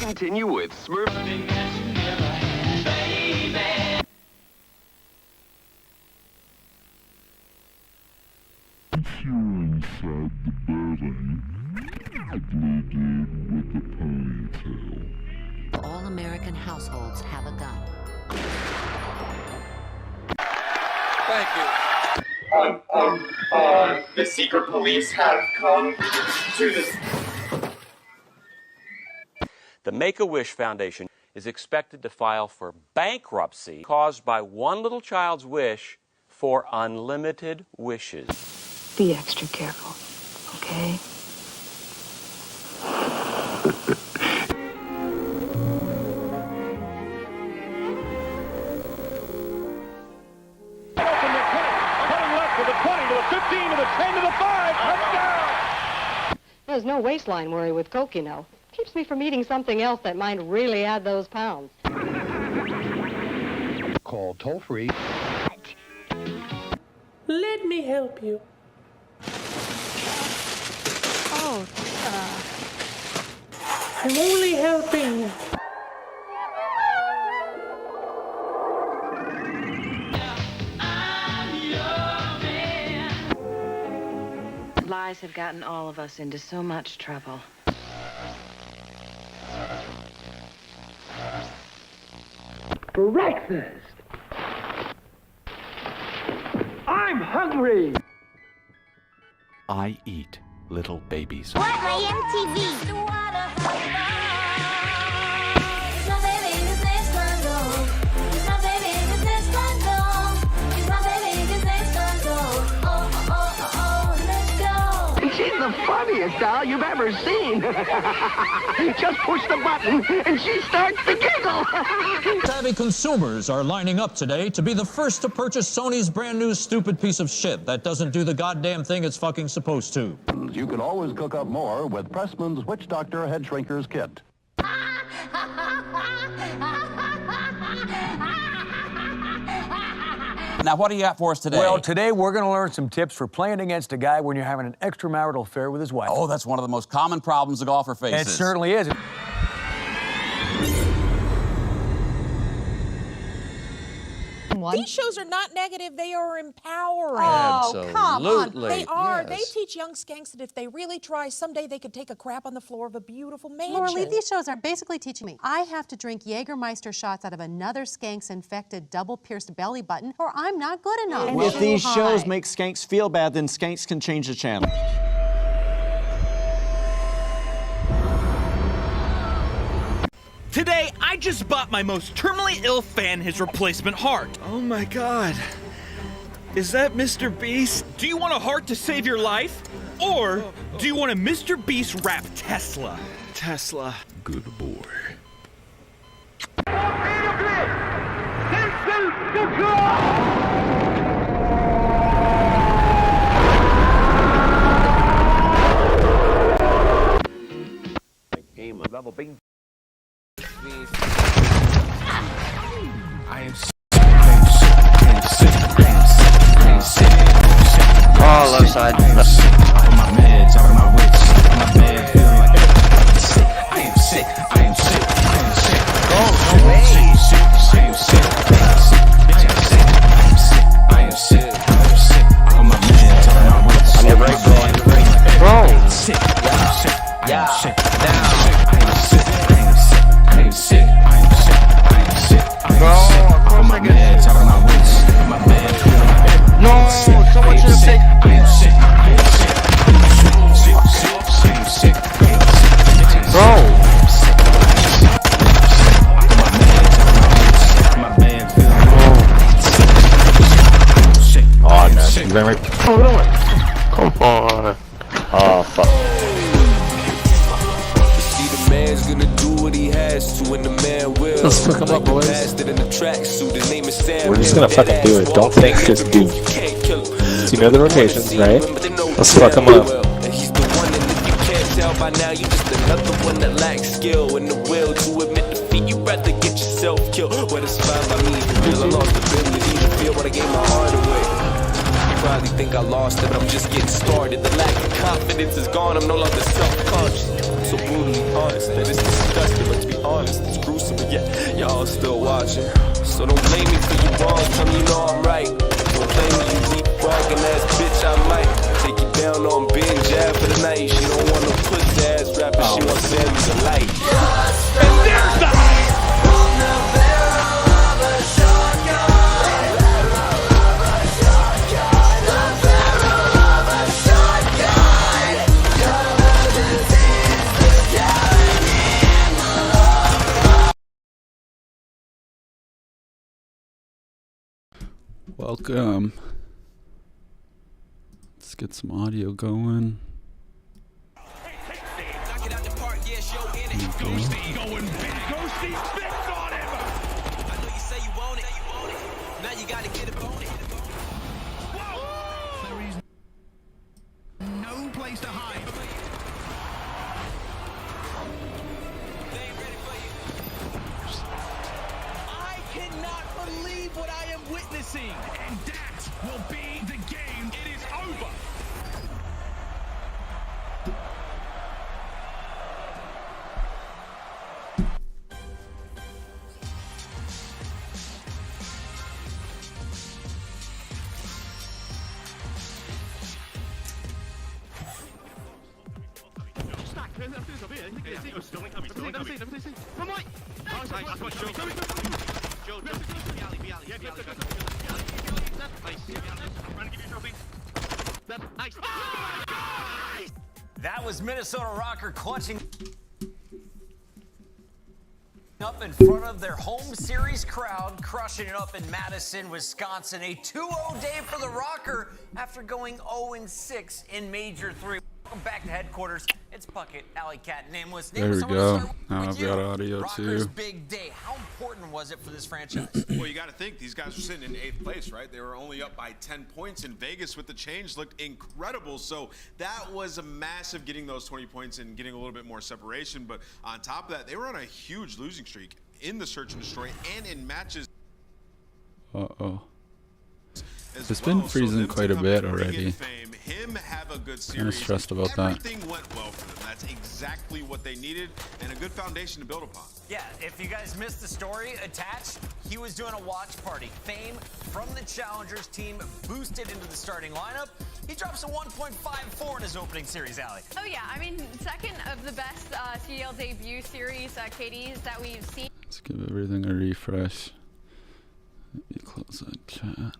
Continue with Smurf. If you're inside the building, a blue dude with a ponytail. All American households have a gun. Thank you. The secret police have come to this. The Make-A-Wish Foundation is expected to file for bankruptcy caused by one little child's wish for unlimited wishes. Be extra careful, okay? Open the 20, cutting left to the 20, to the 15, to the 10, to the 5, touchdown! There's no waistline worry with Coke, you know. Keeps me from eating something else that might really add those pounds. Call toll-free. Let me help you. Oh, I'm only helping. Lies have gotten all of us into so much trouble. Breakfast! I'm hungry! I eat little babies. What my MTV? She's the funniest doll you've ever seen. Just push the button and she starts to giggle. Savvy consumers are lining up today to be the first to purchase Sony's brand new stupid piece of shit that doesn't do the goddamn thing it's fucking supposed to. You can always cook up more with Pressman's Witch Doctor Head Shrinkers Kit. Now, what do you got for us today? Well, today we're going to learn some tips for playing against a guy when you're having an extramarital affair with his wife. Oh, that's one of the most common problems a golfer faces. It certainly is. These shows are not negative, they are empowering. Oh, come on. They are. Yes. They teach young skanks that if they really try, someday they could take a crap on the floor of a beautiful mansion. Laura, these shows are basically teaching me I have to drink Jägermeister shots out of another skank's infected double-pierced belly button, or I'm not good enough. Well, if these shows make skanks feel bad, then skanks can change the channel. Today, I just bought my most terminally ill fan his replacement heart. Oh my god. Is that Mr. Beast? Do you want a heart to save your life? Or do you want a Mr. Beast rap Tesla? Tesla. Good boy. Game of level being. I am sick. Oh, left side. On my meds, out of my wits, on my bed, feeling like sick. I am sick. I am sick. I am sick. Oh, no way. I am sick. I am sick. Bitch, I'm sick. I am sick. I am sick. I am sick. On my meds, out of my wits. On your right, bro. Sick. I am sick. Yeah. Sick. I am sick. I am sick. I am sick. I am sick. I am sick. Bro, of course I get. Out of my wits, on my bed, feeling like No, someone should have sick. taken. I am sick. I am sick. I am sick. I am sick. I am sick. Bro. My bed, feeling sick. Oh, no. Come on. Oh, fuck. Man's gonna do what he has to, and the man will. Let's fuck him up, boys. We're just gonna fucking do it. Don't think, just do. So you know the rotations, right? Let's fuck him up. And he's the one, and if you can't tell by now, you're just another one that lacks skill and the will to admit defeat. You'd rather get yourself killed. Well, it's fine by me. Real, I lost the ability to feel when I gave my heart away. You probably think I lost it, I'm just getting started. The lack of confidence is gone, I'm no longer self-conscious. so brutally honest that it's disgusting, but to be honest, it's gruesome. But yet, y'all still watching. So don't blame me for your wrongs, tell me you know I'm right. Don't blame me, you deep bragging ass bitch, I might take you down on being jab for the night. She don't want no pussy ass rapper, she wants Sammy the light. And there's the Welcome. Let's get some audio going. Ghosty going big. Ghosty spits on him. I know you say you want it. Now you gotta get it on it. Whoa! There is no place to hide. They ain't ready for you. I cannot believe what I am witnessing. And that will be the game. It is over. That was Minnesota Rocker clutching up in front of their home series crowd, crushing it up in Madison, Wisconsin. A 2-0 day for the Rocker after going 0-6 in Major 3. Welcome back to headquarters. It's Bucket, Alley Cat, Nameless. There we go. Now I've got audio Rocker's too. big day. How important was it for this franchise? Well, you got to think these guys were sitting in 8th place, right? They were only up by 10 points. In Vegas with the change looked incredible. So that was a massive getting those 20 points and getting a little bit more separation. But on top of that, they were on a huge losing streak in the search and destroy and in matches. Uh-oh. It's been freezing quite a bit already. Kind of stressed about that. Everything went well for them. That's exactly what they needed and a good foundation to build upon. Yeah, if you guys missed the story, attached, he was doing a watch party. Fame from the Challengers team boosted into the starting lineup. He drops a 1.54 in his opening series, Allie. Oh yeah, I mean, second of the best CL debut series KDs that we've seen. Let's give everything a refresh. Let me close that chat.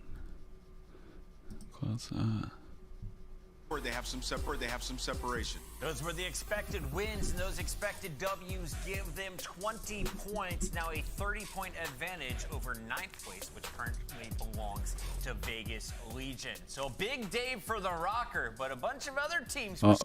Close that. They have some separation. Those were the expected wins, and those expected W's give them 20 points. Now a 30-point advantage over 9th place, which currently belongs to Vegas Legion. So big day for the Rocker, but a bunch of other teams were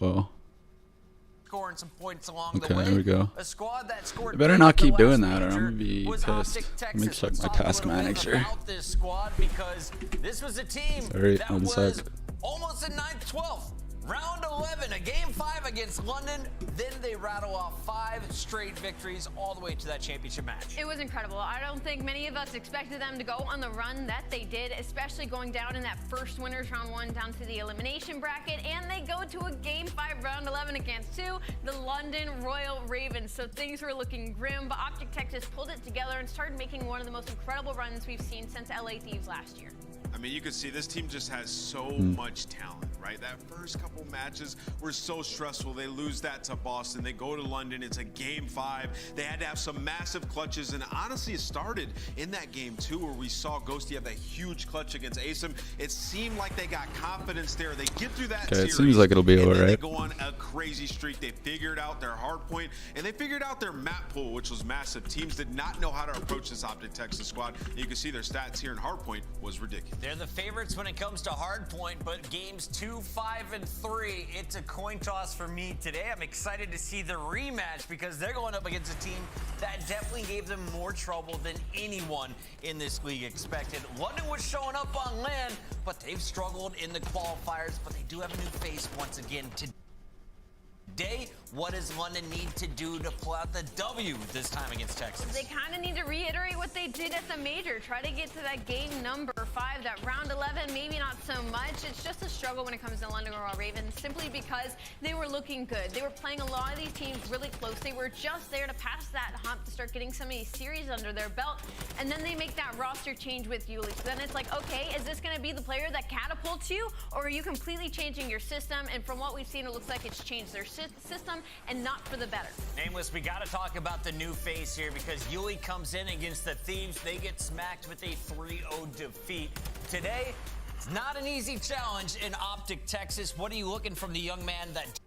scoring some points along the way. There we go. A squad that scored. I better not keep doing that, or I'm gonna be pissed. Let me check my task manager. About this squad, because this was a team that was almost in 9th, 12th. Round 11, a game 5 against London. Then they rattle off 5 straight victories all the way to that championship match. It was incredible. I don't think many of us expected them to go on the run that they did, especially going down in that first winners round 1 down to the elimination bracket. And they go to a game 5 round 11 against the London Royal Ravens. So things were looking grim, but OpTic Texas pulled it together and started making one of the most incredible runs we've seen since LA Thieves last year. I mean, you can see this team just has so much talent, right? That first couple matches were so stressful. They lose that to Boston. They go to London. It's a game 5. They had to have some massive clutches. And honestly, it started in that game 2 where we saw Ghosty have that huge clutch against ASIM. It seemed like they got confidence there. They get through that series. It seems like it'll be all right. They go on a crazy streak. They figured out their hard point, and they figured out their map pool, which was massive. Teams did not know how to approach this OpTic Texas squad. You can see their stats here in hard point was ridiculous. They're the favorites when it comes to hardpoint, but games 2, 5, and 3, it's a coin toss for me today. I'm excited to see the rematch because they're going up against a team that definitely gave them more trouble than anyone in this league expected. London was showing up on land, but they've struggled in the qualifiers, but they do have a new face once again today. Day, what does London need to do to pull out the W this time against Texas? They kind of need to reiterate what they did at the major. Try to get to that game number 5, that round 11, maybe not so much. It's just a struggle when it comes to London Royal Ravens, simply because they were looking good. They were playing a lot of these teams really close. They were just there to pass that hump, to start getting some of these series under their belt. And then they make that roster change with Yuli. So then it's like, okay, is this going to be the player that catapults you? Or are you completely changing your system? And from what we've seen, it looks like it's changed their system and not for the better. Nameless, we got to talk about the new face here because Yuli comes in against the Thieves. They get smacked with a 3-0 defeat. Today, it's not an easy challenge in OpTic, Texas. What are you looking from the young man that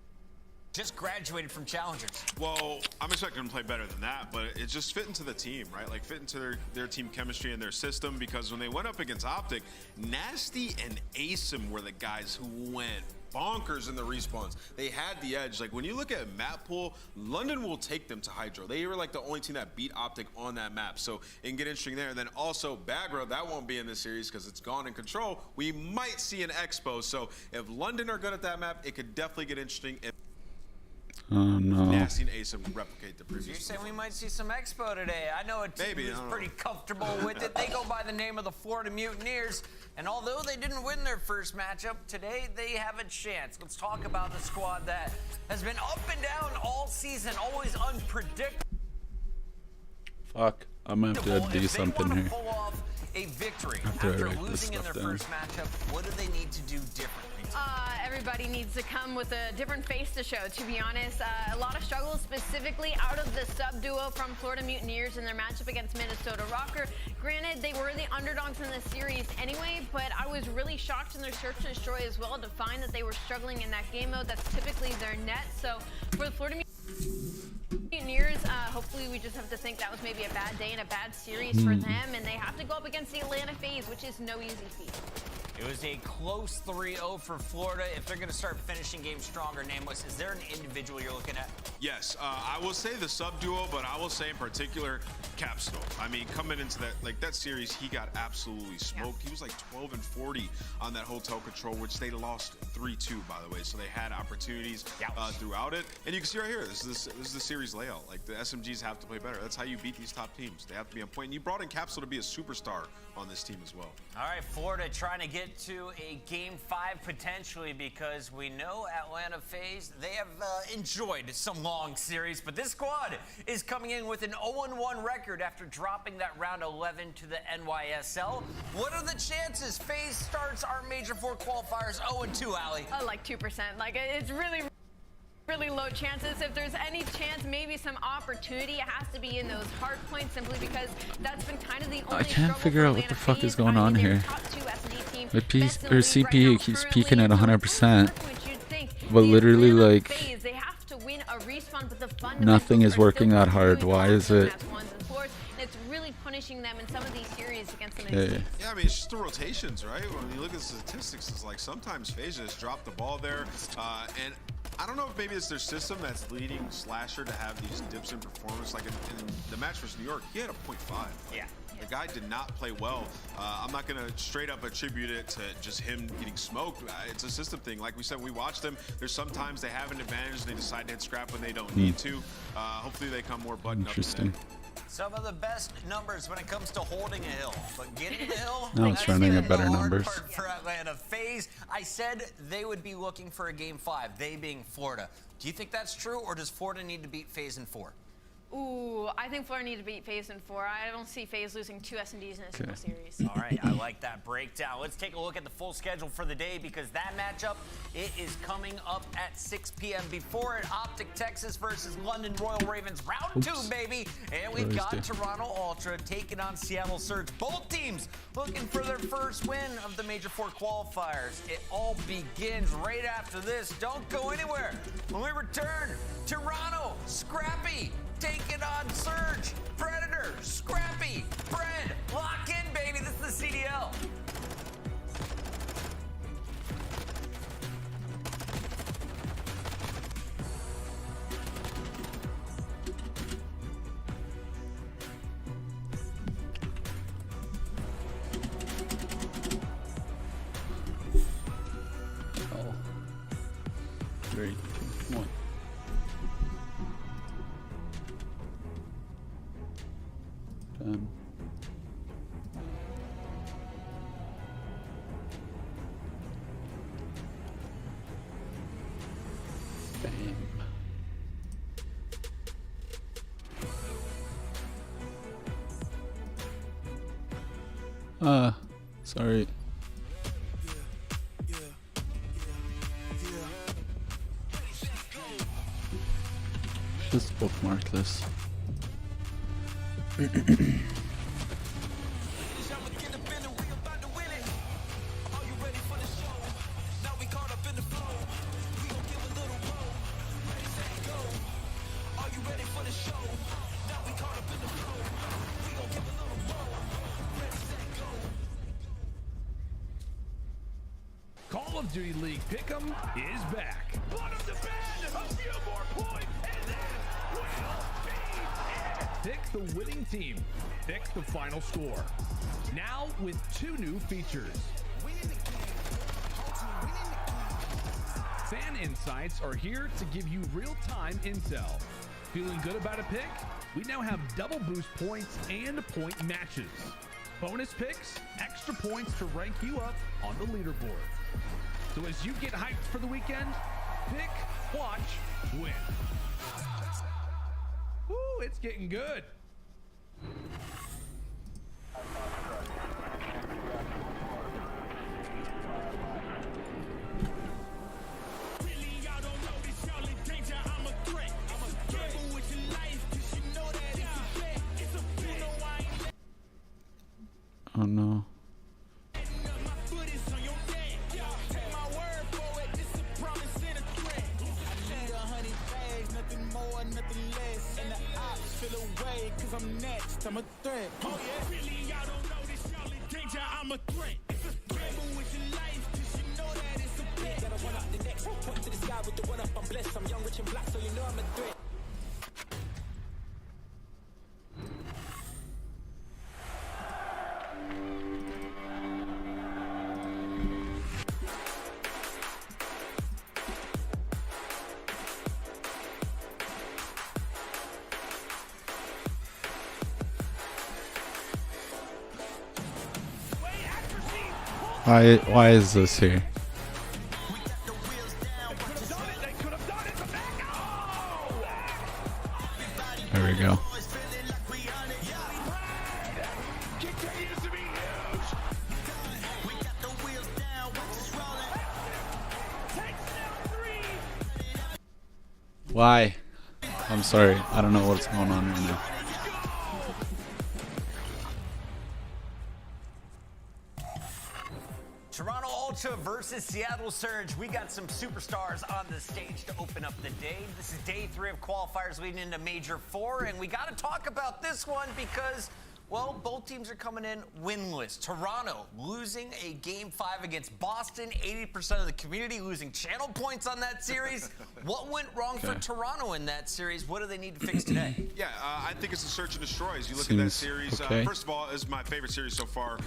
just graduated from Challengers? Well, I'm expecting him to play better than that, but it just fit into the team, right? Like fit into their team chemistry and their system, because when they went up against OpTic, Nasty and Asim were the guys who went bonkers in the respawns. They had the edge. Like when you look at map pool, London will take them to Hydro. They were like the only team that beat OpTic on that map. So it can get interesting there. And then also Bagra, that won't be in this series because it's gone in control. We might see an Expo. So if London are good at that map, it could definitely get interesting. Oh no. Nasty and Asim replicate the previous. You're saying we might see some Expo today. I know a team Maybe, who's pretty comfortable with it. They go by the name of the Florida Mutineers. And although they didn't win their first matchup, today they have a chance. Let's talk about the squad that has been up and down all season, always unpredictable. Fuck, I'm gonna have to do something here. Pull off a victory After after I write this losing in stuff their down. first matchup, what do they need to do differently? Everybody needs to come with a different face to show, to be honest. A lot of struggles specifically out of the sub-duo from Florida Mutineers in their matchup against Minnesota Rocker. Granted, they were the underdogs in the series anyway, but I was really shocked in their search and destroy as well to find that they were struggling in that game mode. That's typically their net. So for the Florida Mutineers, hopefully we just have to think that was maybe a bad day and a bad series for them, and they have to go up against the Atlanta FaZe, which is no easy feat. It was a close 3-0 for Florida. If they're going to start finishing games stronger, Nameless, is there an individual you're looking at? Yes, I will say the sub duo, but I will say in particular Capstone. I mean, coming into that series, he got absolutely smoked. He was like 12 and 40 on that hotel control, which they lost 3-2, by the way. So they had opportunities throughout it, and you can see right here, this is the series layout. Like the SMGs have to play better. That's how you beat these top teams. They have to be on point. And you brought in Capstone to be a superstar on this team as well. All right, Florida trying to get to a game 5 potentially, because we know Atlanta FaZe, they have enjoyed some long series, but this squad is coming in with an 0-1 record after dropping that round 11 to the NYSL. What are the chances FaZe starts our Major 4 qualifiers 0-2, Allie? Like 2%. Like it's really low chances. If there's any chance, maybe some opportunity, it has to be in those hard points, simply because that's been kind of the only I can't figure out what the fuck is going on here. The CPU keeps peaking at 100%, but literally like nothing is working that hard. Why is it? It's really punishing them in some of these series against them. Yeah, I mean, it's just the rotations, right? When you look at the statistics, it's like sometimes FaZe just drop the ball there, and I don't know if maybe it's their system that's leading Slasher to have these dips in performance. Like in the match versus New York, he had a 0.5. Yeah. The guy did not play well. I'm not going to straight up attribute it to just him getting smoked. It's a system thing. Like we said, we watched them. There's sometimes they have an advantage and they decide to hit scrap when they don't need to. Hopefully they come more buttoned up. Interesting. Some of the best numbers when it comes to holding a hill, but getting the hill, Now it's running at better numbers. For Atlanta FaZe, I said they would be looking for a game 5, they being Florida. Do you think that's true, or does Florida need to beat FaZe in 4? Ooh, I think Florida need to beat FaZe in 4. I don't see FaZe losing 2 S&Ds in a single series. All right, I like that breakdown. Let's take a look at the full schedule for the day, because that matchup, it is coming up at 6 p.m. Before it, OpTic Texas versus London Royal Ravens, round 2, baby. And we've got Toronto Ultra taking on Seattle Surge. Both teams looking for their first win of the Major 4 qualifiers. It all begins right after this. Don't go anywhere. When we return, Toronto, Scrappy, taking on Surge, Predator, Scrappy, Bread. Lock in, baby. This is the CDL. Oh. 3, 2, 1. Sorry. Just bookmark this. Call of Duty League Pick'em is back. Bottom to bend, a few more points, and then will be it. Pick the winning team. Pick the final score. Now with 2 new features. Fan Insights are here to give you real-time intel. Feeling good about a pick? We now have double boost points and point matches. Bonus picks, extra points to rank you up on the leaderboard. So as you get hyped for the weekend, pick, watch, win. Woo, it's getting good. Oh no. I'm next, I'm a threat. Oh yeah, really, y'all don't know this, y'all in danger, I'm a threat. It's a gamble with your life, cause you know that it's a bet. Gotta run up the next, point to the sky with the one up, I'm blessed. I'm young, rich, and black, so you know I'm a threat. Why is this here? There we go. Why? I'm sorry. I don't know what's going on right now. Toronto Ultra versus Seattle Surge. We got some superstars on the stage to open up the day. This is day 3 of qualifiers leading into Major 4, and we got to talk about this one because, well, both teams are coming in winless. Toronto losing a Game 5 against Boston. 80% of the community losing channel points on that series. What went wrong for Toronto in that series? What do they need to fix today? Yeah, I think it's a search and destroy. As you look at that series, first of all, it's my favorite series so far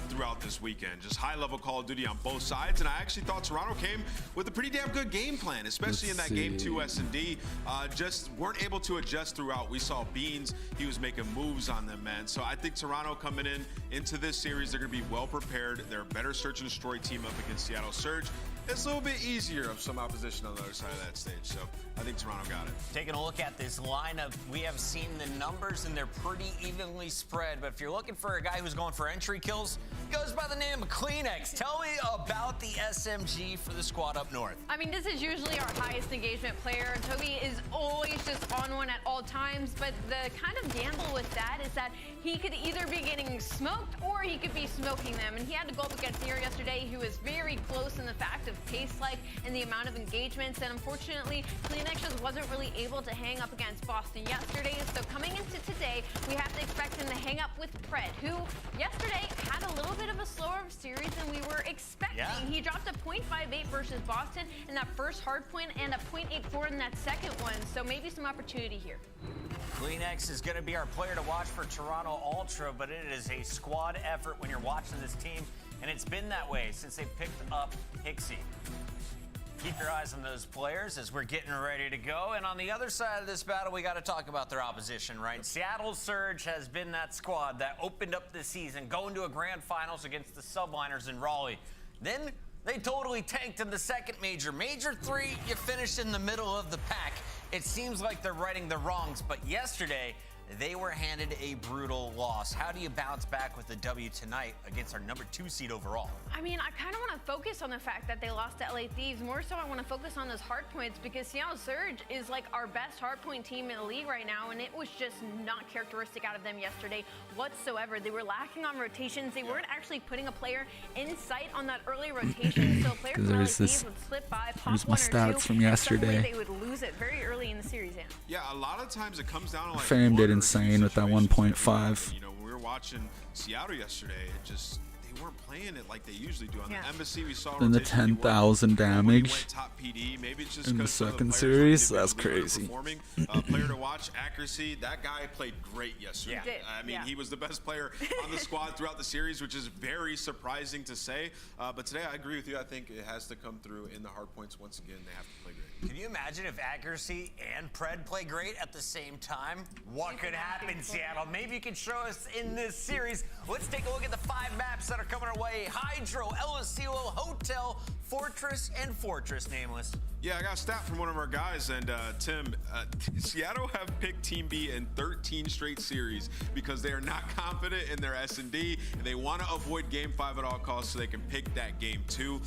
throughout this weekend. Just high-level Call of Duty on both sides, and I actually thought Toronto came with a pretty damn good game plan, especially in that Game 2 S&D. Just weren't able to adjust throughout. We saw Beans. He was making moves on them, man. So I think Toronto coming into this series, they're going to be well prepared. They're a better search and destroy team up against Seattle Surge. It's a little bit easier of some opposition on the other side of that stage. So I think Toronto got it. Taking a look at this lineup, we have seen the numbers and they're pretty evenly spread. But if you're looking for a guy who's going for entry kills, he goes by the name of Kleenex. Tell me about the SMG for the squad up north. I mean, this is usually our highest engagement player. Toby is always just on one at all times, but the kind of gamble with that is that he could either be getting smoked or he could be smoking them. And he had to go up against Nero yesterday, who was very close in the fact of pace-like and the amount of engagements. And unfortunately, Kleenex just wasn't really able to hang up against Boston yesterday. So coming into today, we have to expect him to hang up with Pred, who yesterday had a little bit of a slower series than we were expecting. Yeah. He dropped a .58 versus Boston in that first hard point and a .84 in that second one. So maybe some opportunity here. Kleenex is going to be our player to watch for Toronto Ultra, but it is a squad effort when you're watching this team, and it's been that way since they picked up Hixie. Keep your eyes on those players as we're getting ready to go. And on the other side of this battle, we got to talk about their opposition, right? Seattle Surge has been that squad that opened up this season, going to a grand finals against the Subliners in Raleigh. Then they totally tanked in the second major. Major 3, you finished in the middle of the pack. It seems like they're righting the wrongs, but yesterday, they were handed a brutal loss. How do you bounce back with the W tonight against our number 2 seed overall? I mean, I kind of want to focus on the fact that they lost to LA Thieves. More so, I want to focus on those hard points because Seattle Surge is like our best hard point team in the league right now, and it was just not characteristic out of them yesterday whatsoever. They were lacking on rotations. They weren't actually putting a player in sight on that early rotation, so players from LA Thieves would slip by, pop There's my one or stats two, from and yesterday. suddenly they would lose it very early in the series. Yeah, a lot of times it comes down to like Fame did insane with that 1.5. You know, when we were watching Seattle yesterday, it just they weren't playing it like they usually do. On the Embassy, we saw Then the rotation, 10,000 damage top PD. Maybe it's just in the 'cause some of second players series. That's crazy. Player to watch, accuracy. That guy played great yesterday. He did, I mean, he was the best player on the squad throughout the series, which is very surprising to say. But today, I agree with you. I think it has to come through in the hard points once again. They have to play great. Can you imagine if accuracy and Pred play great at the same time? What could happen, Seattle? Maybe you can show us in this series. Let's take a look at the 5 maps that are coming our way. Hydro, LSCO, Hotel, Fortress, and Fortress, Nameless. Yeah, I got a stat from one of our guys, and Tim, Seattle have picked Team B in 13 straight series because they are not confident in their S&D, and they want to avoid Game 5 at all costs so they can pick that Game 2.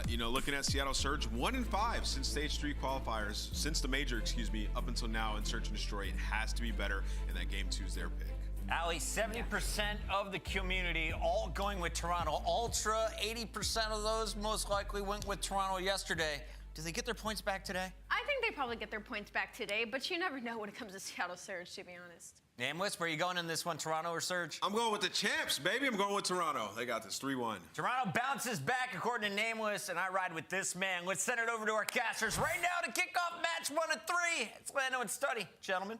You know, looking at Seattle Surge, 1-5 since Stage 3 qualifiers, since the major, excuse me, up until now in Search and Destroy. It has to be better, and that Game 2 is their pick. Ali, 70% of the community all going with Toronto. Ultra, 80% of those most likely went with Toronto yesterday. Do they get their points back today? I think they probably get their points back today, but you never know when it comes to Seattle Surge, to be honest. Nameless, where are you going in this one, Toronto or Surge? I'm going with the champs, baby. I'm going with Toronto. They got this 3-1. Toronto bounces back according to Nameless, and I ride with this man. Let's send it over to our casters right now to kick off match 1 of 3. It's Lando and Study, gentlemen.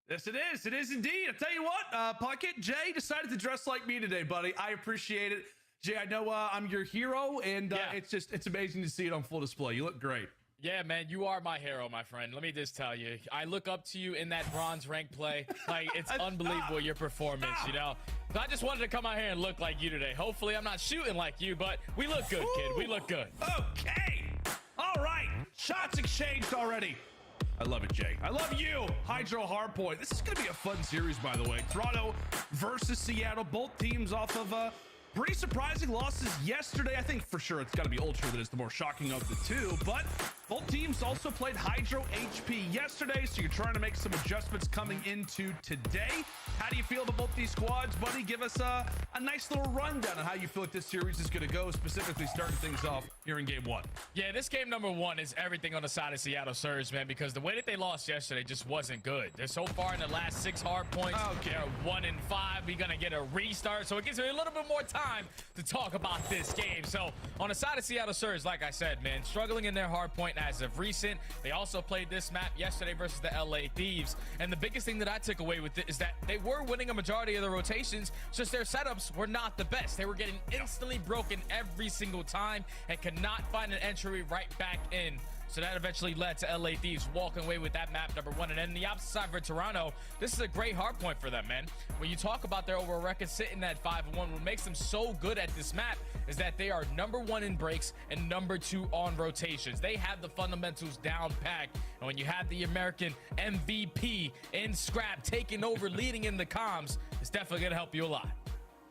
Yes, it is. It is indeed. I tell you what, Puckett, Jay decided to dress like me today, buddy. I appreciate it. Jay, I know I'm your hero, and it's amazing to see it on full display. You look great. Yeah, man, you are my hero, my friend. Let me just tell you, I look up to you in that bronze rank play. Like, it's unbelievable, your performance, you know? So I just wanted to come out here and look like you today. Hopefully, I'm not shooting like you, but we look good, kid. We look good. Okay. All right. Shots exchanged already. I love it, Jay. I love you, Hydro Hardpoint. This is going to be a fun series, by the way. Toronto versus Seattle. Both teams off of pretty surprising losses yesterday. I think for sure it's got to be Ultra that is the more shocking of the two, but both teams also played Hydro HP yesterday, so you're trying to make some adjustments coming into today. How do you feel about both these squads, buddy? Give us a nice little rundown on how you feel like this series is going to go, specifically starting things off here in Game 1. Yeah, this game number 1 is everything on the side of Seattle Surge, man, because the way that they lost yesterday just wasn't good. They're so far in the last 6 hard points. They're 1-5. We're going to get a restart, so it gives me a little bit more time to talk about this game. So on the side of Seattle Surge, like I said, man, struggling in their hard point as of recent. They also played this map yesterday versus the LA Thieves. And the biggest thing that I took away with it is that they were winning a majority of the rotations, just their setups were not the best. They were getting instantly broken every single time and could not find an entry right back in. So that eventually led to LA Thieves walking away with that map number 1. And then the opposite side for Toronto, this is a great hard point for them, man. When you talk about their overall record sitting at 5-1, what makes them so good at this map is that they are number 1 in breaks and number 2 on rotations. They have the fundamentals down packed. And when you have the American MVP in Scrap taking over, leading in the comms, it's definitely going to help you a lot.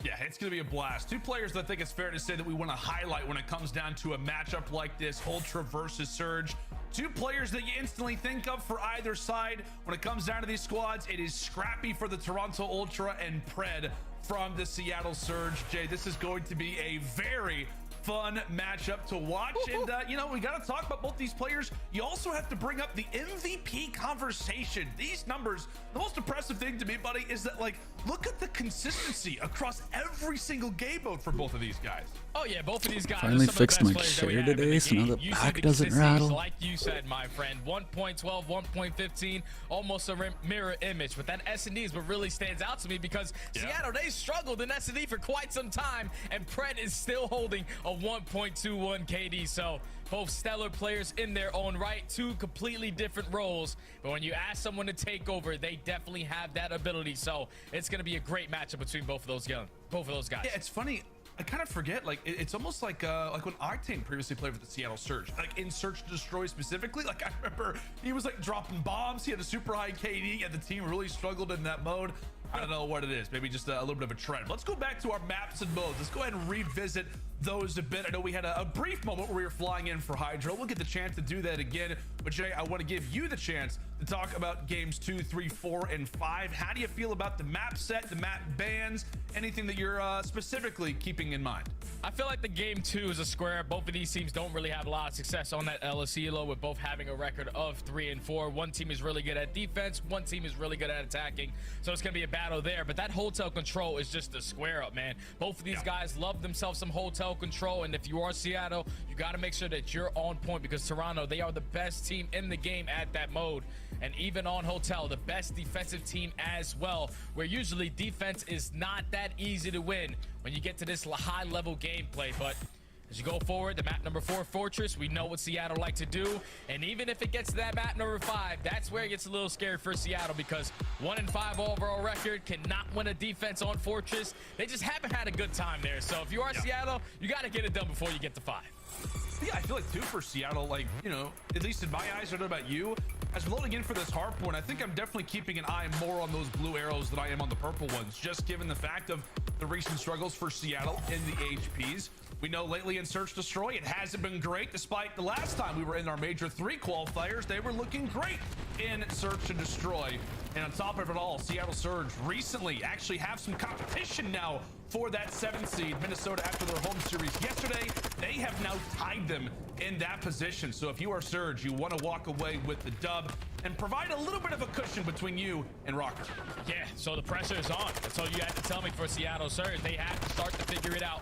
Yeah, it's going to be a blast. 2 players that I think it's fair to say that we want to highlight when it comes down to a matchup like this, Ultra versus Surge. 2 players that you instantly think of for either side. When it comes down to these squads, it is Scrappy for the Toronto Ultra and Pred from the Seattle Surge. Jay, this is going to be a very fun matchup to watch. And, you know, we got to talk about both these players. You also have to bring up the MVP conversation. These numbers, the most impressive thing to me, buddy, is that, like, look at the consistency across every single game mode for both of these guys. Oh, yeah, both of these guys Finally fixed my chair today, so now the back doesn't rattle. Like you said, my friend, 1.12, 1.15, almost a mirror image. But that S&D is what really stands out to me because Seattle, they struggled in S&D for quite some time, and Pred is still holding a 1.21 KD. So both stellar players in their own right, 2 completely different roles. But when you ask someone to take over, they definitely have that ability. So it's going to be a great matchup between both of those guys. Yeah, it's funny. I kind of forget, like it's almost like when Octane previously played with the Seattle Surge, like in Search to Destroy specifically. Like I remember he was like dropping bombs. He had a super high KD, and the team really struggled in that mode. I don't know what it is. Maybe just a little bit of a trend. Let's go back to our maps and modes. Let's go ahead and revisit those a bit. I know we had a brief moment where we were flying in for Hydro. We'll get the chance to do that again. But Jay, I want to give you the chance to talk about games 2, 3, 4, and 5. How do you feel about the map set, the map bans, anything that you're specifically keeping in mind? I feel like the game 2 is a square. Both of these teams don't really have a lot of success on that LSE elo, with both having a record of 3 and 4. One team is really good at defense, one team is really good at attacking, so it's gonna be a battle there. But that hotel control is just a square up, man. Both of these guys love themselves some hotel control, and if you are Seattle, you got to make sure that you're on point, because Toronto, they are the best team in the game at that mode. And even on hotel, the best defensive team as well, where usually defense is not that easy to win when you get to this high level gameplay. But as you go forward, the map number 4, Fortress, we know what Seattle like to do. And even if it gets to that map number 5, that's where it gets a little scary for Seattle, because 1-5 overall record, cannot win a defense on Fortress. They just haven't had a good time there. So if you are Seattle, you got to get it done before you get to 5. Yeah, I feel like too for Seattle, like, you know, at least in my eyes, I don't know about you, as we're loading in for this hard point, I think I'm definitely keeping an eye more on those blue arrows than I am on the purple ones, just given the fact of the recent struggles for Seattle in the HPs. We know lately in Search Destroy, it hasn't been great, despite the last time we were in our Major 3 qualifiers. They were looking great in Search and Destroy. And on top of it all, Seattle Surge recently actually have some competition now for that 7th seed. Minnesota, after their home series yesterday, they have now tied them in that position. So if you are Surge, you want to walk away with the dub and provide a little bit of a cushion between you and Rocker. Yeah, so the pressure is on. That's all you have to tell me for Seattle Surge. They have to start to figure it out,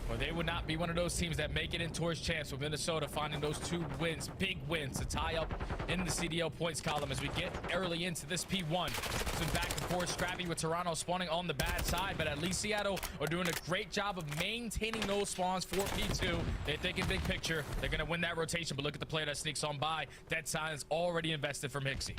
or they would not be one of those teams that make it in towards chance, with Minnesota finding those 2 wins, big wins, to tie up in the CDL points column as we get early into this P1. It's been back and forth, scrappy with Toronto spawning on the bad side, but at least Seattle are doing a great job of maintaining those spawns for P2. They're thinking big picture. They're going to win that rotation, but look at the player that sneaks on by. Dead Silence already invested from Hixie.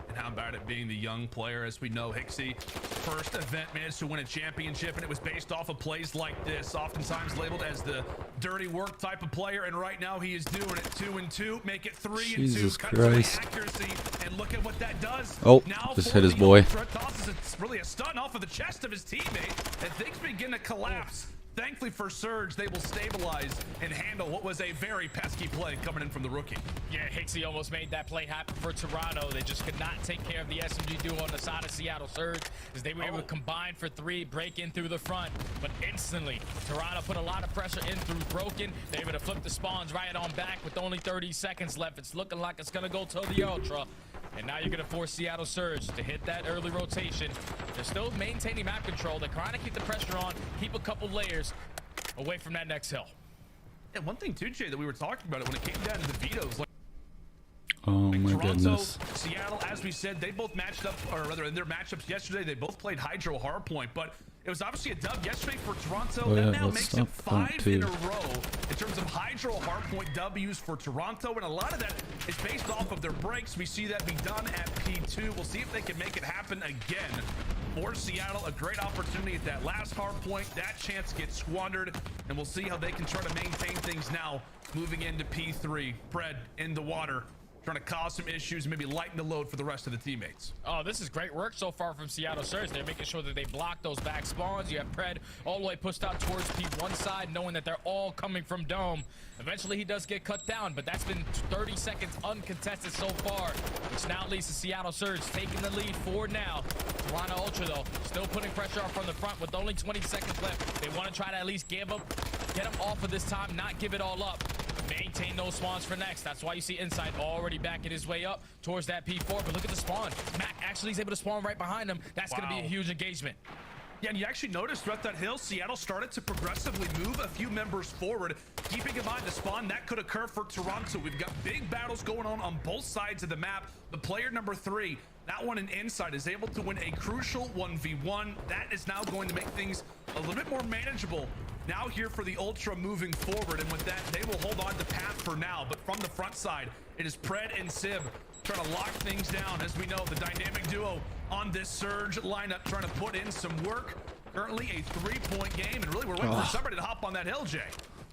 And how about it being the young player? As we know, Hixie, first event managed to win a championship, and it was based off of plays like this, oftentimes labeled as the dirty work type of player, and right now he is doing it. 2 and 2, make it 3 Jesus and 2. Christ. Accuracy, and look at what that does. Oh, now just hit his boy. It's really a stun off of the chest of his teammate, and things begin to collapse. Thankfully for Surge, they will stabilize and handle what was a very pesky play coming in from the rookie. Yeah, Hixie almost made that play happen for Toronto. They just could not take care of the SMG duo on the side of Seattle Surge, as they were able to combine for 3, break in through the front. But instantly, Toronto put a lot of pressure in through Broken. They were able to flip the spawns right on back with only 30 seconds left. It's looking like it's going to go to the Ultra. And now you're going to force Seattle Surge to hit that early rotation. They're still maintaining map control. They're trying to keep the pressure on, keep a couple layers away from that next hill. And one thing too, Jay, that we were talking about it when it came down to the vetoes, like, oh my Toronto, goodness. Seattle, as we said, they both matched up, or rather in their matchups yesterday, they both played Hydro Hardpoint, but it was obviously a dub yesterday for Toronto. Oh, that yeah, now let's makes it stop 5 too. in a row in terms of Hydro Hardpoint W's for Toronto, and a lot of that is based off of their breaks. We see that be done at P2. We'll see if they can make it happen again. For Seattle, a great opportunity at that last hard point. That chance gets squandered, and we'll see how they can try to maintain things now moving into P3. Pred in the water, trying to cause some issues, maybe lighten the load for the rest of the teammates. Oh, this is great work so far from Seattle Surge. They're making sure that they block those back spawns. You have Pred all the way pushed out towards P1 side, knowing that they're all coming from Dome. Eventually, he does get cut down, but that's been 30 seconds uncontested so far, which now leads to Seattle Surge taking the lead for now. Toronto Ultra, though, still putting pressure on from the front with only 20 seconds left. They want to try to at least get them off of this time, not give it all up. Maintain those spawns for next. That's why you see Inside already backing his way up towards that P4. But look at the spawn. Mac actually is able to spawn right behind him. That's going to be a huge engagement. Yeah, and you actually noticed throughout that hill, Seattle started to progressively move a few members forward, keeping in mind the spawn that could occur for Toronto. We've got big battles going on both sides of the map. The player number 3, that one in Inside, is able to win a crucial 1v1. That is now going to make things a little bit more manageable now here for the Ultra moving forward, and with that, they will hold on to path for now. But from the front side, it is Pred and Sib trying to lock things down. As we know, the dynamic duo on this Surge lineup trying to put in some work. Currently a 3-point game, and really we're waiting for somebody to hop on that hill, Jay.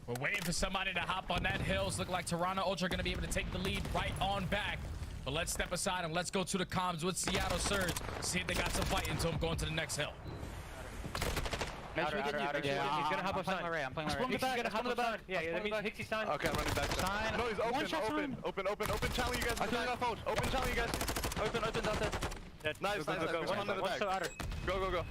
We're waiting for somebody to hop on that hill. Look like Toronto Ultra going to be able to take the lead right on back. But let's step aside and let's go to the comms with Seattle Surge. See if they got some fight into him going to the next hill. Outer. He's gonna hop up sign. I'm playing my right. He's gonna hop up sign. Yeah, that means Hixie sign. Okay, I'm running back. Sign. No, he's open. Challenge you guys. Open challenge you guys. Open, that's it. Nice. One on the back. Go.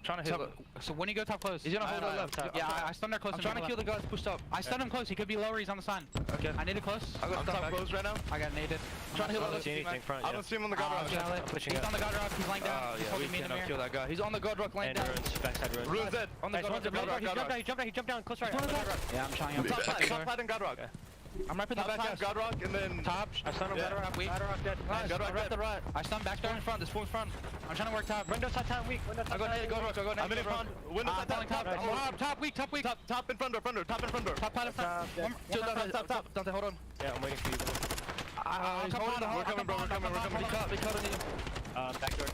Trying to hit. So when you go top close, he's gonna hold it left. Yeah, I stunned there close. I'm trying to kill the guys pushed up. I stunned him close. He could be lower. He's on the sign. Okay. I need it close. I'm top close right now. I got naded. I'm trying to heal the left. I don't see him on the guard rock. He's on the guard rock. He's laying down. He's holding me in the mirror. Kill that guy. He's on the guard rock laying down. Ruins dead. On the guard rock. He jumped down. Close right. Yeah, I'm trying him. Top side and guard rock. I'm right in the back. Guard rock and then top. I stun him. Guard rock. Weak. Guard rock dead. Nice. Guard rock right the right. I stun back in front. This full in front. I'm trying to work top. Window side time weak. I go native. Guard rock. I'm in front. Window side top. Top weak. Top in front door. Top in front door. Top in front. Top. Dante, hold on. Yeah, I'm waiting for you. We're coming, bro. We're coming. We cut on you. Back door.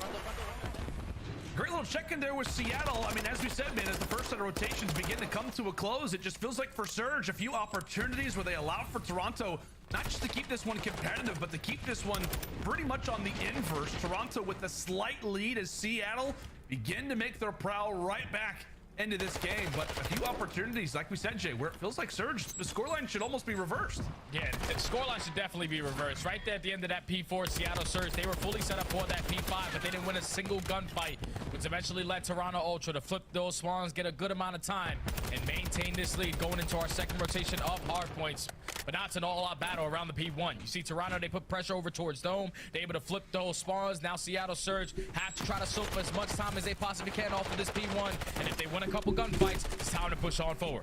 Great little check-in there with Seattle. I mean, as we said, man, as the first set of rotations begin to come to a close, it just feels like for Surge, a few opportunities where they allow for Toronto, not just to keep this one competitive, but to keep this one pretty much on the inverse. Toronto with a slight lead as Seattle begin to make their prowl right back into this game, but a few opportunities, like we said, Jay, where it feels like Surge, the scoreline should almost be reversed. Yeah, the scoreline should definitely be reversed. Right there at the end of that P4, Seattle Surge, they were fully set up for that P5, but they didn't win a single gunfight, which eventually led Toronto Ultra to flip those Swans, get a good amount of time, and maintain this lead going into our second rotation of hard points. But now it's an all-out battle around the P1. You see Toronto, they put pressure over towards Dome. They're able to flip those spawns. Now Seattle Surge have to try to soak as much time as they possibly can off of this P1. And if they win a couple gunfights, it's time to push on forward.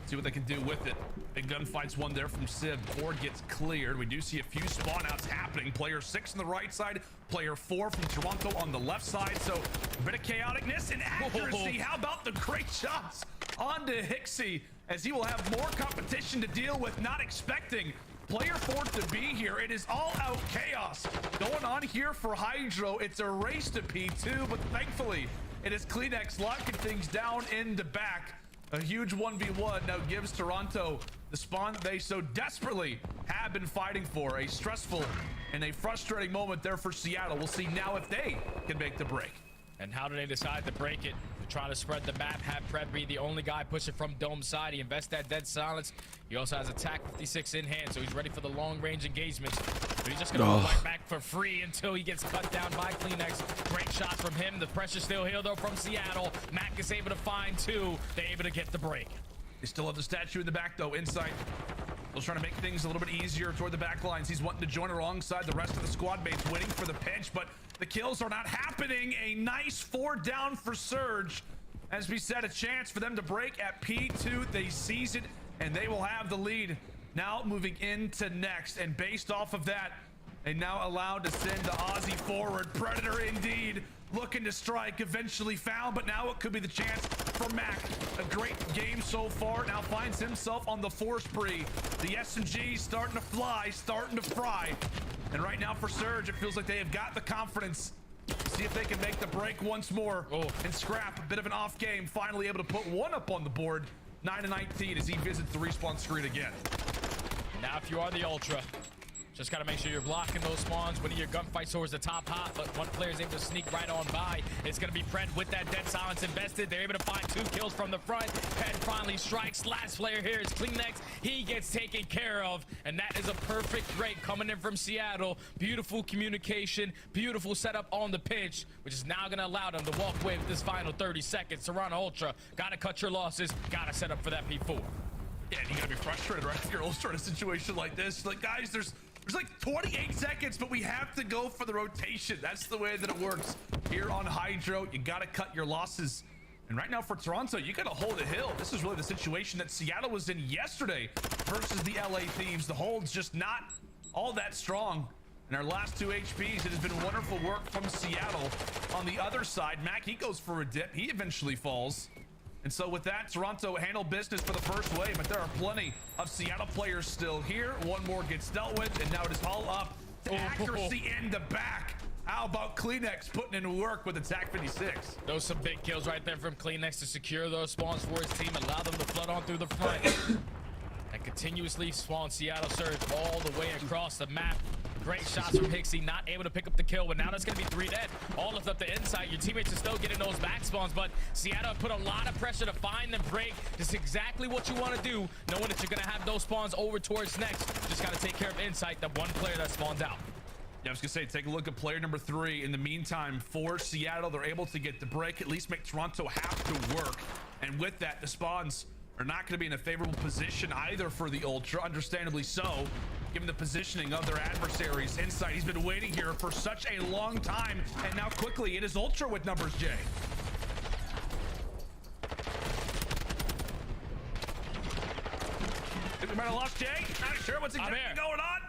See what they can do with it. Big gunfights one there from Civ. Board gets cleared. We do see a few spawn outs happening. Player 6 on the right side, player 4 from Toronto on the left side. So a bit of chaoticness and accuracy. How about the great shots onto Hixie, as he will have more competition to deal with, not expecting player 4 to be here. It is all out chaos going on here for Hydro. It's a race to P2, but thankfully it is Kleenex locking things down in the back. A huge 1v1 now gives Toronto the spawn they so desperately have been fighting for. A stressful and a frustrating moment there for Seattle. We'll see now if they can make the break. And how do they decide to break it? They're trying to spread the map, have Pred be the only guy pushing from Dome side. He invests that dead silence. He also has attack 56 in hand, so he's ready for the long range engagements. But he's just gonna go right back for free until he gets cut down by Kleenex. Great shot from him. The pressure still here though from Seattle. Mac is able to find 2. They're able to get the break. They still have the statue in the back though, inside. He's trying to make things a little bit easier toward the back lines. He's wanting to join alongside the rest of the squad mates, waiting for the pinch, but the kills are not happening. A nice 4 down for Surge. As we said, a chance for them to break at P2. They seize it, and they will have the lead. Now moving into next, and based off of that, they now allowed to send the Aussie forward. Predator indeed, looking to strike, eventually found, but now it could be the chance for Mac. A great game so far, now finds himself on the 4 spree. The SMG starting to fly, starting to fry. And right now for Surge, it feels like they have got the confidence. See if they can make the break once more. And Scrap, a bit of an off game, finally able to put 1 up on the board. 9-19 as he visits the respawn screen again. Now if you are the Ultra, just got to make sure you're blocking those spawns, winning your gunfights towards the top hop, but one player is able to sneak right on by. It's going to be Pred with that dead silence invested. They're able to find 2 kills from the front. Pred finally strikes. Last player here is Kleenex. He gets taken care of, and that is a perfect break coming in from Seattle. Beautiful communication, beautiful setup on the pitch, which is now going to allow them to walk away with this final 30 seconds. Toronto Ultra, got to cut your losses, got to set up for that P4. Yeah, and you got to be frustrated, right? If you're Ultra in a situation like this, like, guys, there's like 28 seconds, but we have to go for the rotation. That's the way that it works here on Hydro. You got to cut your losses. And right now for Toronto, you got to hold a hill. This is really the situation that Seattle was in yesterday versus the LA Thieves. The hold's just not all that strong. And our last 2 HPs, it has been wonderful work from Seattle. On the other side, Mac, he goes for a dip. He eventually falls. And so with that, Toronto handled business for the first wave, but there are plenty of Seattle players still here. 1 more gets dealt with, and now it is all up to accuracy in the back. How about Kleenex putting in work with attack 56? Those some big kills right there from Kleenex to secure those spawns for his team, allow them to flood on through the front. And continuously spawn Seattle Surge all the way across the map. Great shots from Hixie, not able to pick up the kill, but now that's going to be 3 dead. All lift up the inside. Your teammates are still getting those back spawns, but Seattle put a lot of pressure to find and break. This is exactly what you want to do, knowing that you're going to have those spawns over towards next. Just got to take care of Insight, the one player that spawns out. Yeah, I was gonna say, take a look at player number 3. In the meantime, for Seattle, they're able to get the break, at least make Toronto have to work. And with that, the spawns are not gonna be in a favorable position either for the Ultra, understandably so, given the positioning of their adversaries. Insight, he's been waiting here for such a long time, and now quickly it is Ultra with numbers, Jay. We might have lost Jay. Not sure what's exactly going on.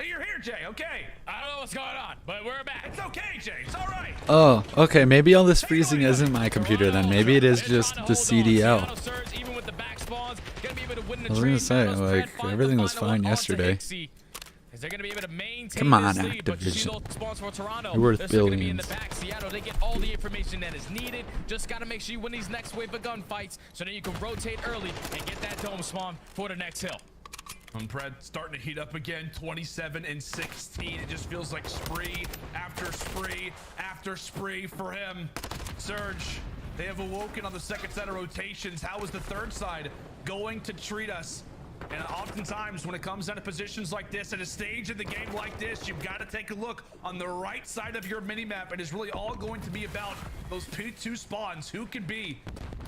You're here, Jay. Okay. I don't know what's going on, but we're back. It's okay, Jay. It's all right. Oh, okay. Maybe all this freezing isn't my computer then. Maybe it is just the CDL. I was gonna say, like, everything was fine yesterday. Come on, Activision. You're worth billions. Seattle, they get all the information that is needed. Just got to make sure you win these next wave of gunfights so that you can rotate early and get that dome spawn for the next hill. And Pred starting to heat up again, 27 and 16. It just feels like spree after spree after spree for him. Surge, they have awoken on the second set of rotations. How is the third side going to treat us? And oftentimes when it comes down to positions like this, at a stage of the game like this, you've got to take a look on the right side of your minimap. It is really all going to be about those P2 spawns. Who can be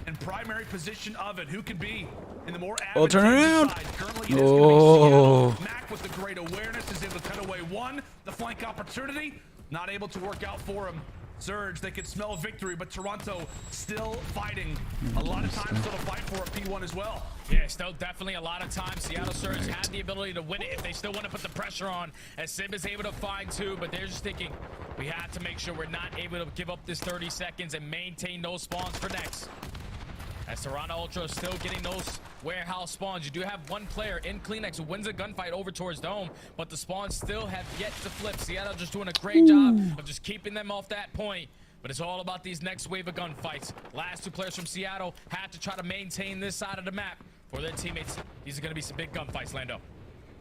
in primary position of it? Who can be in the more Oh, turn around. Side? Currently, it is gonna be Mac with the great awareness is able to cut away one. The flank opportunity not able to work out for him. Surge, they can smell victory, but Toronto still fighting. A lot of time still to fight for a P1 as well. Yeah, still definitely a lot of time. Seattle Surge had the ability to win it if they still want to put the pressure on, as Sim is able to find 2, but they're just thinking, we have to make sure we're not able to give up this 30 seconds and maintain those spawns for next. As Toronto Ultra is still getting those warehouse spawns. You do have one player in Kleenex who wins a gunfight over towards Dome, but the spawns still have yet to flip. Seattle just doing a great job of just keeping them off that point. But it's all about these next wave of gunfights. Last 2 players from Seattle have to try to maintain this side of the map for their teammates. These are going to be some big gunfights, Lando.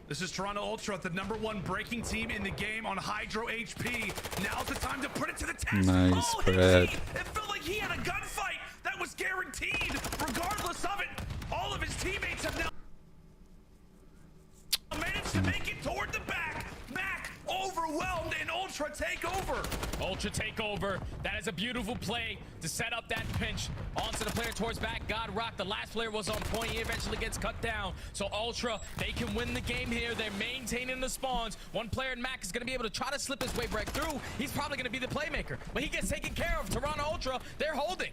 This is Toronto Ultra, the #1 breaking team in the game on Hydro HP. Now's the time to put it to the test. Nice, Brad. It felt like he had a gunfight that was guaranteed. Regardless of it, all of his teammates have now managed to make it toward the back. Mac overwhelmed and Ultra take over. Ultra take over. That is a beautiful play to set up that pinch onto the player towards back. God Rock, the last player was on point. He eventually gets cut down. So Ultra, they can win the game here. They're maintaining the spawns. One player in Mac is going to be able to try to slip his way right through. He's probably going to be the playmaker, but he gets taken care of. Toronto Ultra, they're holding.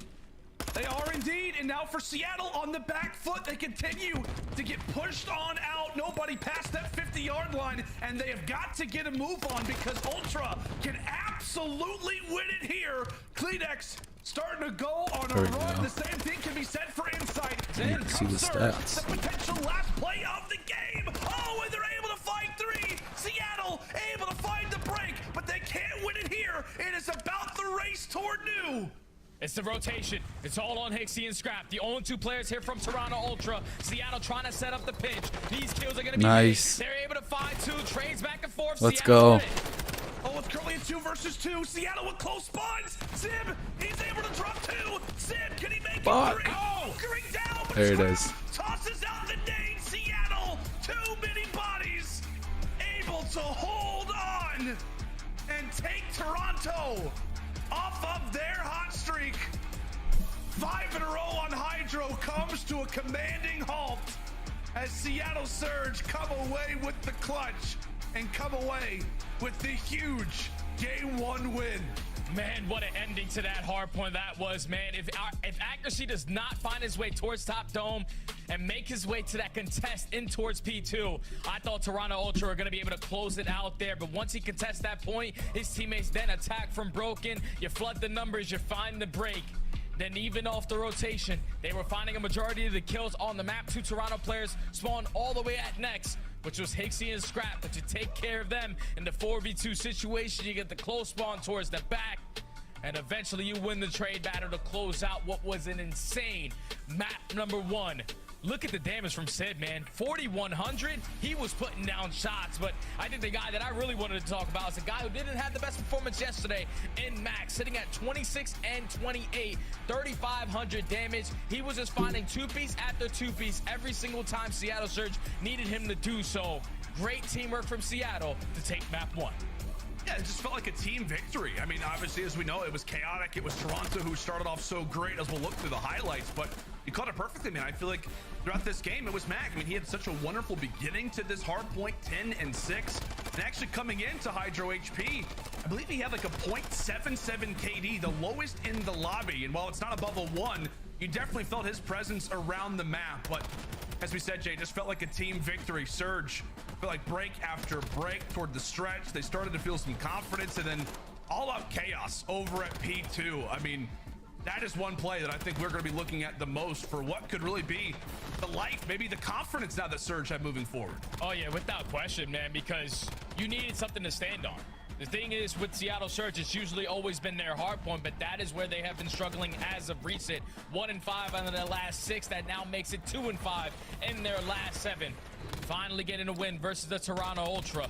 They are indeed, and now for Seattle on the back foot, they continue to get pushed on out. Nobody past that 50-yard line, and they have got to get a move on because Ultra can absolutely win it here. Kleenex starting to go on a run. The same thing can be said for Insight. Here comes the potential last play of the game. Oh, and they're able to find 3. Seattle able to find the break, but they can't win it here. It is about the race toward new. It's the rotation. It's all on Hixie and Scrap. The only 2 players here from Toronto Ultra. Seattle trying to set up the pinch. These kills are going to be nice. Big. They're able to find 2 trades back and forth. Let's Seattle go. Oh, it's currently a 2 versus 2. Seattle with close spawns. Sib, he's able to drop 2. Sib, can he make it 3? Oh, down, there it is. Tosses out the nade. Seattle, 2 mini bodies. Able to hold on and take Toronto off of their hot streak. 5 in a row on Hydro comes to a commanding halt as Seattle Surge come away with the clutch and come away with the huge Game 1 win. Man, what an ending to that hard point that was, man. If Accuracy does not find his way towards top dome and make his way to that contest in towards P2, I thought Toronto Ultra were going to be able to close it out there. But once he contests that point, his teammates then attack from broken. You flood the numbers, you find the break. Then even off the rotation, they were finding a majority of the kills on the map. 2 Toronto players spawned all the way at next. which was Hicksy and Scrap, but you take care of them in the 4v2 situation. You get the close spawn towards the back, and eventually you win the trade battle to close out what was an insane map number 1. Look at the damage from Sid, man. 4,100. He was putting down shots, but I think the guy that I really wanted to talk about is a guy who didn't have the best performance yesterday in Max, sitting at 26 and 28, 3,500 damage. He was just finding two-piece after two-piece every single time Seattle Surge needed him to do so. Great teamwork from Seattle to take map 1. Yeah, it just felt like a team victory. I mean, obviously, as we know, it was chaotic. It was Toronto who started off so great, as we'll look through the highlights, but you caught it perfectly, man. I feel like throughout this game, it was Mac. I mean, he had such a wonderful beginning to this hard point, 10 and 6, and actually coming into Hydro HP, I believe he had like a 0.77 KD, the lowest in the lobby, and while it's not above a 1, you definitely felt his presence around the map, but as we said, Jay, just felt like a team victory. Surge felt like break after break toward the stretch. They started to feel some confidence, and then all out chaos over at P2. I mean, that is one play that I think we're going to be looking at the most for what could really be the life, maybe the confidence now that Surge have moving forward. Oh yeah, without question, man, because you needed something to stand on. The thing is, with Seattle Surge, it's usually always been their hard point, but that is where they have been struggling as of recent. 1-5 on their last 6. That now makes it 2-5 in their last 7. Finally getting a win versus the Toronto Ultra.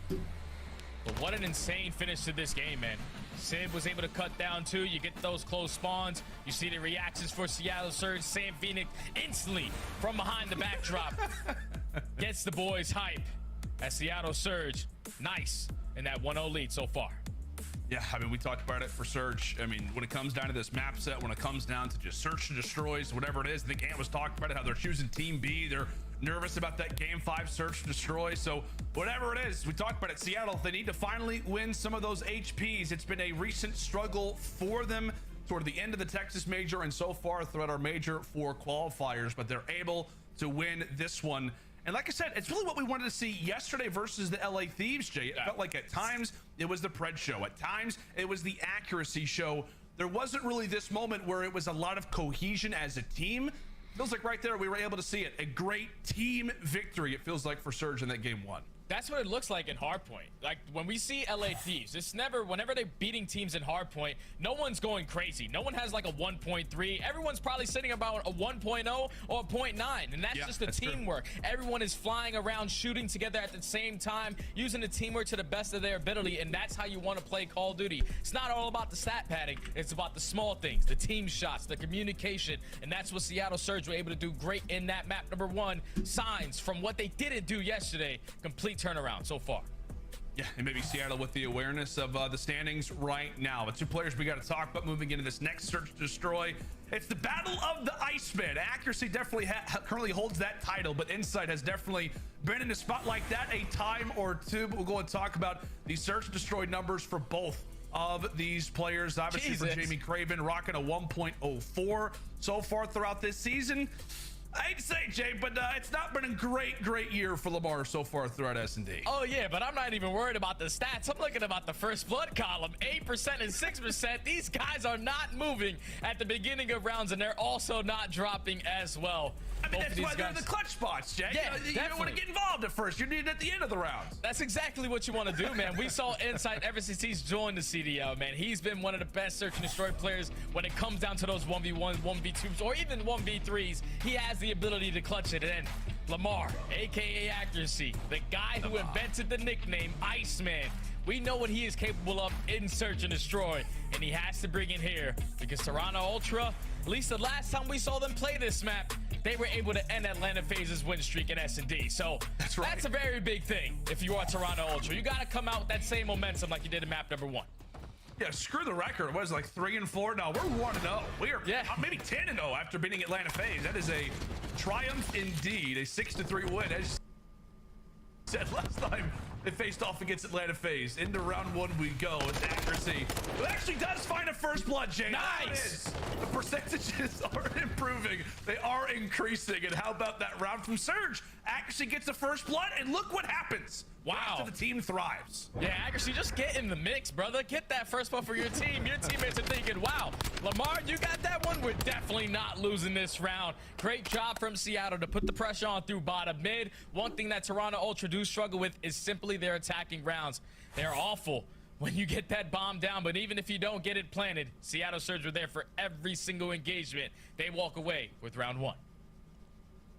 But what an insane finish to this game, man. Sid was able to cut down 2. You get those close spawns. You see the reactions for Seattle Surge. Sam Phoenix instantly from behind the backdrop gets the boys hype as Seattle Surge. Nice. In that 1-0 lead so far. Yeah, I mean, we talked about it for Surge. I mean, when it comes down to this map set, when it comes down to just search and destroys, whatever it is, I think Ant was talking about it, how they're choosing Team B. They're nervous about that Game 5 search and destroy. So whatever it is, we talked about it, Seattle, they need to finally win some of those HPs. It's been a recent struggle for them toward the end of the Texas Major and so far throughout our major for qualifiers, but they're able to win this one. And like I said, it's really what we wanted to see yesterday versus the LA Thieves, Jay. It felt like at times it was the Pred show. At times it was the accuracy show. There wasn't really this moment where it was a lot of cohesion as a team. Feels like right there we were able to see it. A great team victory, it feels like, for Surge in that game 1. That's what it looks like in Hardpoint. Like when we see LA Thieves, it's never, whenever they're beating teams in Hardpoint, no one's going crazy. No one has like a 1.3. Everyone's probably sitting about a 1.0 or a 0.9, and that's just the teamwork. True. Everyone is flying around, shooting together at the same time, using the teamwork to the best of their ability, and that's how you want to play Call of Duty. It's not all about the stat padding. It's about the small things, the team shots, the communication, and that's what Seattle Surge were able to do great in that map number 1. Signs from what they didn't do yesterday. Complete turnaround so far. Yeah, and maybe Seattle with the awareness of the standings right now. The 2 players we got to talk about moving into this next search destroy. It's the battle of the Iceman. Accuracy definitely currently holds that title, but Insight has definitely been in a spot like that a time or two. But we'll go and talk about the search destroy numbers for both of these players. Obviously for Jamie Craven, rocking a 1.04 so far throughout this season. I hate to say it, Jay, but it's not been a great year for Lamar so far throughout S&D. Oh, yeah, but I'm not even worried about the stats. I'm looking about the first blood column. 8% and 6%. These guys are not moving at the beginning of rounds, and they're also not dropping as well. I mean, that's why they're the clutch spots, Jay. Yeah, you don't want to get involved at first. You need it at the end of the round. That's exactly what you want to do, man. We saw Insight ever since he's joined the CDL, man. He's been one of the best search and destroy players when it comes down to those 1v1s, 1v2s, or even 1v3s. He has the ability to clutch it. And Lamar, aka Accuracy, the guy who invented the nickname Iceman. We know what he is capable of in search and destroy, and he has to bring it here because Toronto Ultra, at least the last time we saw them play this map, they were able to end Atlanta FaZe's win streak in S&D. So that's a very big thing if you are Toronto Ultra. You got to come out with that same momentum like you did in map number 1. Yeah, screw the record. It was like 3-4. Now we're 1-0. We are maybe 10-0 after beating Atlanta FaZe. That is a triumph indeed. A 6-3 win. As said last time they faced off against Atlanta FaZe. Into round 1 we go. It's Accuracy, who actually does find a first blood, Jay. Nice. The percentages are improving. They are increasing. And how about that round from Surge? Accuracy gets a first blood, and look what happens. Wow. After the team thrives. Yeah, Accuracy, just get in the mix, brother. Get that first blood for your team. Your teammates are thinking, wow, Lamar, you got that one? We're we're definitely not losing this round. Great job from Seattle to put the pressure on through bottom mid. One thing that Toronto Ultra do struggle with is simply their attacking rounds. They're awful when you get that bomb down, but even if you don't get it planted, Seattle Surge were there for every single engagement. They walk away with round 1.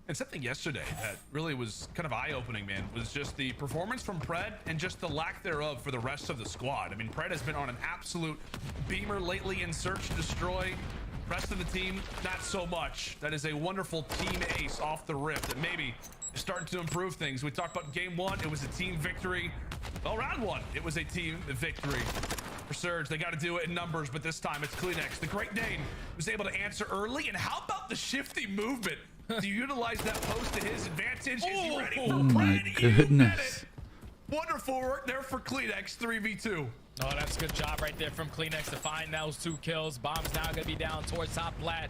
And something yesterday that really was kind of eye-opening, man, was just the performance from Pred and just the lack thereof for the rest of the squad. I mean, Pred has been on an absolute beamer lately in Search and Destroy. Rest of the team, not so much. That is a wonderful team ace off the rip that maybe is starting to improve things. We talked about game 1, it was a team victory. Well, round 1, it was a team victory for Surge. They got to do it in numbers, but this time it's Kleenex. The Great Dane was able to answer early. And how about the shifty movement? Do you utilize that post to his advantage? Is he ready for Oh my goodness. Wonderful work there for Kleenex, 3v2. Oh, that's a good job right there from Kleenex to find those 2 kills. Bomb's now going to be down towards top plat.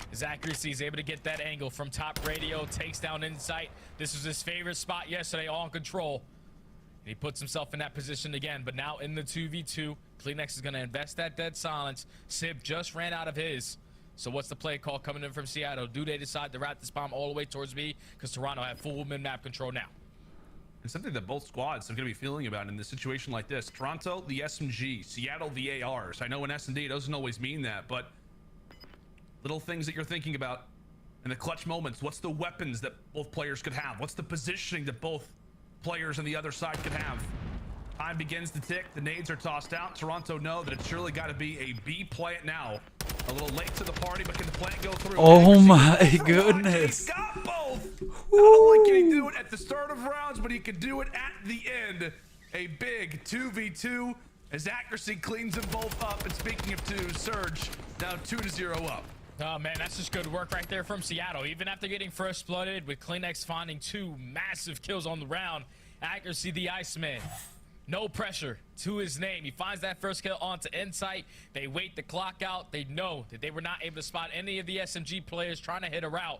His accuracy is able to get that angle from top radio, takes down Insight. This was his favorite spot yesterday, on control. And he puts himself in that position again, but now in the 2v2, Kleenex is going to invest that dead silence. Sib just ran out of his. So what's the play call coming in from Seattle? Do they decide to route this bomb all the way towards B? Because Toronto have full mid-map control now. And something that both squads are going to be feeling about in this situation like this. Toronto, the SMG. Seattle, the ARs. I know in S&D it doesn't always mean that, but little things that you're thinking about in the clutch moments. What's the weapons that both players could have? What's the positioning that both players on the other side could have? Time begins to tick. The nades are tossed out. Toronto know that it's surely got to be a B plant now. A little late to the party, but can the plant go through? Oh my goodness. He's got both. Not only can he do it at the start of rounds, but he can do it at the end. A big 2v2 as accuracy cleans them both up. And speaking of 2, Surge now 2-0 up. Oh man, that's just good work right there from Seattle. Even after getting first blooded, with Kleenex finding 2 massive kills on the round. Accuracy, the Iceman. No pressure to his name. He finds that first kill onto Insight. They wait the clock out. They know that they were not able to spot any of the SMG players trying to hit a route.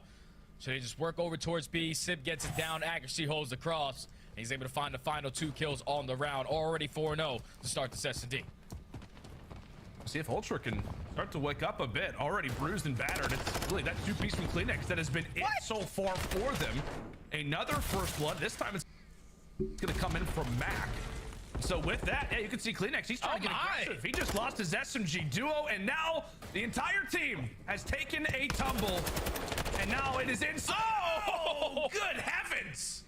So they just work over towards B. Sib gets it down. Accuracy holds the cross. And he's able to find the final 2 kills on the round. Already 4-0 to start this S&D. See if Ultra can start to wake up a bit. Already bruised and battered. It's really that 2-piece from Kleenex that has been it so far for them. Another first blood. This time it's going to come in from Mac. So with that, yeah, you can see Kleenex. He's trying to get aggressive. He just lost his SMG duo, and now the entire team has taken a tumble. And now it is inside. Oh, good heavens.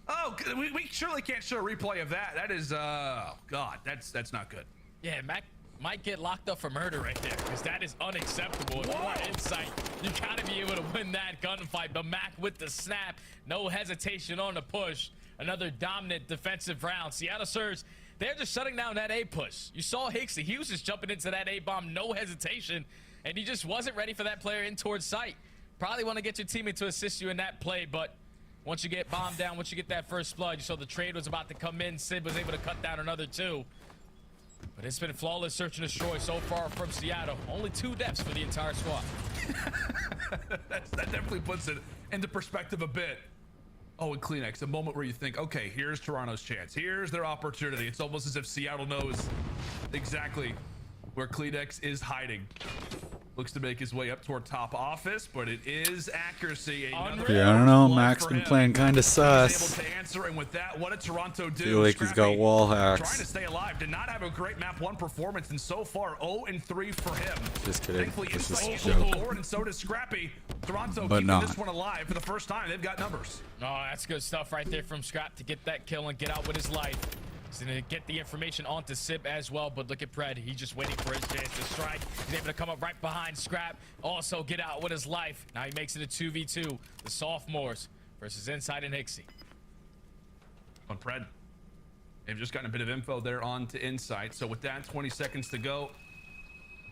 Oh, we surely can't show a replay of that. That is, oh, God, that's not good. Yeah, Mac might get locked up for murder right there, because that is unacceptable. If you want Insight, you gotta be able to win that gunfight. But Mac with the snap, no hesitation on the push. Another dominant defensive round. Seattle Surge, they're just shutting down that A push. You saw Hixie, he was just jumping into that A bomb, no hesitation, and he just wasn't ready for that player in towards sight. Probably want to get your teammate to assist you in that play, but once you get bombed down, once you get that first blood, you saw the trade was about to come in. Sid was able to cut down another 2. But it's been flawless search and destroy so far from Seattle. Only 2 deaths for the entire squad. That definitely puts it into perspective a bit. Oh, and Kleenex, a moment where you think, okay, here's Toronto's chance. Here's their opportunity. It's almost as if Seattle knows exactly where Kleenex is hiding. Looks to make his way up toward top office, but it is accuracy. Yeah, I don't know. Mac's been playing kind of sus. Able to answer, and with that, what did Toronto do? Feel like he's got wall hacks. Trying to stay alive. Did not have a great map 1 performance, and so far 0-3 for him. Just kidding. Thankfully, This is a Insight joke. forward, and so does Scrappy. Toronto But keeping not. this one alive for the first time. They've got numbers. Oh, that's good stuff right there from Scrap to get that kill and get out with his life. He's going to get the information onto Sib as well, but look at Pred. He's just waiting for his chance to strike. He's able to come up right behind Scrap. Also get out with his life. Now he makes it a 2v2. The sophomores versus Insight and Hixie. On Pred. They've just gotten a bit of info there on to Insight. So with that, 20 seconds to go.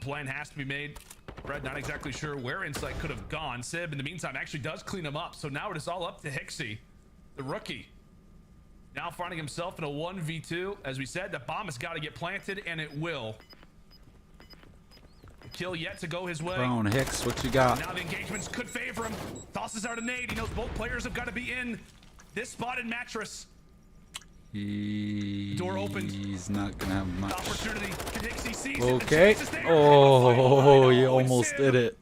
Plan has to be made. Pred not exactly sure where Insight could have gone. Sib, in the meantime, actually does clean him up. So now it is all up to Hixie, the rookie. Now finding himself in a 1v2. As we said, the bomb has got to get planted, and it will. The kill yet to go his way. Prone, Hicks, what you got? Now the engagements could favor him. Tosses out a nade. He knows both players have got to be in this spotted mattress. Door opened. He's not gonna have much. Opportunity. Hixie sees Okay. Oh, he almost did it.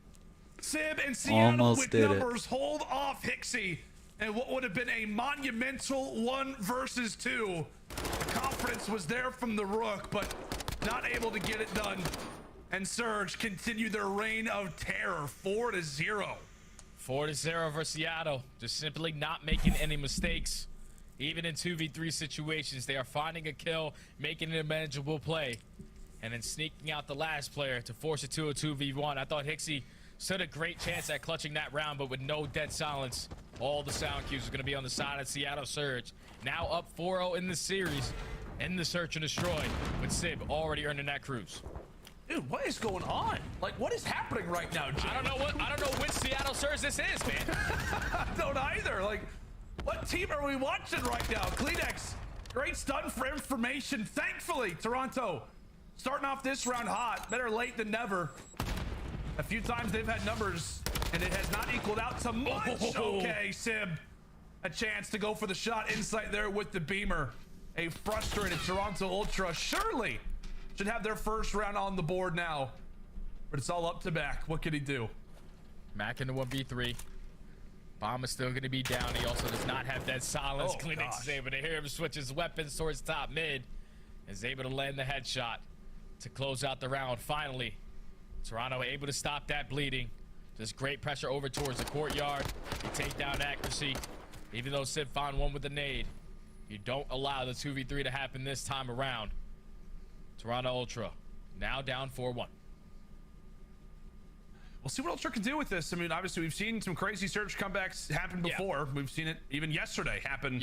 Sib and Seattle Almost with did numbers hold off Hixie, and what would have been a monumental 1 versus 2. The confidence was there from the Rook, but not able to get it done. And Surge continue their reign of terror, 4-0. 4-0 for Seattle. Just simply not making any mistakes. Even in 2v3 situations, they are finding a kill, making a manageable play, and then sneaking out the last player to force it to a 2v1. I thought Hixie stood a great chance at clutching that round, but with no dead silence, all the sound cues are going to be on the side of Seattle Surge. Now up 4-0 in the series, in the search and destroy, with Sib already earning that cruise. Dude, what is going on? Like, what is happening right now, Jay? I don't know which Seattle Surge this is, man. I don't either. Like, what team are we watching right now? Kleenex, great stun for information. Thankfully, Toronto starting off this round hot. Better late than never. A few times they've had numbers, and it has not equaled out to much. Okay, Sib, a chance to go for the shot. Insight there with the beamer. A frustrated Toronto Ultra surely should have their first round on the board now, but it's all up to Mac. What can he do? Mac into 1v3. Bomb is still going to be down. He also does not have that silence. Kleenex is able to hear him switch his weapons towards top mid. Is able to land the headshot to close out the round. Finally, Toronto able to stop that bleeding. Just great pressure over towards the courtyard. You take down accuracy. Even though Sib found one with the nade, you don't allow the 2v3 to happen this time around. Toronto Ultra now down 4-1. We'll see what Ultra can do with this. I mean, obviously, we've seen some crazy Surge comebacks happen before. Yeah. We've seen it even yesterday happen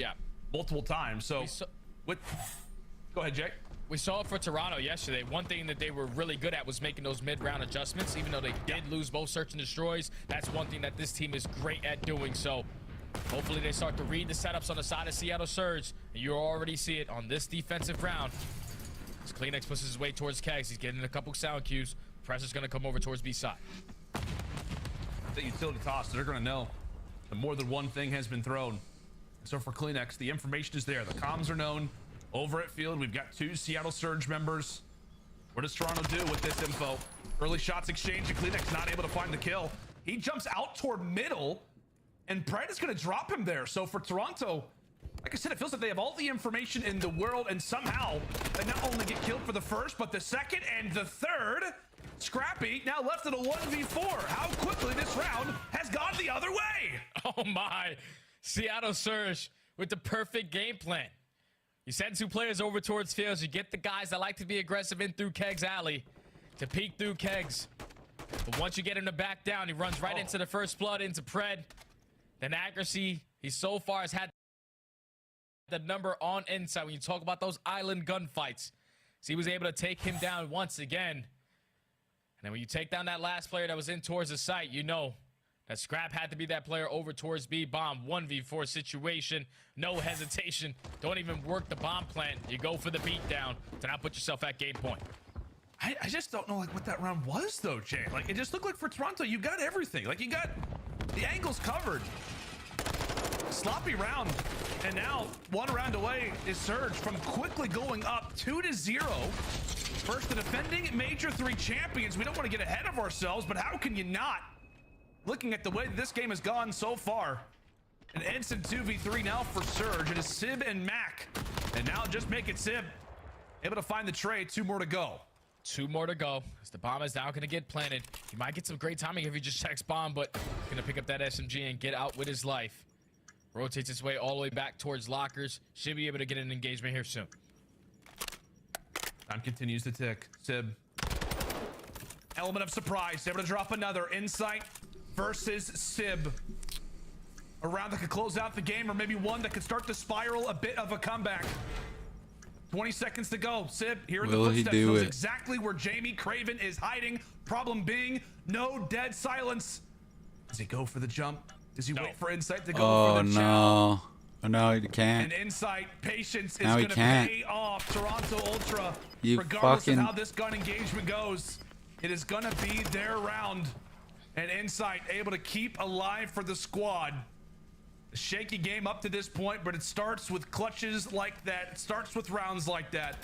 multiple times. So, go ahead, Jake. We saw it for Toronto yesterday. One thing that they were really good at was making those mid-round adjustments. Even though they did lose both search and destroys, that's one thing that this team is great at doing. So, hopefully, they start to read the setups on the side of Seattle Surge. And you already see it on this defensive round. As Kleenex pushes his way towards Kegs, he's getting a couple sound cues. Pressure's going to come over towards B side. The utility toss, they're going to know that more than one thing has been thrown. So for Kleenex, the information is there. The comms are known. Over at field, we've got 2 Seattle Surge members. What does Toronto do with this info? Early shots exchange, and Kleenex not able to find the kill. He jumps out toward middle, and Brett is going to drop him there. So for Toronto, like I said, it feels like they have all the information in the world, and somehow they not only get killed for the first, but the second and the third. Scrappy now left in a 1v4. How quickly this round has gone the other way. Oh my. Seattle Surge with the perfect game plan. You send 2 players over towards fields. You get the guys that like to be aggressive in through Kegs alley to peek through Kegs. But once you get him to back down, he runs right into the first blood, into Pred. Then accuracy, he so far has had the number on inside when you talk about those island gunfights. So he was able to take him down once again. And then when you take down that last player that was in towards the site, you know that Scrap had to be that player over towards B bomb. 1v4 situation, no hesitation. Don't even work the bomb plant. You go for the beatdown to not put yourself at game point. I just don't know like what that round was though, Jay. Like it just looked like for Toronto, you got everything. Like you got the angles covered. Sloppy round, and now 1 round away is Surge from quickly going up 2-0. First the defending Major 3 champions. We don't want to get ahead of ourselves, but how can you not? Looking at the way this game has gone so far. An instant 2v3 now for Surge. It is Sib and Mac. And now just make it Sib able to find the trade. 2 more to go. 2 more to go. As the bomb is now going to get planted. You might get some great timing if you just text bomb, but going to pick up that SMG and get out with his life. Rotates his way all the way back towards lockers. Should be able to get an engagement here soon. Time continues to tick. Sib. Element of surprise. Able to drop another. Insight versus Sib. A round that could close out the game, or maybe one that could start to spiral a bit of a comeback. 20 seconds to go. Sib here in the footsteps knows exactly where Jamie Craven is hiding. Problem being, no dead silence. Does he go for the jump? Does he wait for Insight to go for the no. Oh, no, he can't. And Insight, patience is going to pay off. Toronto Ultra, you regardless of how this gun engagement goes, it is going to be their round. And Insight able to keep alive for the squad. A shaky game up to this point, but it starts with clutches like that. It starts with rounds like that.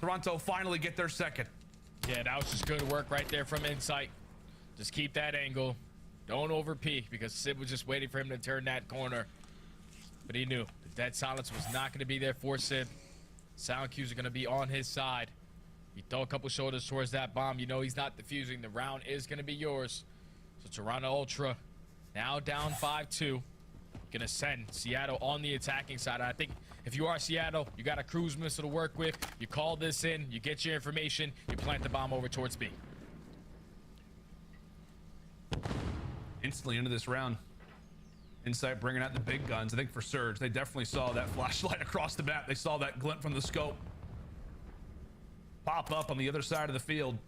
Toronto finally get their second. Yeah, that was just good work right there from Insight. Just keep that angle. Don't over peek, because Sid was just waiting for him to turn that corner. But he knew the dead silence was not going to be there for Sid. Sound cues are going to be on his side. You throw a couple shoulders towards that bomb, you know he's not defusing. The round is going to be yours. So Toronto Ultra now down 5-2. Going to send Seattle on the attacking side. I think if you are Seattle, you got a cruise missile to work with. You call this in, you get your information, you plant the bomb over towards B. Instantly into this round. Insight bringing out the big guns. I think for Surge, they definitely saw that flashlight across the map. They saw that glint from the scope pop up on the other side of the field.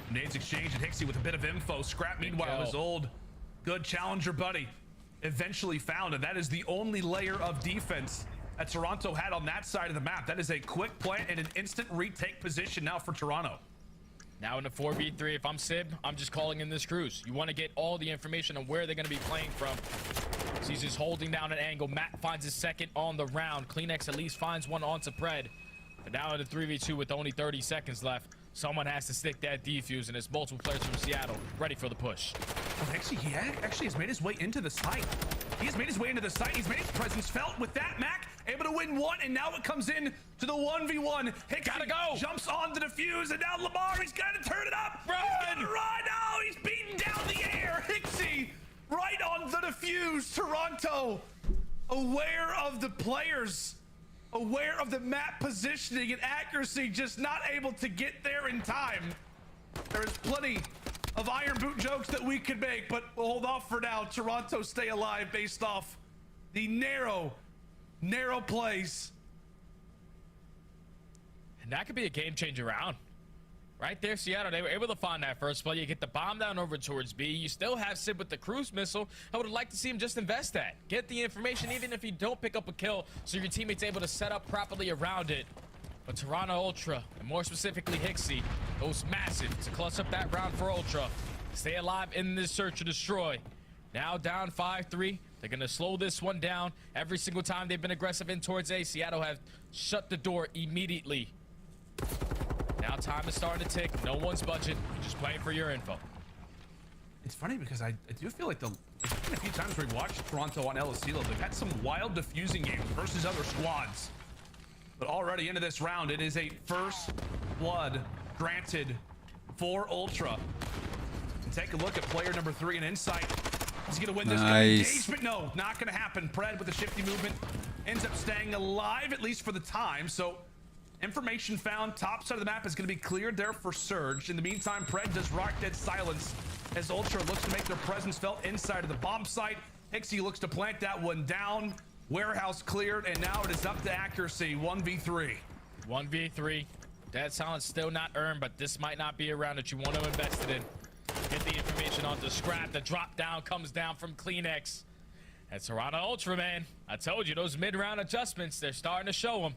Nades exchange and Hixie with a bit of info. Scrap, meanwhile, his old good challenger buddy eventually found, and that is the only layer of defense that Toronto had on that side of the map. That is a quick plant and an instant retake position now for Toronto. Now in the 4v3, if I'm Sib, I'm just calling in this cruise. You want to get all the information on where they're going to be playing from. So he's just holding down an angle. Matt finds his second on the round. Kleenex at least finds one onto Pred. But now in the 3v2 with only 30 seconds left, someone has to stick that defuse, and it's multiple players from Seattle ready for the push. Well, actually, he actually has made his way into the site. He has made his way into the site. He's made his presence felt with that. Mac able to win one, and now it comes in to the 1v1. Hixie gotta go. Jumps on the defuse, and now Lamar, he's got to turn it up. Run! He's gonna run. Oh, he's beating down the air. Hixie right on the defuse. Toronto aware of the players, aware of the map positioning and accuracy, just not able to get there in time. There is plenty of Iron Boot jokes that we could make, but we'll hold off for now. Toronto stay alive based off the narrow plays. And that could be a game-changer round. Right there, Seattle, they were able to find that first play. You get the bomb down over towards B. You still have Sid with the cruise missile. I would have liked to see him just invest that. Get the information, even if you don't pick up a kill, so your teammate's able to set up properly around it. But Toronto Ultra, and more specifically Hixie, goes massive to clutch up that round for Ultra. Stay alive in this search to destroy. Now down 5-3. They're going to slow this one down. Every single time they've been aggressive in towards A, Seattle have shut the door immediately. Now time is starting to tick. No one's budging. You're just playing for your info. It's funny because I do feel like there's been a few times where we watched Toronto on LSC, they've had some wild diffusing games versus other squads. But already into this round, it is a first blood granted for Ultra. And take a look at player number 3 in Insight. He's gonna win this engagement. No, not gonna happen. Pred with a shifty movement ends up staying alive, at least for the time. So information found. Top side of the map is gonna be cleared there for Surge. In the meantime, Pred does rock dead silence as Ultra looks to make their presence felt inside of the bomb site. Hixie looks to plant that one down. Warehouse cleared, and now it is up to accuracy. 1v3. 1v3. Dead silence still not earned, but this might not be a round that you want to invest it in. Get the information on the scrap. The drop down comes down from Kleenex. That's Toronto Ultra, man. I told you, those mid-round adjustments, they're starting to show them.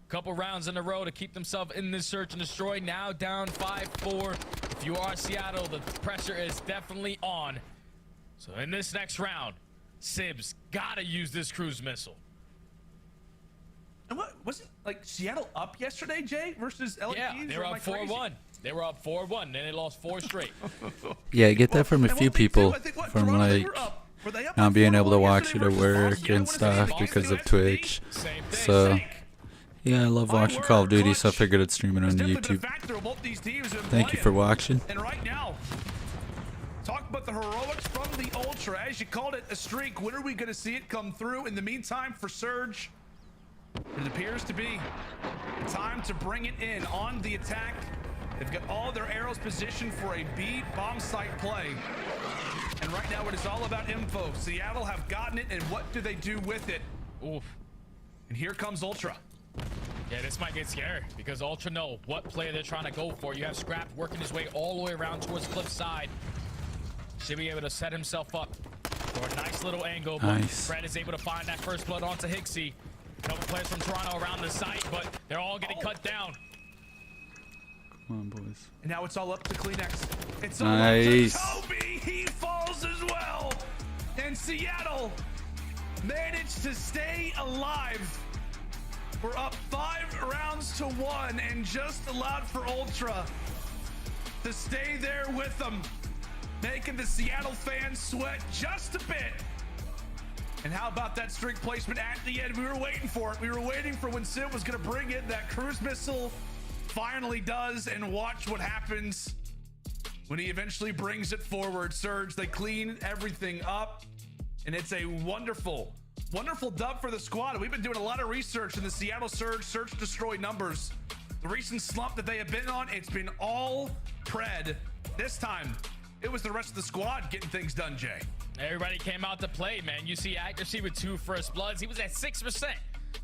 Couple rounds in a row to keep themselves in this search and destroy. Now down 5-4. If you are Seattle, the pressure is definitely on. So in this next round, Sib's gotta use this cruise missile. And what wasn't like Seattle up yesterday, Jay, versus LAPs? Yeah, they were up 4-1. They were up 4-1. Then they lost 4 straight. Yeah, I get that from a few people, from like not being able to watch it at work and stuff because of Twitch. So yeah, I love watching Call of Duty, so I figured I'd stream it on YouTube. Thank you for watching. And right now, talk about the heroics from the Ultra. As you called it, a streak. When are we going to see it come through? In the meantime, for Surge, it appears to be time to bring it in on the attack. They've got all their arrows positioned for a B bomb site play. And right now, it is all about info. Seattle have gotten it, and what do they do with it? Oof. And here comes Ultra. Yeah, this might get scary because Ultra know what player they're trying to go for. You have Scrap working his way all the way around towards Cliff side. Should be able to set himself up for a nice little angle. Nice. Fred is able to find that first blood onto Hixie. A couple players from Toronto around the site, but they're all getting cut down. Come on, boys. And now it's all up to Kleenex. It's all nice. up to Toby. He falls as well. And And Seattle managed to stay alive. We're up 5 rounds to 1 and just allowed for Ultra to stay there with them, making the Seattle fans sweat just a bit. And how about that string placement at the end? We were waiting for it. We were waiting for when Sid was going to bring in that cruise missile. Finally does, and watch what happens when he eventually brings it forward. Surge, they clean everything up, and it's a wonderful, wonderful dub for the squad. We've been doing a lot of research in the Seattle Surge search destroy numbers. The recent slump that they have been on, it's been all Pred. This time, it was the rest of the squad getting things done, Jay. Everybody came out to play, man. You see accuracy with 2 first bloods. He was at 6%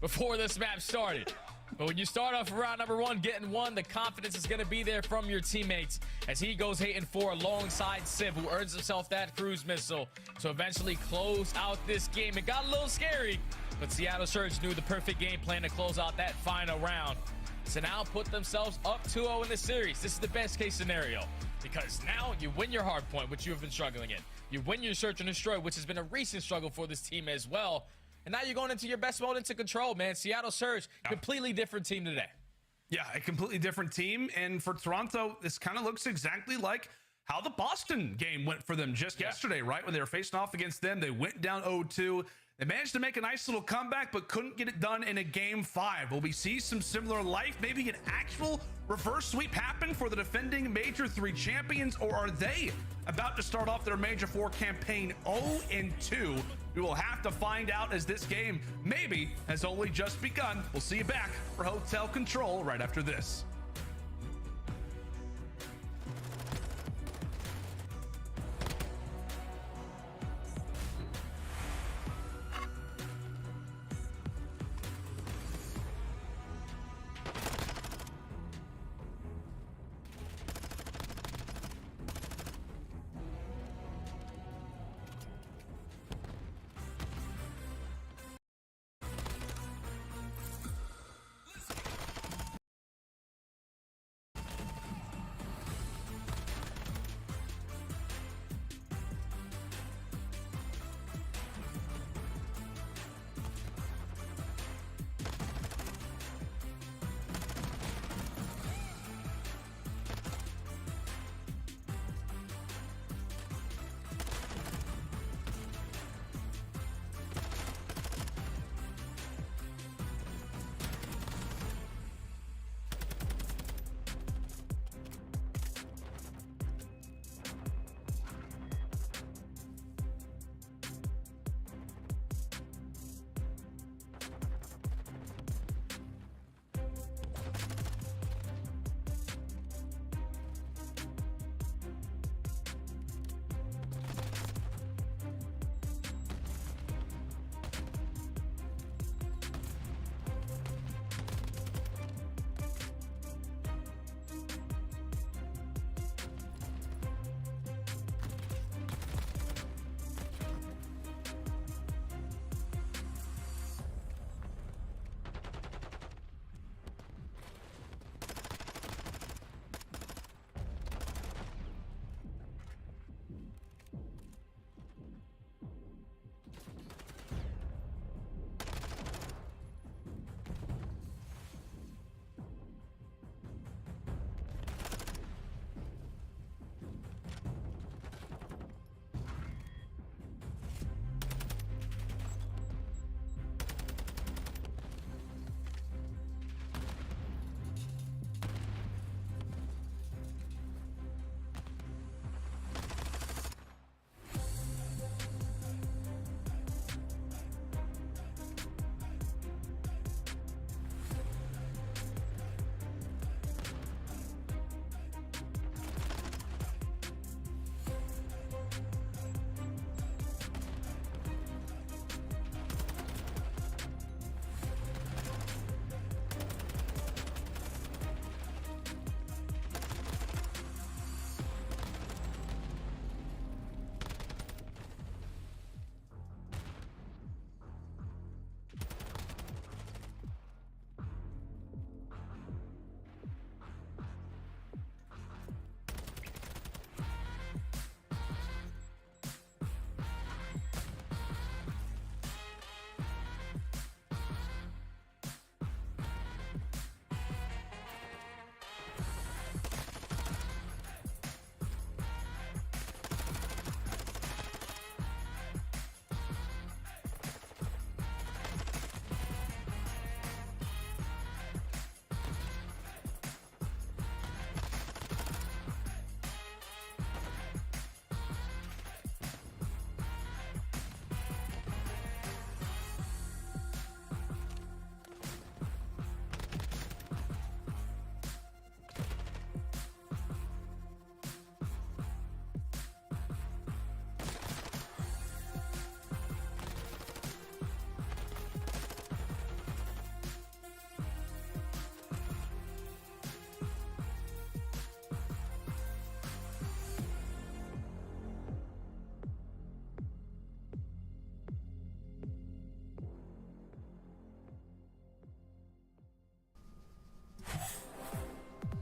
before this map started. But when you start off round number 1, getting 1, the confidence is going to be there from your teammates as he goes 8-4 alongside Civ, who earns himself that cruise missile to eventually close out this game. It got a little scary, but Seattle Surge knew the perfect game plan to close out that final round. So now put themselves up 2-0 in the series. This is the best case scenario because now you win your hard point, which you have been struggling in. You win your search and destroy, which has been a recent struggle for this team as well. And now you're going into your best mode into control, man. Seattle Surge, completely different team today. Yeah, a completely different team. And for Toronto, this kind of looks exactly like how the Boston game went for them just yesterday, right? When they were facing off against them, they went down 0-2. They managed to make a nice little comeback, but couldn't get it done in a game 5. Will we see some similar life, maybe an actual reverse sweep happen for the defending Major 3 champions, or are they about to start off their Major 4 campaign 0-2? We will have to find out as this game maybe has only just begun. We'll see you back for Hotel Control right after this.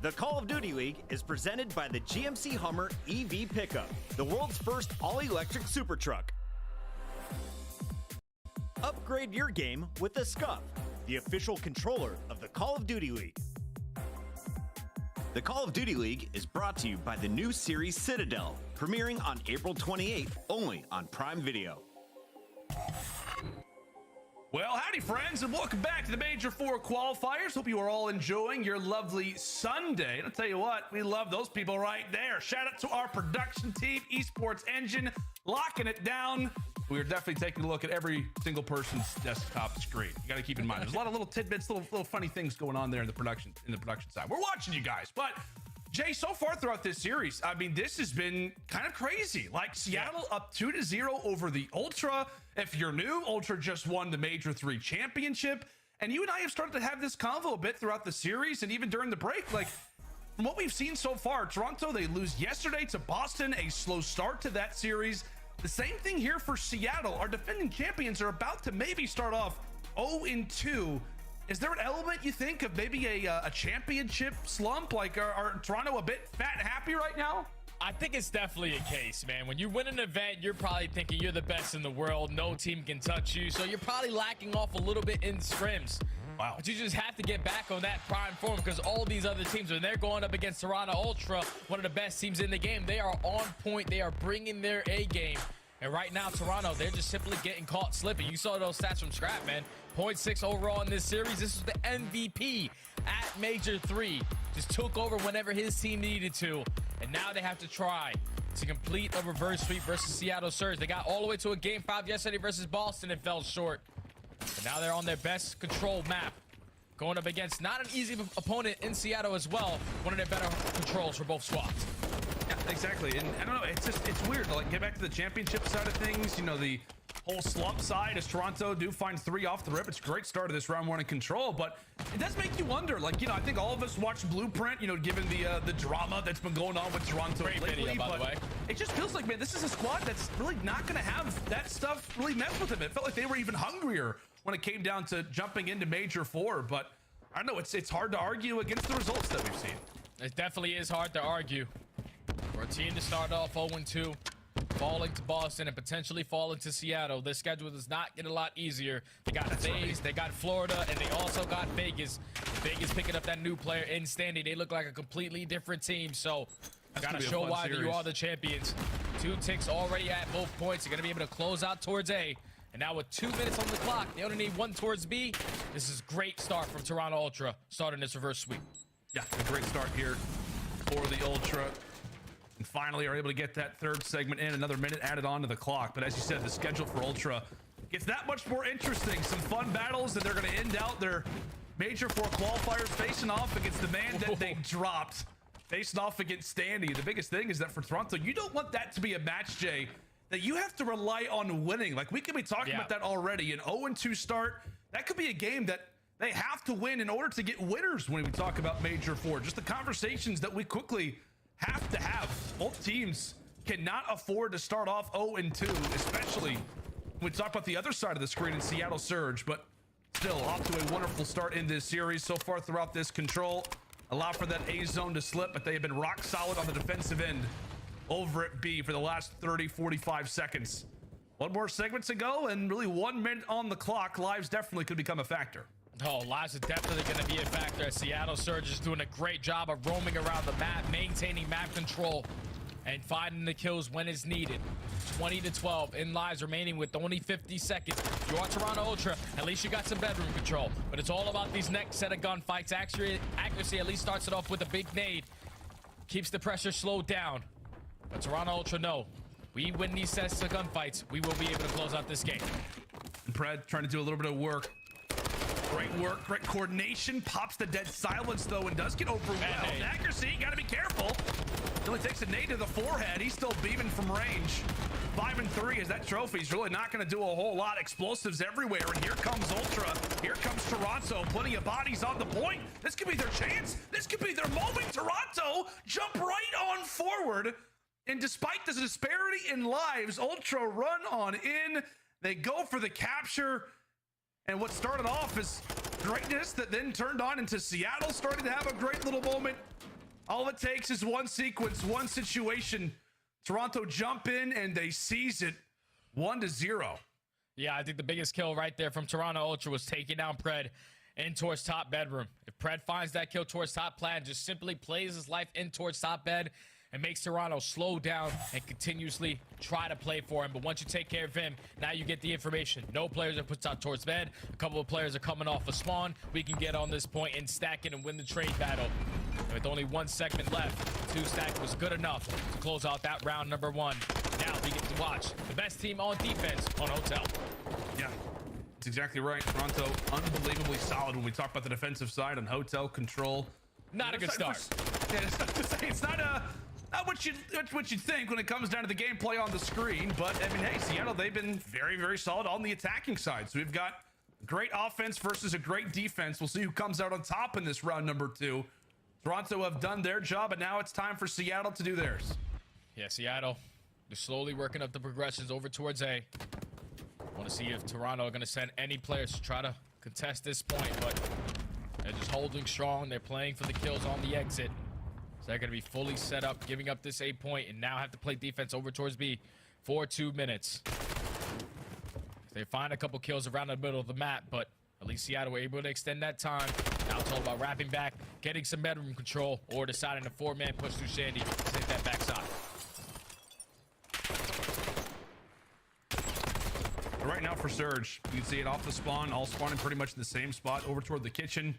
The Call of Duty League is presented by the GMC Hummer EV Pickup, the world's first all-electric super truck. Upgrade your game with the Scuff, the official controller of the Call of Duty League. The Call of Duty League is brought to you by the new series Citadel, premiering on April 28th, only on Prime Video. Well, howdy friends, and welcome back to the Major 4 Qualifiers. Hope you are all enjoying your lovely Sunday. And I'll tell you what, we love those people right there. Shout out to our production team, Esports Engine, locking it down. We are definitely taking a look at every single person's desktop screen. You got to keep in mind, there's a lot of little tidbits, little funny things going on there in the production side. We're watching you guys, but Jay, so far throughout this series, I mean, this has been kind of crazy. Like Seattle up 2-0 over the Ultra. If you're new, Ultra just won the Major 3 championship. And you and I have started to have this convo a bit throughout the series and even during the break. Like, from what we've seen so far, Toronto, they lose yesterday to Boston, a slow start to that series. The same thing here for Seattle. Our defending champions are about to maybe start off 0-2. Is there an element, you think, of maybe a championship slump? Like, are Toronto a bit fat and happy right now? I think it's definitely a case, man. When you win an event, you're probably thinking you're the best in the world. No team can touch you. So you're probably lacking off a little bit in scrims. Wow. But you just have to get back on that prime form because all these other teams, when they're going up against Toronto Ultra, one of the best teams in the game, they are on point. They are bringing their A game. And right now, Toronto, they're just simply getting caught slipping. You saw those stats from Scrap, man. 0.6 overall in this series. This was the MVP at Major 3. Just took over whenever his team needed to. And now they have to try to complete a reverse sweep versus Seattle Surge. They got all the way to a Game 5 yesterday versus Boston and fell short. But now they're on their best control map. Going up against not an easy opponent in Seattle as well. One of their better controls for both squads. Yeah, exactly. And I don't know, it's weird to like get back to the championship side of things. You know, the whole slump side as Toronto do find 3 off the rip. It's a great start of this round 1 in control, but it does make you wonder. Like, you know, I think all of us watched Blueprint, you know, given the drama that's been going on with Toronto lately. Video, by the way. It just feels like, man, this is a squad that's really not going to have that stuff really mess with them. It felt like they were even hungrier when it came down to jumping into Major 4, but I don't know, it's hard to argue against the results that we've seen. It definitely is hard to argue. For a team to start off 0-2, falling to Boston and potentially falling to Seattle, their schedule does not get a lot easier. They got FaZe, they got Florida, and they also got Vegas. Vegas picking up that new player in Standing. They look like a completely different team, so you gotta show why that you are the champions. 2 ticks already at both points. You're gonna be able to close out towards A. And now with 2 minutes on the clock, they only need 1 towards B. This is a great start from Toronto Ultra, starting this reverse sweep. Yeah, a great start here for the Ultra. And finally are able to get that 3rd segment in, another minute added on to the clock. But as you said, the schedule for Ultra gets that much more interesting. Some fun battles, and they're going to end out their Major 4 qualifiers facing off against the man that they dropped, facing off against Standy. The biggest thing is that for Toronto, you don't want that to be a match, Jay, that you have to rely on winning. Like, we could be talking about that already. An 0-2 start, that could be a game that they have to win in order to get winners when we talk about Major 4. Just the conversations that we quickly have to have. Both teams cannot afford to start off 0-2, especially when we talk about the other side of the screen in Seattle Surge. But still, off to a wonderful start in this series so far throughout this control. Allow for that A zone to slip, but they have been rock solid on the defensive end over at B for the last 30-45 seconds. 1 more segment to go, and really 1 minute on the clock. Lives definitely could become a factor. Oh, lives are definitely going to be a factor. Seattle Surge is doing a great job of roaming around the map, maintaining map control, and finding the kills when it's needed. 20-12 in lives remaining with only 50 seconds. If you are Toronto Ultra, at least you got some bedroom control. But it's all about these next set of gunfights. Accuracy at least starts it off with a big nade. Keeps the pressure slowed down. But Toronto Ultra know, we win these sets of gunfights, we will be able to close out this game. And Pred trying to do a little bit of work. Great work, great coordination. Pops the dead silence, though, and does get overwhelmed. Accuracy, got to be careful. It only takes a nade to the forehead. He's still beaming from range. 5 and 3 as that trophy's really not going to do a whole lot. Explosives everywhere, and here comes Ultra. Here comes Toronto. Plenty of bodies on the point. This could be their chance. This could be their moment. Toronto jump right on forward. And despite the disparity in lives, Ultra run on in. They go for the capture. And what started off as greatness that then turned on into Seattle starting to have a great little moment. All it takes is one sequence, one situation. Toronto jump in and they seize it 1-0. Yeah, I think the biggest kill right there from Toronto Ultra was taking down Pred in towards top bedroom. If Pred finds that kill towards top plan, just simply plays his life in towards top bed and makes Toronto slow down and continuously try to play for him. But once you take care of him, now you get the information. No players are put out towards bed. A couple of players are coming off a spawn. We can get on this point and stack it and win the trade battle. With only 1 segment left, 2 stack was good enough to close out that round number 1. Now we get to watch the best team on defense on Hotel. Yeah, that's exactly right. Toronto, unbelievably solid when we talk about the defensive side on Hotel control. Not a good start. It's not what you'd think when it comes down to the gameplay on the screen. But, I mean, hey, Seattle, they've been very, very solid on the attacking side. So we've got great offense versus a great defense. We'll see who comes out on top in this round number 2. Toronto have done their job, and now it's time for Seattle to do theirs. Yeah, Seattle, they're slowly working up the progressions over towards A. Want to see if Toronto are going to send any players to try to contest this point, but they're just holding strong. They're playing for the kills on the exit. So they're going to be fully set up, giving up this A point, and now have to play defense over towards B for 2 minutes. They find a couple kills around the middle of the map, but at least Seattle were able to extend that time. Now it's all about wrapping back, getting some bedroom control, or deciding a 4-man push through Sandy to take that backside. Right now for Surge, you can see it off the spawn, all spawning pretty much in the same spot over toward the kitchen.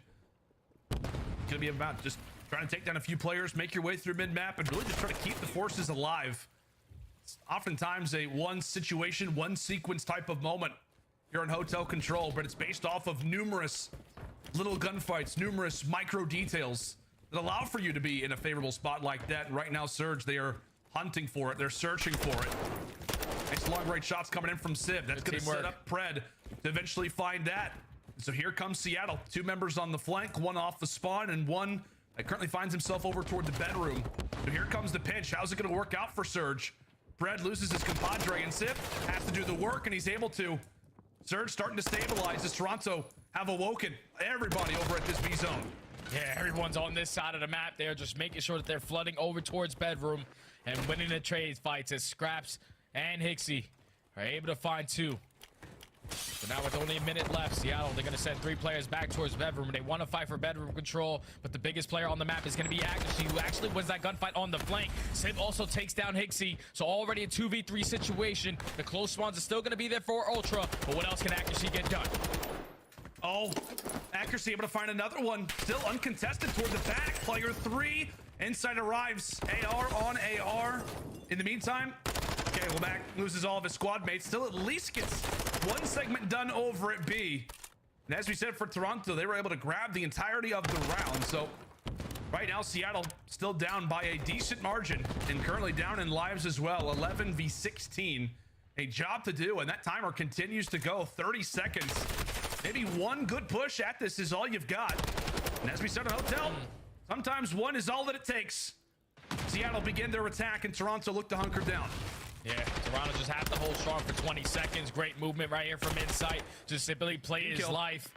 Gonna be about just trying to take down a few players, make your way through mid-map, and really just try to keep the forces alive. It's oftentimes a one situation, one sequence type of moment here in Hotel Control, but it's based off of numerous little gunfights, numerous micro details that allow for you to be in a favorable spot like that. And right now, Surge, they are hunting for it. They're searching for it. Nice long-range shots coming in from Civ. That's going to set up Pred to eventually find that. So here comes Seattle. 2 members on the flank, 1 off the spawn, and 1 that currently finds himself over toward the bedroom. So here comes the pinch. How's it going to work out for Surge? Pred loses his compadre, and Civ has to do the work, and he's able to. Surge starting to stabilize as Toronto have awoken everybody over at this B zone. Yeah, everyone's on this side of the map. They're just making sure that they're flooding over towards bedroom and winning the trade fights as Scraps and Hixie are able to find 2. So now with only a minute left, Seattle, they're going to send 3 players back towards bedroom. They want to fight for bedroom control, but the biggest player on the map is going to be Accuracy, who actually wins that gunfight on the flank. Civ also takes down Hixie, so already a 2v3 situation. The close spawns are still going to be there for Ultra, but what else can Accuracy get done? Oh, Accuracy able to find another one. Still uncontested toward the back. Player 3 inside arrives. AR on AR. In the meantime, okay, Womack loses all of his squad mates. Still at least gets 1 segment done over at B. And as we said for Toronto, they were able to grab the entirety of the round. So right now, Seattle still down by a decent margin and currently down in lives as well. 11 v 16. A job to do, and that timer continues to go. 30 seconds. Maybe 1 good push at this is all you've got. And as we said on Hotel, sometimes 1 is all that it takes. Seattle begin their attack, and Toronto look to hunker down. Yeah, Toronto just have to hold strong for 20 seconds. Great movement right here from Insight. Just simply play his life.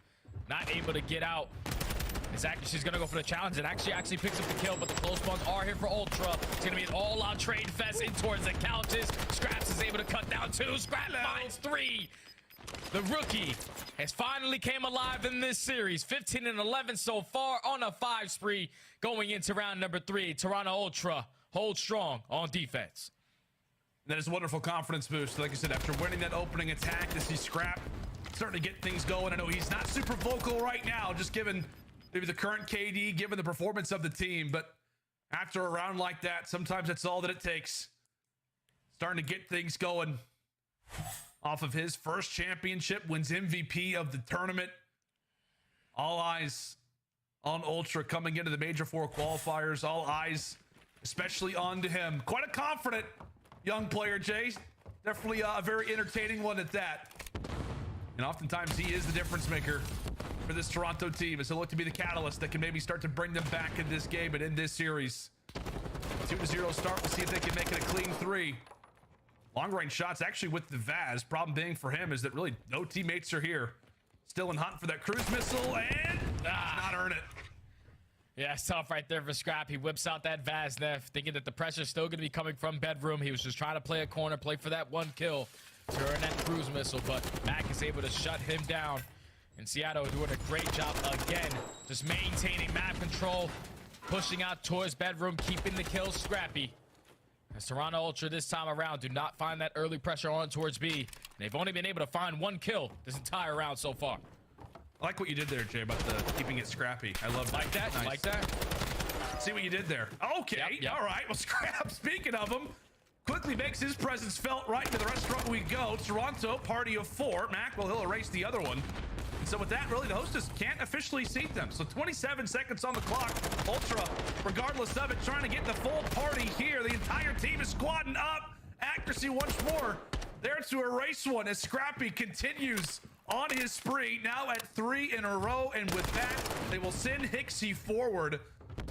Not able to get out. As Accuracy's going to go for the challenge, and actually picks up the kill, but the close spawns are here for Ultra. It's going to be an all-out trade fest in towards the couches. Scraps is able to cut down 2. Scrap finds 3. The rookie has finally came alive in this series. 15 and 11 so far on a 5 spree going into round number 3. Toronto Ultra holds strong on defense. That is a wonderful confidence boost. Like I said, after winning that opening attack, to see Scrap starting to get things going. I know he's not super vocal right now, just given maybe the current KD, given the performance of the team. But after a round like that, sometimes that's all that it takes. Starting to get things going. Off of his first championship, wins MVP of the tournament. All eyes on Ultra coming into the Major 4 qualifiers. All eyes, especially onto him. Quite a confident young player, Jay. Definitely a very entertaining one at that. And oftentimes he is the difference maker for this Toronto team as he'll look to be the catalyst that can maybe start to bring them back in this game and in this series. 2-0 start. We'll see if they can make it a clean 3. Long-range shots actually with the Vaz. Problem being for him is that really no teammates are here. Still in hunt for that cruise missile and not earn it. Yeah, it's tough right there for Scrap. He whips out that Vaznev, thinking that the pressure's still going to be coming from Bedroom. He was just trying to play a corner, play for that one kill, turn that cruise missile, but Mac is able to shut him down. And Seattle doing a great job again, just maintaining map control, pushing out towards Bedroom, keeping the kills scrappy. As Toronto Ultra this time around do not find that early pressure on towards B. And they've only been able to find one kill this entire round so far. I like what you did there, Jay, about the keeping it scrappy. I love that. Like that? Nice. Like that? See what you did there. Okay, Yep. all right. Well, Scrap, speaking of him, quickly makes his presence felt right into the restaurant we go. Toronto, party of 4. Mac, well, he'll erase the other one. And so with that, really, the hostess can't officially seat them. So 27 seconds on the clock. Ultra, regardless of it, trying to get the full party here. The entire team is squadding up. Accuracy once more. There to erase one as Scrappy continues on his spree, now at 3 in a row, and with that, they will send Hixie forward.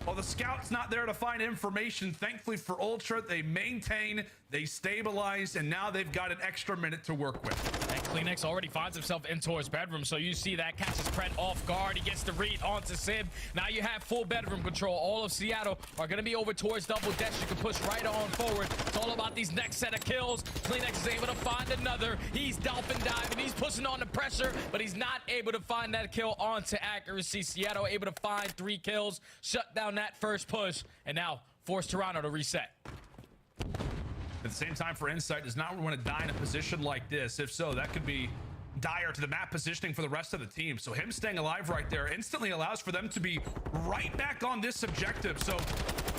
While the scout's not there to find information, thankfully for Ultra, they maintain, they stabilize, and now they've got an extra minute to work with. And Kleenex already finds himself in towards Bedroom, so you see that catches Pred off guard. He gets the read onto Sib. Now you have full Bedroom control. All of Seattle are going to be over towards Double Dash. You can push right on forward. It's all about these next set of kills. Kleenex is able to find another. He's dolphin diving. He's pushing on the pressure, but he's not able to find that kill onto Accuracy. Seattle able to find 3 kills, shut down that first push, and now force Toronto to reset. At the same time, for Insight does not want to die in a position like this. If so, that could be dire to the map positioning for the rest of the team. So him staying alive right there instantly allows for them to be right back on this objective. So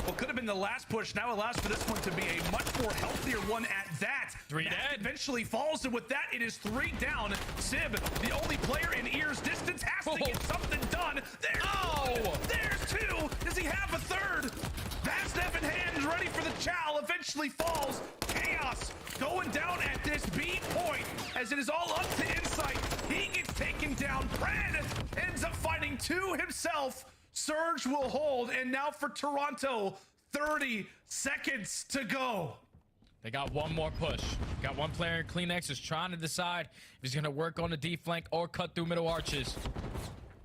what could have been the last push now allows for this one to be a much more healthier one at that. 3 Mac dead. eventually falls, and with that, it is 3 down. Sib, the only player in ear's distance, has to get something done. There's 2. Does he have a third? Vaznev in hand, ready for the chow, eventually falls. Chaos going down at this B point as it is all up to Insight. He gets taken down. Pred ends up finding 2 himself. Surge will hold, and now for Toronto, 30 seconds to go. They got one more push. Got one player in Kleenex who's trying to decide if he's going to work on the D flank or cut through middle arches.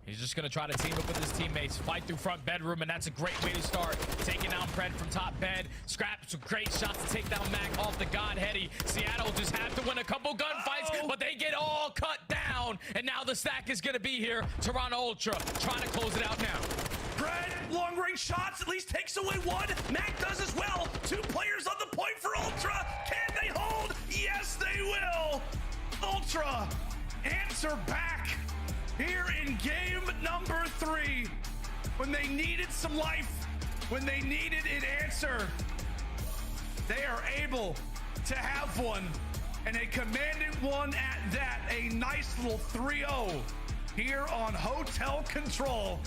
He's just going to try to team up with his teammates, fight through front Bedroom, and that's a great way to start. Taking down Pred from top bed. Scrap some great shots to take down Mac off the Godheady. Seattle just have to win a couple gunfights, but they get all cut down. And now the stack is going to be here. Toronto Ultra trying to close it out now. Pred, long range shots, at least takes away 1. Mac does as well. 2 players on the point for Ultra. Can they hold? Yes, they will. Ultra answer back here in game number 3. When they needed some life, when they needed an answer, they are able to have one, and a commanding one at that. A nice little 3-0 here on Hotel Control.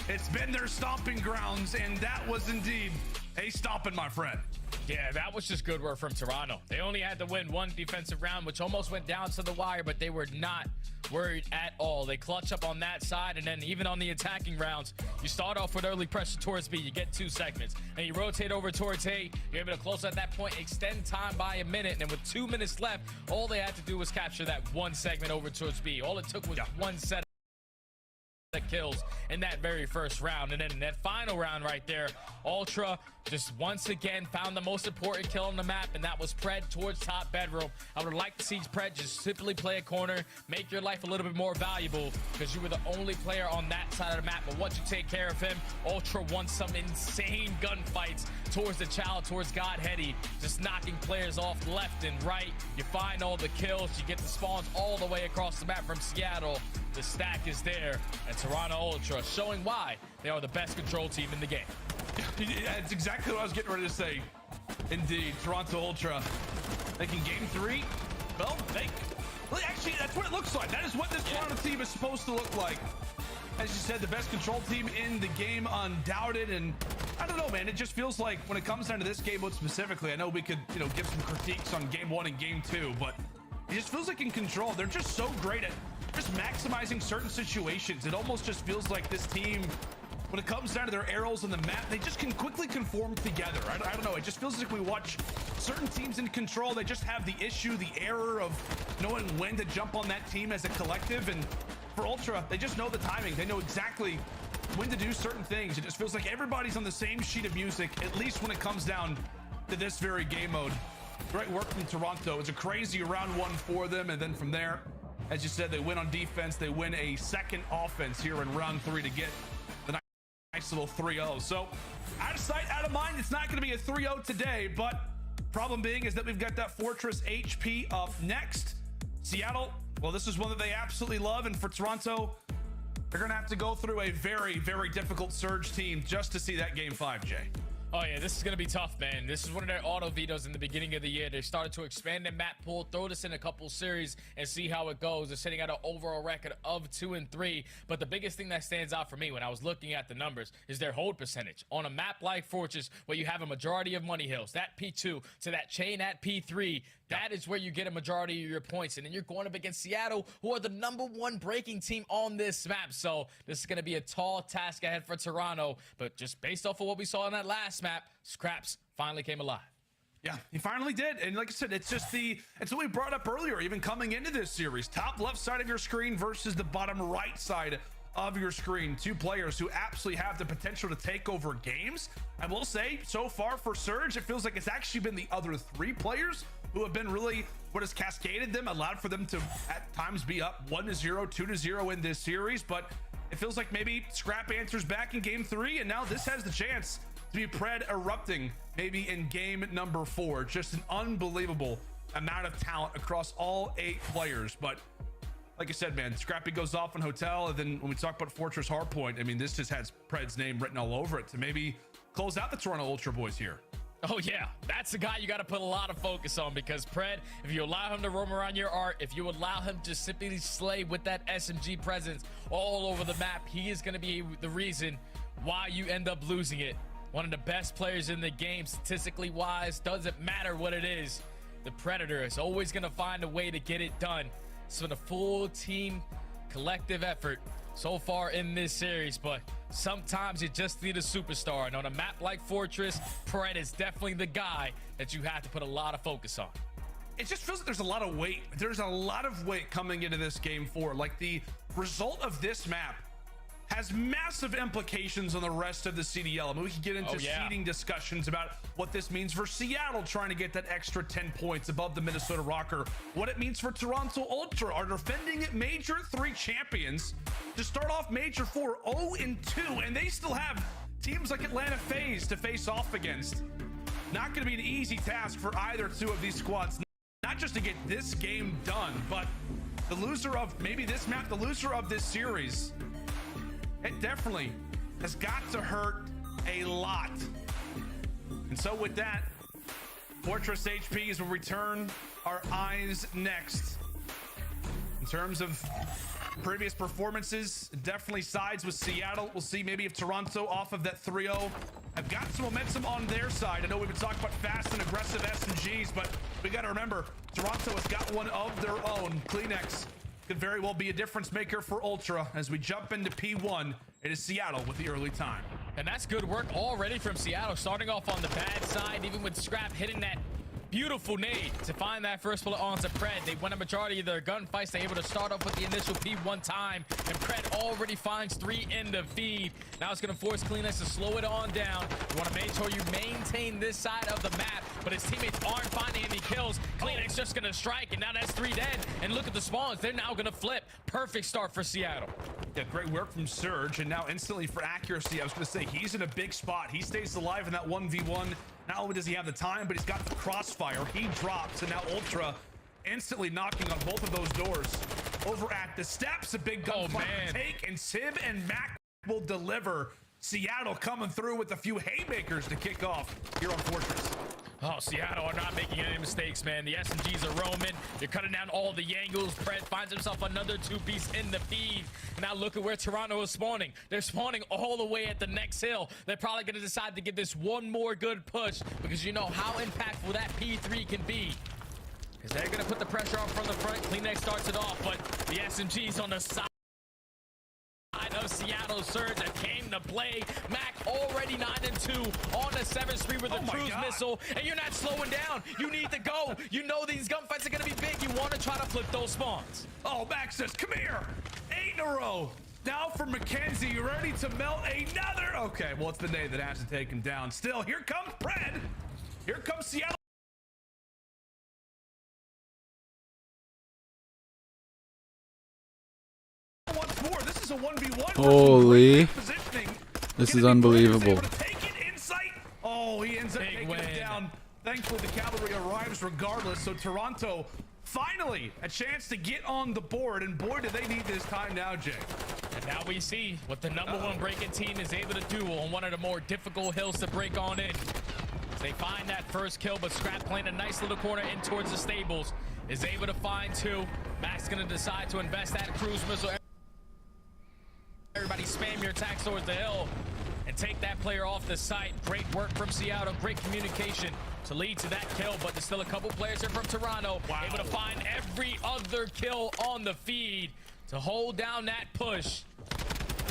It's been their stomping grounds, and that was indeed a stomping, my friend. Yeah, that was just good work from Toronto. They only had to win 1 defensive round, which almost went down to the wire, but they were not worried at all. They clutch up on that side, and then even on the attacking rounds, you start off with early pressure towards B, you get 2 segments, and you rotate over towards A, you're able to close at that point, extend time by a minute, and then with 2 minutes left, all they had to do was capture that 1 segment over towards B. All it took was 1 set that kills in that very first round, and then in that final round right there, Ultra just once again found the most important kill on the map, and that was Pred towards top Bedroom. I would like to see Pred just simply play a corner, make your life a little bit more valuable, because you were the only player on that side of the map. But once you take care of him, Ultra won some insane gunfights towards the child, towards Godheady, just knocking players off left and right. You find all the kills, you get the spawns all the way across the map from Seattle. The stack is there, and Toronto Ultra showing why they are the best control team in the game. That's exactly what I was getting ready to say. Indeed, Toronto Ultra making game 3. Well, actually, that's what it looks like. That is what this Toronto team is supposed to look like. As you said, the best control team in the game, undoubted. And I don't know, man, it just feels like when it comes down to this game mode specifically, I know we could, give some critiques on game 1 and game 2, but it just feels like in control, they're just so great at just maximizing certain situations. It almost just feels like this team, when it comes down to their arrows on the map, they just can quickly conform together. I don't know. It just feels like we watch certain teams in control. They just have the issue, the error of knowing when to jump on that team as a collective. And for Ultra, they just know the timing. They know exactly when to do certain things. It just feels like everybody's on the same sheet of music, at least when it comes down to this very game mode. Great work from Toronto. It's a crazy round one for them, and then from there, as you said, they win on defense. They win a second offense here in round 3 to get the nice little 3-0. So out of sight, out of mind. It's not going to be a 3-0 today, but problem being is that we've got that Fortress HP up next. Seattle, well, this is one that they absolutely love, and for Toronto, they're going to have to go through a very, very difficult Surge team just to see that game 5, Jay. Oh yeah, this is gonna be tough, man. This is one of their auto vetoes in the beginning of the year. They started to expand their map pool, throw this in a couple series, and see how it goes. They're sitting at an overall record of 2-3. But the biggest thing that stands out for me when I was looking at the numbers is their hold percentage. On a map like Fortress, where you have a majority of money hills, that P2 to that chain at P3, that is where you get a majority of your points. And then you're going up against Seattle, who are the #1 breaking team on this map. So this is going to be a tall task ahead for Toronto. But just based off of what we saw in that last map, Scraps finally came alive. Yeah, he finally did. And like I said, it's what we brought up earlier, even coming into this series. Top left side of your screen versus the bottom right side of your screen. Two players who absolutely have the potential to take over games. I will say, so far for Surge, it feels like it's actually been the other 3 players who have been really what has cascaded them, allowed for them to at times be up 1-0, 2-0 in this series. But it feels like maybe Scrap answers back in game 3, and now this has the chance to be Pred erupting maybe in game number 4. Just an unbelievable amount of talent across all 8 players. But like I said, man, Scrappy goes off in Hotel, and then when we talk about Fortress Hardpoint, I mean, this just has Pred's name written all over it to maybe close out the Toronto Ultra boys here. Oh yeah, that's the guy you got to put a lot of focus on, because Pred, if you allow him to roam around your art, if you allow him to simply slay with that SMG presence all over the map, he is going to be the reason why you end up losing it. One of the best players in the game, statistically wise, doesn't matter what it is. The Predator is always going to find a way to get it done. So the full team collective effort so far in this series, but sometimes you just need a superstar, and on a map like Fortress, Pred is definitely the guy that you have to put a lot of focus on. It just feels like there's a lot of weight. There's a lot of weight coming into this game 4. Like, the result of this map has massive implications on the rest of the CDL. I mean, we can get into seeding discussions about what this means for Seattle trying to get that extra 10 points above the Minnesota Rocker, what it means for Toronto Ultra, our defending Major 3 champions, to start off Major 4 0-2, and they still have teams like Atlanta FaZe to face off against. Not going to be an easy task for either 2 of these squads, not just to get this game done, but the loser of maybe this map, the loser of this series. It definitely has got to hurt a lot. And so with that, Fortress HPs will return our eyes next. In terms of previous performances, definitely sides with Seattle. We'll see maybe if Toronto, off of that 3-0, have got some momentum on their side. I know we've been talking about fast and aggressive SMGs, but we got to remember, Toronto has got one of their own. Kleenex could very well be a difference maker for Ultra. As we jump into P1, it is Seattle with the early time. And that's good work already from Seattle, starting off on the bad side, even with Scrap hitting that beautiful nade to find that first bullet onto Pred. They won a majority of their gunfights. They're able to start off with the initial P1 time, and Pred already finds 3 in the feed. Now it's going to force Kleenex to slow it on down. You want to make sure you maintain this side of the map, but his teammates aren't finding any kills. Kleenex just going to strike, and now that's 3 dead. And look at the spawns. They're now going to flip. Perfect start for Seattle. Yeah, great work from Surge, and now instantly for accuracy, I was going to say, he's in a big spot. He stays alive in that 1v1. Not only does he have the time, but he's got the crossfire. He drops, and now Ultra instantly knocking on both of those doors. Over at the steps, a big gunfight to take, and Sib and Mac will deliver. Seattle coming through with a few haymakers to kick off here on Fortress. Oh, Seattle are not making any mistakes, man. The SMGs are roaming. They're cutting down all the angles. Pred finds himself another 2-piece in the feed. Now look at where Toronto is spawning. They're spawning all the way at the next hill. They're probably going to decide to give this one more good push, because you know how impactful that P3 can be. Because they're going to put the pressure on from the front. Kleenex starts it off, but the SMG's on the side of Seattle Surge that came to play. Mac already 9-2 on the 7th street with a cruise missile, and you're not slowing down. You need to go. You know these gunfights are going to be big. You want to try to flip those spawns. Oh, Mac says, come here. 8 in a row. Now for McKenzie, you ready to melt another? Okay, well, it's the nade that has to take him down. Still, here comes Fred. Here comes Seattle. Once more, this is a 1v1. Holy. This is unbelievable. Oh, he ends up taking it down. Thankfully, the cavalry arrives regardless. So Toronto finally a chance to get on the board, and boy, do they need this time now, Jay. And now we see what the #1 breaking team is able to do on one of the more difficult hills to break on in. They find that first kill, but Scrap playing a nice little corner in towards the stables is able to find 2. Max gonna decide to invest that cruise missile. Everybody spam your attacks towards the hill and take that player off the site. Great work from Seattle, great communication to lead to that kill, but there's still a couple players here from Toronto able to find every other kill on the feed to hold down that push.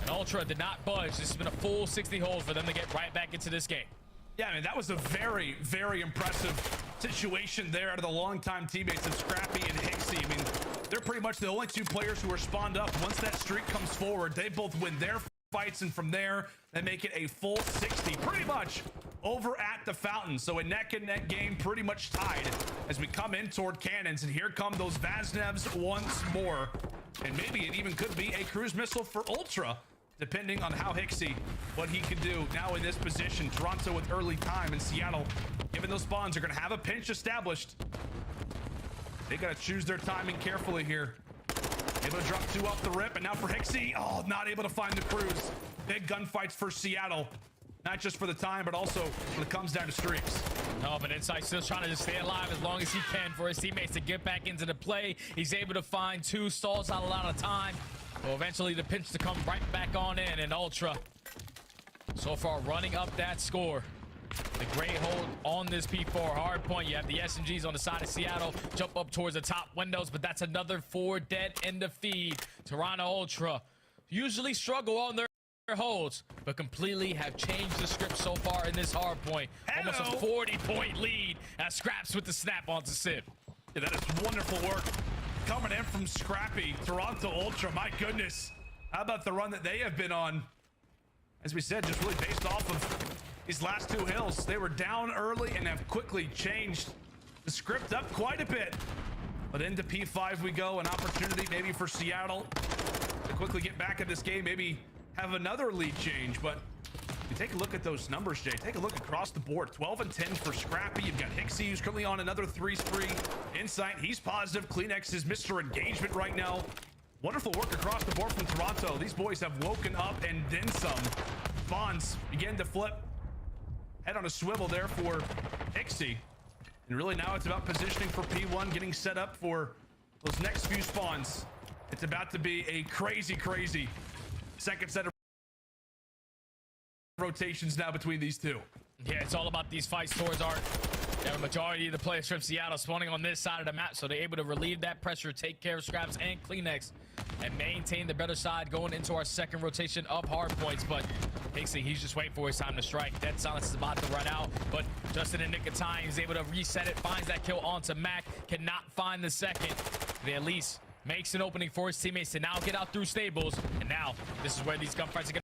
And Ultra did not budge. This has been a full 60 holds for them to get right back into this game. Yeah, I mean, that was a very, very impressive situation there out of the longtime teammates of Scrappy and Hixie. I mean, they're pretty much the only 2 players who are spawned up. Once that streak comes forward, they both win their fights, and from there, they make it a full 60, pretty much over at the fountain. So a neck and neck game, pretty much tied as we come in toward cannons, and here come those Vaznevs once more. And maybe it even could be a cruise missile for Ultra, depending on how Hixie, what he can do now in this position. Toronto with early time, and Seattle, given those spawns, are going to have a pinch established. They got to choose their timing carefully here. Able to drop 2 off the rip, and now for Hixie, oh, not able to find the cruise. Big gunfights for Seattle, not just for the time, but also when it comes down to streaks. No, but Insight still trying to just stay alive as long as he can for his teammates to get back into the play. He's able to find 2 stalls, not a lot of time. Well, eventually the pinch to come right back on in, and Ultra so far running up that score. The great hold on this P4 hard point. You have the SMGs on the side of Seattle jump up towards the top windows, but that's another 4 dead in the feed. Toronto Ultra usually struggle on their holds, but completely have changed the script so far in this hard point. Almost a 40-point lead as Scraps with the snap onto Sid. Yeah, that is wonderful work coming in from Scrappy. Toronto Ultra, my goodness. How about the run that they have been on? As we said, just really based off of these last 2 hills. They were down early and have quickly changed the script up quite a bit. But into P5 we go. An opportunity maybe for Seattle to quickly get back in this game. Maybe have another lead change. But you take a look at those numbers, Jay. Take a look across the board. 12 and 10 for Scrappy. You've got Hixie, who's currently on another 3 spree. Insight, he's positive. Kleenex is Mr. Engagement right now. Wonderful work across the board from Toronto. These boys have woken up and then some. Spawns begin to flip. Head on a swivel there for Hixie. And really now it's about positioning for P1, getting set up for those next few spawns. It's about to be a crazy, crazy second set of rotations now between these 2. Yeah, it's all about these fights towards Art. Yeah, the majority of the players from Seattle spawning on this side of the map, so they're able to relieve that pressure, take care of Scraps and Kleenex, and maintain the better side going into our second rotation of hard points. But Hixie, he's just waiting for his time to strike. Dead Silence is about to run out, but just in the nick of time, he's able to reset it, finds that kill onto Mac, cannot find the second. They at least makes an opening for his teammates to now get out through stables, and now this is where these gunfights are going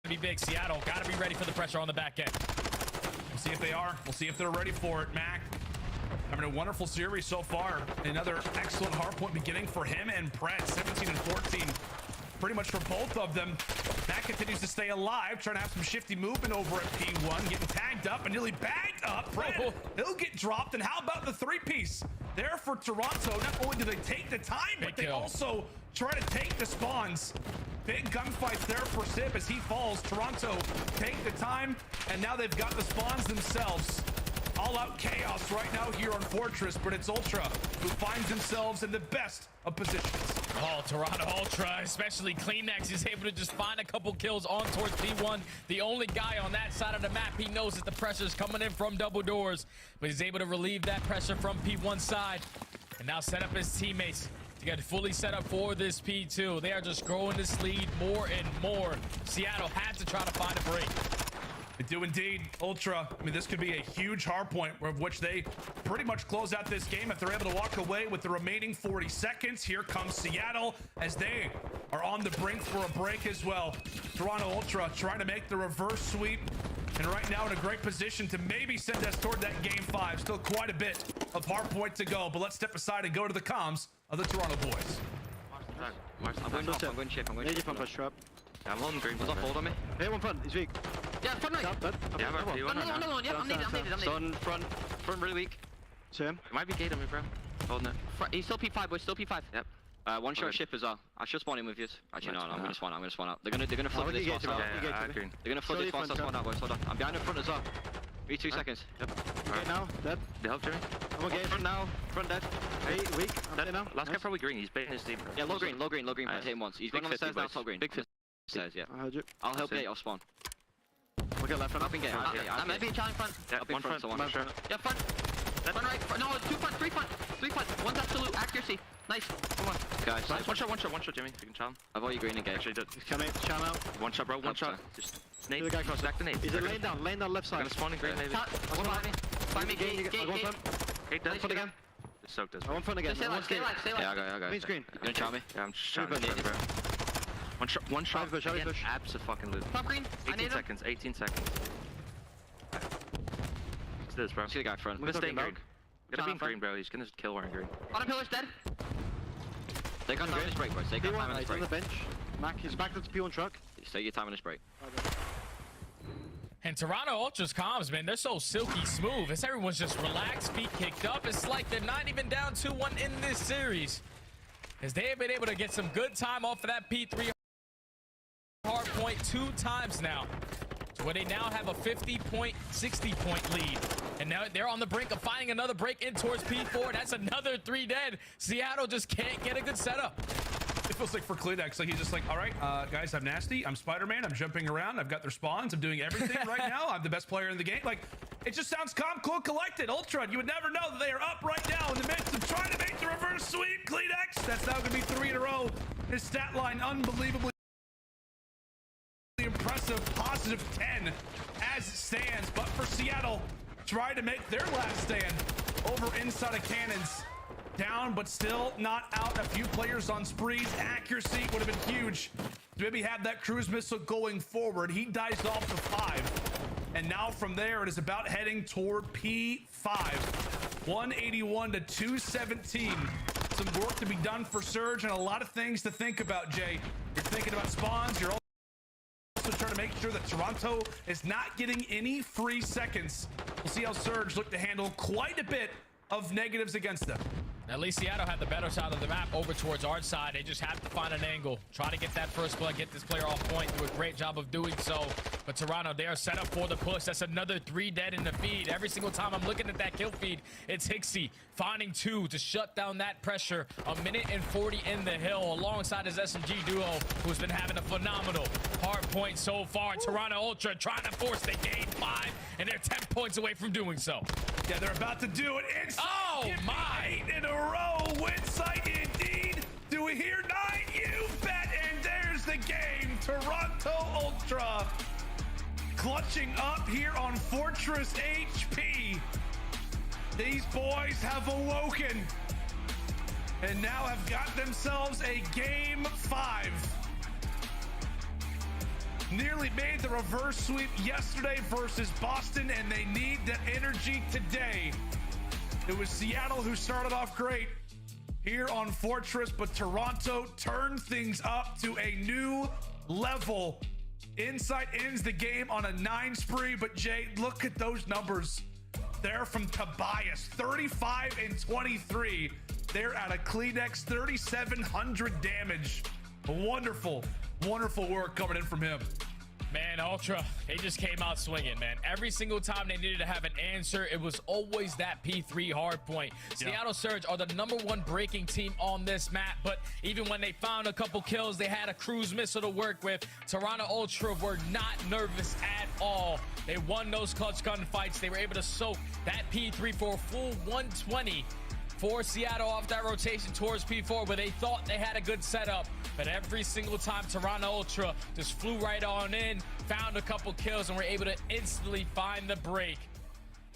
to be big. Seattle got to be ready for the pressure on the back end. We'll see if they are. We'll see if they're ready for it. Mac having a wonderful series so far. Another excellent hardpoint beginning for him and Pret. 17 and 14. Pretty much for both of them. Mac continues to stay alive, trying to have some shifty movement over at P1. Getting tagged up and nearly bagged up. Pret, he'll get dropped. And how about the 3-piece there for Toronto? Not only do they take the time, but they also try to take the spawns. Big gunfights there for Sib as he falls. Toronto take the time, and now they've got the spawns themselves. All out chaos right now here on Fortress, but it's Ultra who finds themselves in the best of positions. Oh, Toronto Ultra, especially Kleenex, is able to just find a couple kills on towards P1. The only guy on that side of the map, he knows that the pressure is coming in from double doors, but he's able to relieve that pressure from P1 side and now set up his teammates to get fully set up for this P2. They are just growing this lead more and more. Seattle had to try to find a break. They do indeed. Ultra, I mean, this could be a huge hard point of which they pretty much close out this game if they're able to walk away with the remaining 40 seconds. Here comes Seattle as they are on the brink for a break as well. Toronto Ultra trying to make the reverse sweep, and right now in a great position to maybe send us toward that game 5. Still quite a bit of hard point to go, but let's step aside and go to the comms of the Toronto boys. I'm going to chip. Push trap. Yeah, I'm on green. Was that hold on me? Hey, one front. He's weak. Yeah, front right. Yeah, I'm RP. No. Yeah, I'm needed. Son, front really weak. Same. It might be gate on me, bro. Holding it. He's still P5, boys. Still P5. Yep. One shot ship as well. I should spawn in with you. Actually, no. I'm gonna spawn out. They're gonna flood this fast out. They're gonna flood this fast spawn out, boys. Hold on. I'm behind the front as well. 2 seconds. Yep. Okay, now. Dead. They help Jimmy. I'm okay. Front now. Front dead. Hey, weak. I'm dead now. Last guy probably green. He's baiting his team. Yeah, low green. I hit him once. He's going on the stairs now. Top green. Big fist. Stairs, yeah. I heard you. I'll help gate off spawn. Okay, left front. Up in gate. That might be a challenge front. Yeah, one front. Yeah, front. Front right. No, 2 front. 3 front. One's absolute accuracy. Nice. Come on. Guys, nice. One shot, Jimmy. You can challenge. I've already green engaged. Actually, come in, channel out. One shot, bro. One shot. Just snake. The guy cross. Back the nade. Is it laying down left side? I'm gonna spawn in green, maybe. One behind me. Find me, gate. Gate down. Front again. Just soaked us. One front again. Stay alive. Yeah, I got it. Green's green. You gonna chow me? Yeah, I'm just trying to bro. One shot. Push. Abso-fucking-lute. Top green. 18 seconds. What's this, bro? See the guy front. I'm gonna stay in green. Gonna be in green, bro. He's gonna kill wearing green. Bottom pillar's dead. They got time on this break, boys. They got time on this break. On the bench. Mac, he's back to the P1 truck. Take your time on this break. And Toronto Ultra's comms, man, they're so silky smooth. As everyone's just relaxed, feet kicked up. It's like they're not even down 2-1 in this series. As they have been able to get some good time off of that P3 hard point 2 times now. So where they now have a 50-point, 60-point lead. And now they're on the brink of finding another break in towards P4. That's another 3 dead. Seattle just can't get a good setup. It feels like for Klidex, like he's just like, all right, guys, I'm nasty. I'm Spider-Man. I'm jumping around. I've got their spawns. I'm doing everything right now. I'm the best player in the game. Like, it just sounds calm, cool, collected. Ultra, you would never know that they are up right now in the midst of trying to make the reverse sweep. Klidex, that's now going to be 3 in a row. His stat line unbelievably impressive, positive 10 as it stands. But for Seattle, try to make their last stand over inside of cannons. Down, but still not out. A few players on sprees. Accuracy would have been huge to maybe have that cruise missile going forward. He dies off to 5. And now from there, it is about heading toward P5. 181 to 217. Some work to be done for Surge and a lot of things to think about, Jay. You're thinking about spawns. You're also trying to make sure that Toronto is not getting any free seconds. We'll see how Surge look to handle quite a bit of negatives against them. At least Seattle had the better side of the map over towards our side. They just have to find an angle, try to get that first blood, get this player off point. Do a great job of doing so. But Toronto, they are set up for the push. That's another 3 dead in the feed. Every single time I'm looking at that kill feed, it's Hixie finding 2 to shut down that pressure. 1:40 in the hill alongside his SMG duo, who's been having a phenomenal hard point so far. Toronto Ultra trying to force the game 5, and they're 10 points away from doing so. Yeah, they're about to do it. Oh my! 8 in a row. Win sight indeed. Do we hear 9? You bet. And there's the game. Toronto Ultra clutching up here on Fortress HP. These boys have awoken and now have got themselves a game 5. Nearly made the reverse sweep yesterday versus Boston, and they need that energy today. It was Seattle who started off great here on Fortress, but Toronto turned things up to a new level. Insight ends the game on a 9 spree, but Jay, look at those numbers. They're from Tobias, 35 and 23. They're at a Kleenex, 3,700 damage. Wonderful, wonderful work coming in from him. Man, Ultra, they just came out swinging, man. Every single time they needed to have an answer, it was always that P3 hard point. Seattle Surge are the #1 breaking team on this map, but even when they found a couple kills, they had a cruise missile to work with. Toronto Ultra were not nervous at all. They won those clutch gunfights. They were able to soak that P3 for a full 120 forced Seattle off that rotation towards P4 where they thought they had a good setup. But every single time Toronto Ultra just flew right on in, found a couple kills, and were able to instantly find the break.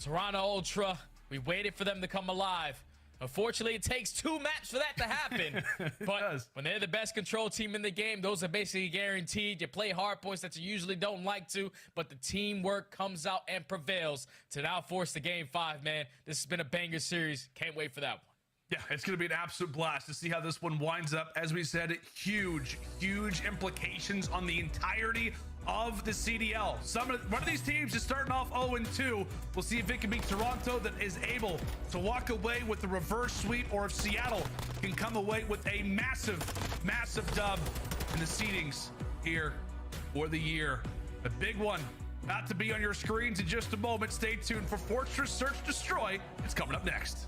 Toronto Ultra, we waited for them to come alive. Unfortunately, it takes 2 maps for that to happen. But when they're the best control team in the game, those are basically guaranteed. You play hard points that you usually don't like to, but the teamwork comes out and prevails to now force the game 5, man. This has been a banger series. Can't wait for that one. Yeah, it's going to be an absolute blast to see how this one winds up. As we said, huge implications on the entirety of the CDL. One of these teams is starting off 0-2. We'll see if it can be Toronto that is able to walk away with the reverse sweep, or if Seattle can come away with a massive dub in the seedings here for the year. The big one about to be on your screens in just a moment. Stay tuned for Fortress Search Destroy. It's coming up next.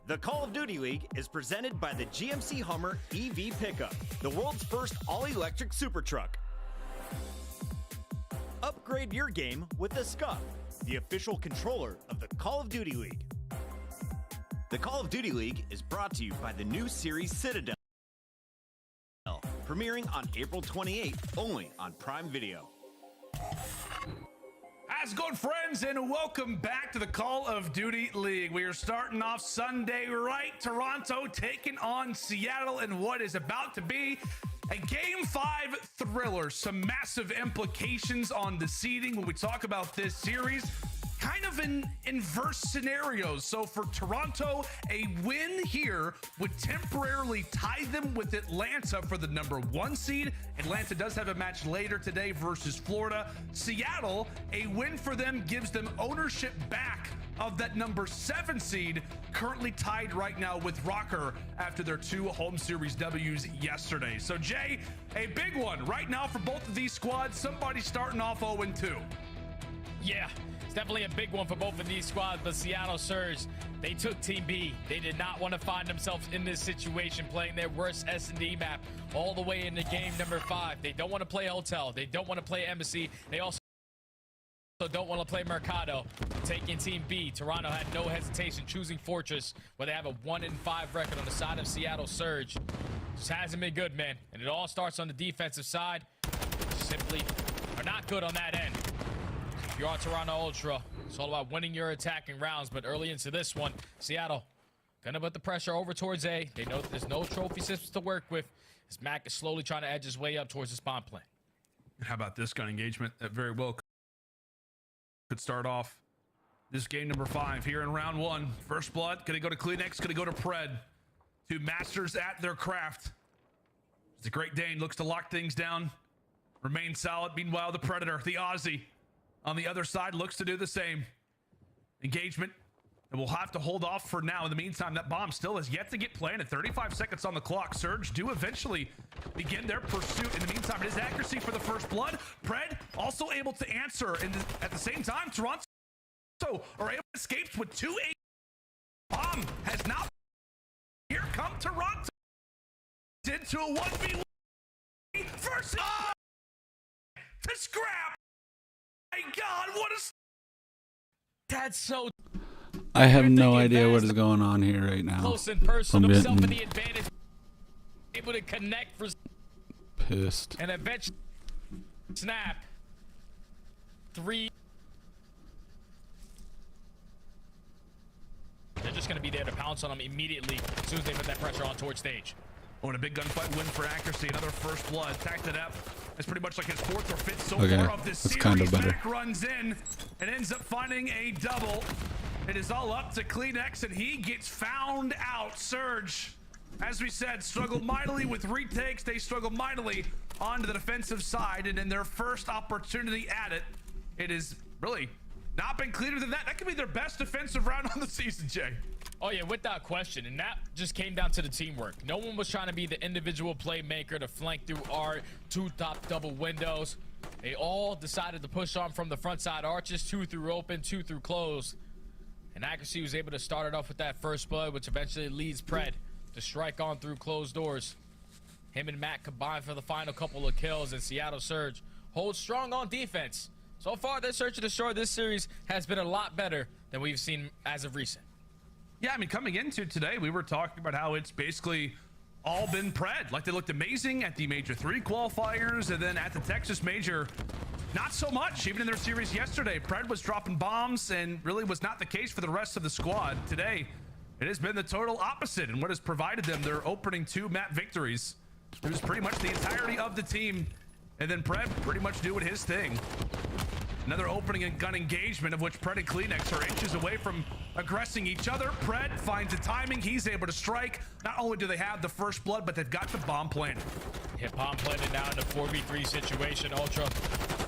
The Call of Duty League is presented by the GMC Hummer EV Pickup, the world's first all-electric super truck. Upgrade your game with the SCUF, the official controller of the Call of Duty League. The Call of Duty League is brought to you by the new series Citadel, premiering on April 28th only on Prime Video. How's it going, friends, and welcome back to the Call of Duty League. We are starting off Sunday right. Toronto taking on Seattle in what is about to be a Game 5 thriller. Some massive implications on the seeding when we talk about this series. Kind of in inverse scenarios. So for Toronto, a win here would temporarily tie them with Atlanta for the #1 seed. Atlanta does have a match later today versus Florida. Seattle, a win for them gives them ownership back of that #7 seed, currently tied right now with Rocker after their 2 home series W's yesterday. So Jay, a big one right now for both of these squads. Somebody starting off 0-2. Yeah. Definitely a big one for both of these squads, but Seattle Surge, they took Team B. They did not want to find themselves in this situation, playing their worst S&D map all the way into game #5. They don't want to play Hotel. They don't want to play Embassy. They also don't want to play Mercado. Taking Team B, Toronto had no hesitation choosing Fortress, where they have a 1-5 record on the side of Seattle Surge. Just hasn't been good, man. And it all starts on the defensive side. Simply are not good on that end. If you're on Toronto Ultra, it's all about winning your attacking rounds, but early into this one, Seattle gonna put the pressure over towards A. They know that there's no trophy systems to work with, as Mac is slowly trying to edge his way up towards the spawn plane. How about this gun engagement that very well could start off this game #5 here in round 1. First blood, gonna go to Kleenex, gonna go to Pred. 2 masters at their craft. The Great Dane looks to lock things down, remain solid. Meanwhile, the Predator, the Aussie, on the other side looks to do the same. Engagement, and we'll have to hold off for now. In the meantime, that bomb still has yet to get planted. 35 seconds on the clock. Surge do eventually begin their pursuit. In the meantime, it is accuracy for the first blood. Pred also able to answer, and at the same time, Toronto are able to escape with 2 8. Bomb has not. Here come Toronto into a 1v1 versus to scrap. My God, what is that's so. I have no idea what is going on here right now. Close and personal, himself in the advantage, able to connect for pissed. And eventually snap 3. They're just going to be there to pounce on them immediately as soon as they put that pressure on towards stage. Oh, and a big gunfight win for accuracy. Another first blood. Tacked it up. It's pretty much like his 4th or 5th so far of this series. Kind of better. Mac runs in and ends up finding a double. It is all up to Kleenex, and he gets found out. Surge, as we said, struggled mightily with retakes. They struggled mightily onto the defensive side, and in their first opportunity at it, it has really not been cleaner than that. That could be their best defensive round on the season, Jay. Oh yeah, without question, and that just came down to the teamwork. No one was trying to be the individual playmaker to flank through our 2 top double windows. They all decided to push on from the front side arches, 2 through open, 2 through closed. And Accuracy was able to start it off with that first blood, which eventually leads Pred to strike on through closed doors. Him and Matt combined for the final couple of kills, and Seattle Surge holds strong on defense. So far, their search and destroy this series has been a lot better than we've seen as of recent. Yeah, I mean, coming into today, we were talking about how it's basically all been Pred. Like, they looked amazing at the Major 3 qualifiers, and then at the Texas Major, not so much. Even in their series yesterday, Pred was dropping bombs and really was not the case for the rest of the squad. Today, it has been the total opposite, and what has provided them their opening 2 map victories. It was pretty much the entirety of the team, and then Pred pretty much doing his thing. Another opening and gun engagement, of which Pred and Kleenex are inches away from aggressing each other. Pred finds the timing. He's able to strike. Not only do they have the first blood, but they've got the bomb planted. Hit bomb planted now in a 4v3 situation. Ultra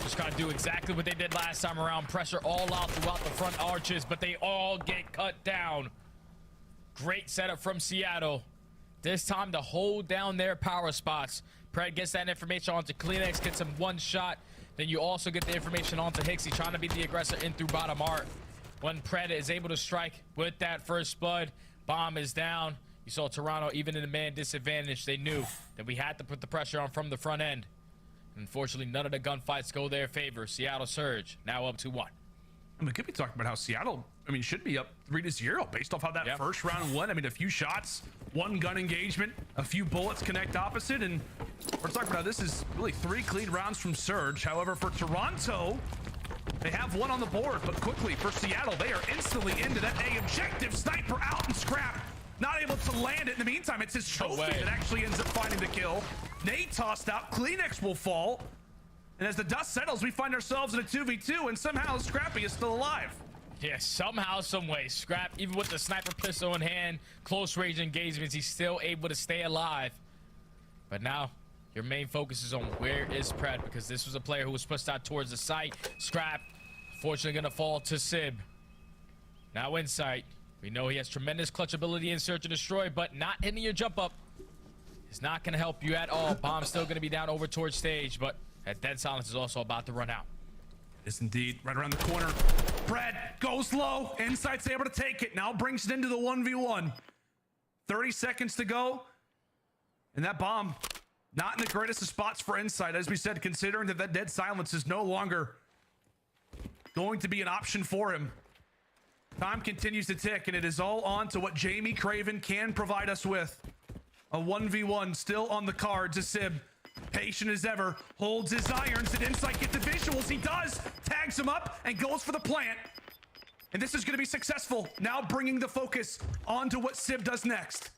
just got to do exactly what they did last time around. Pressure all out throughout the front arches, but they all get cut down. Great setup from Seattle. This time to hold down their power spots. Pred gets that information onto Kleenex, gets him 1 shot. Then you also get the information onto Hixie, trying to be the aggressor in through bottom art. When Pred is able to strike with that first blood, Bomb is down. You saw Toronto, even in a man disadvantage, they knew that we had to put the pressure on from the front end. Unfortunately, none of the gunfights go their favor. Seattle Surge now up 2-1. I mean, we could be talking about how Seattle, should be up 3-0 based off how that first round went. I mean, a few shots, one gun engagement, a few bullets connect opposite, and we're talking about this is really 3 clean rounds from Surge. However, for Toronto, they have one on the board, but quickly for Seattle, they are instantly into that A objective. Sniper out and Scrap not able to land it. In the meantime, it's his trophy that actually ends up finding the kill. Nate tossed out. Kleenex will fall. And as the dust settles, we find ourselves in a 2v2, and somehow Scrappy is still alive. Yeah, somehow, some way, Scrap, even with the sniper pistol in hand, close range engagements, he's still able to stay alive. But now, your main focus is on where is Pred, because this was a player who was pushed out towards the site. Scrap, fortunately, gonna fall to Sib. Now in sight. We know he has tremendous clutch ability in Search and Destroy, but not hitting your jump up is not gonna help you at all. Bomb's still gonna be down over towards stage, but that dead silence is also about to run out. Yes, indeed. Right around the corner. Brad goes low. Insight's able to take it. Now brings it into the 1v1. 30 seconds to go. And that bomb, not in the greatest of spots for Insight. As we said, considering that dead silence is no longer going to be an option for him. Time continues to tick, and it is all on to what Jamie Craven can provide us with. A 1v1 still on the cards as Sib, patient as ever, holds his irons. Did Insight get the visuals? He does. Tags him up and goes for the plant. And this is going to be successful. Now bringing the focus onto what Sib does next.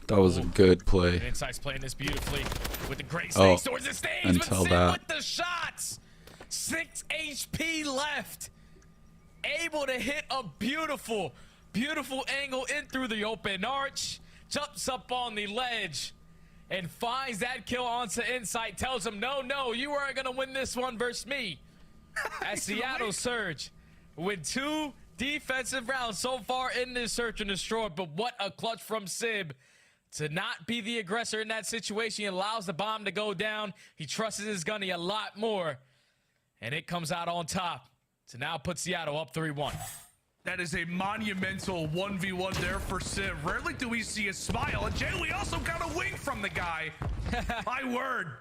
That was a good play. Insight's playing this beautifully with the great snakes towards the stage. Until but Sib that. with the shots. 6 HP left. Able to hit a beautiful, beautiful angle in through the open arch. Jumps up on the ledge and finds that kill onto Insight. Tells him, no, you aren't going to win this one versus me. As Seattle Surge with 2 defensive rounds so far in this Search and Destroy. But what a clutch from Sib to not be the aggressor in that situation. He allows the bomb to go down. He trusts his gunny a lot more. And it comes out on top to now put Seattle up 3-1. That is a monumental 1v1 there for Sib. Rarely do we see a smile. And Jay, we also got a wink from the guy. My word.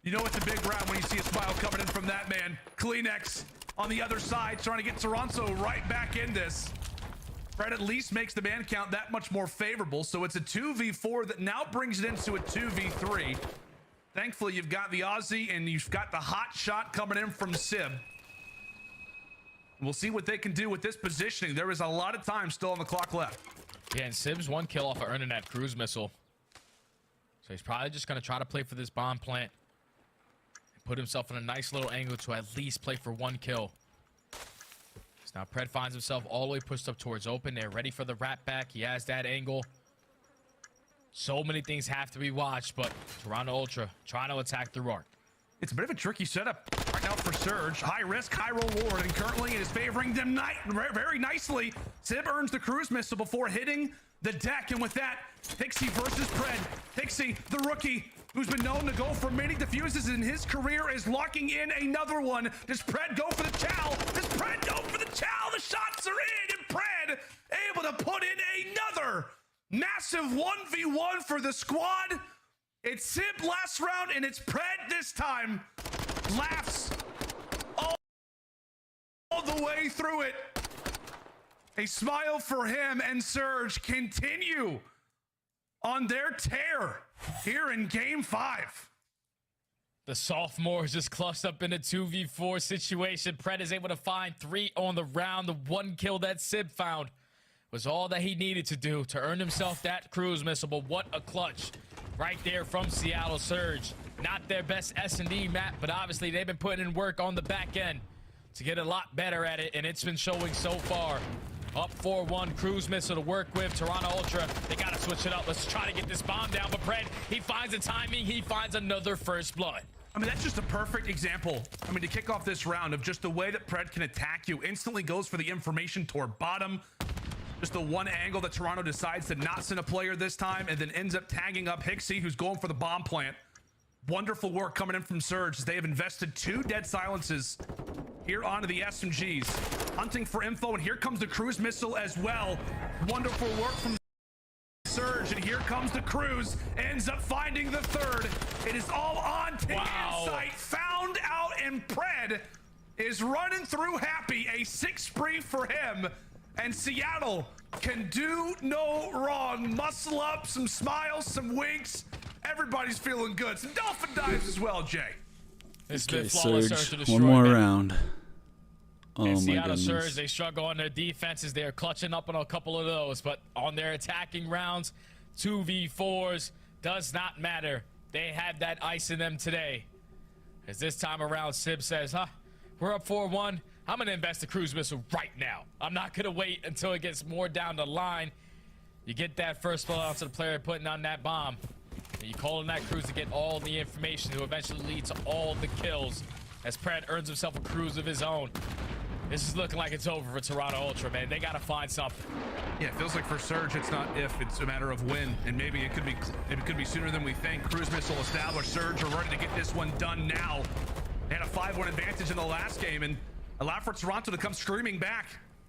You know it's a big round when you see a smile coming in from that man. Kleenex on the other side trying to get Toronto right back in this. Fred at least makes the man count that much more favorable. So it's a 2v4 that now brings it into a 2v3. Thankfully, you've got the Aussie and you've got the hot shot coming in from Sib. We'll see what they can do with this positioning. There is a lot of time still on the clock left. Yeah, and Sib's 1 kill off of earning that cruise missile. So he's probably just going to try to play for this bomb plant. And put himself in a nice little angle to at least play for 1 kill. So now Pred finds himself all the way pushed up towards open. They're ready for the wrap back. He has that angle. So many things have to be watched, but Toronto Ultra trying to attack through arc. It's a bit of a tricky setup right now for Surge. High risk, high reward, and currently it is favoring them very nicely. Sib earns the cruise missile before hitting the deck, and with that, Pixie versus Pred. Pixie, the rookie, who's been known to go for many defuses in his career, is locking in another one. Does Pred go for the chow? Does Pred go for the chow? The shots are in, and Pred able to put in another massive 1v1 for the squad. It's Sib last round, and it's Pred this time. Laughs all the way through it. A smile for him, and Surge continue on their tear here in Game 5. The sophomore is just clutched up in a 2v4 situation. Pred is able to find 3 on the round. The 1 kill that Sib found was all that he needed to do to earn himself that cruise missile. But what a clutch right there from Seattle Surge. Not their best S&D map, but obviously they've been putting in work on the back end to get a lot better at it, and it's been showing so far. Up 4-1, cruise missile to work with. Toronto Ultra, they got to switch it up. Let's try to get this bomb down. But Pred, he finds the timing. He finds another first blood. I mean, that's just a perfect example, to kick off this round of just the way that Pred can attack you. Instantly goes for the information toward bottom. Just the one angle that Toronto decides to not send a player this time, and then ends up tagging up Hixie, who's going for the bomb plant. Wonderful work coming in from Surge as they have invested 2 dead silences here onto the SMGs. Hunting for info, and here comes the cruise missile as well. Wonderful work from Surge, and here comes the cruise. Ends up finding the third. It is all on to Insight. Found out, and Pred is running through happy. A 6 spree for him. And Seattle can do no wrong. Muscle up, some smiles, some winks. Everybody's feeling good. Some dolphin dives as well, Jay. Okay, Surge. One more round. Oh and my Seattle goodness. Surge, they struggle on their defenses. They're clutching up on a couple of those, but on their attacking rounds, 2v4s does not matter. They had that ice in them today. As this time around, Sib says, we're up 4-1. I'm going to invest the cruise missile right now. I'm not going to wait until it gets more down the line. You get that first blow out to the player putting on that bomb. And you call in that cruise to get all the information to eventually lead to all the kills as Pred earns himself a cruise of his own. This is looking like it's over for Toronto Ultra, man. They got to find something. Yeah, it feels like for Surge, it's not if, it's a matter of when. And maybe it could be sooner than we think. Cruise missile established. Surge are ready to get this one done now. They had a 5-1 advantage in the last game, and allowed for Toronto to come screaming back.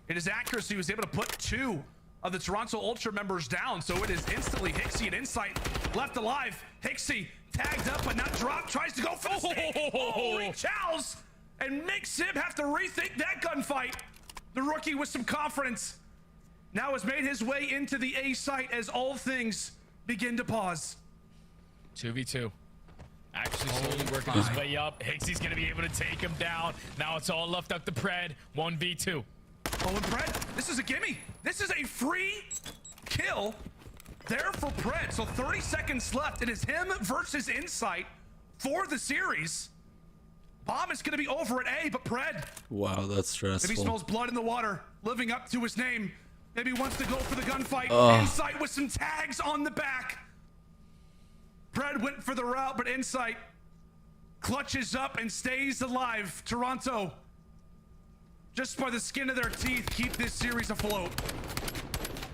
In his accuracy, he was able to put 2 of the Toronto Ultra members down, so it is instantly Hixie and Insight left alive. Hixie tagged up but not dropped, tries to go for the stake. Holy chows! And makes him have to rethink that gunfight. The rookie with some confidence now has made his way into the A site as all things begin to pause. 2v2. Actually slowly working his way up. Hixie's gonna be able to take him down. Now it's all left up to Pred. 1v2. Oh, and Pred, this is a gimme. This is a free kill there for Pred. So 30 seconds left. It is him versus Insight for the series. Bomb is gonna be over at A, but Pred. Wow, that's stressful. Maybe smells blood in the water, living up to his name. Maybe wants to go for the gunfight. Insight with some tags on the back. Pred went for the route, but Insight clutches up and stays alive. Toronto, just by the skin of their teeth, keep this series afloat.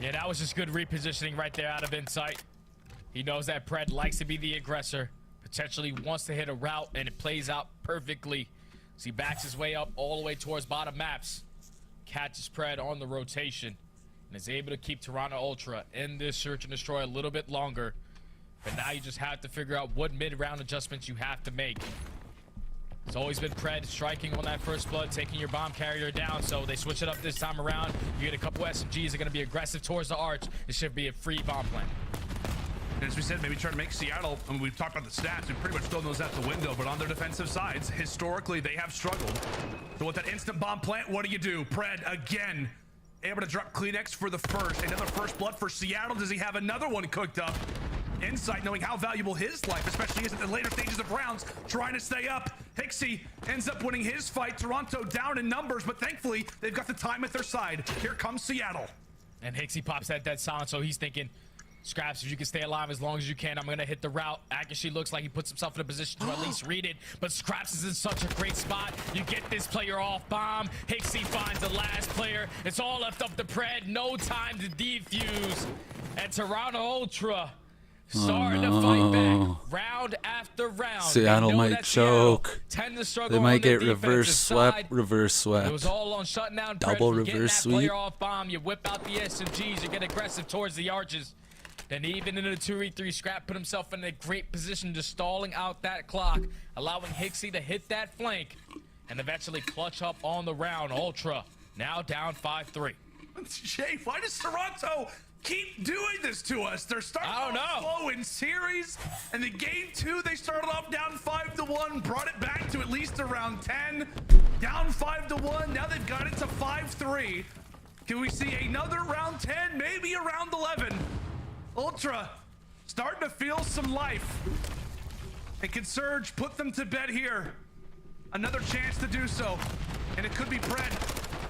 Yeah, that was just good repositioning right there out of Insight. He knows that Pred likes to be the aggressor. Potentially wants to hit a route, and it plays out perfectly. So he backs his way up all the way towards bottom maps. Catches Pred on the rotation. And is able to keep Toronto Ultra in this search and destroy a little bit longer. But now you just have to figure out what mid-round adjustments you have to make. It's always been Pred striking on that first blood, taking your bomb carrier down. So they switch it up this time around. You get a couple SMGs that are going to be aggressive towards the arch. It should be a free bomb plant. And as we said, maybe try to make Seattle, I mean, we've talked about the stats, we've pretty much thrown those out the window, but on their defensive sides, historically, they have struggled. So with that instant bomb plant, what do? Pred, again, able to drop Kleenex for the first. Another first blood for Seattle. Does he have another one cooked up? Insight, knowing how valuable his life, especially is at the later stages of rounds, trying to stay up. Hixie ends up winning his fight. Toronto down in numbers, but thankfully, they've got the time at their side. Here comes Seattle. And Hixie pops that dead silence, so he's thinking, Scraps, if you can stay alive as long as you can, I'm gonna hit the route. Akashi looks like he puts himself in a position to at least read it, but Scraps is in such a great spot. You get this player off bomb. Hixie finds the last player. It's all left up to Pred. No time to defuse. And Toronto Ultra starting to fight back round after round. Seattle might choke. Tend to struggle. They might on get reverse swept. Reverse swept. It was all on shutting down. Double Pred, reverse that sweep. player off bomb. You whip out the SMGs. You get aggressive towards the arches. Then even in the 2v3, Scrap put himself in a great position, just stalling out that clock, allowing Hixie to hit that flank, and eventually clutch up on the round. Ultra now down 5-3. Jay, why does Toronto keep doing this to us? They're starting off slow in series, and the game 2 they started off down 5-1, brought it back to at least around 10, down 5-1. Now they've got it to 5-3. Can we see another round 10, maybe around 11? Ultra starting to feel some life. And can Surge put them to bed here? Another chance to do so. And it could be Pred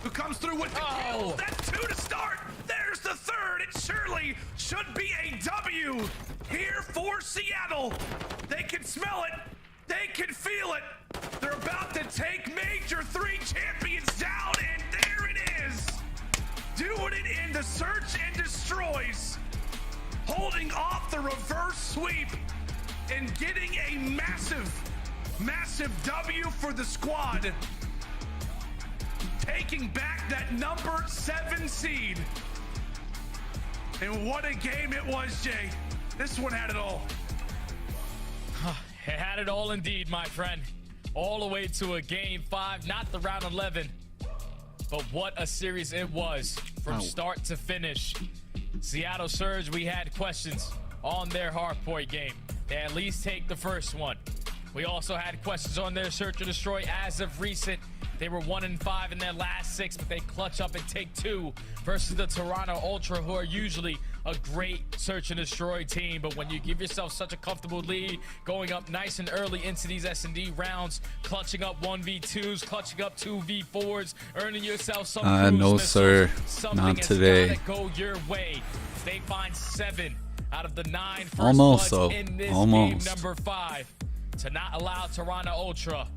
who comes through with the kills. That's 2 to start. There's the third. It surely should be a W here for Seattle. They can smell it. They can feel it. They're about to take Major 3 champions down, and there it is. Doing it in the search and destroys. Holding off the reverse sweep and getting a massive W for the squad. taking back that number 7 seed. And what a game it was, Jay. This one had it all. It had it all indeed, my friend. All the way to a game 5, not the round 11. But what a series it was from start to finish. Seattle Surge, we had questions on their hardpoint game. They at least take the first one. We also had questions on their search and destroy. As of recent, they were 1-5 in their last 6, but they clutch up and take 2 versus the Toronto Ultra, who are usually a great search and destroy team. But when you give yourself such a comfortable lead, going up nice and early into these S&D rounds, clutching up 1v2s, clutching up 2v4s, earning yourself some cruise no, missiles, sir. something Not has today. gotta go your way. They find 7 out of the 9 first Almost, bloods though. in this Almost. game number 5 to not allow Toronto Ultra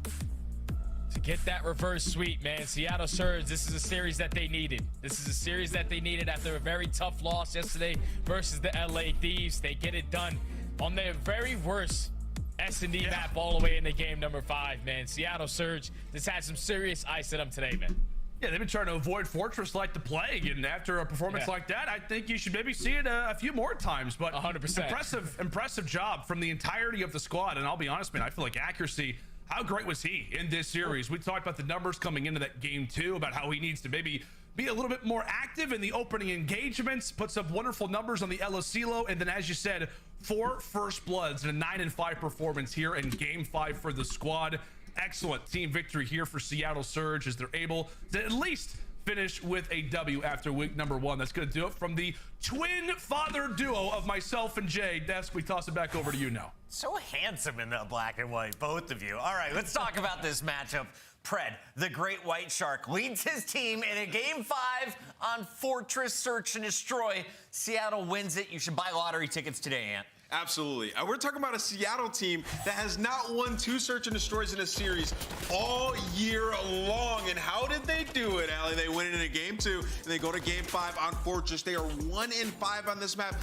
to get that reverse sweep, man. Seattle Surge, this is a series that they needed. This is a series that they needed after a very tough loss yesterday versus the LA Thieves. They get it done on their very worst S&D map all the way into game number 5, man. Seattle Surge, this had some serious ice in them today, man. Yeah, they've been trying to avoid Fortress like the plague, and after a performance like that, I think you should maybe see it a few more times. But 100%. Impressive job from the entirety of the squad. And I'll be honest, man, I feel like accuracy. How great was he in this series? We talked about the numbers coming into that game too, about how he needs to maybe be a little bit more active in the opening engagements, puts up wonderful numbers on the Elosilo, and then as you said, 4 first bloods and a 9-5 performance here in game 5 for the squad. Excellent team victory here for Seattle Surge as they're able to at least finish with a W after week number 1. That's going to do it from the twin father duo of myself and Jay. Desk, we toss it back over to you now. So handsome in the black and white, both of you. All right, let's talk about this matchup. Pred, the great white shark, leads his team in a game 5 on Fortress Search and Destroy. Seattle wins it. You should buy lottery tickets today, Ant. Absolutely. We're talking about a Seattle team that has not won 2 search and destroys in a series all year long. And how did they do it, Allie? They win it in a game 2, and they go to game 5 on Fortress. They are 1-5 on this map,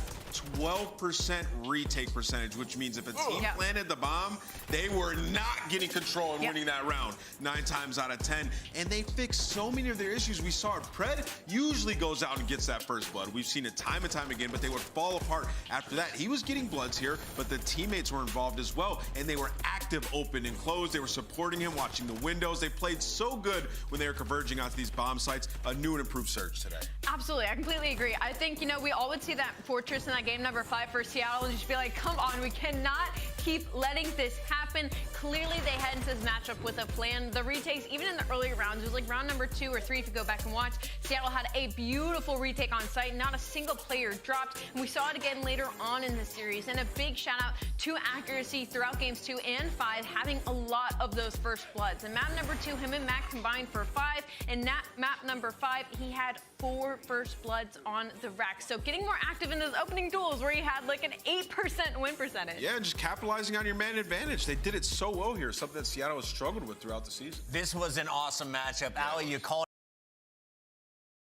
12% retake percentage, which means if a team planted the bomb, they were not getting control and winning that round 9 times out of 10. And they fixed so many of their issues. We saw it. Pred usually goes out and gets that first blood. We've seen it time and time again, but they would fall apart after that. He was getting bloods here, but the teammates were involved as well, and they were active, open, and closed. They were supporting him, watching the windows. They played so good when they were converging onto these bomb sites. A new and improved Surge today. Absolutely, I completely agree. I think, we all would see that Fortress in that game number 5 for Seattle and just be like, come on, we cannot keep letting this happen. Clearly, they head into this matchup with a plan. The retakes, even in the earlier rounds, it was like round number 2 or 3 if you go back and watch. Seattle had a beautiful retake on site. Not a single player dropped. And we saw it again later on in the series. And a big shout out to accuracy throughout games 2 and 5, having a lot of those first bloods. And map number 2, him and Mac combined for 5. And map number 5, he had 4 first bloods on the rack. So getting more active in those opening duels where he had like an 8% win percentage. Yeah, just capitalizing on your man advantage. They did it so well here, something that Seattle has struggled with throughout the season. This was an awesome matchup. Allie, you called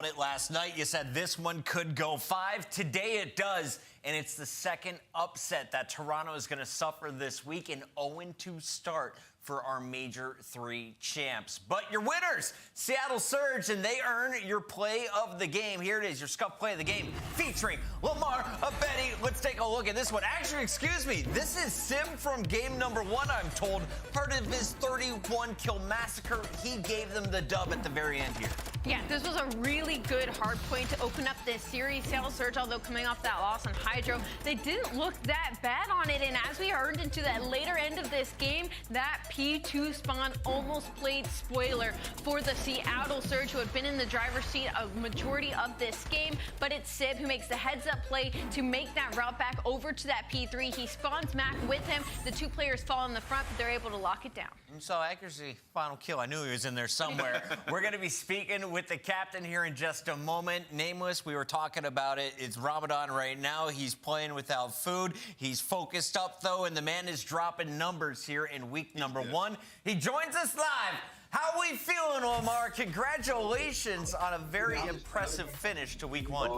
it last night. You said this one could go 5. Today it does, and it's the second upset that Toronto is going to suffer this week, an 0-2 start for our Major 3 champs. But your winners, Seattle Surge, and they earn your play of the game. Here it is, your Scuff play of the game, featuring Lamar Abedi. Let's take a look at this one. Actually, excuse me, this is Sim from game number 1, I'm told. Part of his 31-kill massacre. He gave them the dub at the very end here. Yeah, this was a really good hard point to open up this series. Seattle Surge, although coming off that loss on Hydro, they didn't look that bad on it. And as we heard into that later end of this game, that P2 spawn almost played spoiler for the Seattle Surge, who had been in the driver's seat a majority of this game. But it's Sib who makes the heads-up play to make that route back over to that P3. He spawns Mac with him. The 2 players fall in the front, but they're able to lock it down. You saw accuracy, final kill. I knew he was in there somewhere. We're going to be speaking with the captain here in just a moment. Nameless, we were talking about it. It's Ramadan right now. He's playing without food. He's focused up, though, and the man is dropping numbers here in week number 1. He joins us live How are we feeling, Omar? Congratulations on a very impressive finish to week 1.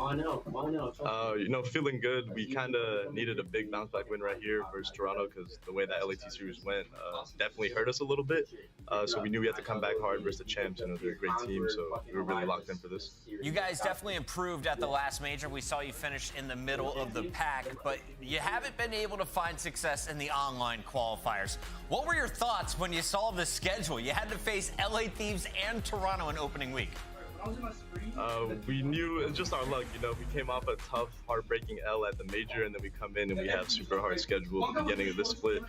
Feeling good. We kind of needed a big bounce back win right here versus Toronto because the way that LAT series went definitely hurt us a little bit. So we knew we had to come back hard versus the champs. They're a great team, so we were really locked in for this. You guys definitely improved at the last major. We saw you finish in the middle of the pack, but you haven't been able to find success in the online qualifiers. What were your thoughts when you saw the schedule? You had to face LA Thieves and Toronto in opening week. We knew it's just our luck. We came off a tough, heartbreaking L at the major, and then we come in and we have super hard schedule at the beginning of this split.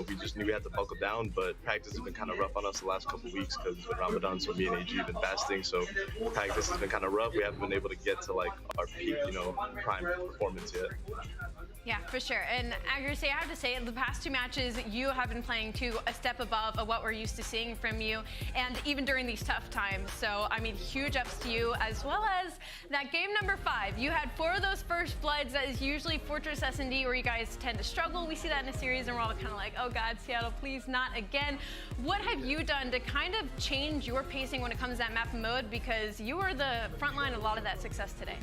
We just knew we had to buckle down, but practice has been kind of rough on us the last couple weeks because it's been Ramadan, so me and AG have been fasting. So practice has been kind of rough. We haven't been able to get to our peak, prime performance yet. Yeah, for sure. And accuracy, I have to say, the past 2 matches, you have been playing to a step above of what we're used to seeing from you, and even during these tough times. So, huge ups to you, as well as that game number 5. You had 4 of those first bloods. That is usually Fortress S&D, where you guys tend to struggle. We see that in a series, and we're all kind of like, oh God, Seattle, please not again. What have you done to kind of change your pacing when it comes to that map mode? Because you were the front line of a lot of that success today.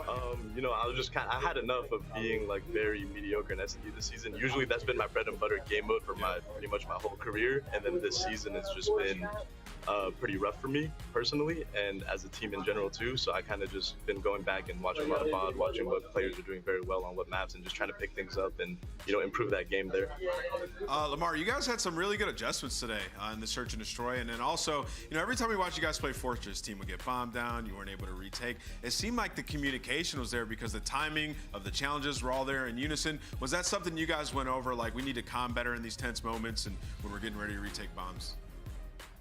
I had enough of being very mediocre in S&D this season. Usually that's been my bread and butter game mode for pretty much my whole career, and then this season has just been pretty rough for me personally, and as a team in general too. So I kind of just been going back and watching a lot of VOD, watching what players are doing very well on what maps, and just trying to pick things up and improve that game there. Lamar, you guys had some really good adjustments today in the search and destroy, and then also, every time we watch you guys play Fortress, team would get bombed down, you weren't able to retake. It seemed like the communication was there because the timing of the challenges were all there in unison. Was that something you guys went over, we need to calm better in these tense moments and when we're getting ready to retake bombs?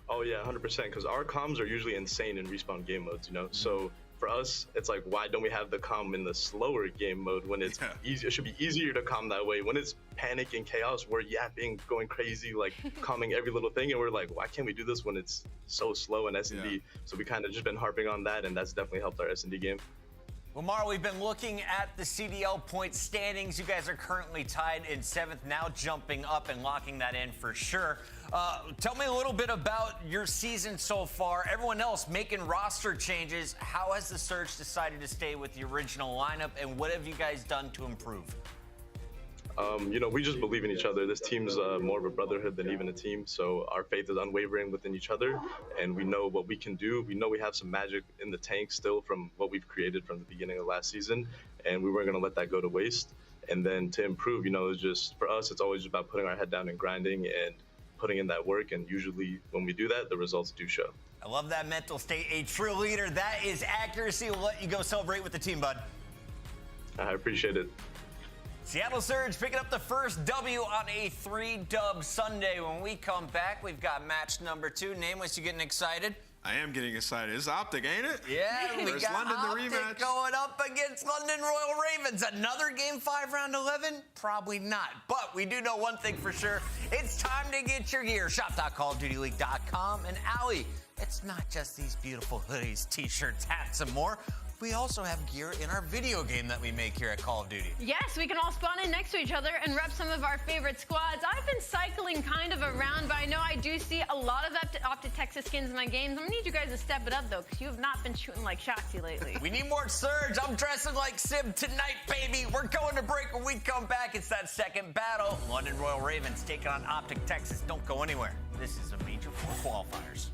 Oh yeah, 100%, because our comms are usually insane in respawn game modes, So for us, it's why don't we have the comm in the slower game mode when it's easy? It should be easier to comm that way. When it's panic and chaos, we're yapping, going crazy, calming every little thing, and we're why can't we do this when it's so slow in S&D? Yeah. So we kind of just been harping on that, and that's definitely helped our S&D game. Lamar, we've been looking at the CDL point standings. You guys are currently tied in 7th, now jumping up and locking that in for sure. Tell me a little bit about your season so far. Everyone else making roster changes. How has the Surge decided to stay with the original lineup, and what have you guys done to improve? We just believe in each other. This team's more of a brotherhood than even a team, so our faith is unwavering within each other, and we know what we can do. We know we have some magic in the tank still from what we've created from the beginning of last season, and we weren't going to let that go to waste. And then to improve, it's just, for us, it's always about putting our head down and grinding and putting in that work, and usually when we do that, the results do show. I love that mental state. A true leader. That is accuracy. We'll let you go celebrate with the team, bud. I appreciate it. Seattle Surge picking up the first W on a 3-dub Sunday. When we come back, we've got match number 2. Nameless, you getting excited? I am getting excited. It's OpTic, ain't it? Yeah, we got London, OpTic the rematch going up against London Royal Ravens. Another Game 5 round 11? Probably not. But we do know one thing for sure. It's time to get your gear. Shop.callofdutyleague.com. And Allie, it's not just these beautiful hoodies, t-shirts, hats, and more. We also have gear in our video game that we make here at Call of Duty. Yes, we can all spawn in next to each other and rep some of our favorite squads. I've been cycling kind of around, but I know I do see a lot of OpTic Texas skins in my games. I'm gonna need you guys to step it up, though, because you have not been shooting like Shoxy lately. We need more Surge. I'm dressing like Sib tonight, baby. We're going to break. When we come back, it's that second battle. London Royal Ravens taking on OpTic Texas. Don't go anywhere. This is a Major 4 qualifiers.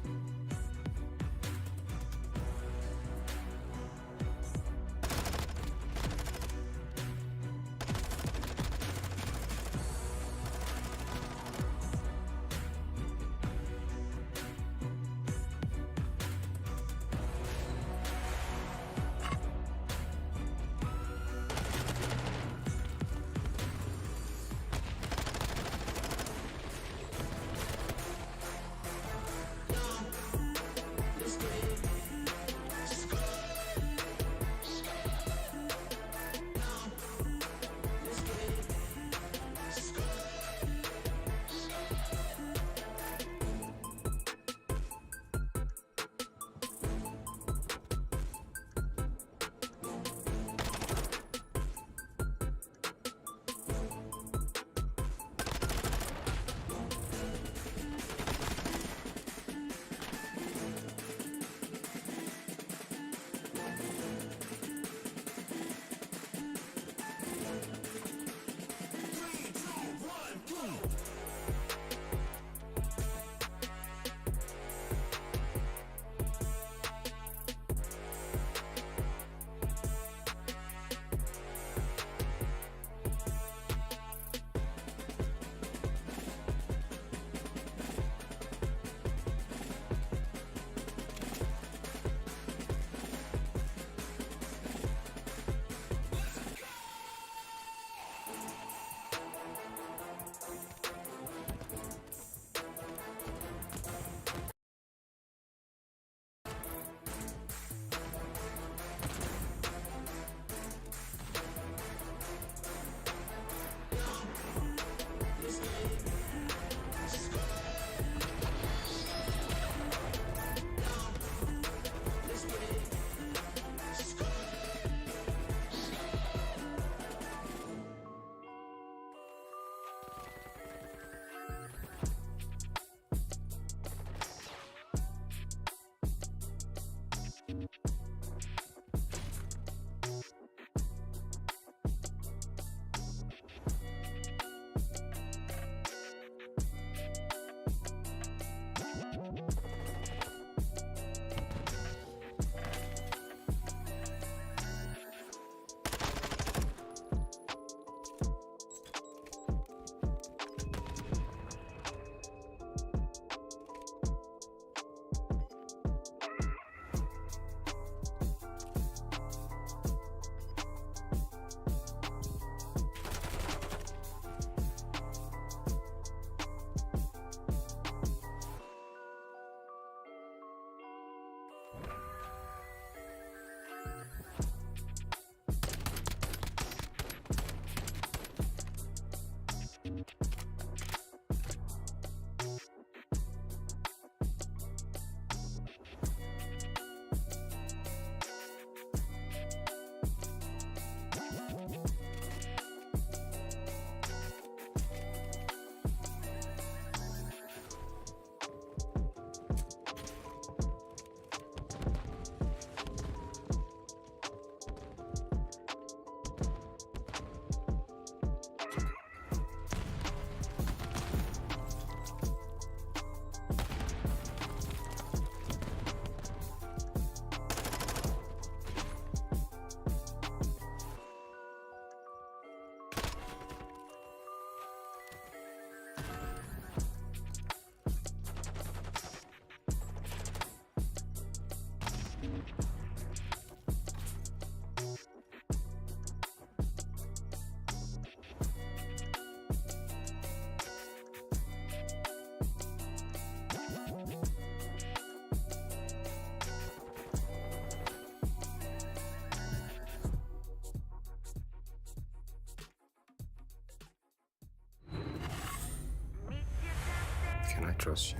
Can I trust you?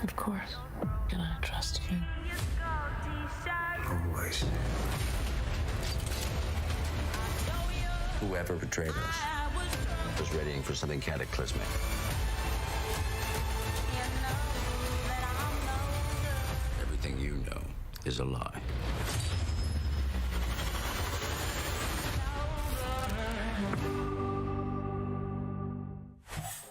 Of course. Can I trust you? Always. Whoever betrayed us was readying for something cataclysmic. Everything you know is a lie.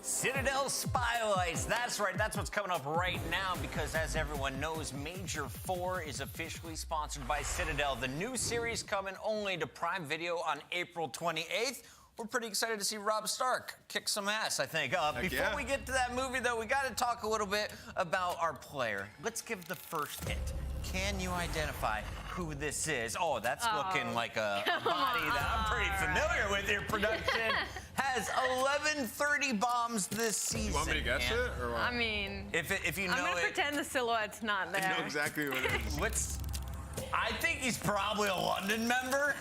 Citadel Spotlights. That's right. That's what's coming up right now because, as everyone knows, Major 4 is officially sponsored by Citadel. The new series coming only to Prime Video on April 28th. We're pretty excited to see Rob Stark kick some ass, I think. Before we get to that movie, though, we got to talk a little bit about our player. Let's give the first hint. Can you identify who this is? Oh, that's looking like a body that I'm pretty familiar with here, production. Has 1130 bombs this season. You want me to guess it? Or what? I mean, if you know I'm gonna pretend the silhouette's not there. I know exactly what it is. I think he's probably a London member.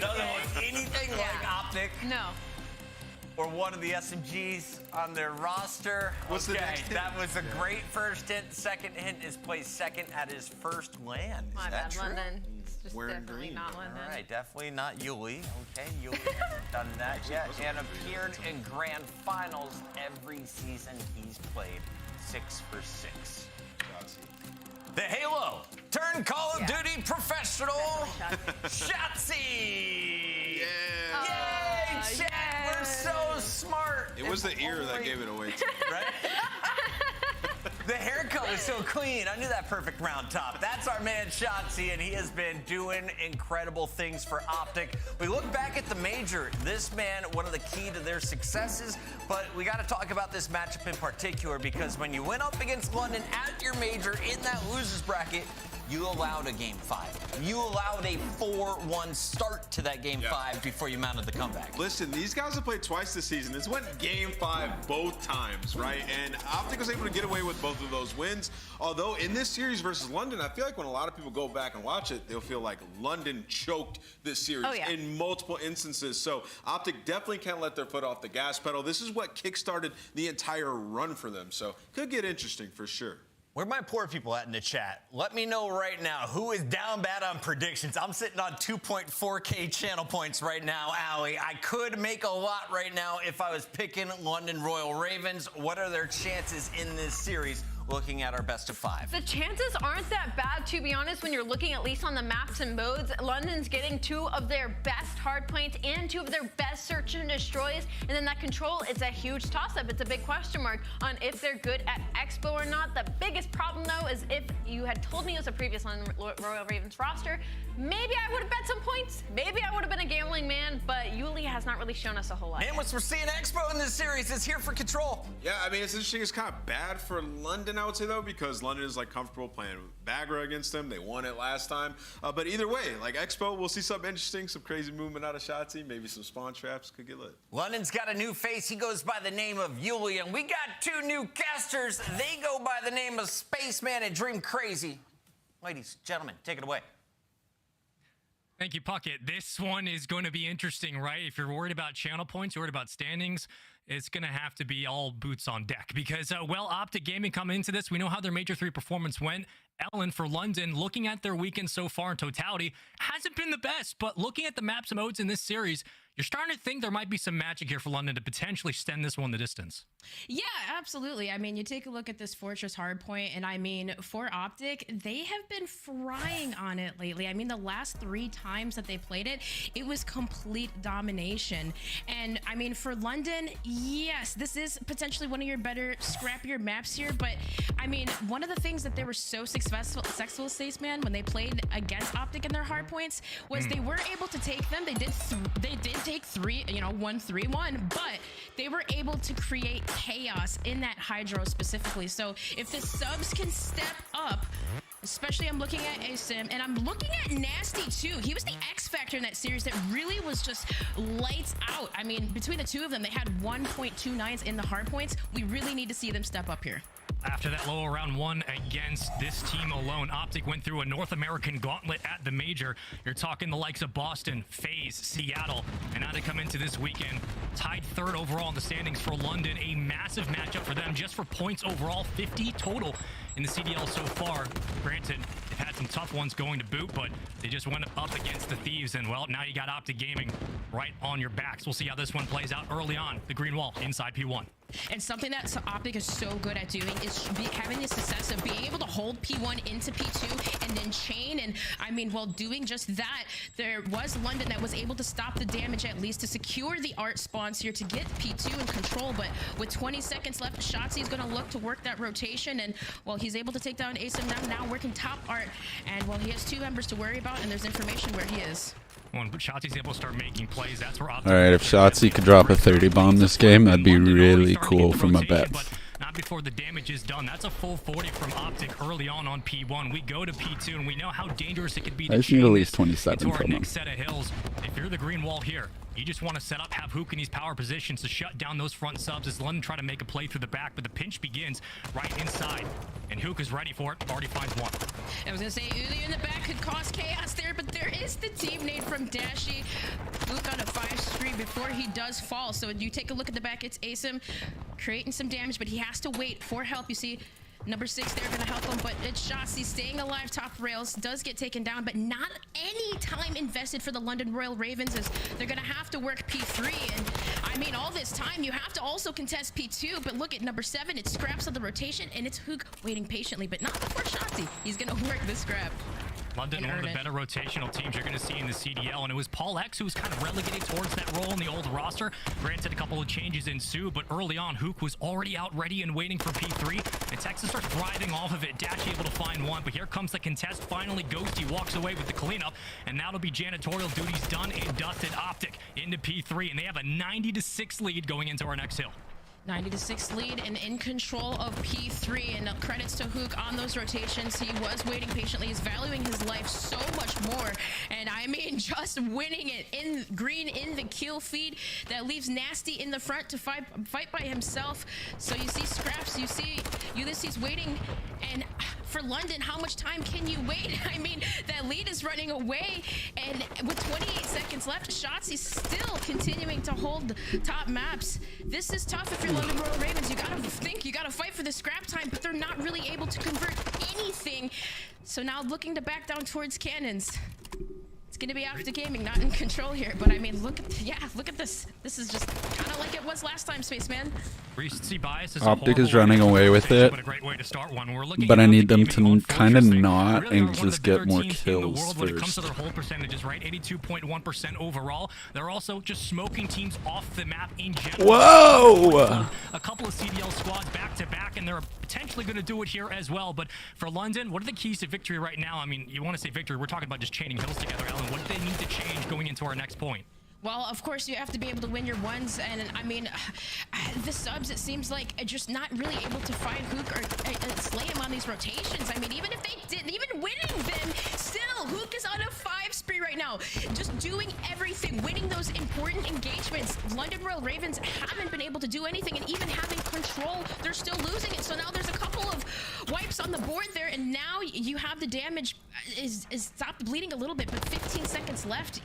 Doesn't look anything like OpTic. No. Or one of the SMGs on their roster. What's the next hint? That was a great first hint. Second hint is placed second at his first land. My Is that bad, true? London. It's just Wearing definitely green. not London. All right, definitely not Yuli. Okay, Yuli hasn't done that yet. And appeared in grand finals every season he's played. 6 for 6. The Halo turned Call of Duty professional, Shotzi. Yeah. Yay, chat. We're so smart. It was the ear that gave it away to me. Right? The haircut was so clean. I knew that perfect round top. That's our man Shotzi, and he has been doing incredible things for OpTic. We look back at the major. This man, one of the key to their successes, but we got to talk about this matchup in particular because when you went up against London at your major in that losers bracket, you allowed a game 5. You allowed a 4-1 start to that game 5 before you mounted the comeback. Listen, these guys have played twice this season. This went game 5 both times, right? And OpTic was able to get away with both of those wins. Although in this series versus London, I feel like when a lot of people go back and watch it, they'll feel like London choked this series in multiple instances. So OpTic definitely can't let their foot off the gas pedal. This is what kickstarted the entire run for them. So could get interesting for sure. Where my poor people at in the chat? Let me know right now who is down bad on predictions. I'm sitting on 2.4K channel points right now, Allie. I could make a lot right now if I was picking London Royal Ravens. What are their chances in this series? Looking at our best of 5. The chances aren't that bad, to be honest, when you're looking at least on the maps and modes. London's getting 2 of their best hardpoints and 2 of their best search and destroys. And then that control, it's a huge toss-up. It's a big question mark on if they're good at Expo or not. The biggest problem, though, is if you had told me it was a previous London Royal Ravens roster, maybe I would have bet some points. Maybe I would have been a gambling man, but Yuli has not really shown us a whole lot. And what we're seeing Expo in this series is here for control. Yeah, I mean, it's interesting. It's kind of bad for London, I would say, though, because London is like comfortable playing Bagra against them. They won it last time. But either way, like Expo, we'll see something interesting, some crazy movement out of Shotzi, maybe some spawn traps could get lit. London's got a new face. He goes by the name of Yuli, and we got 2 new casters. They go by the name of Spaceman and Dream Crazy. Ladies, gentlemen, take it away. Thank you, Puckett. This one is going to be interesting, right? If you're worried about channel points, you're worried about standings, it's going to have to be all boots on deck because, well, OpTic Gaming coming into this, we know how their Major 3 performance went. Ellen, for London, looking at their weekend so far in totality, hasn't been the best, but looking at the maps and modes in this series, you're starting to think there might be some magic here for London to potentially extend this one the distance. Yeah, absolutely. I mean, you take a look at this Fortress hardpoint, and I mean, for OpTic, they have been frying on it lately. I mean, the last 3 times that they played it, it was complete domination. And I mean, for London, yes, this is potentially one of your better, scrappier maps here, but I mean, one of the things that they were so successful Spaceman when they played against OpTic in their hardpoints was they were able to take them. They did take 3, 1-3-1, but they were able to create chaos in that Hydro specifically. So if the subs can step up, Especially I'm looking at Asim, and I'm looking at Nasty too. He was the X factor in that series that really was just lights out. I mean, between the two of them, they had 1.29s in the hard points. We really need to see them step up here. After that low round one against this team alone, OpTic went through a North American gauntlet at the major. You're talking the likes of Boston, FaZe, Seattle, and now they come into this weekend tied third overall in the standings for London. A massive matchup for them just for points overall, 50 total in the CDL so far. Granted, they've had some tough ones going to boot, but they just went up against the Thieves, and well, now you got OpTic Gaming right on your backs. We'll see how this one plays out early on. The green wall inside P1. And something that OpTic is so good at doing is having the success of being able to hold P1 into P2 and then chain. And I mean, while doing just that, there was London that was able to stop the damage at least to secure the art spawns here to get P2 in control. But with 20 seconds left, Shotzi is going to look to work that rotation. And well, he's able to take down Asim now working top art. And well, he has two members to worry about, and there's information where he is. When Shotzi's able to start making plays, that's where OpTic. Alright, if Shotzi could drop a 30 bomb this game, that'd be really cool for my bets. Not before the damage is done. That's a full 40 from OpTic early on P1. We go to P2, and we know how dangerous it could be to I just need at chain least this 27 into our from him. next set of hills. If you're the green wall here, you just want to set up, have Hook in these power positions to shut down those front subs as London try to make a play through the back, but the pinch begins right inside. And Hook is ready for it. Already finds one. I was going to say, Uli in the back could cause chaos there, but there is the team nade from Dashi. Hook on a 5-3 before he does fall. So you take a look at the back, it's Asim creating some damage, but he has to wait for help. You see, number 6 there gonna help him, but it's Shotzi staying alive top rails, does get taken down, but not any time invested for the London Royal Ravens as they're gonna have to work P3. And I mean, all this time you have to also contest P2, but look at number 7, it scraps on the rotation, and it's Hook waiting patiently, but not before Shotzi. He's gonna work the scrap. London, one of the better rotational teams you're going to see in the CDL, and it was Paul X who was kind of relegated towards that role in the old roster. Granted, a couple of changes ensue, but early on, Hook was already out ready and waiting for P3, and Texas starts thriving off of it. Dash able to find one, but here comes the contest. Finally, Ghosty walks away with the cleanup, and that'll be janitorial duties done and dusted. OpTic into P3, and they have a 90-6 lead going into our next hill. 90-6 lead and in control of P3, and credits to Hook on those rotations. He was waiting patiently. He's valuing his life so much more, and I mean, just winning it in green in the kill feed that leaves Nasty in the front to fight by himself. So you see Scraps, you see Ulysses waiting, and for London, how much time can you wait? I mean, that lead is running away, and with 28 seconds left, Shotzi still continuing to hold top maps. This is tough if you're London Royal Ravens. You gotta think, you gotta fight for the scrap time, but they're not really able to convert anything. So now looking to back down towards cannons. It's gonna be OpTic Gaming, not in control here, but I mean, look at this. This is just kind of like it was last time, Spaceman. Recency bias is OpTic is running away with it, but I need them to kind of not and just get more kills when it comes first. to their hold percentages, right? 82.1% overall. They're also just smoking teams off the map in general. Whoa! A couple of CDL squads back to back, and they're potentially going to do it here as well. But for London, what are the keys to victory right now? I mean, you want to say victory, we're talking about just chaining hills together, Ellen. What do they need to change going into our next point? Well, of course, you have to be able to win your ones, and I mean, the subs, it seems like, are just not really able to find Hook or slay him on these rotations. I mean, even if they did, even winning them, still, Hook is on a 5 spree right now. Just doing everything, winning those important engagements. London Royal Ravens haven't been able to do anything, and even having control, they're still losing it. So now there's a couple of wipes on the board there, and now you have the damage is stopped bleeding a little bit, but 15 seconds left.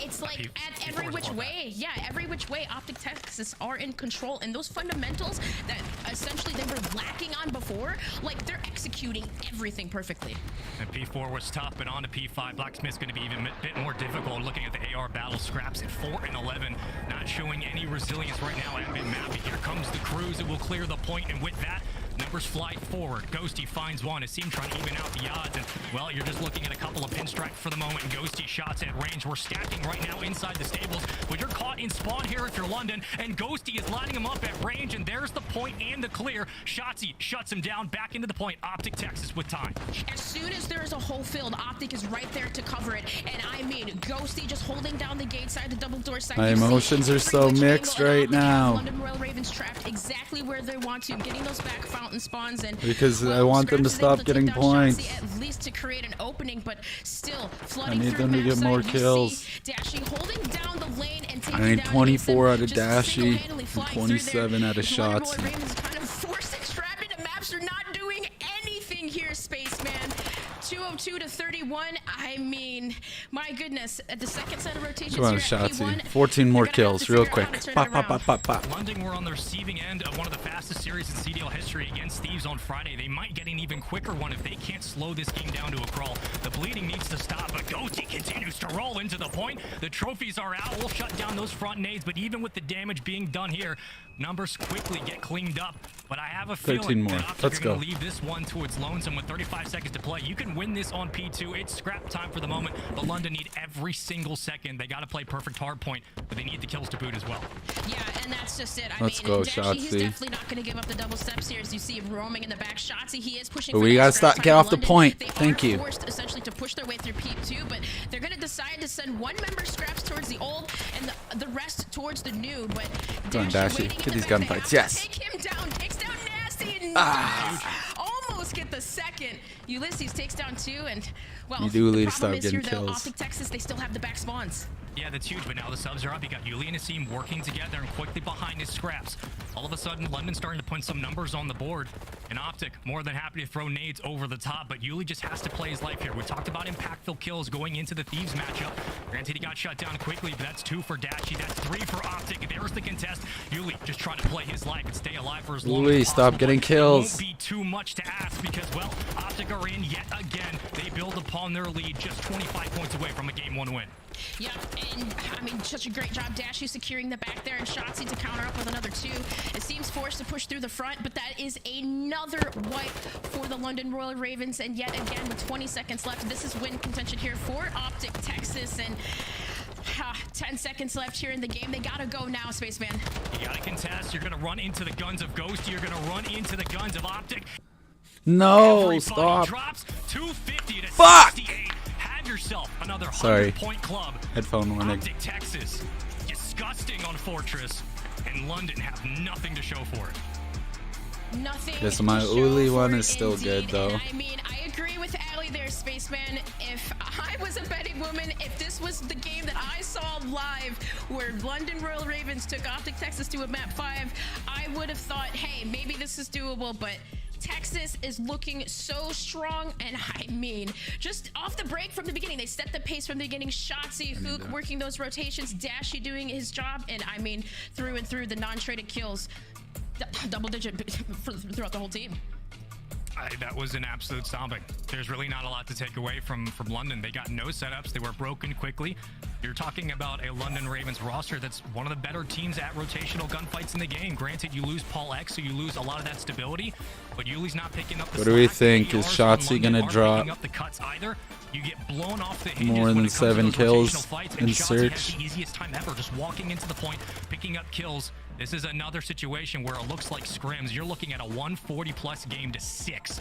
It's like at every which way, every which way, OpTic Texas are in control, and those fundamentals that essentially they were lacking on before, like they're executing everything perfectly. And P4 was tough, but on to P5. Blacksmith's going to be even a bit more difficult. Looking at the AR battle, Scraps at 4 and 11, not showing any resilience right now at mid-map. Here comes the cruise. It will clear the point, and with that, numbers fly forward. Ghosty finds one. It seems trying to even out the odds, and well, you're just looking at a couple of pinstripes for the moment. Ghosty shots at range. We're stacking right now inside the stables, but you're caught in spawn here if you're London, and Ghosty is lining him up at range, and there's the point and the clear. Shotzi shuts him down back into the point. OpTic Texas with time. As soon as there is a whole field, OpTic is right there to cover it, and I mean, Ghosty just holding down the gate side, the double door side. My emotions are so mixed right now. London Royal Ravens trapped exactly where they want to, getting those back fountains. mountain spawns, and because I want them to stop getting points. at least to create an opening, but still I flooding need through them to get map more side. kills. Dashi holding down the lane and taking I need down 24 out of just Dashi single-handedly and flying 27 out of through there. Shots. Ravens kind of forced and trapped into maps. They're not doing anything here, Spaceman. 202 to 31. I mean, my goodness. At the second set of rotations Come on, here at Shotsy. P1, 14 more kills, real quick. Pop, pop, around. pop, pop, pop. London were on the receiving end of one of the fastest series in CDL history against Thieves on Friday. They might get an even quicker one if they can't slow this game down to a crawl. The bleeding needs to stop, but Ghosty continues to roll into the point. The trophies are out. We'll shut down those front nades, but even with the damage being done here, numbers quickly get cleaned up. But I have a 13 feeling more. that OpTic Let's are gonna go. leave this one to its lonesome with 35 seconds to play. You can win this on P2. It's scrap time for the moment, but London need every single second. They got to play perfect hard point, but they need the kills to boot as well. Yeah, and that's just it. Let's mean, go, Dashi, he's Shotsy. definitely not going to give up the double steps here. As you see him roaming in the back. Shotsy, he is pushing. But for we that gotta scrap stop. time. Get off the London, point. They Thank are you. forced essentially to push their way through P2, but they're going to decide to send one member scraps towards the old and the rest towards the new. But Go on, Dashi. Get these gunfights. Yes. take him down. Takes down Nasty and almost get the second. Ulysses takes down 2, and well, You do the need to problem stop is getting here, though, kills. OpTic Texas, they still have the back spawns. Yeah, that's huge, but now the subs are up. You got Yuli and Asim working together and quickly behind his scraps. All of a sudden, London's starting to put some numbers on the board. And OpTic, more than happy to throw nades over the top, but Yuli just has to play his life here. We talked about impactful kills going into the Thieves matchup. Granted, he got shut down quickly, but that's 2 for Dashi. That's 3 for OpTic. There's the contest. Yuli just trying to play his life and stay alive for as long as Yuli, possible. stop getting kills. It won't be too much to ask because, well, OpTic are in yet again. They build upon their lead, just 25 points away from a Game 1 win. Yeah, and I mean, such a great job, Dashi securing the back there, and Shotsy to counter up with another 2. It seems forced to push through the front, but that is another wipe for the London Royal Ravens, and yet again, with 20 seconds left, this is win contention here for OpTic Texas, and 10 seconds left here in the game. They gotta go now, Spaceman. You gotta contest. You're gonna run into the guns of Ghost. You're gonna run into the guns of OpTic. No, Everybody stop. drops 250 to Fuck! 68. Have yourself another 100 Sorry. point club. Headphone warning. OpTic Texas, disgusting on Fortress, and London have nothing to show for it. Nothing. Yes, my to show Uli for one it is still good, indeed. though. And I mean, I agree with Ali there, Spaceman. If I was a betting woman, if this was the game that I saw live where London Royal Ravens took OpTic Texas to a map 5, I would have thought, hey, maybe this is doable, but Texas is looking so strong, and I mean, just off the break from the beginning, they set the pace from the beginning. Shotsy, Hook working those rotations, Dashi doing his job, and I mean, through and through the non-traded kills, double digit throughout the whole team. That was an absolute stomping. There's really not a lot to take away from London. They got no setups. They were broken quickly. You're talking about a London Ravens roster that's one of the better teams at rotational gunfights in the game. Granted, you lose Paul X, so you lose a lot of that stability, but Yuli's not picking up the What do we slack. think? The Is ARs from Shotsy London gonna aren't drop picking up the cuts either. You get blown off the hinges more when than it comes to 7 those kills rotational fights, in and Shotsy has search? the easiest time ever, just walking into the point, picking up kills. This is another situation where it looks like scrims. You're looking at a 140-plus game to 6.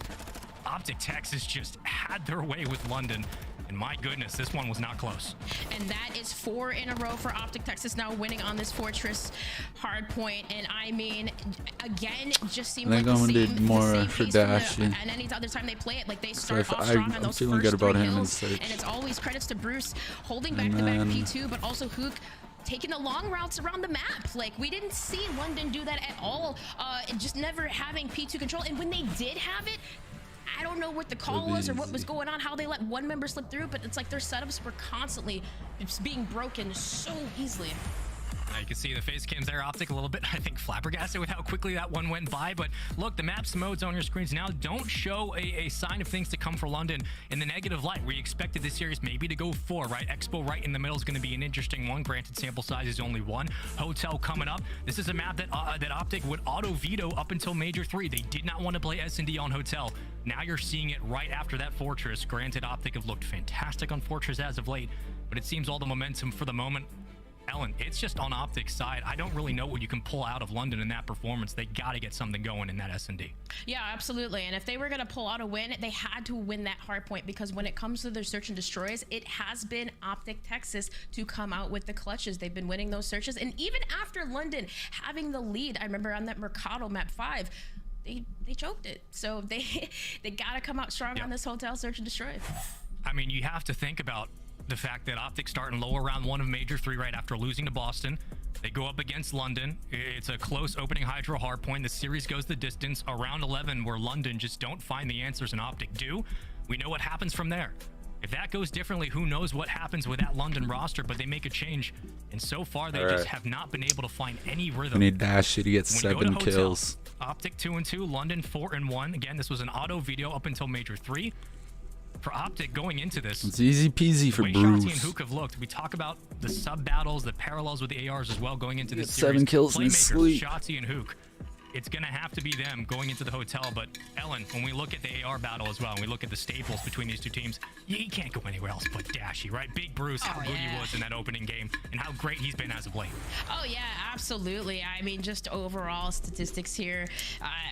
OpTic Texas just had their way with London, and my goodness, this one was not close. And that is 4 in a row for OpTic Texas now winning on this Fortress hardpoint. And I mean, again, just seemed like I think I'm the gonna same, do more the same for piece from Dashi. and any other time they play it, like they So start if off strong on I'm those feeling first good about 3 him in hills, search. and it's always credits to Bruce holding And back-to-back then- P2, but also Hook taking the long routes around the map. Like, we didn't see London do that at all, and just never having P2 control. And when they did have it, I don't know what the call was or what was going on, how they let one member slip through, but it's like their setups were constantly just being broken so easily. You can see the face cams there, OpTic a little bit, I think, flabbergasted with how quickly that one went by. But look, the maps modes on your screens now don't show a sign of things to come for London in the negative light. We expected this series maybe to go 4, right? Expo right in the middle is going to be an interesting one. Granted, sample size is only 1. Hotel coming up. This is a map that OpTic would auto veto up until Major 3. They did not want to play S&D on Hotel. Now you're seeing it right after that Fortress. Granted, OpTic have looked fantastic on Fortress as of late, but it seems all the momentum for the moment, Ellen, it's just on OpTic's side. I don't really know what you can pull out of London in that performance. They got to get something going in that S&D. Yeah, absolutely. And if they were going to pull out a win, they had to win that hard point, because when it comes to their search and destroys, it has been OpTic Texas to come out with the clutches. They've been winning those searches. And even after London having the lead, I remember on that Mercado map 5, they choked it. So they gotta come out strong on this hotel search and destroy. I mean, you have to think about the fact that OpTic starting low around 1 of Major 3 right after losing to Boston. They go up against London. It's a close opening Hydro hardpoint. The series goes the distance. Around 11 where London just don't find the answers and OpTic do. We know what happens from there. If that goes differently, who knows what happens with that London roster, but they make a change. And so far, they just have not been able to find any rhythm. We need Dashy to get 7 kills. OpTic 2-2, London 4-1. Again, this was an auto video up until Major 3. For OpTic going into this, it's easy peasy for Shotzi Bruce. and Hook have looked. We talk about the sub battles, the parallels with the ARs as well going into this seven series. kills in his sleep. Shotzi and Hook. It's going to have to be them going into the hotel. But Ellen, when we look at the AR battle as well, and we look at the staples between these two teams, you can't go anywhere else but Dashy, right? Big Bruce, how good he was in that opening game, and how great he's been as of late. Oh yeah, absolutely. I mean, just overall statistics here,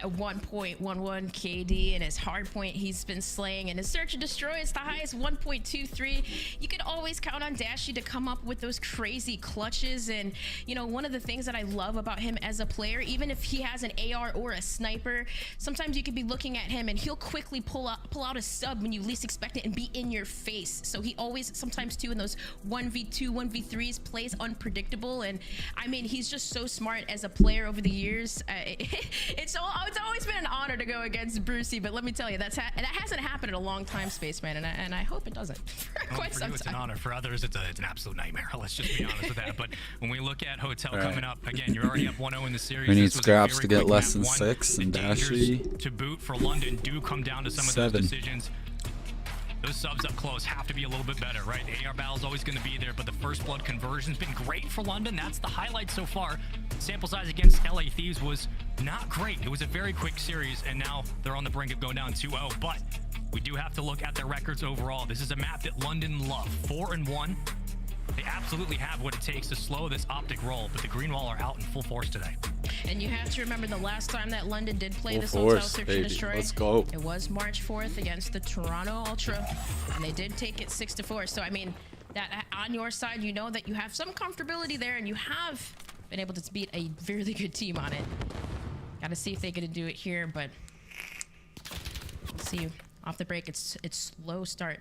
1.11 KD, and his hard point he's been slaying, and his search and destroy is the highest, 1.23. You can always count on Dashy to come up with those crazy clutches, and you know, one of the things that I love about him as a player, even if he has an AR or a sniper, sometimes you could be looking at him and he'll quickly pull out a sub when you least expect it and be in your face. So he always, sometimes too, in those 1v2, 1v3s, plays unpredictable. And I mean, he's just so smart as a player over the years. It's always been an honor to go against Brucey, but let me tell you, that hasn't happened in a long time, Spaceman, and I hope it doesn't for quite some time. It's an honor. For others, it's an absolute nightmare. Let's just be honest with that. But when we look at Hotel coming up, again, you're already up 1-0 in the series. We need Scraps to get less than 6, and Dashy to boot for London do come down to some of those decisions. Those subs up close have to be a little bit better, right? The AR battle is always going to be there, but the first blood conversion's been great for London. That's the highlight so far. Sample size against LA Thieves was not great. It was a very quick series, and now they're on the brink of going down 2-0. But we do have to look at their records overall. This is a map that London love. 4-1. They absolutely have what it takes to slow this OpTic roll, but the Green Wall are out in full force today. And you have to remember the last time that London did play this hotel search and destroy. Let's go. It was March 4th against the Toronto Ultra, and they did take it 6-4. So I mean, that on your side, you know that you have some comfortability there, and you have been able to beat a really good team on it. Got to see if they get to do it here, but let's see. Off the break, it's slow start.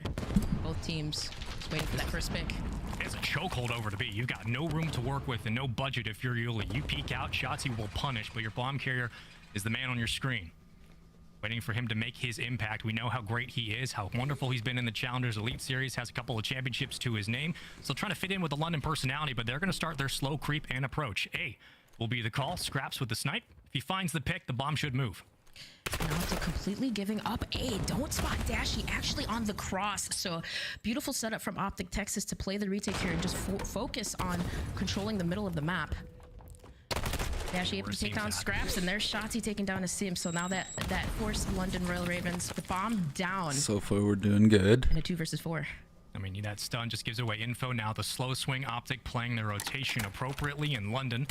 Both teams just waiting for that first pick. It's a chokehold over to B. You've got no room to work with and no budget if you're Yuli. You peek out, Shotzi will punish, but your bomb carrier is the man on your screen. Waiting for him to make his impact. We know how great he is, how wonderful he's been in the Challengers Elite Series, has a couple of championships to his name. Still trying to fit in with the London personality, but they're going to start their slow creep and approach. A will be the call. Scraps with the snipe. If he finds the pick, the bomb should move. Now to completely giving up A. Don't spot Dashy actually on the cross. So beautiful setup from OpTic Texas to play the retake here and just focus on controlling the middle of the map. Dashy able to take down Scraps, and there's Shotzi taking down a Sim. So now that forced London Royal Ravens the bomb down. So far we're doing good. In a 2 versus 4. I mean, that stun just gives away info. Now the slow swing OpTic playing their rotation appropriately in London.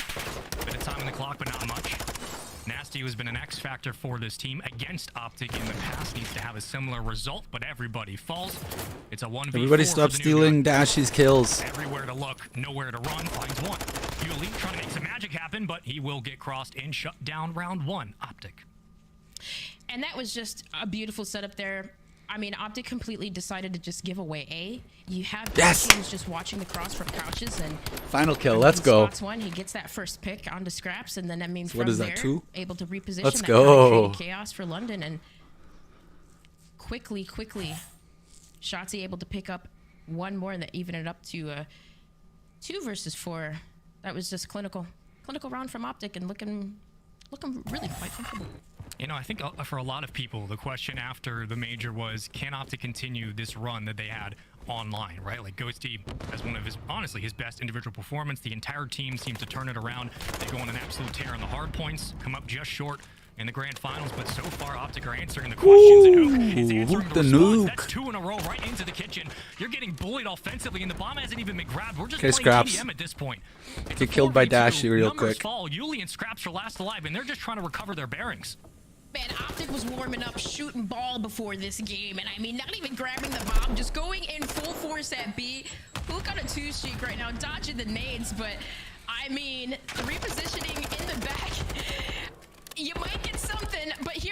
Bit of time on the clock, but not much. Nasty, who's been an X factor for this team against OpTic in the past, needs to have a similar result, but everybody falls. It's a 1v4. Everybody stop stealing Dashy's kills. Everywhere to look, nowhere to run, finds one. Yuli trying to make some magic happen, but he will get crossed and shut down round 1. OpTic. And that was just a beautiful setup there. I mean, OpTic completely decided to just give away A. You have teams just watching the cross from couches, and final kill. Let's go. Spots one, he gets that first pick onto Scraps, and then I mean, so what is that, 2? Able to reposition. Let's that go. Chaos for London, and quickly, Shotzi able to pick up one more, and that even it up to 2 versus 4. That was just clinical round from OpTic, and looking really quite comfortable. You know, I think for a lot of people, the question after the major was, can OpTic continue this run that they had online, right? Like Ghosty has one of his, honestly, his best individual performance. The entire team seems to turn it around. They go on an absolute tear on the hard points, come up just short in the grand finals, but so far OpTic are answering the questions, and Hook is answering the response. That's 2 in a row right into the kitchen. You're getting bullied offensively, and the bomb hasn't even been grabbed. We're just playing TDM at this point. Get killed by Dashy real quick. Fall. Yuli and Scraps are last alive, and they're just trying to recover their bearings. Man, OpTic was warming up, shooting ball before this game, and I mean, not even grabbing the bomb, just going in full force at B. Hook on a 2 streak right now, dodging the nades, but I mean, the repositioning in the back, you might get something, but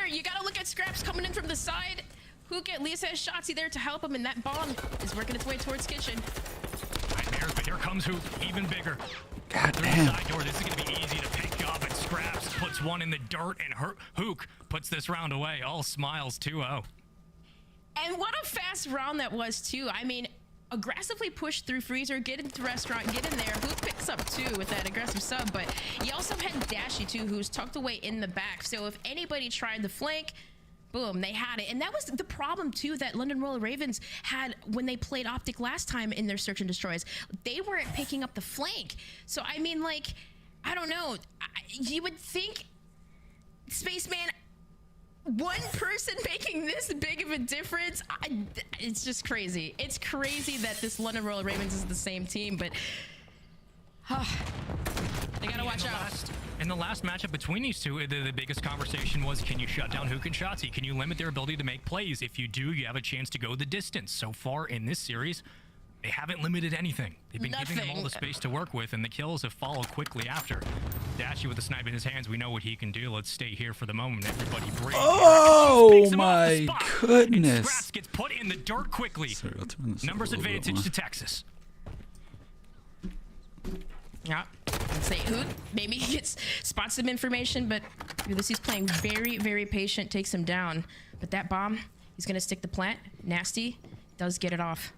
Hook at least has Shotzi there to help him, and that bomb is working its way towards kitchen. Nightmares, but here comes Hook, even bigger. God Through damn. the side door, this is going to be easy to pick up, and Scraps puts one in the dirt, and Hook puts this round away. All smiles, 2-0. And what a fast round that was, too. I mean, aggressively push through Freezer, get into restaurant, get in there. Hook picks up 2 with that aggressive sub, but you also had Dashy, too, who's tucked away in the back. So if anybody tried the flank, boom, they had it. And that was the problem, too, that London Royal Ravens had when they played OpTic last time in their Search and Destroys. They weren't picking up the flank. So, I mean, like, I don't know. You would think, Spaceman, one person making this big of a difference, it's just crazy. It's crazy that this London Royal Ravens is the same team, but they gotta watch out. In the last matchup between these two, the biggest conversation was, can you shut down Hook and Shotzi? Can you limit their ability to make plays? If you do, you have a chance to go the distance. So far in this series, they haven't limited anything. They've been giving them all the space to work with, and the kills have followed quickly after. Dashy with the snipe in his hands, we know what he can do. Let's stay here for the moment. Everybody breathe. Oh my goodness. And Scraps gets put in the dirt quickly. Sorry, I'll turn this Numbers up a little bit advantage more. to Texas. Yeah, let's say Hook maybe he spots some information, but Ulysses playing very, very patient, takes him down. But that bomb, he's gonna stick the plant. Nasty does get it off.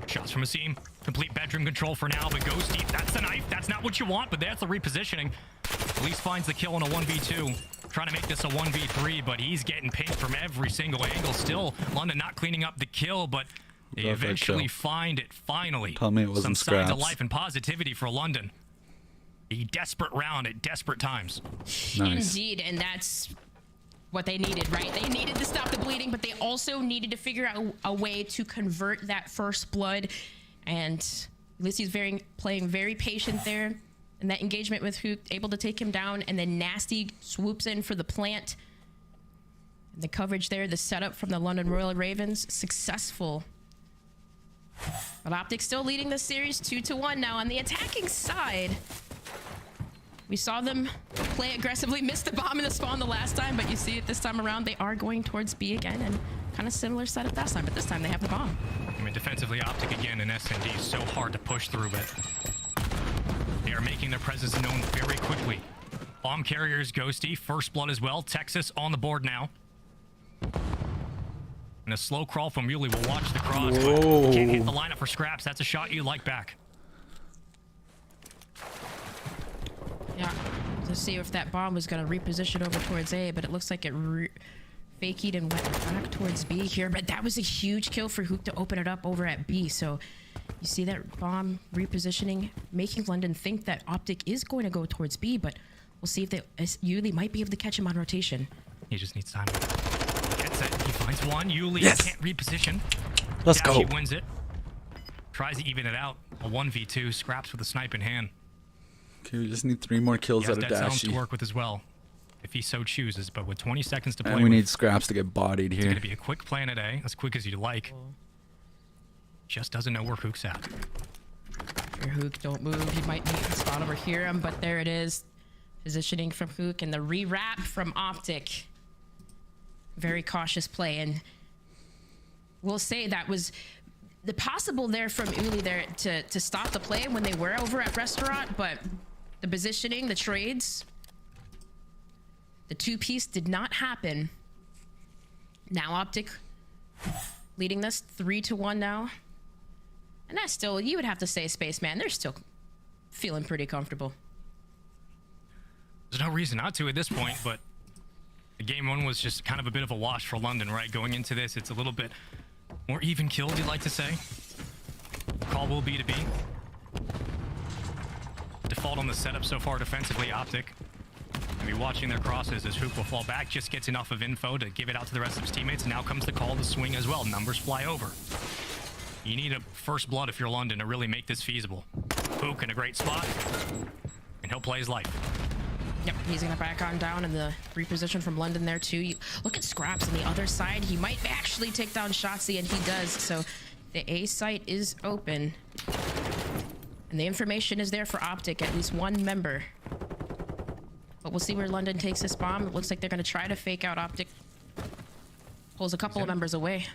Shots from Asim. Complete bedroom control for now, but Ghosty, that's the knife. That's not what you want, but that's the repositioning. At least finds the kill in a 1v2. Trying to make this a 1v3, but he's getting pinned from every single angle. Still, London not cleaning up the kill, but they eventually find it, finally. Tell me it wasn't Some signs of Scraps. life and positivity for London. A desperate round at desperate times. Nice. Indeed, and that's what they needed, right? They needed to stop the bleeding, but they also needed to figure out a way to convert that first blood. And Ulysses playing very patient there. And that engagement with Hook, able to take him down, and then Nasty swoops in for the plant. The coverage there, the setup from the London Royal Ravens, successful. But OpTic still leading this series 2-1 now. On the attacking side, we saw them play aggressively, missed the bomb in the spawn the last time, but you see it this time around. They are going towards B again, and kind of similar setup last time, but this time they have the bomb. I mean, defensively, OpTic again and SND is so hard to push through, but they are making their presence known very quickly. Bomb carriers, Ghosty, first blood as well. Texas on the board now. And a slow crawl from Yuli will watch the cross, but can't hit the lineup for Scraps. That's a shot you like back. Yeah, to see if that bomb was going to reposition over towards A, but it looks like it faked and went back towards B here. But that was a huge kill for Hook to open it up over at B. So you see that bomb repositioning, making London think that OpTic is going to go towards B, but we'll see if they Yuli might be able to catch him on rotation. He just needs time. Gets it. He finds one. Yuli can't reposition. Let's go. He wins it. Tries to even it out. A 1v2. Scraps with a snipe in hand. Okay, we just need 3 more kills out of Dead zones to Dashy. work with as well, if he so chooses. But with 20 seconds to play, And we need Scraps to get bodied it's here. going to be a quick plan today, as quick as you like. Just doesn't know where Hook's at. Your Hook, don't move. He might need to spot over here him, but there it is. Positioning from Hook and the re-wrap from OpTic. Very cautious play, and we'll say that was the possible there from Uli there to stop the play when they were over at restaurant, but the positioning, the trades, the 2-piece did not happen. Now OpTic leading this 3-1 now. And that's still, you would have to say, Spaceman, they're still feeling pretty comfortable. There's no reason not to at this point, but the game 1 was just kind of a bit of a wash for London, right? Going into this, it's a little bit more even killed, you'd like to say. Call will be to be. Default on the setup so far defensively, OpTic. Maybe watching their crosses as Hook will fall back, just gets enough of info to give it out to the rest of his teammates. Now comes the call to swing as well. Numbers fly over. You need a first blood if you're London to really make this feasible. Hook in a great spot, and he'll play his life. Yep, he's gonna back on down in the reposition from London there too. Look at Scraps on the other side. He might actually take down Shotzi, and he does. So the A site is open. And the information is there for OpTic, at least one member. But we'll see where London takes this bomb. It looks like they're going to try to fake out OpTic. Pulls a couple of members away.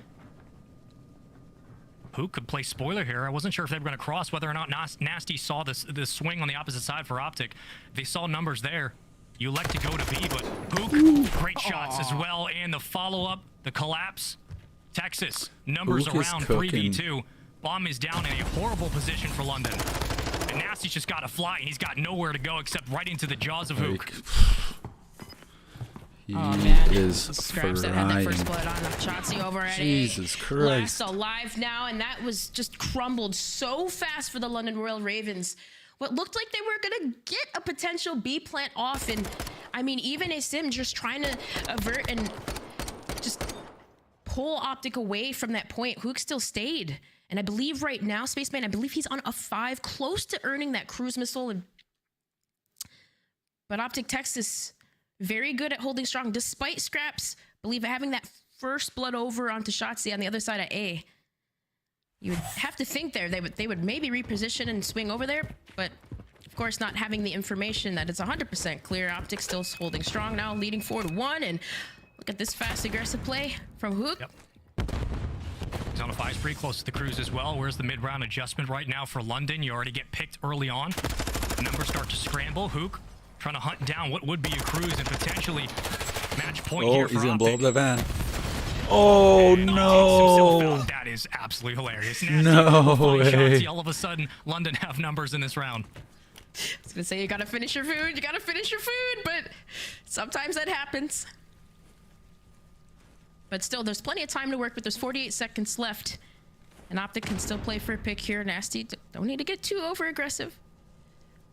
Who could play spoiler here? I wasn't sure if they were going to cross, whether or not Nasty saw this swing on the opposite side for OpTic. They saw numbers there. You elect to go to B, but Hook, great shots as well. And the follow-up, the collapse. Texas, numbers Hook is around cooking. 3v2. Bomb is down in a horrible position for London. And Nasty's just got to fly, and he's got nowhere to go except right into the jaws of Hook. He is Scraps that had that first blood on Shotzi over at Jesus Christ. Last alive now, and that was just crumbled so fast for the London Royal Ravens. What looked like they were going to get a potential B plant off, and I mean, even a Sim just trying to avert and just pull OpTic away from that point. Hook still stayed, and I believe right now, Spaceman, I believe he's on a 5, close to earning that cruise missile. But OpTic Texas, very good at holding strong, despite Scraps, believe having that first blood over onto Shotzi on the other side of A. You would have to think there they would maybe reposition and swing over there, but of course not having the information that it's 100% clear. OpTic still holding strong now, leading 4-1, and look at this fast aggressive play from Hook. Yep. Zone of 5 is pretty close to the cruise as well. Where's the mid-round adjustment right now for London? You already get picked early on. The numbers start to scramble. Hook trying to hunt down what would be a cruise and potentially match point here for he's gonna OpTic. blow up the van. Oh no! That is absolutely hilarious. No way. Shots. All of a sudden, London have numbers in this round. I was gonna say, you gotta finish your food, but sometimes that happens. But still, there's plenty of time to work with. There's 48 seconds left, and OpTic can still play for a pick here. Nasty, don't need to get too over aggressive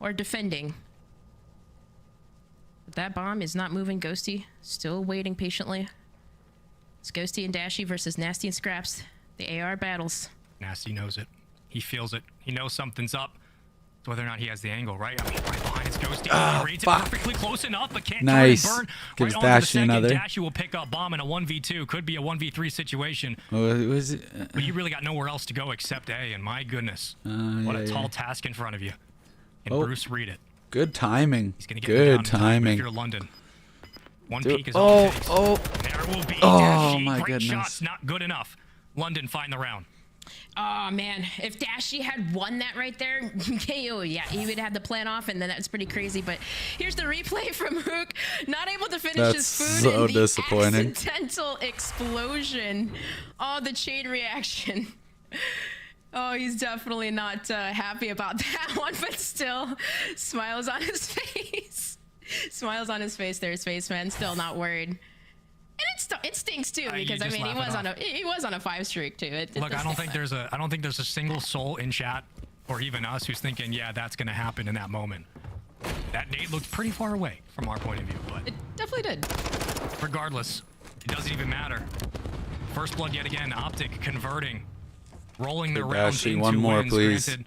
or defending. But that bomb is not moving. Ghosty still waiting patiently. It's Ghosty and Dashy versus Nasty and Scraps. The AR battles. Nasty knows it. He feels it. He knows something's up. It's whether or not he has the angle, right? I mean, right behind it's Ghosty. He reads it perfectly close enough, but can't Nice. turn and burn. Gives Right onto the Dashy second. another. Dashy will pick up bomb in a 1v2. Could be a 1v3 situation. Was it? But you really got nowhere else to go except A, and my goodness. What a tall task in front of you. And Bruce read it. Good timing. He's gonna get Good down timing. if you're London. One Dude, peek is all it takes. oh. There will be Oh, Dashy. my Great goodness. shots, not good enough. London find the round. Oh man, if Dashy had won that right there, KO, yeah, he would have the plan off, and then that's pretty crazy. But here's the replay from Hook, not able to finish That's his food. so and the disappointing. Accidental explosion. Oh, the chain reaction. Oh, he's definitely not happy about that one, but still, smiles on his face. Smiles on his face there, Spaceman, still not worried. And it stinks too, because I mean he was on a 5 streak too. Look, I don't think there's a single soul in chat or even us who's thinking, yeah, that's gonna happen in that moment. That nade looked pretty far away from our point of view, but it definitely did. Regardless, it doesn't even matter. First blood yet again. OpTic converting, rolling their rounds Dashy, into one more, wins. please. Granted,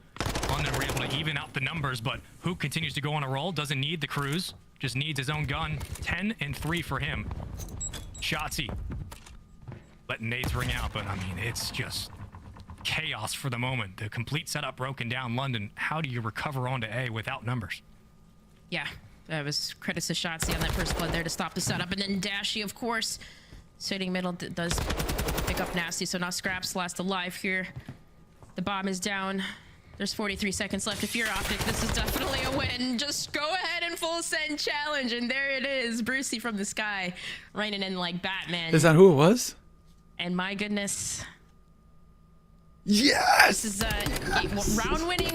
London were able to even out the numbers, but Hook continues to go on a roll. Doesn't need the cruise, just needs his own gun. 10-3 for him. Shotzi letting nades ring out, but I mean, it's just chaos for the moment. The complete setup broken down. London, how do you recover onto A without numbers? Yeah, that was credits to Shotzi on that first blood there to stop the setup, and then Dashy, of course, sitting middle does pick up Nasty, so now Scraps last alive here. The bomb is down. There's 43 seconds left. If you're OpTic, this is definitely a win. Just go ahead and full send challenge, and there it is. Brucey from the sky, raining in like Batman. Is that who it was? And my goodness. Yes! This is round winning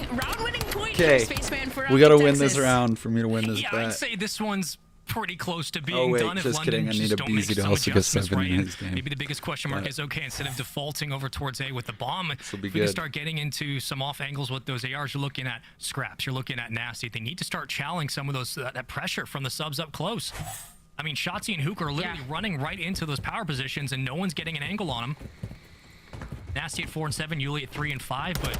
point Okay, here, Spaceman, for we gotta OpTic win this Texas. round for me to win this Yeah, bet. I'd say this one's pretty close to being Oh wait, done. If just London kidding. I need a don't make BZ to some also get adjustments 7 right in in. his game. Maybe the biggest question mark But is, okay, instead of defaulting over towards A with the bomb, be if we good. can start getting into some off angles with those ARs, you're looking at Scraps, you're looking at Nasty. They need to start challenging some of those that pressure from the subs up close. I mean, Shotzi and Hook are literally running right into those power positions, and no one's getting an angle on them. Nasty at 4 and 7, Yuli at 3 and 5, but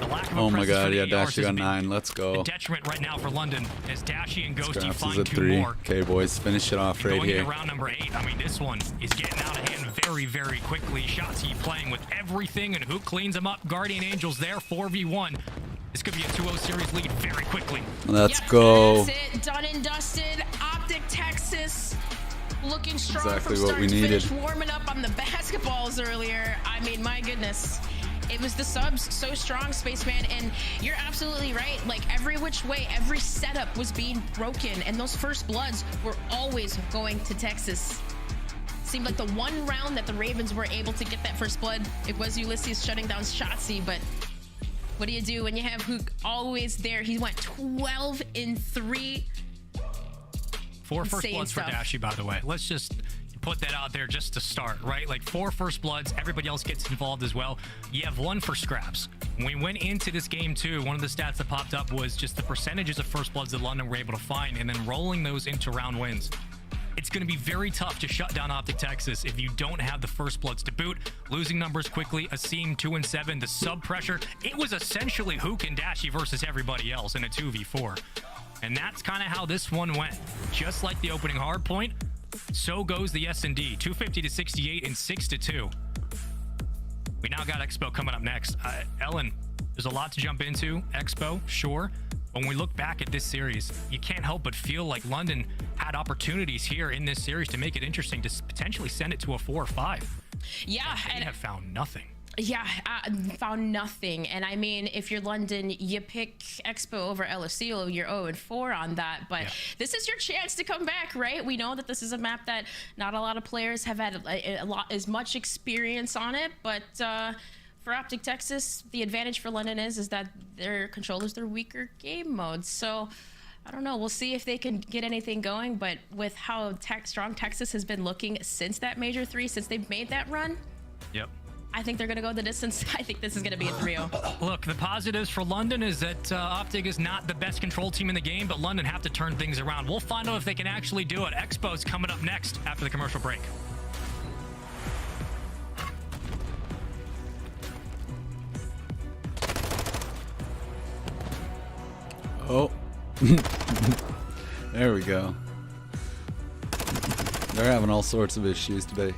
the lack of Oh my presence for god, the yeah, ARs Dashy has got been 9. Let's go. a detriment right now for London as Dashy and Ghosty Scraps is find at 2 3. more. Okay, boys, finish it off right Going here. into round number 8, I mean, this one is getting out of hand very, very quickly. Shotzi playing with everything, and Hook cleans him up. Guardian Angels there, 4v1. This could be a 2-0 series lead very quickly. Let's go. That's it. Done and dusted. OpTic Texas looking strong Exactly from what start we to needed. finish. Warming up on the basketballs earlier. I mean, my goodness. It was the subs so strong, Spaceman, and you're absolutely right. Like, every which way, every setup was being broken, and those first bloods were always going to Texas. Seemed like the one round that the Ravens were able to get that first blood, it was Ulysses shutting down Shotzi, but what do you do when you have Hook always there? He went 12-3. 4 first Insane bloods stuff. for Dashy, by the way. Let's just put that out there just to start, right? Like 4 first bloods, everybody else gets involved as well. You have 1 for scraps. When we went into this game too, one of the stats that popped up was just the percentages of first bloods that London were able to find and then rolling those into round wins. It's going to be very tough to shut down OpTic Texas if you don't have the first bloods to boot. Losing numbers quickly, Asim 2-7, the sub pressure. It was essentially Hook and Dashy versus everybody else in a 2v4. And that's kind of how this one went. Just like the opening hard point, so goes the S&D, 250-68 and 6-2. We now got Expo coming up next. Ellen, there's a lot to jump into. Expo, sure. When we look back at this series, you can't help but feel like London had opportunities here in this series to make it interesting, to potentially send it to a 4 or 5. Yeah, and have found nothing. Yeah, found nothing. And I mean, if you're London, you pick Expo over LSU, you're 0-4 on that. But this is your chance to come back, right? We know that this is a map that not a lot of players have had as much experience on it, but for OpTic Texas, the advantage for London is that their controllers, they're weaker game modes. So I don't know. We'll see if they can get anything going. But with how strong Texas has been looking since that Major 3, since they've made that run, Yep. I think they're going to go the distance. I think this is going to be a 3-0. Look, the positives for London is that OpTic is not the best control team in the game, but London have to turn things around. We'll find out if they can actually do it. Expo's coming up next after the commercial break. Oh. There we go. They're having all sorts of issues today.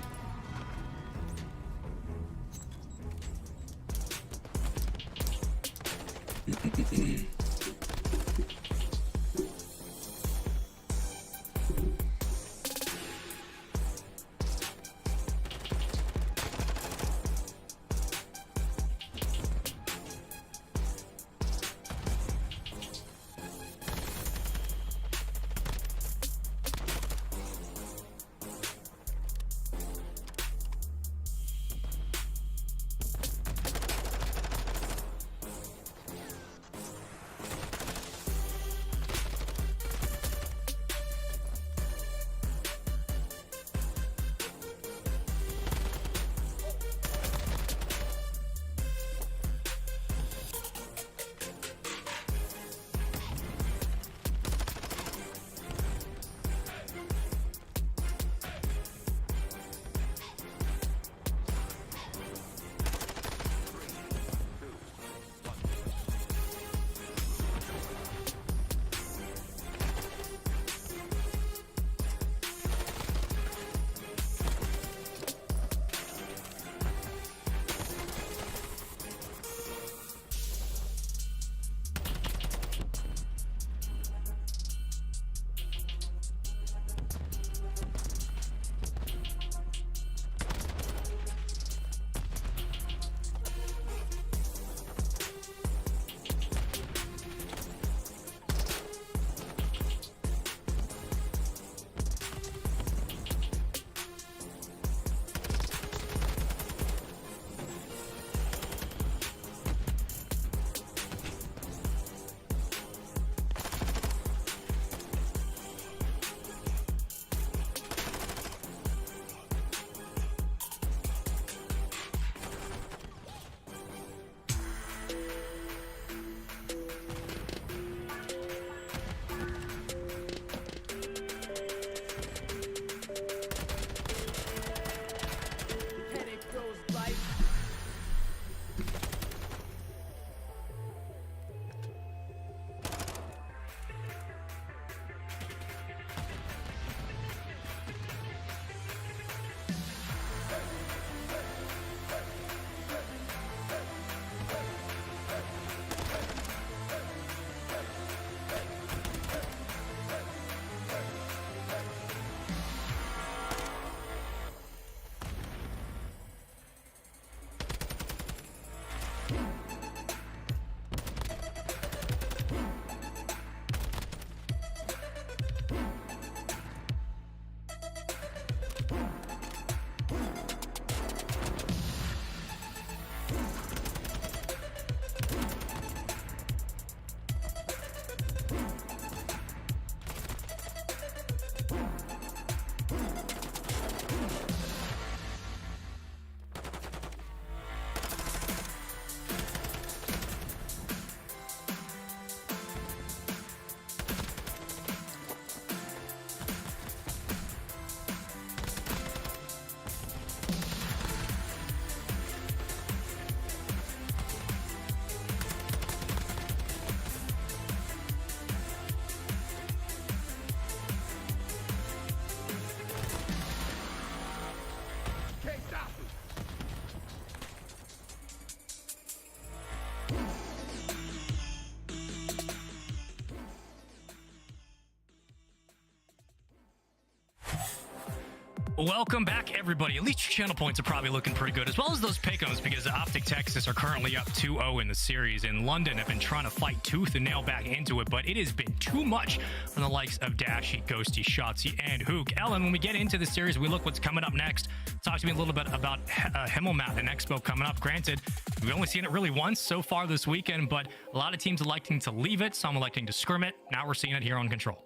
Welcome back, everybody. At least your channel points are probably looking pretty good, as well as those pick'ems, because OpTic Texas are currently up 2-0 in the series, and London have been trying to fight tooth and nail back into it, but it has been too much from the likes of Dashy, Ghosty, Shotzi, and Hook. Ellen, when we get into the series, we look what's coming up next. Talk to me a little bit about Himmelmatt and Expo coming up. Granted, we've only seen it really once so far this weekend, but a lot of teams electing to leave it, some electing to scrim it. Now we're seeing it here on Control.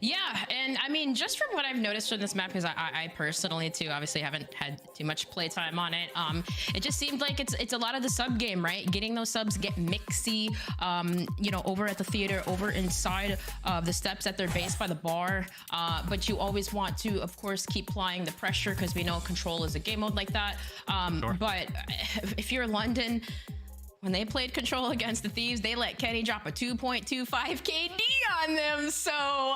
Yeah, and I mean, just from what I've noticed from this map, because I personally too obviously haven't had too much playtime on it, it just seemed like it's a lot of the sub game, right? Getting those subs get mixy, you know, over at the theater, over inside of the steps at their base by the bar, but you always want to, of course, keep applying the pressure because we know Control is a game mode like that. Sure. But if you're London, when they played Control against the Thieves, they let Kenny drop a 2.25 KD on them. So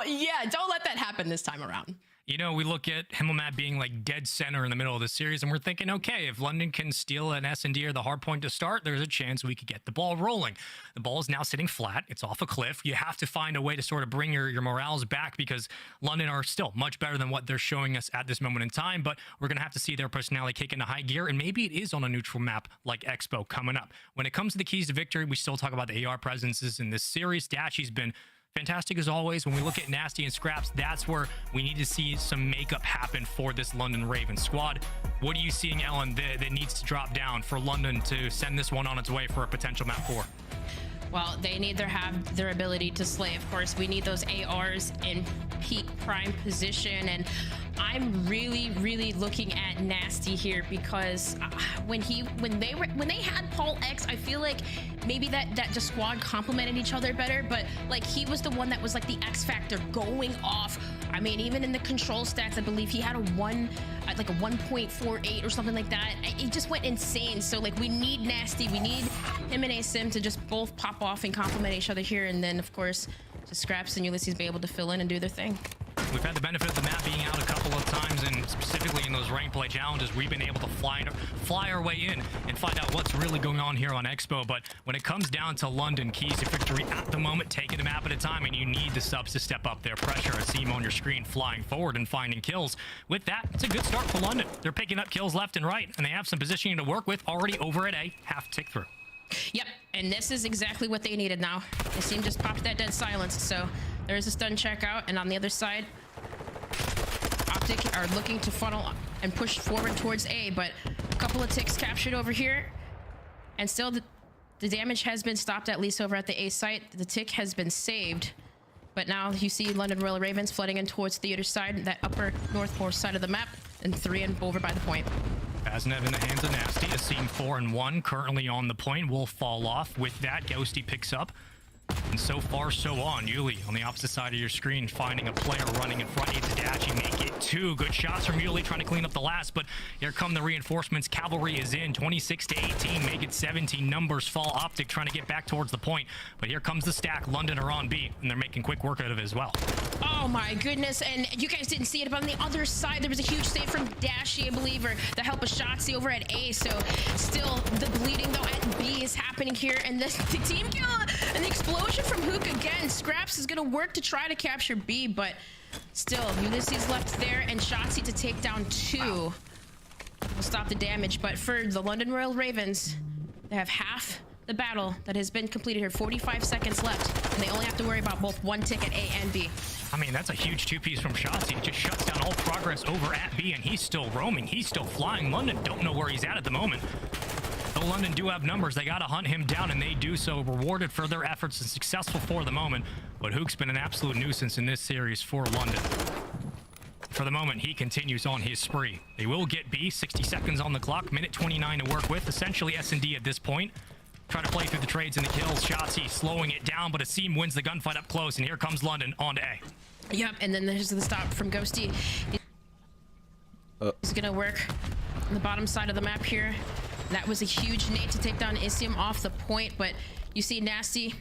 yeah, don't let that happen this time around. You know, we look at Himmelmatt being like dead center in the middle of the series, and we're thinking, okay, if London can steal an S&D or the hard point to start, there's a chance we could get the ball rolling. The ball is now sitting flat. It's off a cliff. You have to find a way to sort of bring your morales back, because London are still much better than what they're showing us at this moment in time, but we're going to have to see their personality kick into high gear, and maybe it is on a neutral map like Expo coming up. When it comes to the keys to victory, we still talk about the AR presences in this series. Dashy's been fantastic as always. When we look at Nasty and Scraps, that's where we need to see some makeup happen for this London Ravens squad. What are you seeing, Ellen, that needs to drop down for London to send this one on its way for a potential map 4? Well, they need to have their ability to slay. Of course, we need those ARs in peak prime position, and I'm really looking at Nasty here, because when they had Paul X, I feel like maybe that just squad complemented each other better, but like he was the one that was like the X factor going off. I mean, even in the Control stats, I believe he had a 1.48 or something like that. It just went insane. So like we need Nasty, we need him and Asim to just both pop off and complement each other here, and then of course just Scraps and Ulysses be able to fill in and do their thing. We've had the benefit of the map being out a couple of times, and specifically in those rank play challenges, we've been able to fly our way in and find out what's really going on here on Expo. But when it comes down to London, keys to victory at the moment, taking a map at a time, and you need the subs to step up their pressure. I see them on your screen flying forward and finding kills. With that, it's a good start for London. They're picking up kills left and right, and they have some positioning to work with already over at A, half tick through. Yep, and this is exactly what they needed now. The team just popped that dead silence, so there's a stun check out, and on the other side, OpTic are looking to funnel and push forward towards A, but a couple of ticks captured over here, and still the damage has been stopped, at least over at the A site. The tick has been saved, but now you see London Royal Ravens flooding in towards the other side, that upper northwest side of the map, and 3 and over by the point. Asnev in the hands of Nasty. Asim 4-1 currently on the point. Will fall off. With that, Ghosty picks up. And so far, so on. Yuli on the opposite side of your screen, finding a player running in front. It's Dashy. Make it 2. Good shots from Yuli, trying to clean up the last, but here come the reinforcements. Cavalry is in. 26-18. Make it 17. Numbers fall. OpTic trying to get back towards the point. But here comes the stack. London are on B, and they're making quick work out of it as well. Oh my goodness, and you guys didn't see it, but on the other side, there was a huge save from Dashy, I believe, or the help of Shotzi over at A. So still, the bleeding, though, at B is happening here, and the team kill and the explosion from Hook again. Scraps is going to work to try to capture B, but still, Ulysses left there, and Shotzi to take down 2. Will stop the damage, but for the London Royal Ravens, they have half the battle that has been completed here. 45 seconds left, and they only have to worry about both 1 tick at A and B. I mean, that's a huge 2-piece from Shotzi. It just shuts down all progress over at B, and he's still roaming. He's still flying. London don't know where he's at the moment. Though London do have numbers, they gotta hunt him down, and they do so. Rewarded for their efforts and successful for the moment. But Hook's been an absolute nuisance in this series for London. For the moment, he continues on his spree. They will get B, 60 seconds on the clock, minute 29 to work with. Essentially S&D at this point. Try to play through the trades and the kills. Shotzzy slowing it down, but Asim wins the gunfight up close, and here comes London on to A. Yep, and then there's the stop from Ghosty. He's gonna work on the bottom side of the map here. That was a huge nade to take down Asim off the point, but you see Nasty,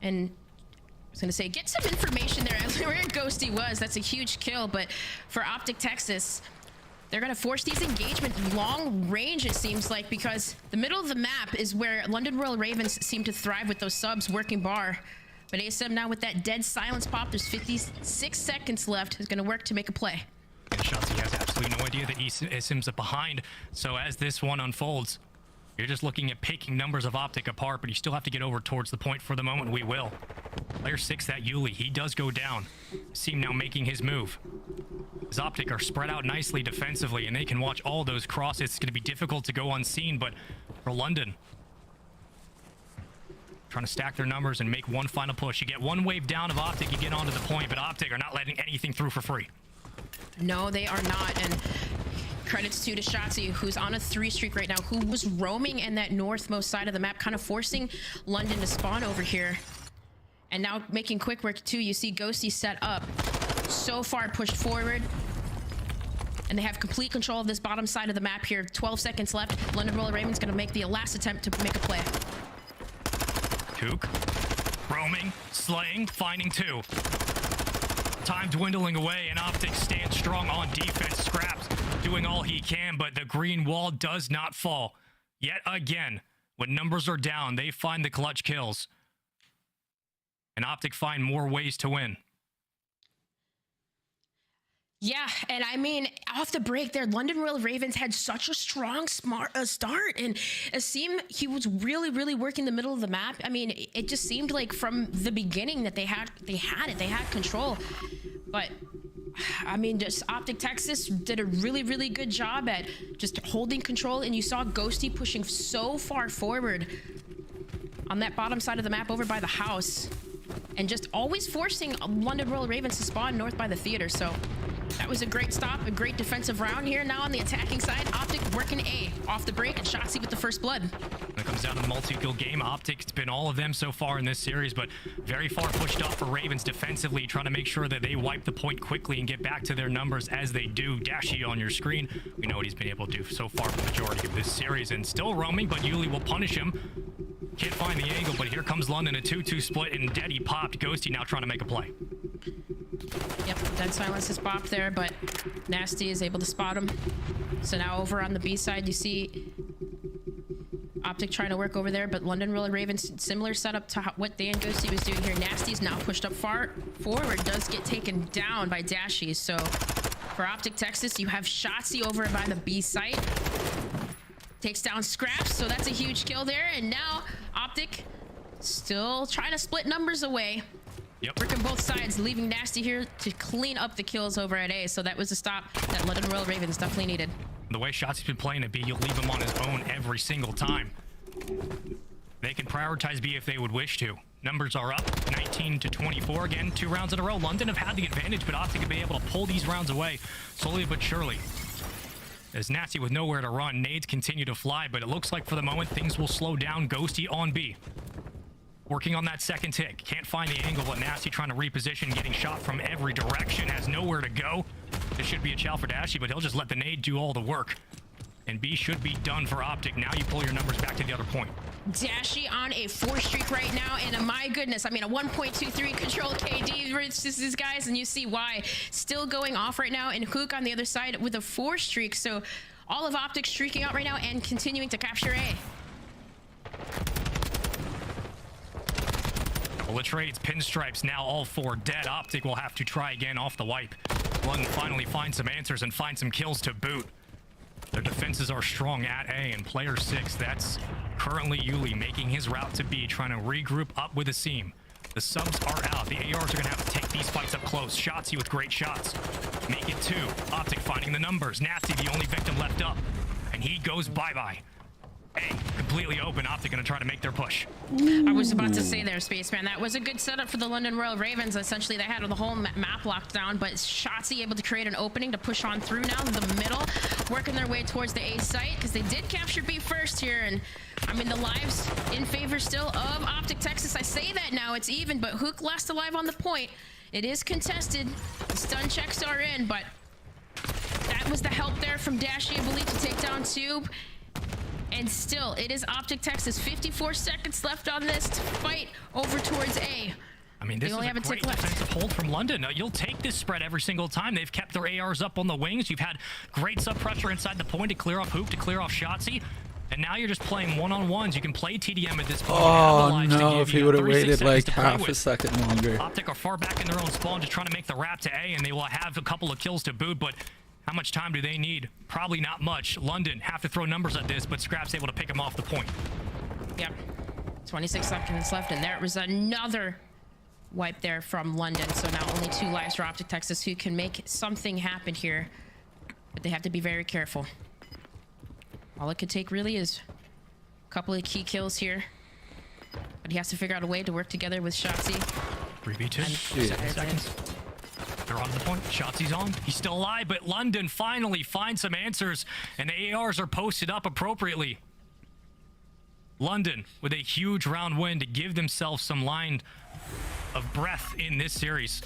and I was gonna say, get some information there where Ghosty was. That's a huge kill, but for OpTic Texas, they're gonna force these engagements long range, it seems like, because the middle of the map is where London Royal Ravens seem to thrive with those subs working bar. But ASM now with that dead silence pop, there's 56 seconds left, is gonna work to make a play. And Shotzzy has absolutely no idea that Asim's behind, so as this one unfolds, you're just looking at picking numbers of OpTic apart, but you still have to get over towards the point for the moment. We will. Player 6, that Yuli, he does go down. Asim now making his move. As OpTic are spread out nicely defensively, and they can watch all those crosses. It's going to be difficult to go unseen, but for London, trying to stack their numbers and make one final push. You get one wave down of OpTic, you get onto the point, but OpTic are not letting anything through for free. No, they are not, and credits to Shotzzy, who's on a 3 streak right now, who was roaming in that northmost side of the map, kind of forcing London to spawn over here. And now making quick work too. You see Ghosty set up, so far pushed forward, and they have complete control of this bottom side of the map here. 12 seconds left. London Royal Ravens gonna make the last attempt to make a play. Kook, roaming, slaying, finding 2. Time dwindling away, and OpTic stands strong on defense. Scraps doing all he can, but the green wall does not fall. Yet again, when numbers are down, they find the clutch kills. And OpTic find more ways to win. Yeah, and I mean, off the break there, London Royal Ravens had such a strong start, and Asim, he was really working the middle of the map. I mean, it just seemed like from the beginning that they had control. But I mean, just OpTic Texas did a really good job at just holding control, and you saw Ghosty pushing so far forward on that bottom side of the map over by the house, and just always forcing London Royal Ravens to spawn north by the theater. So that was a great stop, a great defensive round here. Now on the attacking side, OpTic working A off the break, and Shotzzy with the first blood. When it comes down to the multi-kill game, OpTic's been all of them so far in this series, but very far pushed off for Ravens defensively, trying to make sure that they wipe the point quickly and get back to their numbers as they do. Dashi on your screen. We know what he's been able to do so far for the majority of this series, and still roaming, but Yuli will punish him. Can't find the angle, but here comes London, a 2-2 split, and Deddy popped. Ghosty now trying to make a play. Yep, dead silence is popped there, but Nasty is able to spot him. So now over on the B side, you see OpTic trying to work over there, but London Royal Ravens, similar setup to what Dan Ghosty was doing here. Nasty's now pushed up far forward, does get taken down by Dashi. So for OpTic Texas, you have Shotzzy over by the B site. Takes down Scraps, so that's a huge kill there. And now OpTic still trying to split numbers away. Yep. Working both sides, leaving Nasty here to clean up the kills over at A. So that was a stop that London Royal Ravens definitely needed. The way Shotzzy's been playing at B, you'll leave him on his own every single time. They can prioritize B if they would wish to. Numbers are up, 19-24. Again, 2 rounds in a row. London have had the advantage, but OpTic have been able to pull these rounds away slowly but surely. As Nasty with nowhere to run, nades continue to fly, but it looks like for the moment things will slow down. Ghosty on B. Working on that second tick. Can't find the angle, but Nasty trying to reposition, getting shot from every direction, has nowhere to go. This should be a chow for Dashi, but he'll just let the nade do all the work. And B should be done for OpTic. Now you pull your numbers back to the other point. Dashi on a 4 streak right now, and my goodness, I mean, a 1.23 control KD versus these guys, and you see why. Still going off right now, and Hook on the other side with a 4 streak, so all of OpTic streaking out right now and continuing to capture A. Well, the trades, pinstripes, now all 4 dead. OpTic will have to try again off the wipe. London finally find some answers and find some kills to boot. Their defenses are strong at A, and player 6, that's currently Yuli, making his route to B, trying to regroup up with Asim. The subs are out. The ARs are going to have to take these fights up close. Shotzzy with great shots. Make it 2. OpTic finding the numbers. Nasty, the only victim left up. And he goes bye-bye. A, completely open. OpTic gonna try to make their push. I was about to say there, Spaceman. That was a good setup for the London Royal Ravens. Essentially, they had the whole map locked down, but Shotzi able to create an opening to push on through now in the middle, working their way towards the A site, because they did capture B first here. And I mean, the lives in favor still of OpTic Texas. I say that now, it's even, but Hook last alive on the point. It is contested. The stun checks are in, but that was the help there from Dashy, I believe, to take down Tube. And still, it is OpTic Texas. 54 seconds left on this to fight over towards A. I mean, this is a great defensive hold from London. You'll take this spread every single time. They've kept their ARs up on the wings. You've had great sub-pressure inside the point to clear off Hoop, to clear off Shotzi. And now you're just playing one-on-ones. You can play TDM at this point. Oh, no, if he would have waited like half a second longer. OpTic are far back in their own spawn, just trying to make the wrap to A, and they will have a couple of kills to boot, but how much time do they need? Probably not much. London have to throw numbers at this, but Scrap's able to pick him off the point. Yep. 26 seconds left, and there was another wipe there from London. So now only 2 lives for OpTic Texas, who can make something happen here. But they have to be very careful. All it could take really is a couple of key kills here. But he has to figure out a way to work together with Shotzi. 3v2. 7 seconds. They're on the point. Shotzi's on. He's still alive, but London finally finds some answers, and the ARs are posted up appropriately. London with a huge round win to give themselves some line of breath in this series.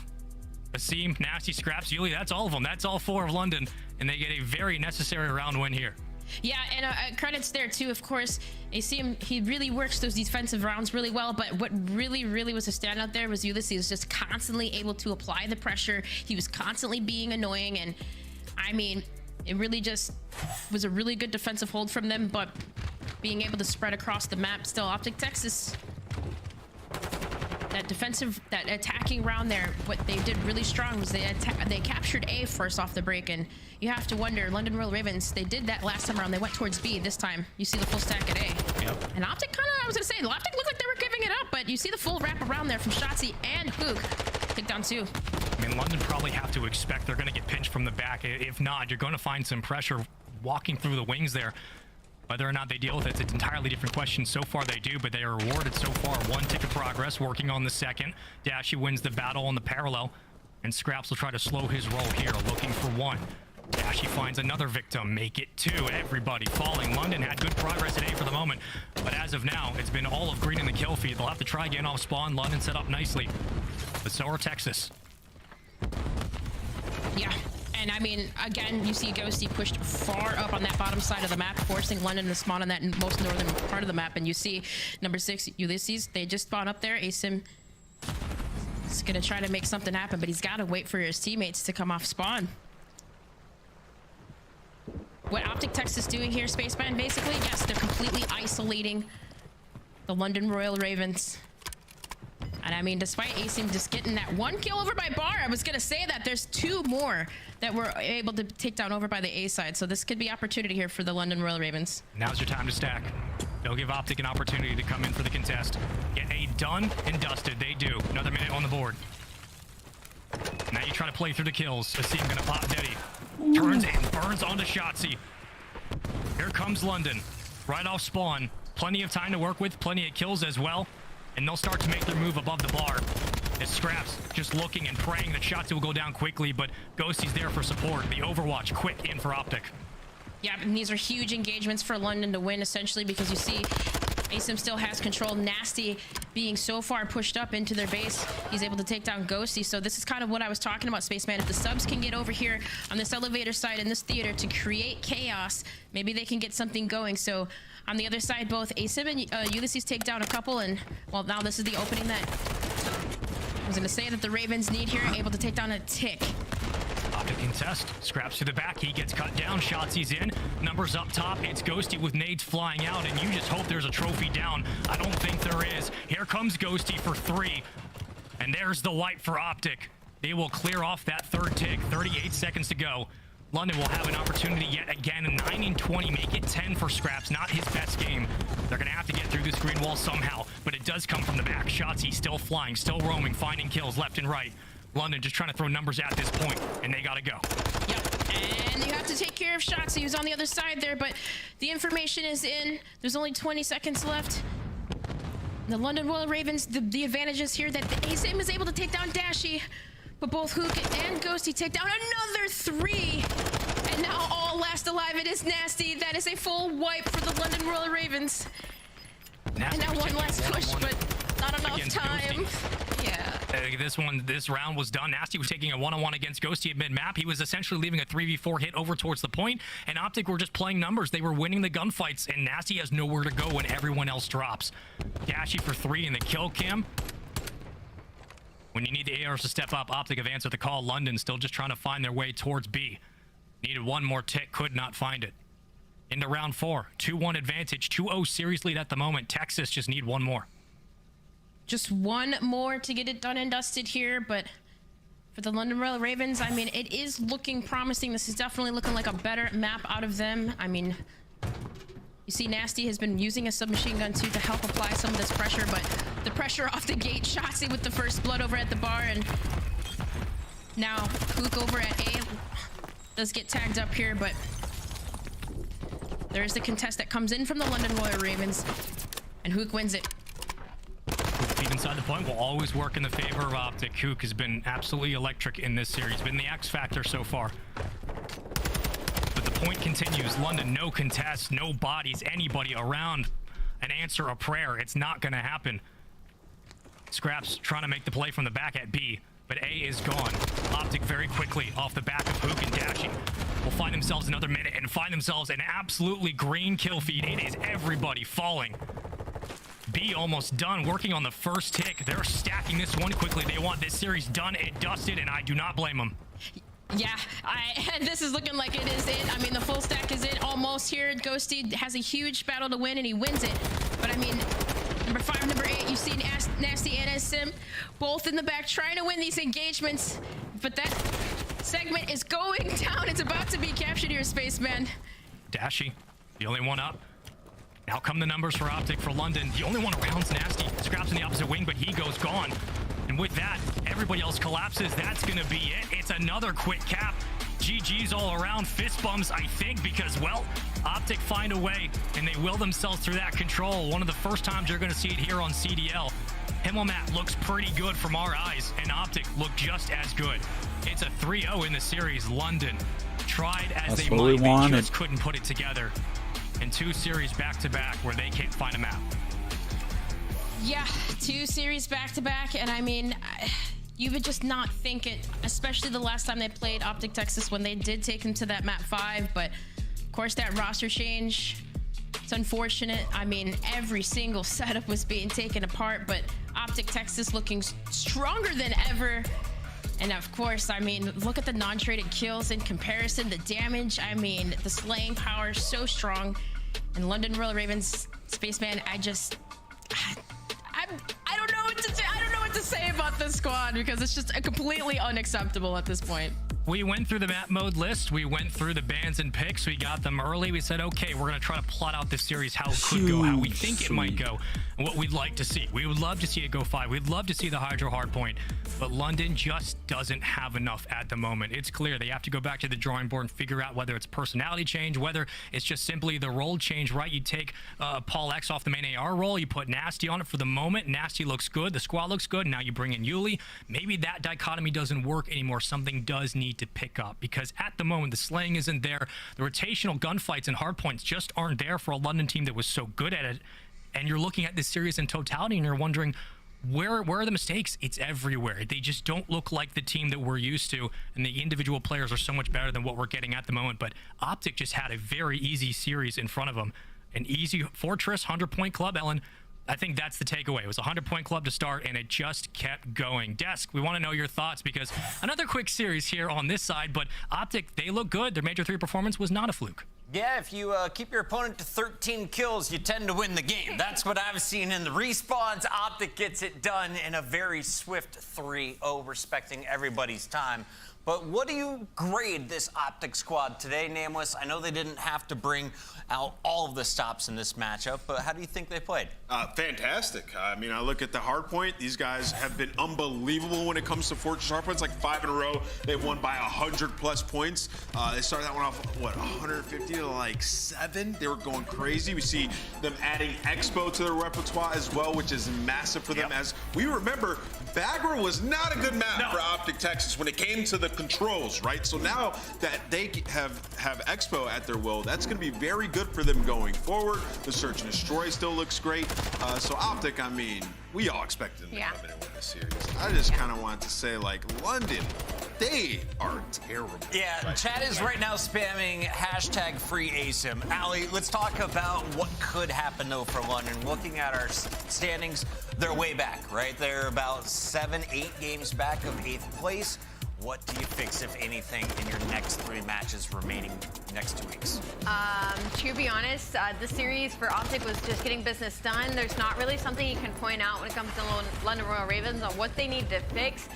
Asim, Nasty, Scraps, Yuli, that's all of them. That's all 4 of London, and they get a very necessary round win here. Yeah, and credits there too, of course. Asim, he really works those defensive rounds really well, but what really was a standout there was Ulysses just constantly able to apply the pressure. He was constantly being annoying, and I mean, it really just was a really good defensive hold from them, but being able to spread across the map still. OpTic Texas, that attacking round there, what they did really strong was they captured A first off the break, and you have to wonder, London Royal Ravens, they did that last time around. They went towards B. This time, you see the full stack at A. Yep. And OpTic I was gonna say, OpTic looked like they were giving it up, but you see the full wrap around there from Shotzi and Hook. Take down 2. I mean, London probably have to expect they're going to get pinched from the back. If not, you're going to find some pressure walking through the wings there. Whether or not they deal with it, it's an entirely different question. So far they do, but they are rewarded so far. 1 tick of progress, working on the second. Dashy wins the battle on the parallel, and Scraps will try to slow his roll here, looking for 1. Dashy finds another victim, make it 2. Everybody falling. London had good progress today for the moment, but as of now, it's been all of green in the kill feed. They'll have to try again off spawn. London set up nicely, but so are Texas. Yeah. And I mean, again, you see Ghosty pushed far up on that bottom side of the map, forcing London to spawn on that most northern part of the map. And you see number 6, Ulysses, they just spawn up there. Asim is going to try to make something happen, but he's got to wait for his teammates to come off spawn. What OpTic Texas is doing here, Spaceman, basically, yes, they're completely isolating the London Royal Ravens. And I mean, despite Asim just getting that 1 kill over by Bar, I was going to say that there's 2 more that were able to take down over by the A side. So this could be opportunity here for the London Royal Ravens. Now's your time to stack. They'll give OpTic an opportunity to come in for the contest. Get A done and dusted. They do. Another minute on the board. Now you try to play through the kills. Asim gonna pop Deddy. Turns and burns onto Shotzi. Here comes London. Right off spawn. Plenty of time to work with. Plenty of kills as well. And they'll start to make their move above the bar. As Scraps just looking and praying that Shotzi will go down quickly, but Ghosty's there for support. The Overwatch quick in for OpTic. Yeah, and these are huge engagements for London to win, essentially, because you see Asim still has control. Nasty being so far pushed up into their base, he's able to take down Ghosty. So this is kind of what I was talking about, Spaceman. If the subs can get over here on this elevator side in this theater to create chaos, maybe they can get something going. So on the other side, both Asim and Ulysses take down a couple, and well, now this is the opening that I was going to say that the Ravens need here, able to take down a tick. OpTic contest. Scraps to the back. He gets cut down. Shotzi's in. Numbers up top. It's Ghosty with nades flying out, and you just hope there's a trophy down. I don't think there is. Here comes Ghosty for 3. And there's the wipe for OpTic. They will clear off that 3rd tick. 38 seconds to go. London will have an opportunity yet again. 9 and 20. Make it 10 for Scraps. Not his best game. They're going to have to get through this green wall somehow, but it does come from the back. Shotzi still flying, still roaming, finding kills left and right. London just trying to throw numbers at this point, and they gotta go. Yep, And you have to take care of shots. He was on the other side there, but the information is in. There's only 20 seconds left. The London Royal Ravens, the advantage is here that the ASIM is able to take down Dashy, but both Hook and Ghosty take down another 3. And now all last alive, it is Nasty. That is a full wipe for the London Royal Ravens. Nasty and now one last push, but not enough time. Yeah. This round was done. Nasty was taking a one-on-one against Ghosty at mid-map. He was essentially leaving a 3v4 hit over towards the point, and OpTic were just playing numbers. They were winning the gunfights, and Nasty has nowhere to go when everyone else drops. Dashy for 3 in the kill cam. When you need the ARs to step up, OpTic have answered the call. London still just trying to find their way towards B. Needed one more tick, could not find it. Into round 4, 2-1 advantage, 2-0 series lead at the moment. Texas just need one more. Just one more to get it done and dusted here, but for the London Royal Ravens, I mean, it is looking promising. This is definitely looking like a better map out of them. I mean, you see Nasty has been using a submachine gun too to help apply some of this pressure, but the pressure off the gate, Shotzi with the first blood over at the bar, and now Hook over at A does get tagged up here, but there's the contest that comes in from the London Royal Ravens, and Hook wins it. Feet inside the point will always work in the favor of OpTic. Hook has been absolutely electric in this series, been the X factor so far. But the point continues. London, no contest, no bodies, anybody around and answer a prayer. It's not going to happen. Scraps trying to make the play from the back at B, but A is gone. OpTic very quickly off the back of Hook and Dashy will find themselves another minute and find themselves an absolutely green kill feed. It is everybody falling. B almost done, working on the first tick. They're stacking this one quickly. They want this series done and dusted, and I do not blame them. Yeah, this is looking like it is it. I mean, the full stack is it almost here. Ghosty has a huge battle to win, and he wins it. But I mean, number 5, number 8, you see Nasty and Sim both in the back trying to win these engagements. But that segment is going down. It's about to be captured here, Spaceman. Dashy, the only one up. Now come the numbers for OpTic for London. The only one around's Nasty. Scraps in the opposite wing, but he goes gone. And with that, everybody else collapses. That's going to be it. It's another quick cap. GG's all around. Fist bumps, I think, because, well, OpTic find a way, and they will themselves through that control. One of the first times you're going to see it here on CDL. Himmelmat looks pretty good from our eyes, and OpTic look just as good. It's a 3-0 in the series. London tried as they might, they just couldn't put it together. And 2 series back-to-back where they can't find a map. Yeah, 2 series back-to-back, and I mean, you would just not think it, especially the last time they played OpTic Texas when they did take them to that map 5, but of course that roster change, it's unfortunate. I mean, every single setup was being taken apart, but OpTic Texas looking stronger than ever. And of course, I mean, look at the non-traded kills in comparison, the damage, I mean, the slaying power is so strong. And London Royal Ravens, Spaceman, I don't know what to do. I don't know what to say about this squad because it's just completely unacceptable at this point. We went through the map mode list. We went through the bans and picks. We got them early. We said, okay, we're going to try to plot out this series, how it could go, how we think it might go, and what we'd like to see. We would love to see it go 5. We'd love to see the Hydro hardpoint, but London just doesn't have enough at the moment. It's clear they have to go back to the drawing board and figure out whether it's personality change, whether it's just simply the role change, right? You take Paul X off the main AR role, you put Nasty on it for the moment. Nasty looks good. The squad looks good. Now you bring in Yuli. Maybe that dichotomy doesn't work anymore. Something does need to pick up because at the moment the slaying isn't there. The rotational gunfights and hardpoints just aren't there for a London team that was so good at it. And you're looking at this series in totality and you're wondering, where are the mistakes? It's everywhere. They just don't look like the team that we're used to, and the individual players are so much better than what we're getting at the moment. But OpTic just had a very easy series in front of them. An easy Fortress 100-point club, Ellen. I think that's the takeaway. It was a 100-point club to start, and it just kept going. Desk, we want to know your thoughts because another quick series here on this side, but OpTic, they look good. Their Major 3 performance was not a fluke. Yeah, if you keep your opponent to 13 kills, you tend to win the game. That's what I've seen in the respawns. OpTic gets it done in a very swift 3-0, respecting everybody's time. But what do you grade this OpTic squad today, Nameless? I know they didn't have to bring out all of the stops in this matchup, but how do you think they played? Fantastic. I mean, I look at the hardpoint. These guys have been unbelievable when it comes to Fortress hardpoints. Like 5 in a row, they've won by 100+ points. They started that one off, what, 150 to like 7? They were going crazy. We see them adding Expo to their repertoire as well, which is massive for them. As we remember, Bagra was not a good map for OpTic Texas when it came to the controls, right? So now that they have Expo at their will, that's going to be very good for them going forward. The Search and Destroy still looks great. So OpTic, I mean, we all expected them to come in and win the series. I just kind of wanted to say, like, London, they are terrible. Yeah, chat is right now spamming hashtag free ASIM. Ali, let's talk about what could happen, though, for London. Looking at our standings, they're way back, right? They're about 7-8 games back of 8th place. What do you fix, if anything, in your next 3 matches remaining next 2 weeks? To be honest, the series for OpTic was just getting business done. There's not really something you can point out when it comes to London Royal Ravens on what they need to fix.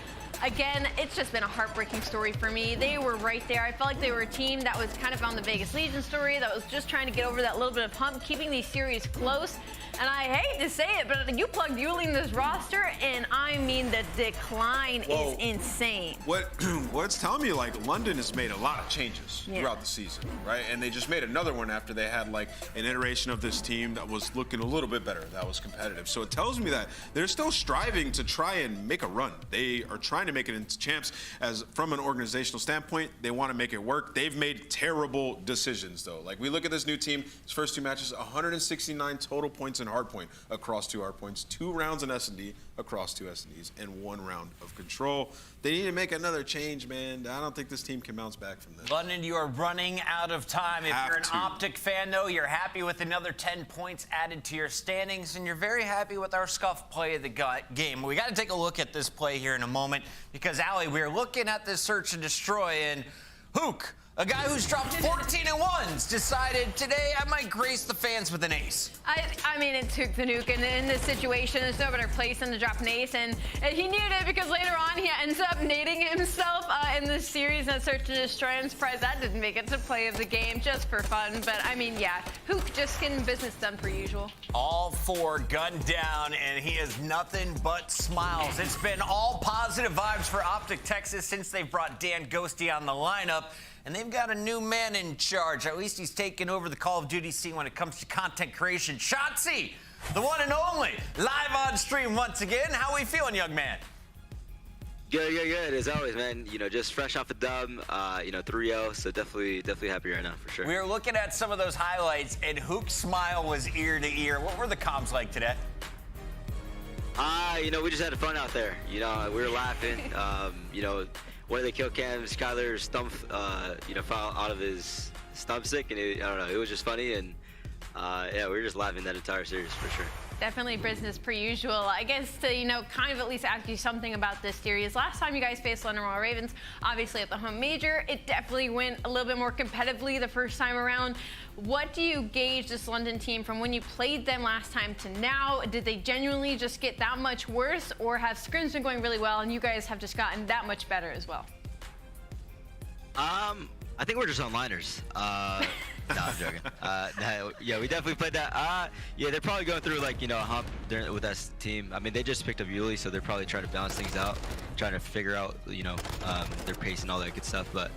Again, it's just been a heartbreaking story for me. They were right there. I felt like they were a team that was kind of on the Vegas Legion story, that was just trying to get over that little bit of hump, keeping these series close. And I hate to say it, but you plug Yuli in this roster, and I mean the decline is insane. What's telling me, like, London has made a lot of changes throughout the season, right? And they just made another one after they had, like, an iteration of this team that was looking a little bit better, that was competitive. So it tells me that they're still striving to try and make a run. They are trying to make it into champs. As from an organizational standpoint, they want to make it work. They've made terrible decisions, though. Like, we look at this new team, its first 2 matches, 169 total points in hardpoint across 2 hardpoints, 2 rounds in S&D across 2 S&Ds, and 1 round of control. They need to make another change, man. I don't think this team can bounce back from this. London, you are running out of time. If you're an OpTic fan, though, you're happy with another 10 points added to your standings, and you're very happy with our scuff play of the game. We got to take a look at this play here in a moment, because, Ali, we're looking at this Search and Destroy, and Hook, a guy who's dropped 14 and 1s, decided today I might grace the fans with an ace. I mean, it took the nuke, and in this situation, there's no better place than to drop an ace, and he needed it because later on he ends up nading himself in the series and Search and Destroy. I'm surprised that didn't make it to play of the game, just for fun. But I mean, yeah, Hook just getting business done per usual. All 4 gunned down, and he has nothing but smiles. It's been all positive vibes for OpTic Texas since they've brought Dan Ghosty on the lineup. And they've got a new man in charge. At least he's taken over the Call of Duty scene when it comes to content creation. Shotzi, the one and only, live on stream once again. How are we feeling, young man? Good. As always, man. You know, just fresh off the dub, you know, 3-0. So definitely happy right now, for sure. We were looking at some of those highlights, and Hook's smile was ear to ear. What were the comms like today? You know, we just had fun out there. You know, we were laughing. You know, one of the kill cams, Skyler stump, you know, fell out of his stump stick, and I don't know, it was just funny, and yeah, we were just laughing that entire series for sure. Definitely business per usual. I guess to, you know, kind of at least ask you something about this series. Last time you guys faced London Royal Ravens, obviously at the home major, it definitely went a little bit more competitively the first time around. What do you gauge this London team from when you played them last time to now? Did they genuinely just get that much worse, or have scrims been going really well and you guys have just gotten that much better as well? I think we're just onliners. No, I'm joking. Yeah, we definitely played that. Yeah, they're probably going through, like, you know, a hump with that team. I mean, they just picked up Yuli, so they're probably trying to balance things out, trying to figure out, you know, their pace and all that good stuff. But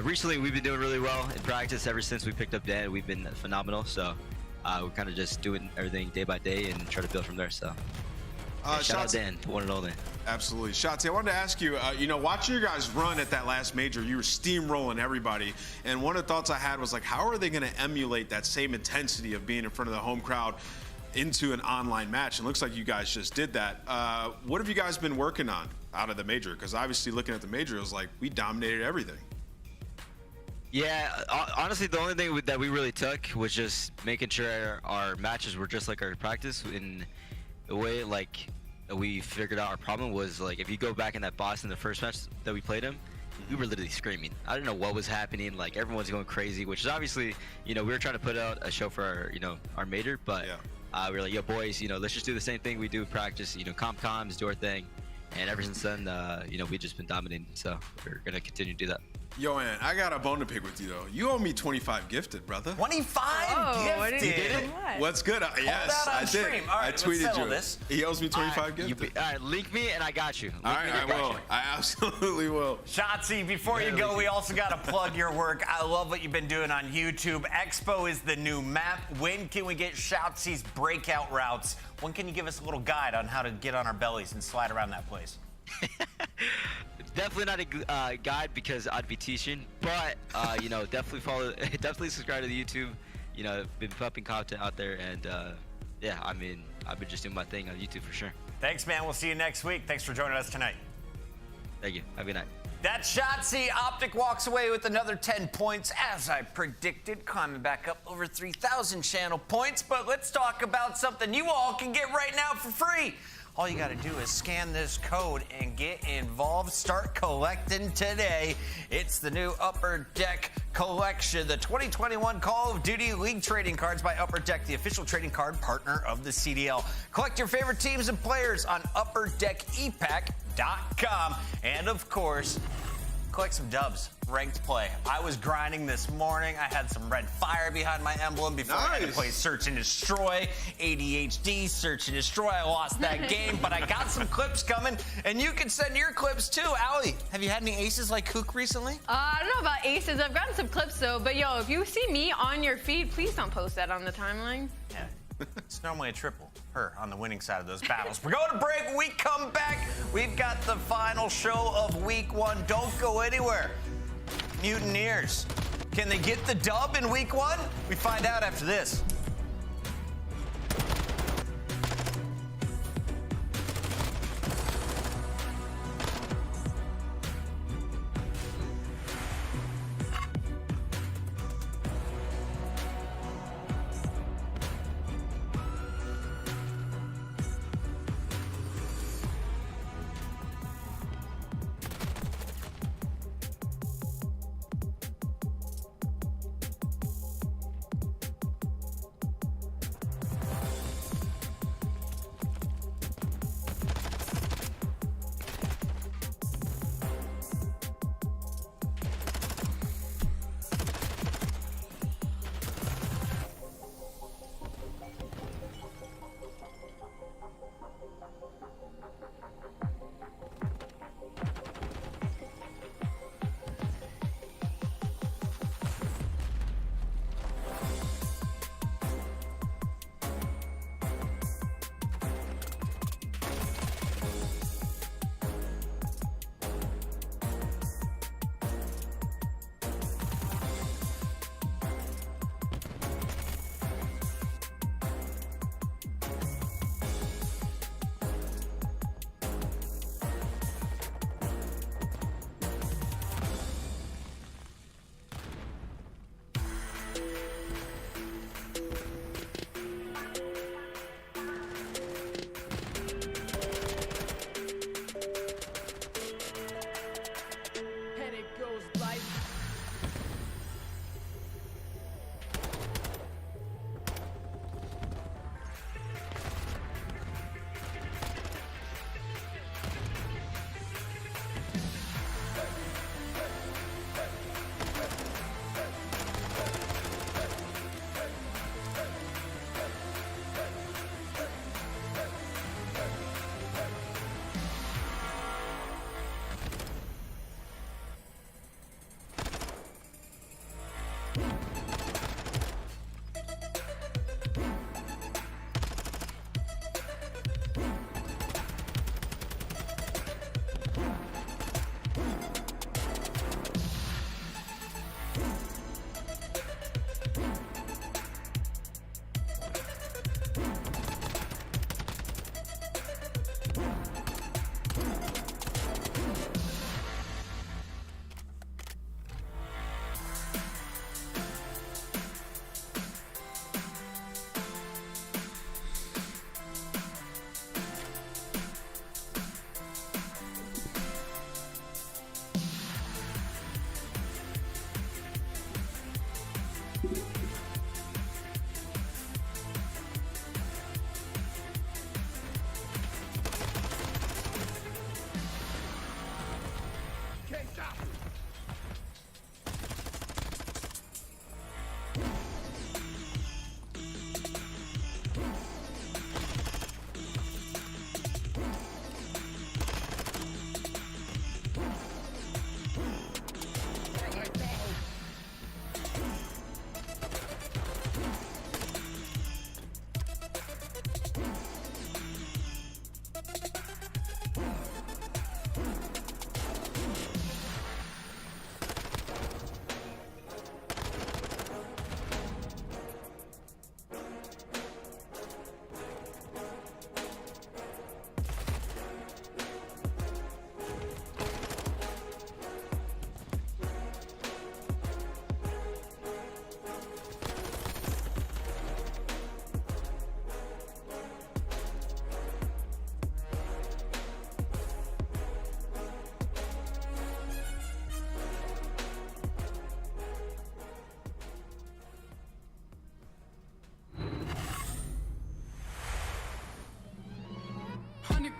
recently, we've been doing really well in practice. Ever since we picked up Dan, we've been phenomenal. So we're kind of just doing everything day by day and try to build from there. So yeah, shout out Dan, the one and only. Absolutely. Shotzi, I wanted to ask you, you know, watching you guys run at that last major, you were steamrolling everybody. And one of the thoughts I had was, like, how are they going to emulate that same intensity of being in front of the home crowd into an online match? And it looks like you guys just did that. What have you guys been working on out of the major? Because obviously looking at the major, it was like we dominated everything. Yeah, honestly, the only thing that we really took was just making sure our matches were just like our practice. In a way, like, we figured out our problem was, like, if you go back in that boss in the first match that we played him, we were literally screaming. I didn't know what was happening. Like everyone's going crazy, which is obviously, we were trying to put out a show for our, our major, but we were like, yo boys, let's just do the same thing we do practice, comms, do our thing. And ever since then, we've just been dominating. So we're gonna continue to do that. Yo, man, I got a bone to pick with you, though. You owe me 25 gifted, brother. 25 gifted? You did it? What's good? Yes, I did. All right, I tweeted you. This. He owes me 25 gifted. All right, link me and I got you. All right, I will. I absolutely will. Shotzzy, before you go, we also got to plug your work. I love what you've been doing on YouTube. Expo is the new map. When can we get Shotzzy's breakout routes? When can you give us a little guide on how to get on our bellies and slide around that place? Definitely not a guide because I'd be teaching, but definitely subscribe to the YouTube. Been pumping content out there, and yeah, I've been just doing my thing on YouTube for sure. Thanks, man. We'll see you next week. Thanks for joining us tonight. Thank you. Have a good night. That's Shotzzy. OpTic walks away with another 10 points, as I predicted, climbing back up over 3,000 channel points. But let's talk about something you all can get right now for free. All you got to do is scan this code and get involved. Start collecting today. It's the new Upper Deck collection, the 2021 Call of Duty League trading cards by Upper Deck, the official trading card partner of the CDL. Collect your favorite teams and players on upperdeckepack.com. And of course, collect some dubs. Ranked play. I was grinding this morning. I had some red fire behind my emblem before I had to play Search and Destroy. ADHD, Search and Destroy. I lost that game, but I got some clips coming, and you can send your clips too. Allie, have you had any aces like Kook recently? I don't know about aces. I've gotten some clips though, but yo, if you see me on your feed, please don't post that on the timeline. Yeah. It's normally a triple. Her on the winning side of those battles. We're going to break. When we come back, we've got the final show of week 1. Don't go anywhere. Mutineers. Can they get the dub in week 1? We find out after this.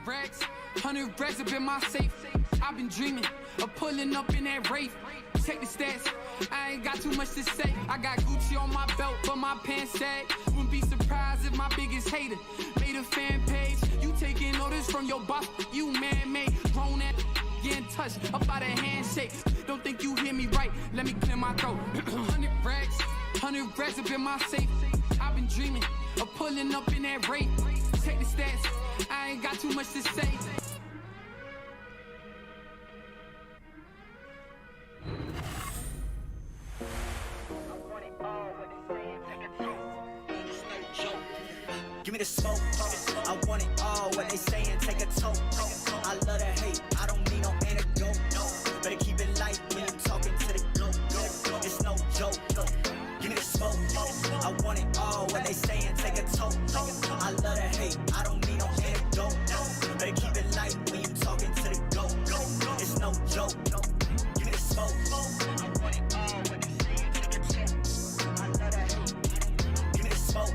racks, 100 racks up in my safe. I've been dreaming of pulling up in that Wraith. Check the stats, I ain't got too much to say. I got Gucci on my belt, but my pants sag. Wouldn't be surprised if my biggest hater made a fan page. You taking orders from your boss, you man-made. Grown at getting touched up by the handshake. Don't think you hear me right, let me clear my throat. 100 racks up in my safe. I've been dreaming of pulling up in that Wraith. Check the stats, I ain't got too much to say. Give me the smoke, I want it all. What they saying, take a toke. I love the hate, I don't need no antidote. Better keep it light when you talking to the goat. It's no joke. Give me the smoke, I want it all. What they saying, take a toke. I love the hate, I don't need no antidote. Better keep it light when you talking to the goat. It's no joke. Give me the smoke, I want it all. What they saying, take a toke. I love the hate, give me the smoke.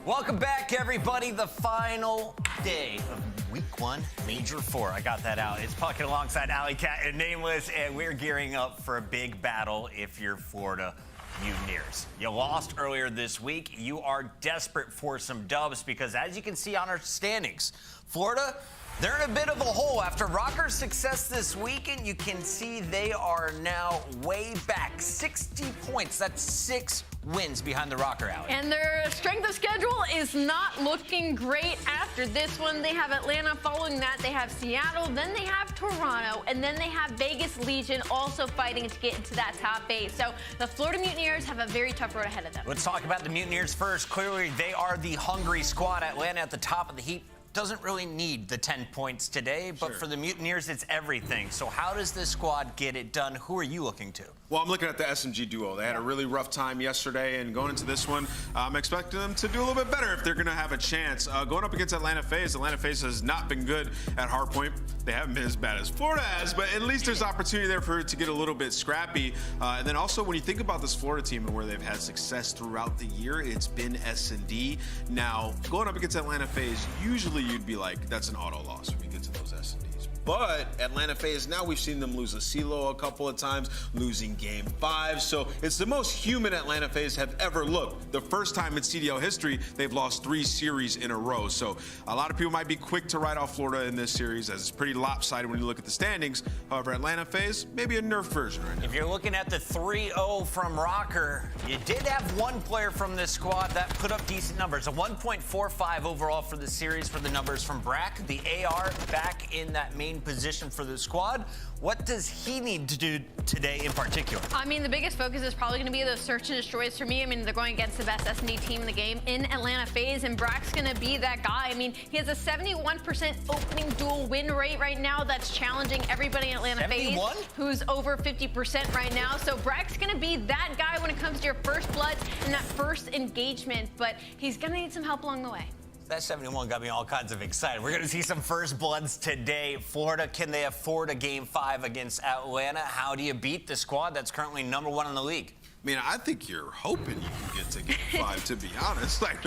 Welcome back, everybody. The final day of Week 1, Major 4. I got that out. It's Puckett alongside Alley Cat and Nameless, and we're gearing up for a big battle if you're Florida Mutineers. You lost earlier this week. You are desperate for some dubs because, as you can see on our standings, Florida, they're in a bit of a hole. After Rocker's success this weekend, you can see they are now way back. 60 points. That's 6 wins behind the Rocker Alley. And their strength of schedule is not looking great after this one. They have Atlanta. Following that, they have Seattle. Then they have Toronto. And then they have Vegas Legion also fighting to get into that top 8. So the Florida Mutineers have a very tough road ahead of them. Let's talk about the Mutineers first. Clearly, they are the hungry squad. Atlanta at the top of the heap doesn't really need the 10 points today, but for the Mutineers, it's everything. So how does this squad get it done? Who are you looking to? Well, I'm looking at the SMG duo. They had a really rough time yesterday, and going into this one, I'm expecting them to do a little bit better if they're going to have a chance. Going up against Atlanta FaZe has not been good at hardpoint. They haven't been as bad as Florida has, but at least there's opportunity there for it to get a little bit scrappy. And then also, when you think about this Florida team and where they've had success throughout the year, it's been S&D. Now, going up against Atlanta FaZe, usually you'd be like, that's an auto loss when you get to those S&Ds. But Atlanta FaZe, now we've seen them lose a CeeLo a couple of times, losing Game 5. So it's the most human Atlanta FaZe have ever looked. The first time in CDL history, they've lost 3 series in a row. So a lot of people might be quick to write off Florida in this series, as it's pretty lopsided when you look at the standings. However, Atlanta FaZe, maybe a nerf version right now. If you're looking at the 3-0 from Rocker, you did have one player from this squad that put up decent numbers. A 1.45 overall for the series for the numbers from Brack. The AR back in that main position for the squad. What does he need to do today in particular? I mean, the biggest focus is probably going to be those search and destroys for me. I mean, they're going against the best S&D team in the game in Atlanta FaZe, and Brack's going to be that guy. I mean, he has a 71% opening duel win rate right now. That's challenging everybody in Atlanta FaZe, who's over 50% right now. So Brack's going to be that guy when it comes to your first bloods and that first engagement, but he's going to need some help along the way. That 71 got me all kinds of excited. We're going to see some first bloods today. Florida, can they afford a Game 5 against Atlanta? How do you beat the squad that's currently #1 in the league? I mean, I think you're hoping you can get to Game 5, to be honest. Like,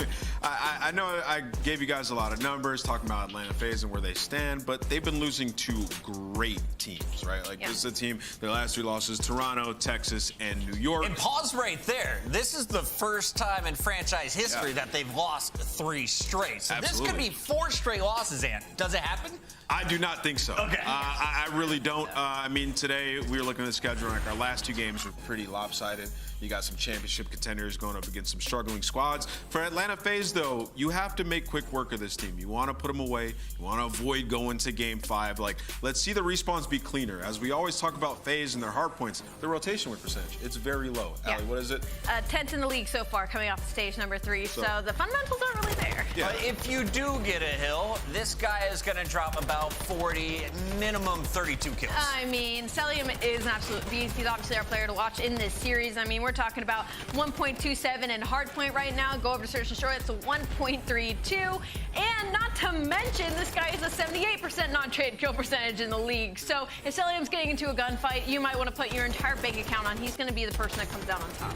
I know I gave you guys a lot of numbers talking about Atlanta FaZe and where they stand, but they've been losing to great teams, right? Like, this is a team, their last 3 losses, Toronto, Texas, and New York. And pause right there. This is the first time in franchise history that they've lost 3 straight. So this could be 4 straight losses, Ant. Does it happen? I do not think so. Okay. I really don't. I mean, today we were looking at the schedule, like our last 2 games were pretty lopsided. You got some championship contenders going up against some struggling squads. For Atlanta FaZe, though, you have to make quick work of this team. You want to put them away. You want to avoid going to Game 5. Like, let's see the respawns be cleaner. As we always talk about FaZe and their hard points, their rotation win percentage, it's very low. Yeah. Allie, what is it? 10th in the league so far, coming off the stage #3. So the fundamentals aren't really there. Yeah. But if you do get a hill, this guy is going to drop about 40, minimum 32 kills. I mean, Celium is an absolute beast. He's obviously our player to watch in this series. I mean, We're talking about 1.27 in hardpoint right now. Go over to Search and Destroy. It's a 1.32. And not to mention, this guy is a 78% non-trade kill percentage in the league. So if Celium's getting into a gunfight, you might want to put your entire bank account on. He's going to be the person that comes down on top.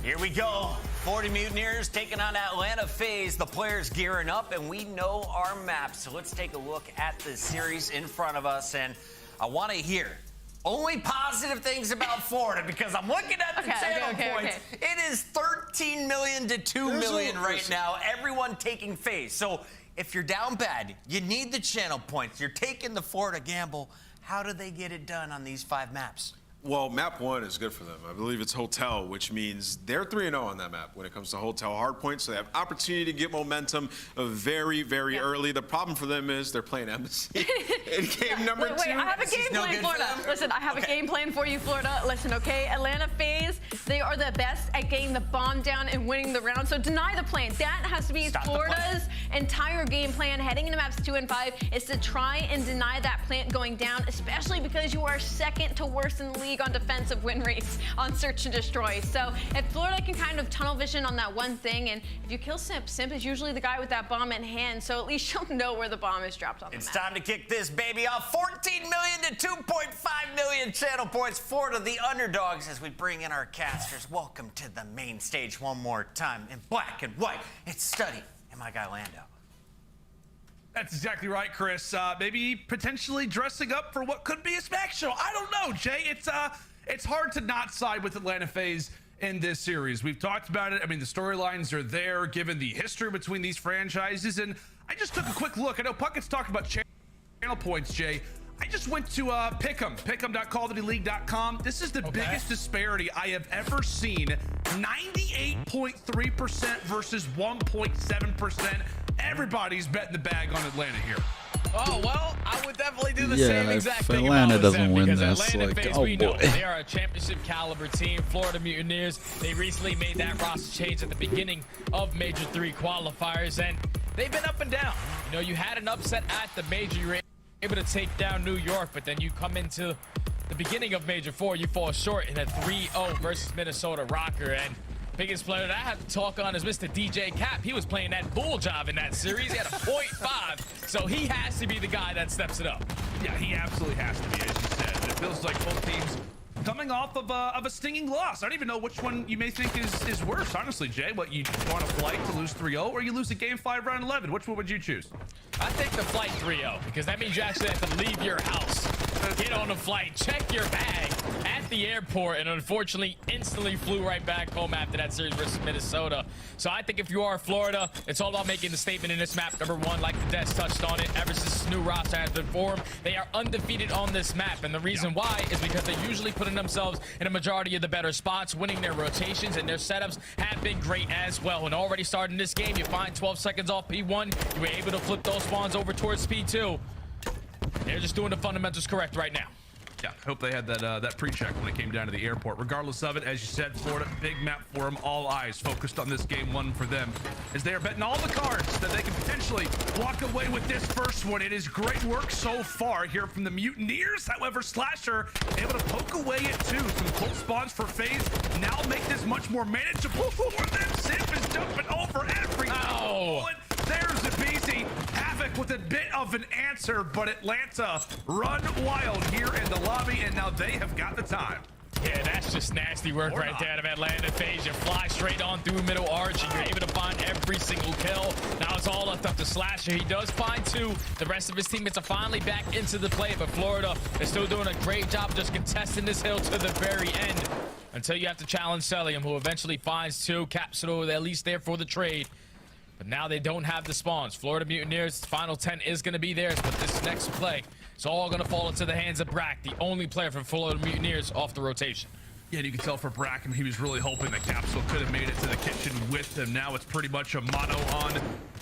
Here we go. 40 Mutineers taking on Atlanta FaZe. The players gearing up, and we know our maps. So let's take a look at the series in front of us. And I want to hear only positive things about Florida because I'm looking at the channel points. It is 13 million to 2 million right now. Everyone taking FaZe. So if you're down bad, you need the channel points. You're taking the Florida gamble. How do they get it done on these 5 maps? Well, map 1 is good for them. I believe it's Hotel, which means they're 3-0 on that map when it comes to Hotel hardpoint. So they have opportunity to get momentum very, very early. The problem for them is they're playing Embassy in game number 2. Wait, I have a game plan, Florida. Listen, I have a game plan for you, Florida. Listen, okay? Atlanta FaZe, they are the best at getting the bomb down and winning the round. So deny the plant. That has to be Florida's entire game plan heading into maps 2 and 5 is to try and deny that plant going down, especially because you are second to worst in the league on defensive win rates on Search and Destroy. So if Florida can kind of tunnel vision on that one thing, and if you kill Simp, Simp is usually the guy with that bomb in hand, so at least you'll know where the bomb is dropped on the map. It's time to kick this baby off. 14 million to 2.5 million channel points. Florida, the underdogs, as we bring in our casters. Welcome to the main stage one more time. In black and white, it's Study and my guy Lando. That's exactly right, Chris. Maybe potentially dressing up for what could be a smack show. I don't know, Jay. It's hard to not side with Atlanta FaZe in this series. We've talked about it. I mean, the storylines are there, given the history between these franchises. And I just took a quick look. I know Puckett's talking about channel points, Jay. I just went to pick'em.callofdutyleague.com. This is the biggest disparity I have ever seen. 98.3% versus 1.7%. Everybody's betting the bag on Atlanta here. Oh, well, I would definitely do the same exact if thing. Atlanta doesn't win because this, Atlanta like, FaZe, oh we know boy. they are a championship caliber team. Florida Mutineers, they recently made that roster change at the beginning of Major 3 qualifiers, and they've been up and down. You know, you had an upset at the Major. You were able to take down New York, but then you come into the beginning of Major 4, you fall short in a 3-0 versus Minnesota Rocker, and biggest player that I have to talk on is Mr. DJ Cap. He was playing that bull job in that series. He had a 0.5, so he has to be the guy that steps it up. Yeah, he absolutely has to be, as you said. It feels like both teams coming off of a stinging loss. I don't even know which one you may think is worse, honestly, Jay. What, you want a flight to lose 3-0, or you lose a game 5 round 11? Which one would you choose? I think the flight 3-0, because that means you actually have to leave your house, get on a flight, check your bag at the airport, and unfortunately instantly flew right back home after that series versus Minnesota. So I think if you are Florida, it's all about making the statement in this map. Number 1, like the Des touched on it, ever since this new roster has been formed, they are undefeated on this map. And the reason why is because they usually put in themselves in a majority of the better spots, winning their rotations, and their setups have been great as well. And already starting this game, you find 12 seconds off P1, you were able to flip those spawns over towards P2. They're just doing the fundamentals correct right now. Yeah, hope they had that pre-check when it came down to the airport. Regardless of it, as you said, Florida, big map for them. All eyes focused on this game 1 for them, as they are betting all the cards that they can potentially walk away with this first one. It is great work so far here from the Mutineers. However, Slasher able to poke away at 2. Some close spawns for FaZe now make this much more manageable for them. Simp is jumping over every bullet. There's a BC. Havoc with a bit of an answer, but Atlanta run wild here in the lobby, and now they have got the time. Yeah, that's just nasty work right there out of Atlanta FaZe. You fly straight on through middle arch, and you're able to find every single kill. Now it's all left up to Slasher. He does find 2. The rest of his teammates are finally back into the play, but Florida is still doing a great job just contesting this hill to the very end until you have to challenge Celium, who eventually finds 2. Capsule at least there for the trade. But now they don't have the spawns. Florida Mutineers, final 10 is going to be theirs, but this next play, it's all going to fall into the hands of Brack, the only player for Florida Mutineers off the rotation. Yeah, you can tell for Bracken, he was really hoping that Capsule could have made it to the kitchen with him. Now it's pretty much a mono on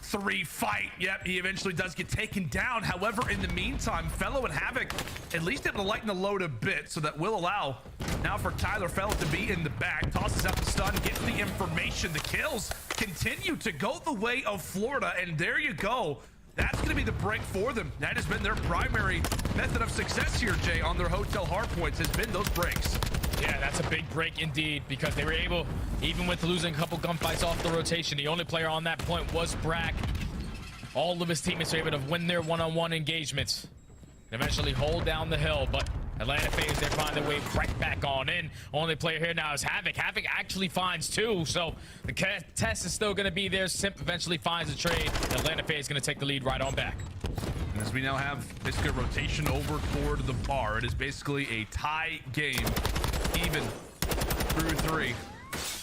3 fight. Yep, he eventually does get taken down. However, in the meantime, Fellow and Havoc at least able to lighten the load a bit, so that will allow now for Tyler Fellow to be in the back. Tosses out the stun, gets the information. The kills continue to go the way of Florida, and there you go. That's going to be the break for them. That has been their primary method of success here, Jay, on their hotel hardpoints, has been those breaks. Yeah, that's a big break indeed, because they were able, even with losing a couple gunfights off the rotation, the only player on that point was Brack. All of his teammates were able to win their one-on-one engagements and eventually hold down the hill, but Atlanta FaZe, they find their way right back on in. Only player here now is Havoc. Havoc actually finds 2, so the test is still going to be there. Simp eventually finds a trade. Atlanta FaZe is going to take the lead right on back. And as we now have basically a rotation over toward the bar, it is basically a tie game, even through 3.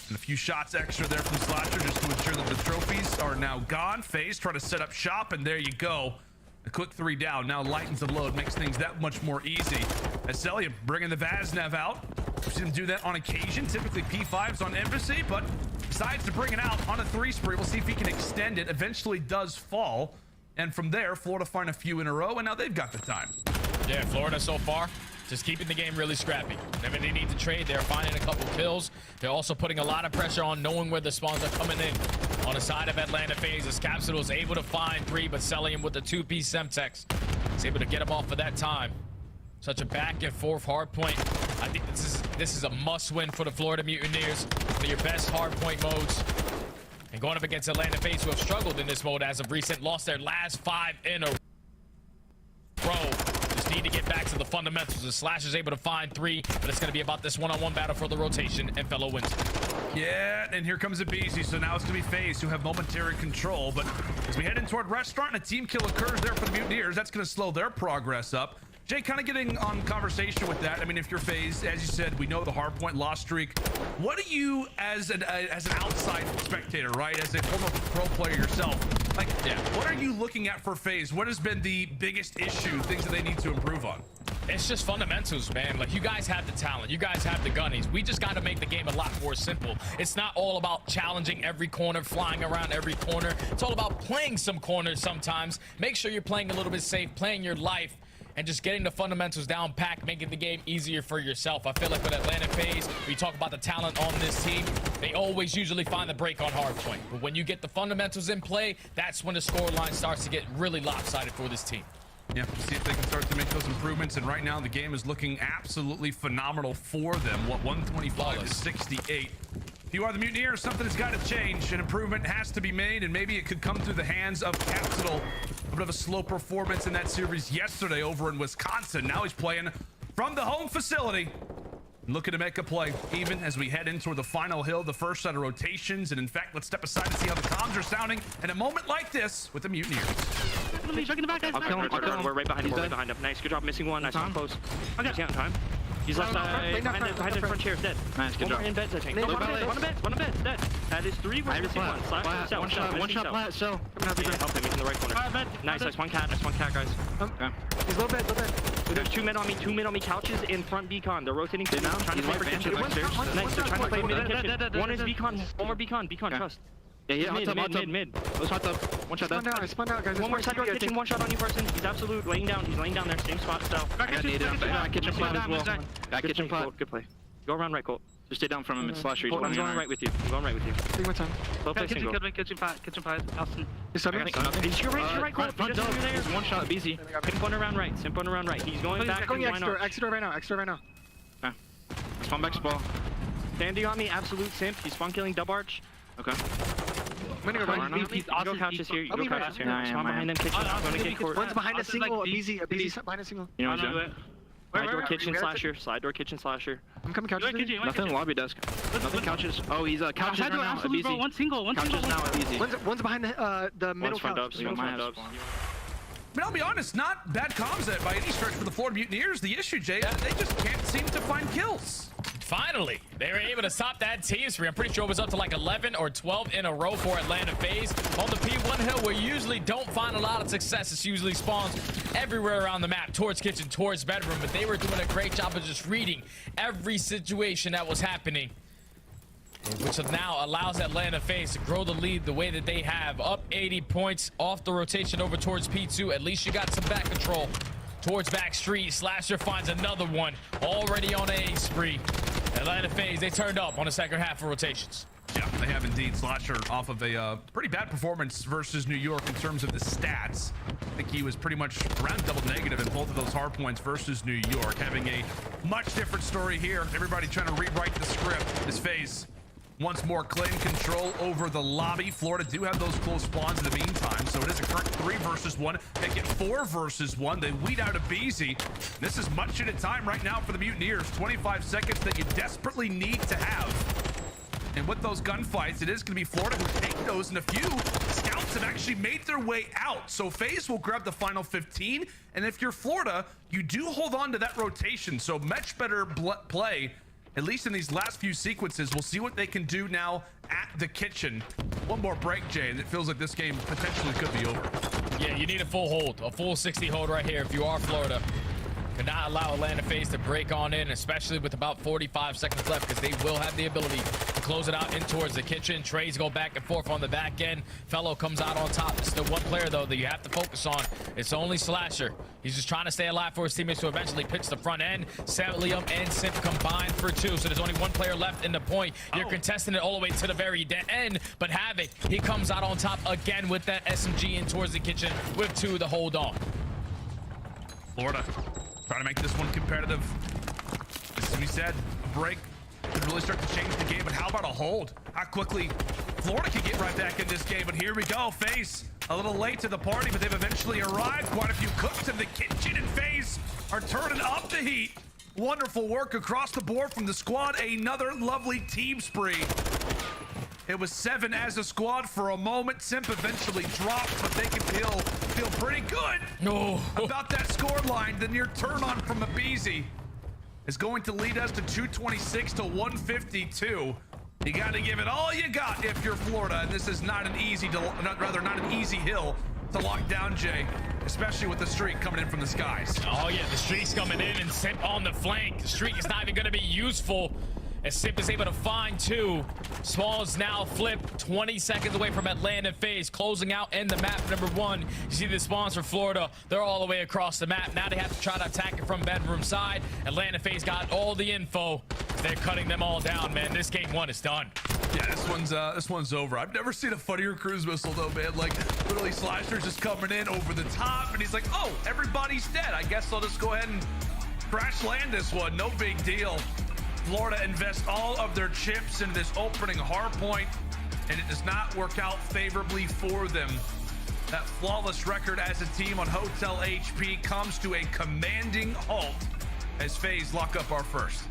And a few shots extra there from Slasher just to ensure that the trophies are now gone. FaZe trying to set up shop, and there you go. A quick 3 down now lightens the load, makes things that much more easy. As Celia bringing the Vaznev out. We've seen him do that on occasion, typically P5s on Embassy, but decides to bring it out on a 3 spree. We'll see if he can extend it. Eventually does fall. And from there, Florida find a few in a row, and now they've got the time. Yeah, Florida so far, just keeping the game really scrappy. Whenever they need to trade, they're finding a couple kills. They're also putting a lot of pressure on knowing where the spawns are coming in. On the side of Atlanta FaZe, as Capsule is able to find 3, but Celium with the 2-piece Semtex is able to get him off for that time. Such a back and forth hard point. I think this is a must win for the Florida Mutineers. One of your best hard point modes. And going up against Atlanta FaZe, who have struggled in this mode as of recent, lost their last 5 in a row. Just need to get back to the fundamentals. The Slasher's able to find 3, but it's going to be about this one-on-one battle for the rotation, and Fellow wins. Yeah, and here comes a BZ, so now it's going to be FaZe who have momentary control, but as we head in toward Restaurant and a team kill occurs there for the Mutineers, that's going to slow their progress up. Jay, kind of getting on conversation with that. I mean, if you're FaZe, as you said, we know the hardpoint loss streak. What do you, as an outside spectator, right, as a former pro player yourself, like, what are you looking at for FaZe? What has been the biggest issue, things that they need to improve on? It's just fundamentals, man. Like, you guys have the talent. You guys have the gunnies. We just got to make the game a lot more simple. It's not all about challenging every corner, flying around every corner. It's all about playing some corners sometimes. Make sure you're playing a little bit safe, playing your life, and just getting the fundamentals down packed, making the game easier for yourself. I feel like with Atlanta FaZe, we talk about the talent on this team, they always usually find the break on hardpoint. But when you get the fundamentals in play, that's when the scoreline starts to get really lopsided for this team. Yeah, we'll see if they can start to make those improvements. And right now, the game is looking absolutely phenomenal for them. What, 125 to 68. If you are the Mutineers, something has got to change. An improvement has to be made, and maybe it could come through the hands of Capsule. A bit of a slow performance in that series yesterday over in Wisconsin. Now he's playing from the home facility. Looking to make a play, even as we head in toward the final hill, the first set of rotations. And in fact, let's step aside and see how the comms are sounding in a moment like this with the Mutineers. I'll kill him. We're right behind him. We're right behind him. Nice. Good job missing one. Nice one. Close. Okay. He's on time. He's left behind the front chair. Dead. Nice. Good job. In beds, I think. One of beds. Dead. That is 3. We're missing one. Slash. One shot. Plat. Cell. Help him. He's in the right corner. Nice. Nice. One cat, guys. Okay. He's low bed. There's 2 men on me. Couches in front beacon. They're rotating to now. Trying to play for kitchen. Nice. They're trying to play mid and kitchen. One is beacon. One more beacon. Beacon. Trust. Yeah, mid. Let's hot up. One shot down. I spun out, guys. One more side door kitchen, one shot on you, person. He's absolute laying down. He's laying down there, same spot. So back kitchen plat as well. Back kitchen plat. Good play. Go around right, Colt. Just stay down from him. It's Slasher. He's going right with you. Take my time. Slow play single. Kitchen plat. Austin. He's your right, Colt. There's one shot. BZ. Simp on around right. He's going back. Exit door right now. Okay. Spawn back ball. Standing on me, absolute simp. He's spawn killing dub arch. Okay. I'm gonna go couches here. You go couches here. Spawn behind them kitchen. Gonna get court. One's behind a single. A BZ behind a single. You know what I'm doing? Side door kitchen slasher. I'm coming couches. Nothing lobby desk. Nothing couches. Oh, he's couches right now. A BZ. One single. Couches now. A BZ. One's behind the middle couch. I mean, I'll be honest, not bad comms by any stretch for the Florida Mutineers. The issue, Jay, they just can't seem to find kills. Finally, they were able to stop that team spree. I'm pretty sure it was up to like 11 or 12 in a row for Atlanta FaZe. On the P1 hill, we usually don't find a lot of success. It usually spawns everywhere around the map, towards kitchen, towards bedroom, but they were doing a great job of just reading every situation that was happening, which now allows Atlanta FaZe to grow the lead the way that they have. Up 80 points off the rotation over towards P2. At least you got some back control towards back street. Slasher finds another one already on a spree. Atlanta FaZe, they turned up on the second half of rotations. Yeah, they have indeed. Slasher off of a pretty bad performance versus New York in terms of the stats. I think he was pretty much around double negative in both of those hard points versus New York. Having a much different story here. Everybody trying to rewrite the script. This phase once more claim control over the lobby. Florida do have those close spawns in the meantime, so it is a current 3 versus 1. They get 4 versus 1. They weed out a Beezy. This is much needed time right now for the Mutineers. 25 seconds that you desperately need to have. And with those gunfights, it is going to be Florida who take those, and a few scouts have actually made their way out. So FaZe will grab the final 15, and if you're Florida, you do hold on to that rotation. So much better play, at least in these last few sequences. We'll see what they can do now at the kitchen. One more break, Jay, and it feels like this game potentially could be over. Yeah, you need a full hold, a full 60 hold right here if you are Florida. Cannot allow Atlanta FaZe to break on in, especially with about 45 seconds left, because they will have the ability to close it out in towards the kitchen. Trades go back and forth on the back end. Fellow comes out on top. It's the one player, though, that you have to focus on. It's only Slasher. He's just trying to stay alive for his teammates to eventually pitch the front end. Liam and Simp combined for 2, so there's only one player left in the point. You're contesting it all the way to the very end, but Havoc, he comes out on top again with that SMG in towards the kitchen with 2 to hold on. Florida trying to make this one competitive. As we said, a break could really start to change the game, but how about a hold? How quickly Florida can get right back in this game, but here we go. FaZe a little late to the party, but they've eventually arrived. Quite a few cooks in the kitchen, and FaZe are turning up the heat. Wonderful work across the board from the squad. Another lovely team spree. It was 7 as a squad for a moment. Simp eventually dropped, but they can feel pretty good about that score line. The near turn on from Abizi is going to lead us to 226 to 152. You got to give it all you got if you're Florida, and this is not an easy hill to lock down, Jay, especially with the streak coming in from the skies. Oh yeah, the streak's coming in, and Simp on the flank. The streak is not even going to be useful, as Simp is able to find 2. Small is now flipped 20 seconds away from Atlanta FaZe, closing out in the map number 1. You see the spawns for Florida. They're all the way across the map. Now they have to try to attack it from bedroom side. Atlanta FaZe got all the info. They're cutting them all down, man. This game 1 is done. Yeah, this one's over. I've never seen a funnier cruise missile though, man. Like literally Slasher's just coming in over the top, and he's like, oh, everybody's dead. I guess I'll just go ahead and crash land this one. No big deal. Florida invests all of their chips in this opening hard point, and it does not work out favorably for them. That flawless record as a team on Hotel HP comes to a commanding halt as FaZe lock up our first.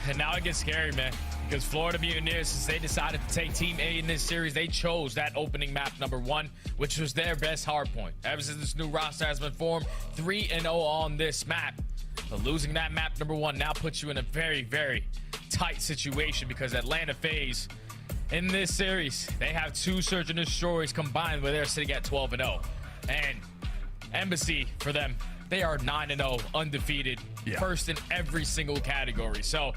And now it gets scary, man, because Florida Mutineers, since they decided to take Team A in this series, they chose that opening map number 1, which was their best hard point. Ever since this new roster has been formed, 3-0 on this map. But losing that map number 1 now puts you in a very, very tight situation, because Atlanta FaZe in this series, they have 2 Search and Destroys combined, where they're sitting at 12-0. And Embassy, for them, they are 9-0, undefeated, first in every single category. So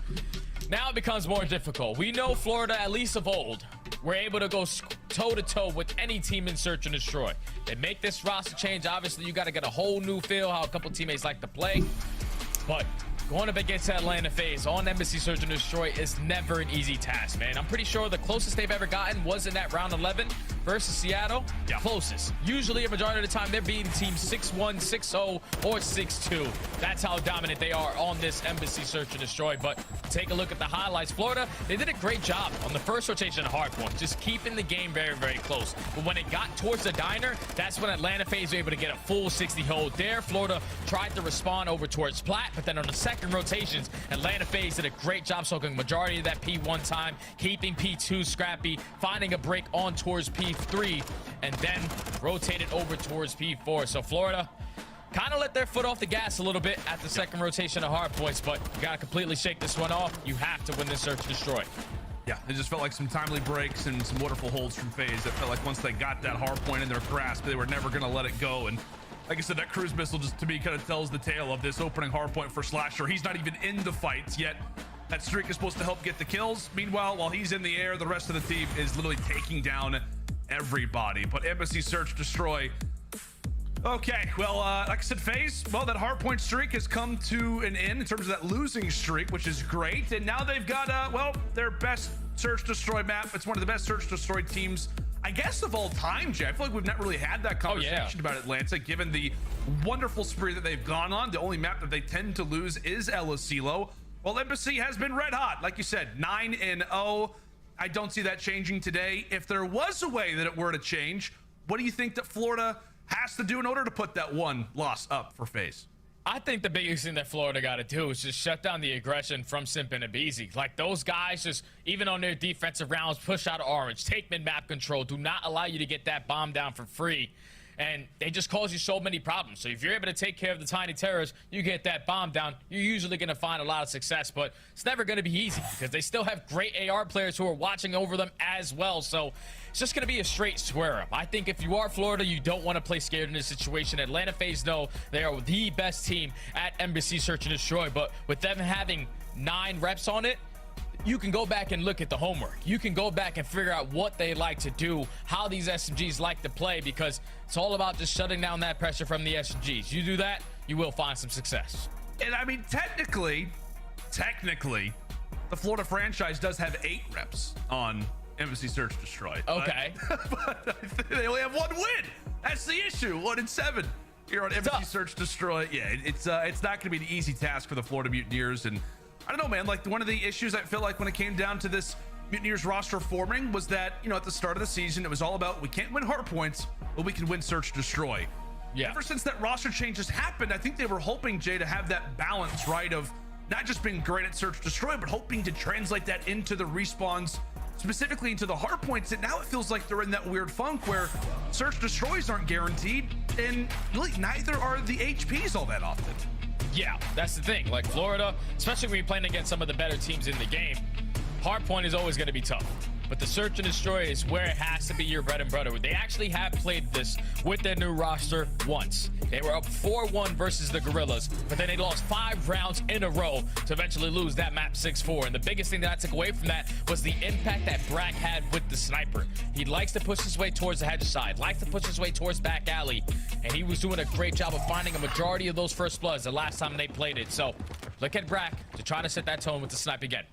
now it becomes more difficult. We know Florida, at least of old, were able to go toe-to-toe with any team in Search and Destroy. They make this roster change. Obviously, you got to get a whole new feel how a couple teammates like to play. But going up against Atlanta FaZe on Embassy Search and Destroy is never an easy task, man. I'm pretty sure the closest they've ever gotten was in that round 11 versus Seattle. Closest. Usually, a majority of the time, they're beating teams 6-1, 6-0, or 6-2. That's how dominant they are on this Embassy Search and Destroy. But take a look at the highlights. Florida, they did a great job on the first rotation of hardpoint, just keeping the game very, very close. But when it got towards the diner, that's when Atlanta FaZe were able to get a full 60 hold there. Florida tried to respond over towards Plat, but then on the second rotations, Atlanta FaZe did a great job soaking majority of that P1 time, keeping P2 scrappy, finding a break on towards P3, and then rotated over towards P4. So Florida kind of let their foot off the gas a little bit at the second rotation of hard points, but you got to completely shake this one off. You have to win this Search and Destroy. Yeah, it just felt like some timely breaks and some wonderful holds from FaZe. It felt like once they got that hard point in their grasp, they were never going to let it go. And like I said, that cruise missile just to me kind of tells the tale of this opening hard point for Slasher. He's not even in the fights yet. That streak is supposed to help get the kills. Meanwhile, while he's in the air, the rest of the team is literally taking down everybody. But Embassy Search Destroy. Okay, well, like I said, FaZe, well, that hardpoint streak has come to an end in terms of that losing streak, which is great. And now they've got, well, their best Search Destroy map. It's one of the best Search Destroy teams, I guess, of all time, Jay. I feel like we've not really had that conversation about Atlanta, given the wonderful spree that they've gone on. The only map that they tend to lose is El Asilo. Well, Embassy has been red hot. Like you said, 9-0. I don't see that changing today. If there was a way that it were to change, what do you think that Florida has to do in order to put that one loss up for FaZe? I think the biggest thing that Florida got to do is just shut down the aggression from Simp and Abizi. Like, those guys just, even on their defensive rounds, push out of orange, take mid-map control, do not allow you to get that bomb down for free. And they just cause you so many problems. So if you're able to take care of the tiny terrors, you get that bomb down, you're usually going to find a lot of success. But it's never going to be easy because they still have great AR players who are watching over them as well. So it's just going to be a straight square up. I think if you are Florida, you don't want to play scared in this situation. Atlanta FaZe know they are the best team at Embassy Search and Destroy. But with them having 9 reps on it, you can go back and look at the homework. You can go back and figure out what they like to do, how these SMGs like to play, because it's all about just shutting down that pressure from the SMGs. You do that, you will find some success. And I mean, technically, the Florida franchise does have 8 reps on Embassy Search Destroy. Okay. But they only have 1 win. That's the issue. 1-7 here on Embassy Search Destroy. Yeah, it's not going to be an easy task for the Florida Mutineers. And I don't know, man, like, one of the issues I feel like when it came down to this Mutineers roster forming was that, you know, at the start of the season, it was all about, we can't win hard points, but we can win Search Destroy. Yeah. Ever since that roster change has happened, I think they were hoping, Jay, to have that balance, right, of not just being great at Search Destroy, but hoping to translate that into the respawns, specifically into the hard points. And now it feels like they're in that weird funk where Search Destroys aren't guaranteed, and really neither are the HPs all that often. Yeah, that's the thing. Like, Florida, especially when you're playing against some of the better teams in the game, hardpoint is always going to be tough. But the Search and Destroy is where it has to be your bread and butter. They actually have played this with their new roster once. They were up 4-1 versus the Gorillas, but then they lost 5 rounds in a row to eventually lose that map 6-4. And the biggest thing that I took away from that was the impact that Brack had with the sniper. He likes to push his way towards the hedge side, likes to push his way towards back alley, and he was doing a great job of finding a majority of those first bloods the last time they played it. So look at Brack to try to set that tone with the snipe again.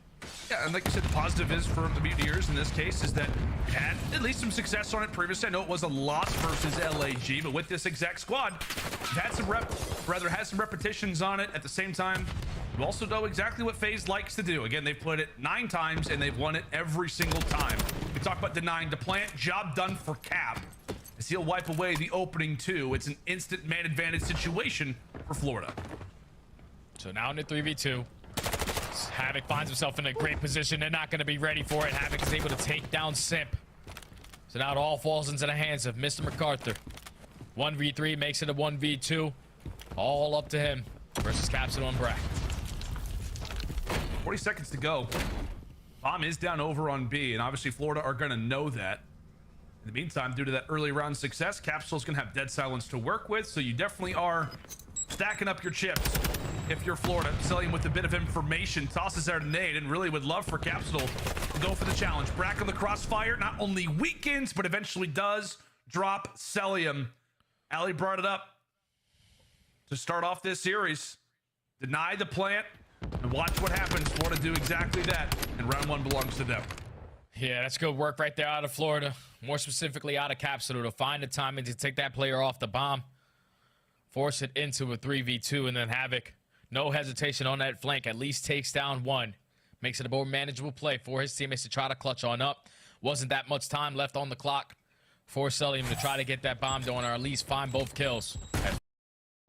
Yeah, and like you said, the positive is for the Mutineers in this case is that it had at least some success on it previously. I know it was a loss versus LAG, but with this exact squad, it had some repetitions on it. At the same time, you also know exactly what FaZe likes to do. Again, they've played it 9 times and they've won it every single time. We talk about denying the plant, job done for Cap, as he'll wipe away the opening 2. It's an instant man advantage situation for Florida. So now in the 3v2. Havoc finds himself in a great position. They're not going to be ready for it. Havoc is able to take down Simp. So now it all falls into the hands of Mr. MacArthur. 1v3 makes it a 1v2. All up to him versus Capsule and Brack. 40 seconds to go. Bomb is down over on B, and obviously Florida are going to know that. In the meantime, due to that early round success, Capsule's going to have dead silence to work with, so you definitely are stacking up your chips. If you're Florida, Celium with a bit of information, tosses out a nade, and really would love for Capsule to go for the challenge. Brack on the crossfire, not only weakens, but eventually does drop Celium. Ali brought it up to start off this series. Deny the plant, and watch what happens. Florida do exactly that, and round 1 belongs to them. Yeah, that's good work right there out of Florida. More specifically out of Capsule to find the timing to take that player off the bomb. Force it into a 3v2, and then Havoc, no hesitation on that flank, at least takes down 1. Makes it a more manageable play for his teammates to try to clutch on up. Wasn't that much time left on the clock for Celium to try to get that bomb down, or at least find both kills. As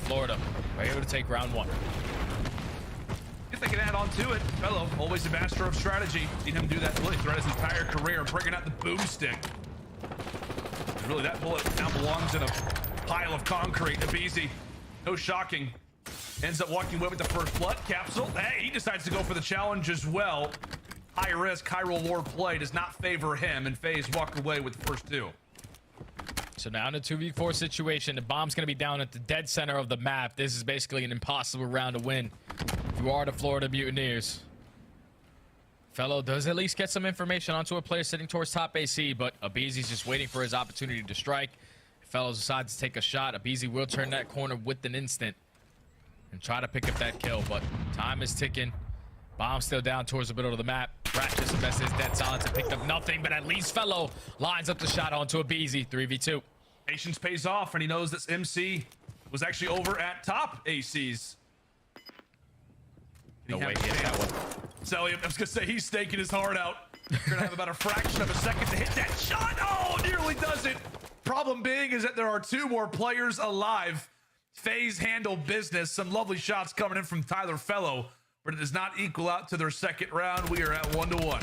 Florida were able to take round 1. If they can add on to it, Fellow, always a master of strategy. Seen him do that really throughout his entire career, bringing out the boomstick. Really, that bullet now belongs in a pile of concrete. Abizi, no shocking, ends up walking away with the first blood. Capsule, hey, he decides to go for the challenge as well. High risk, high reward play does not favor him, and FaZe walk away with the first 2. So now in a 2v4 situation, the bomb's going to be down at the dead center of the map. This is basically an impossible round to win if you are the Florida Mutineers. Fellow does at least get some information onto a player sitting towards top AC, but Abizi's just waiting for his opportunity to strike. If Fellow decides to take a shot, Abizi will turn that corner with an instant and try to pick up that kill, but time is ticking. Bomb still down towards the middle of the map. Brack just invested his dead silence and picked up nothing, but at least Fellow lines up the shot onto a Beezy. 3v2. Patience pays off, and he knows this MC was actually over at top ACs. No way he hit that one. So I was gonna say he's staking his heart out. You're gonna have about a fraction of a second to hit that shot. Oh, nearly does it. Problem being is that there are 2 more players alive. FaZe handle business. Some lovely shots coming in from Tyler Fellow, but it does not equal out to their second round. We are at 1-1.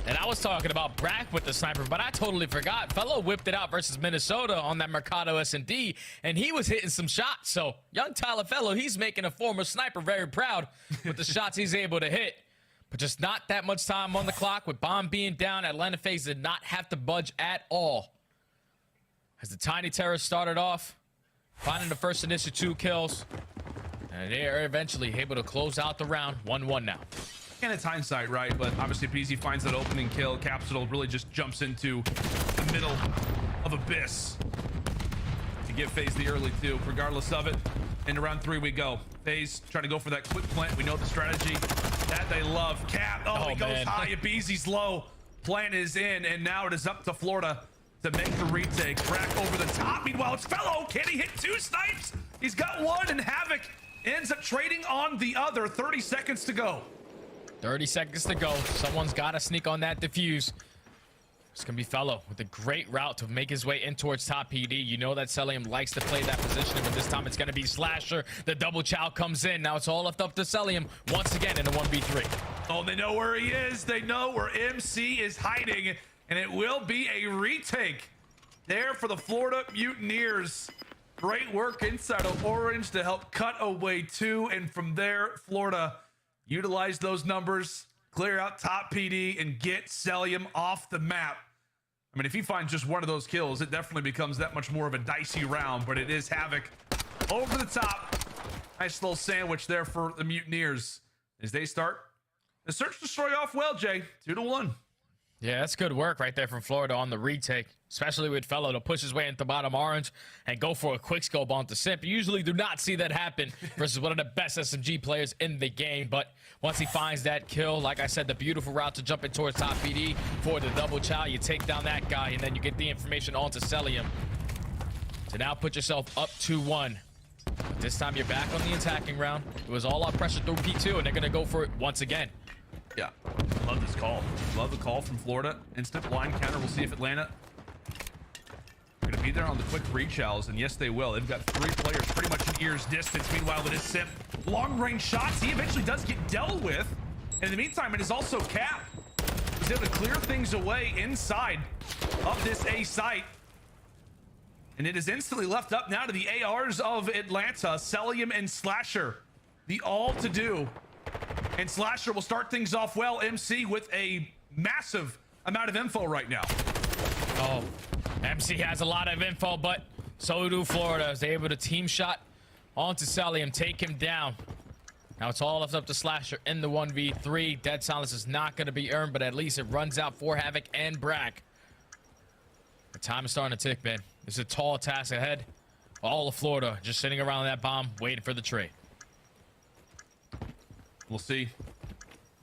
And I was talking about Brack with the sniper, but I totally forgot. Fellow whipped it out versus Minnesota on that Mercado S&D, and he was hitting some shots. So young Tyler Fellow, he's making a former sniper very proud with the shots he's able to hit. But just not that much time on the clock. With bomb being down, Atlanta FaZe did not have to budge at all. As the Tiny Terror started off, finding the first initial 2 kills, and they are eventually able to close out the round. 1-1 now. And it's hindsight, right? But obviously PZ finds that opening kill. Capsule really just jumps into the middle of Abyss to give FaZe the early 2. Regardless of it, into round 3 we go. FaZe trying to go for that quick plant. We know the strategy that they love. Cap, he goes man. high. BZ's low. Plant is in, and now it is up to Florida to make the retake. Brack over the top. Meanwhile, it's Fellow. Can he hit 2 snipes? He's got 1, and Havoc ends up trading on the other. 30 seconds to go. 30 seconds to go. Someone's got to sneak on that defuse. It's going to be Fellow with a great route to make his way in towards top PD. You know that Celium likes to play that position, but this time it's going to be Slasher. The double chow comes in. Now it's all left up to Celium once again in a 1v3. Oh, they know where he is. They know where MC is hiding, and it will be a retake there for the Florida Mutineers. Great work inside of Orange to help cut away 2, and from there, Florida utilize those numbers, clear out top PD, and get Celium off the map. I mean, if he finds just 1 of those kills, it definitely becomes that much more of a dicey round, but it is Havoc over the top. Nice little sandwich there for the Mutineers as they start the search destroy off well, Jay. 2-1. Yeah, that's good work right there from Florida on the retake, especially with Fellow to push his way into bottom orange and go for a quick scope onto Simp. You usually do not see that happen versus one of the best SMG players in the game, but once he finds that kill, like I said, the beautiful route to jump in towards top PD for the double chow, you take down that guy, and then you get the information onto Celium to now put yourself up 2-1. But this time you're back on the attacking round. It was all out pressure through P2, and they're going to go for it once again. Yeah, love this call. Love the call from Florida. Instant blind counter. We'll see if Atlanta going to be there on the quick reach-outs, and yes, they will. They've got 3 players pretty much in ear's distance. Meanwhile, it is Simp. Long-range shots. He eventually does get dealt with. And in the meantime, it is also Cap. He's able to clear things away inside of this A site. And it is instantly left up now to the ARs of Atlanta. Celium and Slasher. The all-to-do. And Slasher will start things off well. MC with a massive amount of info right now. Oh, MC has a lot of info, but so do Florida. Is able to team shot onto Celium, take him down. Now it's all left up to Slasher in the 1v3. Dead silence is not going to be earned, but at least it runs out for Havoc and Brack. The time is starting to tick, man. It's a tall task ahead. All of Florida just sitting around that bomb, waiting for the trade. We'll see.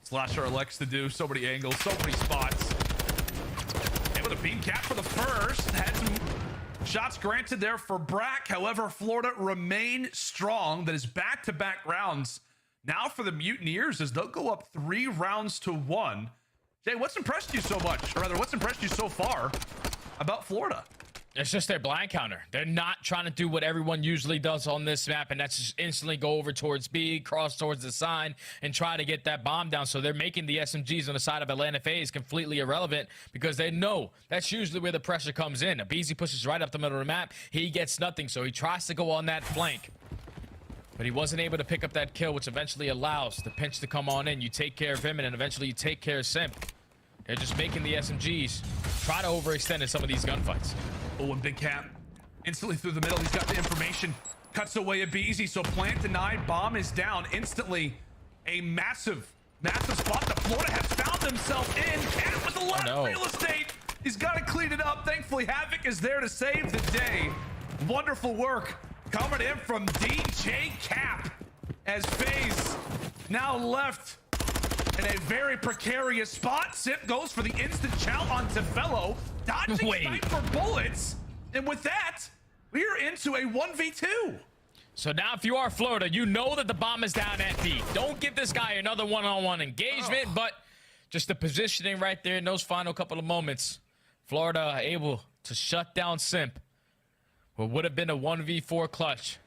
Slasher elects to do so many angles, so many spots. Able to beat Cap for the first. Had some shots granted there for Brack. However, Florida remain strong. That is back-to-back rounds. Now for the Mutineers as they'll go up 3-1. Jay, what's impressed you so much? Or rather, what's impressed you so far about Florida? It's just their blind counter. They're not trying to do what everyone usually does on this map, and that's just instantly go over towards B, cross towards the sign, and try to get that bomb down. So they're making the SMGs on the side of Atlanta FaZe completely irrelevant because they know that's usually where the pressure comes in. Abizi pushes right up the middle of the map. He gets nothing, so he tries to go on that flank. But he wasn't able to pick up that kill, which eventually allows the pinch to come on in. You take care of him, and then eventually you take care of Simp. They're just making the SMGs try to overextend in some of these gunfights. Oh, and Big Cap instantly through the middle. He's got the information. Cuts away a Beezy, so plant denied. Bomb is down instantly. A massive spot that Florida has found themselves in. Cap with the left real estate. He's got to clean it up. Thankfully, Havoc is there to save the day. Wonderful work coming in from DJ Cap as FaZe now left in a very precarious spot. Simp goes for the instant chow onto Fellow, dodging sniper bullets. And with that, we're into a 1v2. So now if you are Florida, you know that the bomb is down at B. Don't give this guy another one-on-one engagement, but just the positioning right there in those final couple of moments, Florida able to shut down Simp. What would have been a 1v4 clutch.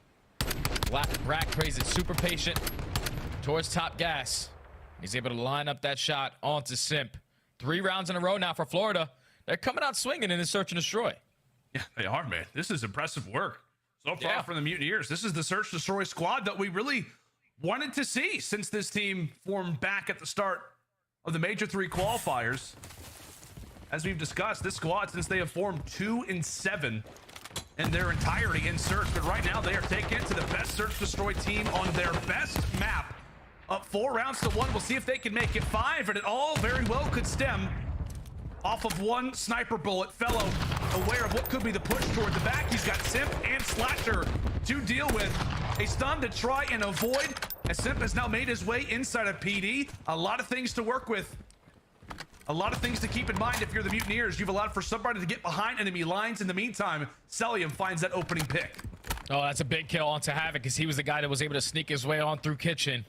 Rack plays it super patient towards top gas. He's able to line up that shot onto Simp. 3 rounds in a row now for Florida. They're coming out swinging in the search and destroy. Yeah, they are, man. This is impressive work so far from the Mutineers. This is the search destroy squad that we really wanted to see since this team formed back at the start of the Major 3 qualifiers. As we've discussed, this squad, since they have formed 2-7 in their entirety in search, but right now they are taking it to the best search destroy team on their best map. Up 4 rounds to 1. We'll see if they can make it 5, and it all very well could stem off of 1 sniper bullet. Fellow aware of what could be the push toward the back. He's got Simp and Slasher to deal with. A stun to try and avoid, as Simp has now made his way inside of PD. A lot of things to work with. A lot of things to keep in mind if you're the Mutineers. You've allowed for somebody to get behind enemy lines. In the meantime, Celium finds that opening pick. Oh, that's a big kill onto Havoc, because he was the guy that was able to sneak his way on through Kitchen.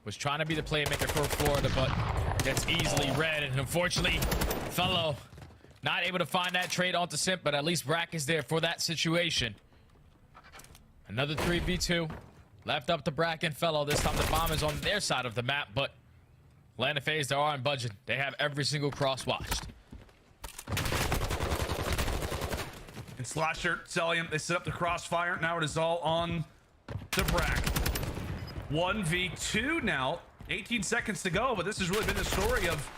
Was trying to be the playmaker for Florida, but gets easily read. And unfortunately, Fellow not able to find that trade onto Simp, but at least Brack is there for that situation. Another 3v2 left up to Brack and Fellow. This time the bomb is on their side of the map, but Atlanta FaZe, they are on budget. They have every single cross watched. And Slasher, Celium, they set up the crossfire. Now it is all on to Brack. 1v2 now. 18 seconds to go, but this has really been the story of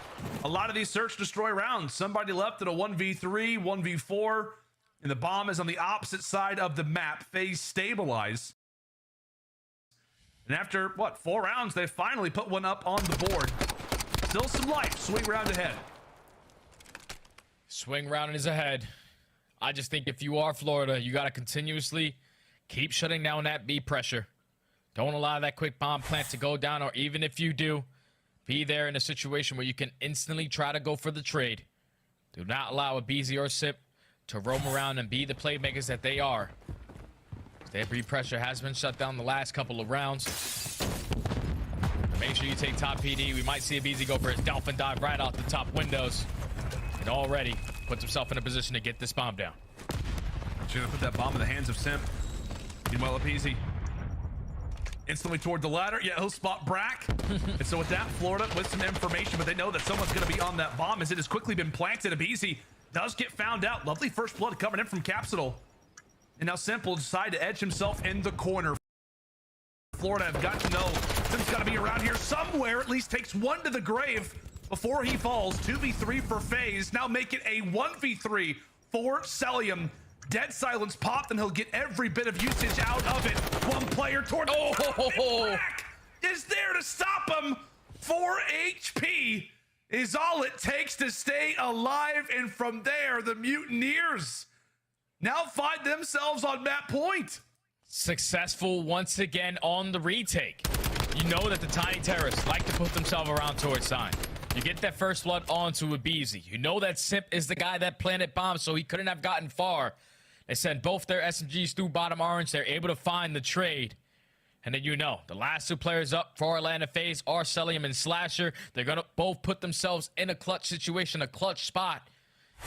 a lot of these search destroy rounds. Somebody left at a 1v3, 1v4, and the bomb is on the opposite side of the map. FaZe stabilize. And after, what, 4 rounds, they finally put one up on the board. Still some life. Swing round ahead. Swing round is ahead. I just think if you are Florida, you got to continuously keep shutting down that B pressure. Don't allow that quick bomb plant to go down, or even if you do, be there in a situation where you can instantly try to go for the trade. Do not allow a BZ or Sip to roam around and be the playmakers that they are. Their B pressure has been shut down the last couple of rounds. Make sure you take top PD. We might see a BZ go for his dolphin dive right out the top windows. And already puts himself in a position to get this bomb down. She's gonna put that bomb in the hands of Simp. Meanwhile, Appeasy instantly toward the ladder. Yeah, he'll spot Brack. And so with that, Florida with some information, but they know that someone's going to be on that bomb as it has quickly been planted. Abeezy does get found out. Lovely first blood coming in from Capsule. And now Simp will decide to edge himself in the corner. Florida have got to know Simp's got to be around here somewhere. At least takes one to the grave before he falls. 2v3 for FaZe. Now make it a 1v3 for Celium. Dead silence popped, and he'll get every bit of usage out of it. One player toward Brack is there to stop him. 4 HP is all it takes to stay alive, and from there, the Mutineers now find themselves on map point. Successful once again on the retake. You know that the Tiny Terrorists like to put themselves around towards sign. You get that first blood onto Abeezy. You know that Simp is the guy that planted bombs, so he couldn't have gotten far. They send both their SMGs through bottom orange. They're able to find the trade. And then you know, the last 2 players up for Atlanta FaZe are Celium and Slasher. They're going to both put themselves in a clutch situation, a clutch spot.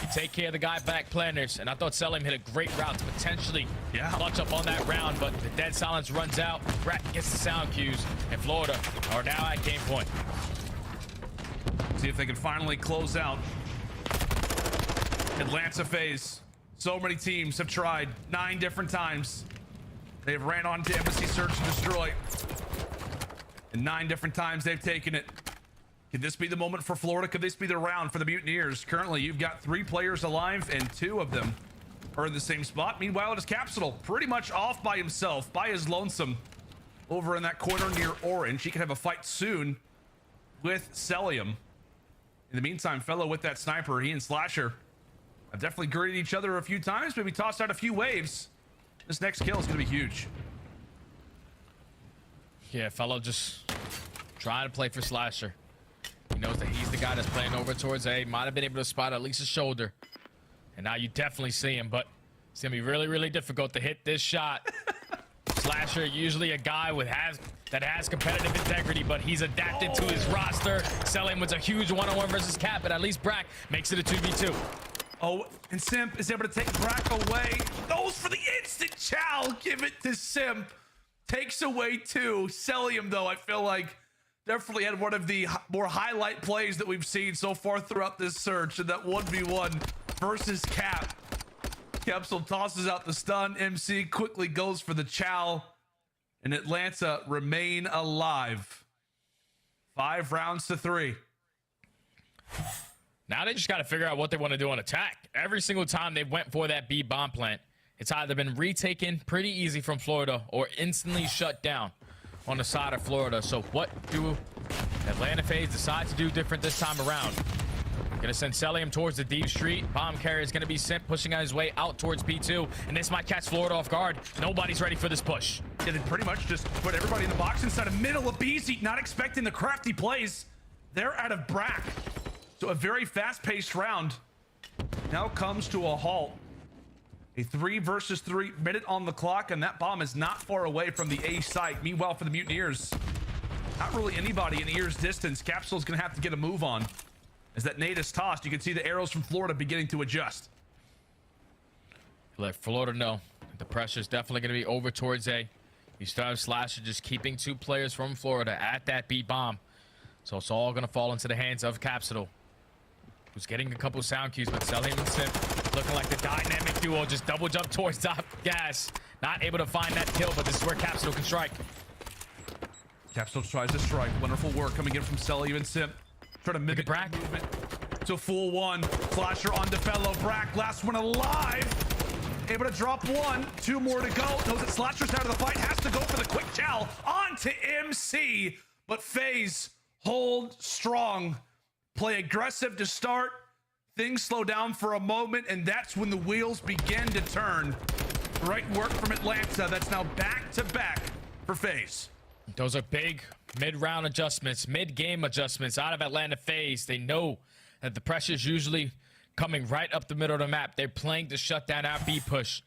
You take care of the guy back planners. And I thought Celium hit a great route to potentially clutch up on that round, but the dead silence runs out. Brack gets the sound cues, and Florida are now at game point. See if they can finally close out Atlanta FaZe. So many teams have tried 9 different times. They've ran onto Embassy Search and Destroy. And 9 different times they've taken it. Could this be the moment for Florida? Could this be the round for the Mutineers? Currently, you've got 3 players alive, and 2 of them are in the same spot. Meanwhile, it is Capsule pretty much off by himself, by his lonesome, over in that corner near Orange. He can have a fight soon with Celium. In the meantime, Fellow with that sniper, he and Slasher have definitely greeted each other a few times, maybe tossed out a few waves. This next kill is going to be huge. Yeah, Fellow just trying to play for Slasher. He knows that he's the guy that's playing over towards A. Might have been able to spot at least his shoulder. And now you definitely see him, but it's going to be really, really difficult to hit this shot. Slasher, usually a guy that has competitive integrity, but he's adapted to his roster. Selling was a huge one-on-one versus Cap, but at least Brack makes it a 2v2. Oh, and Simp is able to take Brack away. Goes for the instant chow. Give it to Simp. Takes away 2. Celium, though, I feel like definitely had one of the more highlight plays that we've seen so far throughout this search. And that 1v1 versus Cap. Capsule tosses out the stun. MC quickly goes for the chow. And Atlanta remain alive. 5 rounds to 3. Now they just got to figure out what they want to do on attack. Every single time they went for that B bomb plant, it's either been retaken pretty easy from Florida or instantly shut down on the side of Florida. So what do Atlanta FaZe decide to do different this time around? Gonna send Celium towards the deep street. Bomb carrier is gonna be sent, pushing on his way out towards P2, and this might catch Florida off guard. Nobody's ready for this push. Yeah, they pretty much just put everybody in the box inside of middle of BZ, not expecting the crafty plays. They're out of Brack. So a very fast-paced round now comes to a halt. A 3 versus 3 minute on the clock, and that bomb is not far away from the A site. Meanwhile, for the Mutineers, not really anybody in ear's distance. Capsule's gonna have to get a move on. As that nade is tossed, you can see the arrows from Florida beginning to adjust. Let Florida know the pressure is definitely going to be over towards A. You still have Slasher just keeping 2 players from Florida at that B bomb. So it's all going to fall into the hands of Capsule, who's getting a couple sound cues, but Celium and Simp looking like the dynamic duo, just double jump towards top gas. Not able to find that kill, but this is where Capsule can strike. Capsule tries to strike. Wonderful work coming in from Celium and Simp. Trying to mimic Brack movement to full 1. Flasher on DeFellow. Brack, last one alive. Able to drop 1. 2 more to go. Knows that Slasher's out of the fight. Has to go for the quick chow. On to MC. But FaZe hold strong. Play aggressive to start. Things slow down for a moment, and that's when the wheels begin to turn. Great work from Atlanta. That's now back-to-back for FaZe. Those are big mid-round adjustments, mid-game adjustments out of Atlanta FaZe. They know that the pressure is usually coming right up the middle of the map. They're playing to shut down our B push.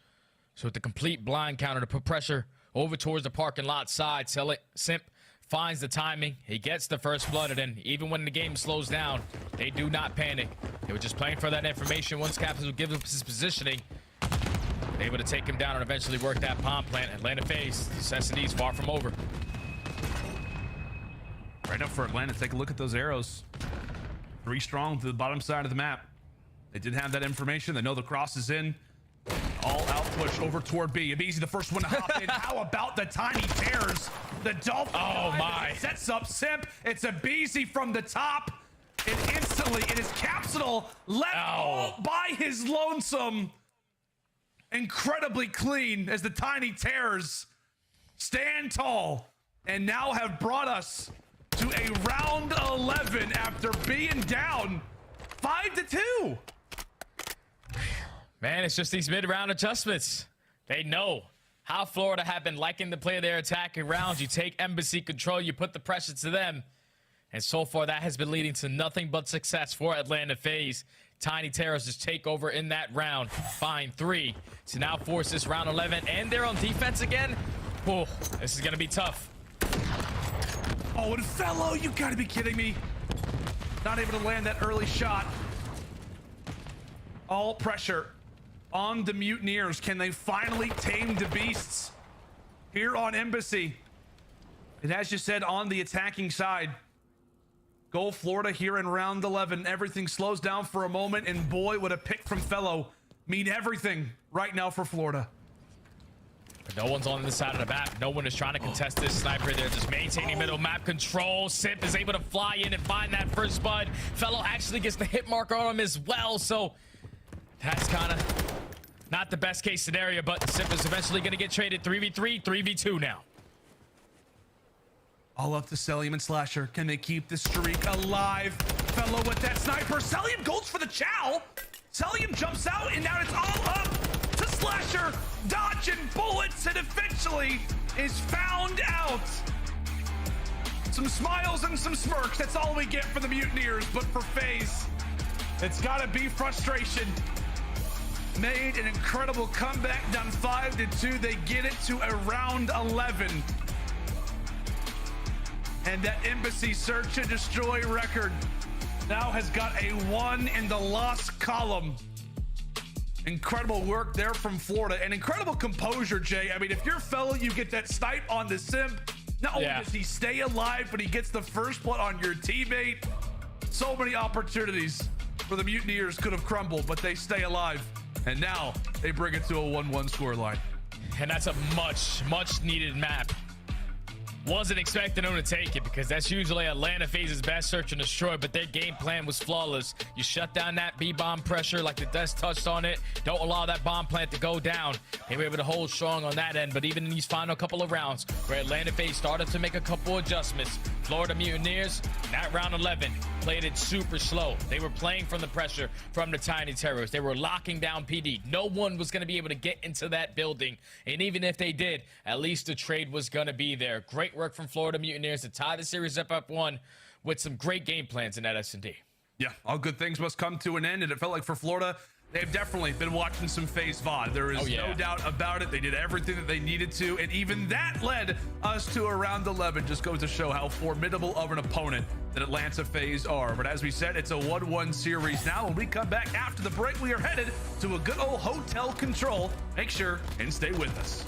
So with the complete blind counter to put pressure over towards the parking lot side, Simp finds the timing. He gets the first blood, and even when the game slows down, they do not panic. They were just playing for that information. Once Capsule gives up his positioning, they're able to take him down and eventually work that bomb plant. Atlanta FaZe, necessities far from over. Right up for Atlanta. Take a look at those arrows. 3 strong to the bottom side of the map. They did have that information. They know the cross is in. All out push over toward B. Abizi the first one to hop in. How about the tiny tears? The Dolphin. Oh my. Sets up Simp. It's Abizi from the top. And instantly it is Capsule left all by his lonesome. Incredibly clean as the tiny tears stand tall and now have brought us to a round 11 after being down 5-2. Man, it's just these mid-round adjustments. They know how Florida have been liking to play their attacking rounds. You take embassy control, you put the pressure to them. And so far, that has been leading to nothing but success for Atlanta FaZe. Tiny Terrors just take over in that round. Find 3 to now force this round 11. And they're on defense again. Oh, this is going to be tough. Oh, and Fellow, you gotta be kidding me. Not able to land that early shot. All pressure on the Mutineers. Can they finally tame the beasts here on Embassy? And as you said, on the attacking side, go Florida here in round 11. Everything slows down for a moment, and boy, would a pick from Fellow mean everything right now for Florida. But no one's on this side of the map. No one is trying to contest this sniper. They're just maintaining middle map control. Simp is able to fly in and find that first bud. Fellow actually gets the hit marker on him as well, so that's kind of not the best case scenario, but Simp is eventually going to get traded 3v3, 3v2 now. All up to Celium and Slasher. Can they keep the streak alive? Fellow with that sniper. Celium goes for the chow. Celium jumps out, and now it's all up to Slasher. Dodging bullets, and eventually is found out. some smiles and some smirks. That's all we get for the Mutineers. But for FaZe, it's got to be frustration. Made an incredible comeback, down 5-2. They get it to a round 11. And that Embassy Search and Destroy record now has got a 1 in the loss column. Incredible work there from Florida, and incredible composure, Jay. I mean, if you're fellow, you get that snipe on the Simp. Not only does he stay alive, but he gets the first blood on your teammate. So many opportunities for the Mutineers could have crumbled, but they stay alive. And now they bring it to a 1-1 scoreline. And that's a much needed map. Wasn't expecting them to take it because that's usually Atlanta FaZe's best search and destroy, but their game plan was flawless. You shut down that B-bomb pressure like the Dust touched on it. Don't allow that bomb plant to go down. They were able to hold strong on that end, but even in these final couple of rounds where Atlanta FaZe started to make a couple adjustments, Florida Mutineers, that round 11, played it super slow. They were playing from the pressure from the Tiny Terrors. They were locking down PD. No one was going to be able to get into that building, and even if they did, at least the trade was going to be there. Great work from Florida Mutineers to tie the series up 1 with some great game plans in that S&D. Yeah, all good things must come to an end, and it felt like for Florida, they've definitely been watching some FaZe VOD. There is no doubt about it. They did everything that they needed to, and even that led us to a round 11. Just goes to show how formidable of an opponent that Atlanta FaZe are. But as we said, it's a 1-1 series now. When we come back after the break, we are headed to a good old hotel control. Make sure and stay with us.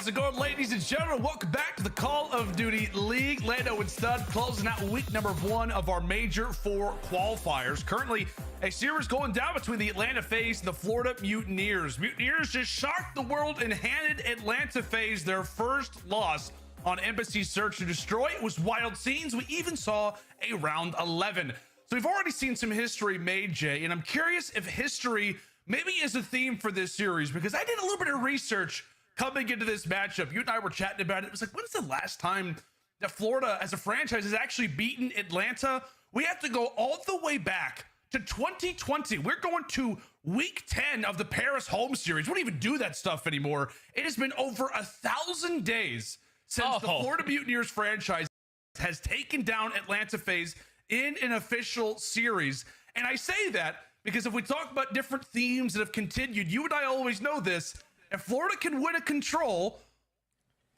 How's it going, ladies and gentlemen? Welcome back to the Call of Duty League. Lando and Stud closing out week number 1 of our Major 4 qualifiers. Currently, a series going down between the Atlanta FaZe and the Florida Mutineers. Mutineers just shocked the world and handed Atlanta FaZe their first loss on Embassy Search and Destroy. It was wild scenes. We even saw a round 11. So we've already seen some history made, Jay, and I'm curious if history maybe is a theme for this series, because I did a little bit of research coming into this matchup. You and I were chatting about it. It was like, when's the last time that Florida as a franchise has actually beaten Atlanta? We have to go all the way back to 2020. We're going to week 10 of the Paris home series. We don't even do that stuff anymore. It has been over 1,000 days since the Florida Mutineers franchise has taken down Atlanta FaZe in an official series. And I say that because if we talk about different themes that have continued, you and I always know this. If Florida can win a control,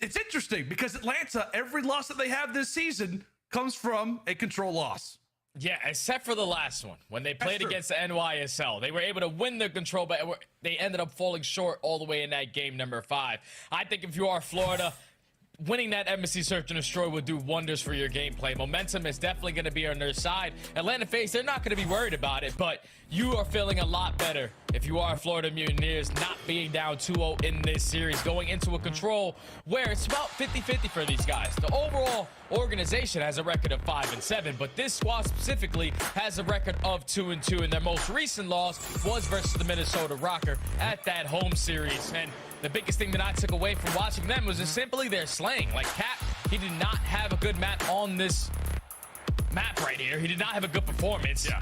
it's interesting because Atlanta, every loss that they have this season comes from a control loss. Yeah, except for the last one. When they played against the NYSL, they were able to win the control, but they ended up falling short all the way in that game number 5. I think if you are Florida, winning that Embassy Search and Destroy would do wonders for your gameplay. Momentum is definitely going to be on their side. Atlanta FaZe, they're not going to be worried about it, but you are feeling a lot better if you are Florida Mutineers not being down 2-0 in this series, going into a control where it's about 50-50 for these guys. The overall organization has a record of 5-7, but this squad specifically has a record of 2-2, and their most recent loss was versus the Minnesota Rocker at that home series. And the biggest thing that I took away from watching them was just simply their slaying. Like Cap, he did not have a good map on this map right here. He did not have a good performance. Yeah.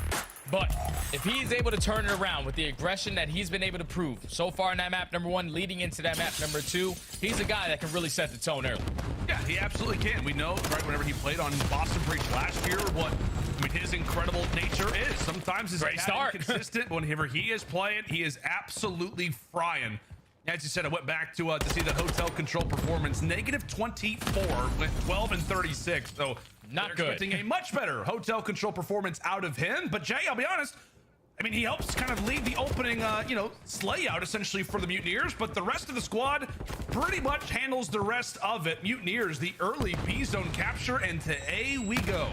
But if he's able to turn it around with the aggression that he's been able to prove so far in that map number 1, leading into that map number 2, he's a guy that can really set the tone early. Yeah, he absolutely can. We know, right, whenever he played on Boston Breach last year, what his incredible nature is. Sometimes it's inconsistent. Whenever he is playing, he is absolutely frying. As you said, I went back to see that hotel control performance. -24 with 12 and 36. So not good. Expecting a much better hotel control performance out of him. But Jay, I'll be honest, I mean, he helps kind of lead the opening, slay out essentially for the Mutineers. But the rest of the squad pretty much handles the rest of it. Mutineers, the early B zone capture, and to A we go.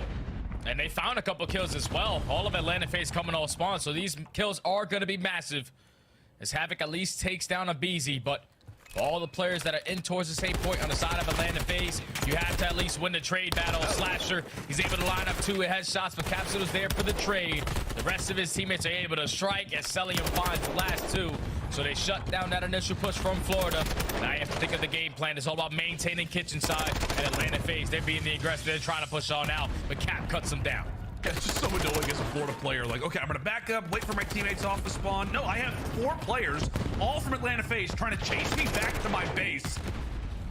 And they found a couple kills as well. All of Atlanta FaZe coming all spawn, so these kills are going to be massive. As Havoc at least takes down a BZ, but for all the players that are in towards the same point on the side of Atlanta FaZe, you have to at least win the trade battle. Slasher, he's able to line up 2 headshots, but Capsule is there for the trade. The rest of his teammates are able to strike as Celium finds the last 2. So they shut down that initial push from Florida. Now you have to think of the game plan. It's all about maintaining kitchen side, and Atlanta FaZe, they're being the aggressor. They're trying to push on out, but Cap cuts them down. Yeah, it's just so annoying as a Florida player. Like, okay, I'm gonna back up, wait for my teammates off the spawn. No, I have 4 players, all from Atlanta FaZe, trying to chase me back to my base.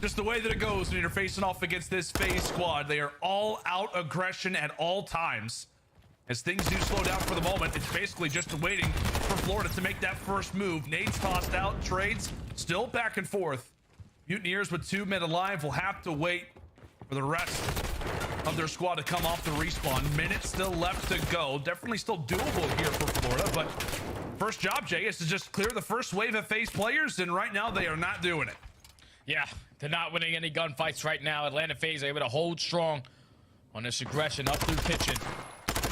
Just the way that it goes when you're facing off against this FaZe squad. They are all out aggression at all times. As things do slow down for the moment, it's basically just waiting for Florida to make that first move. Nades tossed out, trades still back and forth. Mutineers with 2 men alive will have to wait for the rest of their squad to come off the respawn. Minutes still left to go. Definitely still doable here for Florida, but first job, Jay, is to just clear the first wave of FaZe players, and right now they are not doing it. Yeah, they're not winning any gunfights right now. Atlanta FaZe are able to hold strong on this aggression up through kitchen.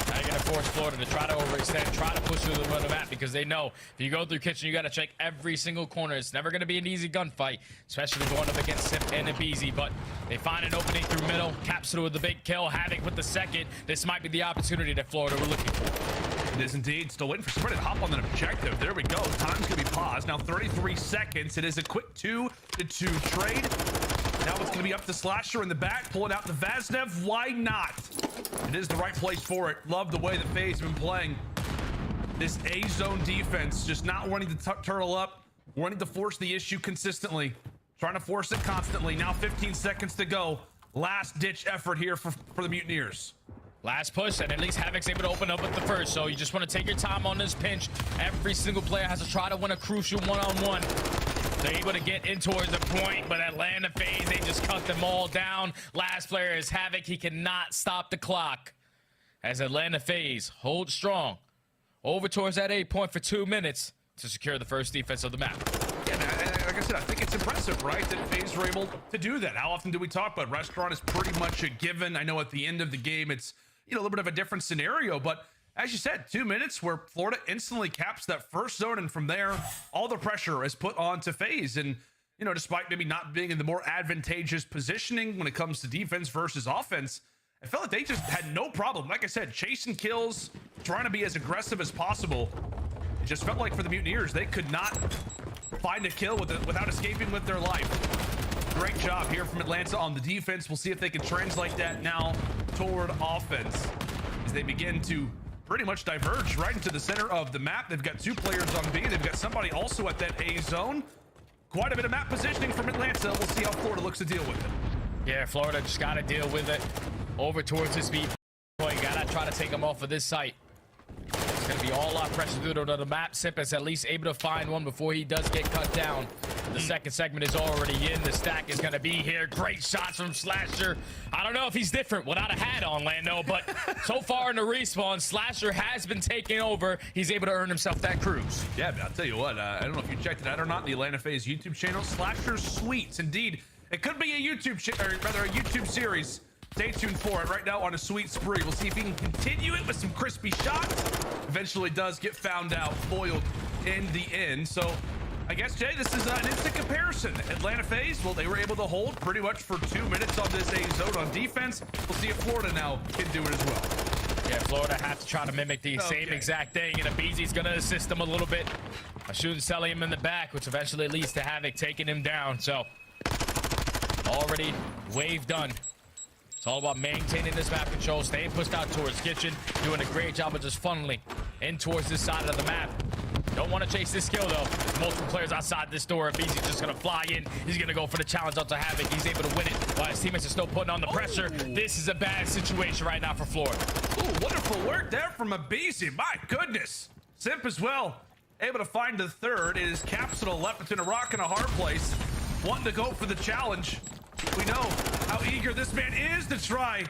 Now you're going to force Florida to try to overextend, try to push through the map, because they know if you go through kitchen, you got to check every single corner. It's never going to be an easy gunfight, especially going up against Sip and Abizi, but they find an opening through middle. Capsule with the big kill, Havoc with the second. This might be the opportunity that Florida were looking for. It is indeed. Still waiting for somebody to hop on an objective. There we go. Time's going to be paused. Now 33 seconds. It is a quick 2-2 trade. Now it's going to be up to Slasher in the back, pulling out the Vaznev. Why not? It is the right place for it. Love the way the FaZe have been playing this A-zone defense, just not wanting to turtle up, wanting to force the issue consistently, trying to force it constantly. Now 15 seconds to go. Last-ditch effort here for the Mutineers. Last push, and at least Havoc's able to open up with the first, so you just want to take your time on this pinch. Every single player has to try to win a crucial one-on-one. They're able to get in towards the point, but Atlanta FaZe, they just cut them all down. Last player is Havoc. He cannot stop the clock as Atlanta FaZe hold strong over towards that 8 point for 2 minutes to secure the first defense of the map. Yeah, like I said, I think it's impressive, right, that FaZe were able to do that. How often do we talk about restaurant is pretty much a given? I know at the end of the game, it's, you know, a little bit of a different scenario, but as you said, 2 minutes where Florida instantly caps that first zone, and from there, all the pressure is put onto FaZe. And, you know, despite maybe not being in the more advantageous positioning when it comes to defense versus offense, I felt like they just had no problem. Like I said, chasing kills, trying to be as aggressive as possible. It just felt like for the Mutineers, they could not find a kill without escaping with their life. Great job here from Atlanta on the defense. We'll see if they can translate that now toward offense as they begin to pretty much diverge right into the center of the map. They've got 2 players on B. They've got somebody also at that A zone. Quite a bit of map positioning from Atlanta. We'll see how Florida looks to deal with it. Yeah, Florida just got to deal with it. Over towards this B point. Got to try to take them off of this site. It's going to be all out pressure through to the map. Simp is at least able to find one before he does get cut down. The second segment is already in. The stack is going to be here. Great shots from Slasher. I don't know if he's different without a hat on, Lando, but so far in the respawn, Slasher has been taking over. He's able to earn himself that cruise. Yeah, I'll tell you what. I don't know if you checked it out or not. The Atlanta FaZe YouTube channel, Slasher Sweets. Indeed, it could be a YouTube series. Stay tuned for it right now on a sweet spree. We'll see if he can continue it with some crispy shots. Eventually does get found out, foiled in the end. So I guess, Jay, this is an instant comparison. Atlanta FaZe, well, they were able to hold pretty much for 2 minutes on this A zone on defense. We'll see if Florida now can do it as well. Yeah, Florida has to try to mimic the same exact thing, and Abizi's going to assist him a little bit. A shooting selling him in the back, which eventually leads to Havoc taking him down. So already wave done. It's all about maintaining this map control, staying pushed out towards Kitchen, doing a great job of just funneling in towards this side of the map. Don't want to chase this kill, though. There's multiple players outside this door. Abizi's just going to fly in. He's going to go for the challenge onto Havoc. He's able to win it while his teammates are still putting on the pressure. This is a bad situation right now for Florida. Ooh, wonderful work there from Abizi. My goodness. Simp as well. Able to find the third. It is Capsule left between a rock and a hard place. Wanting to go for the challenge. We know how eager this man is to try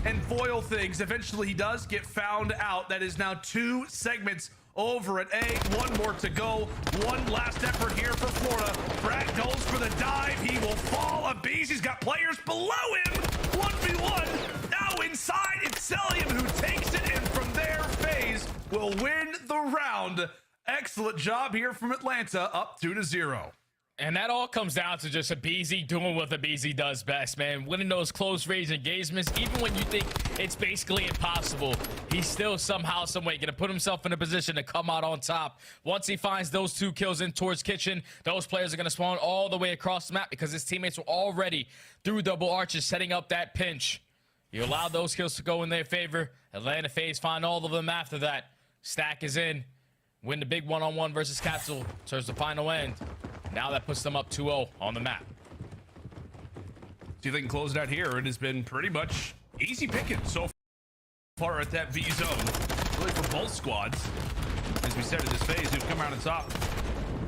and foil things. Eventually, he does get found out. That is now 2 segments over at A. 1 more to go. One last effort here for Florida. Brad goes for the dive. He will fall. Abizi's got players below him. 1v1. Now inside, it's Celium who takes it, and from there, FaZe will win the round. Excellent job here from Atlanta, up 2-0. And that all comes down to just Abizi doing what Abizi does best, man. Winning those close range engagements, even when you think it's basically impossible, he's still somehow, someway going to put himself in a position to come out on top. Once he finds those 2 kills in towards Kitchen, those players are going to spawn all the way across the map because his teammates were already through double arches setting up that pinch. You allow those kills to go in their favor. Atlanta FaZe find all of them after that. Stack is in. Win the big one-on-one versus Capsule towards the final end. Now that puts them up 2-0 on the map. See if they can close it out here. It has been pretty much easy picking so far at that B zone. Really for both squads. As we said in this phase, who've come out on top.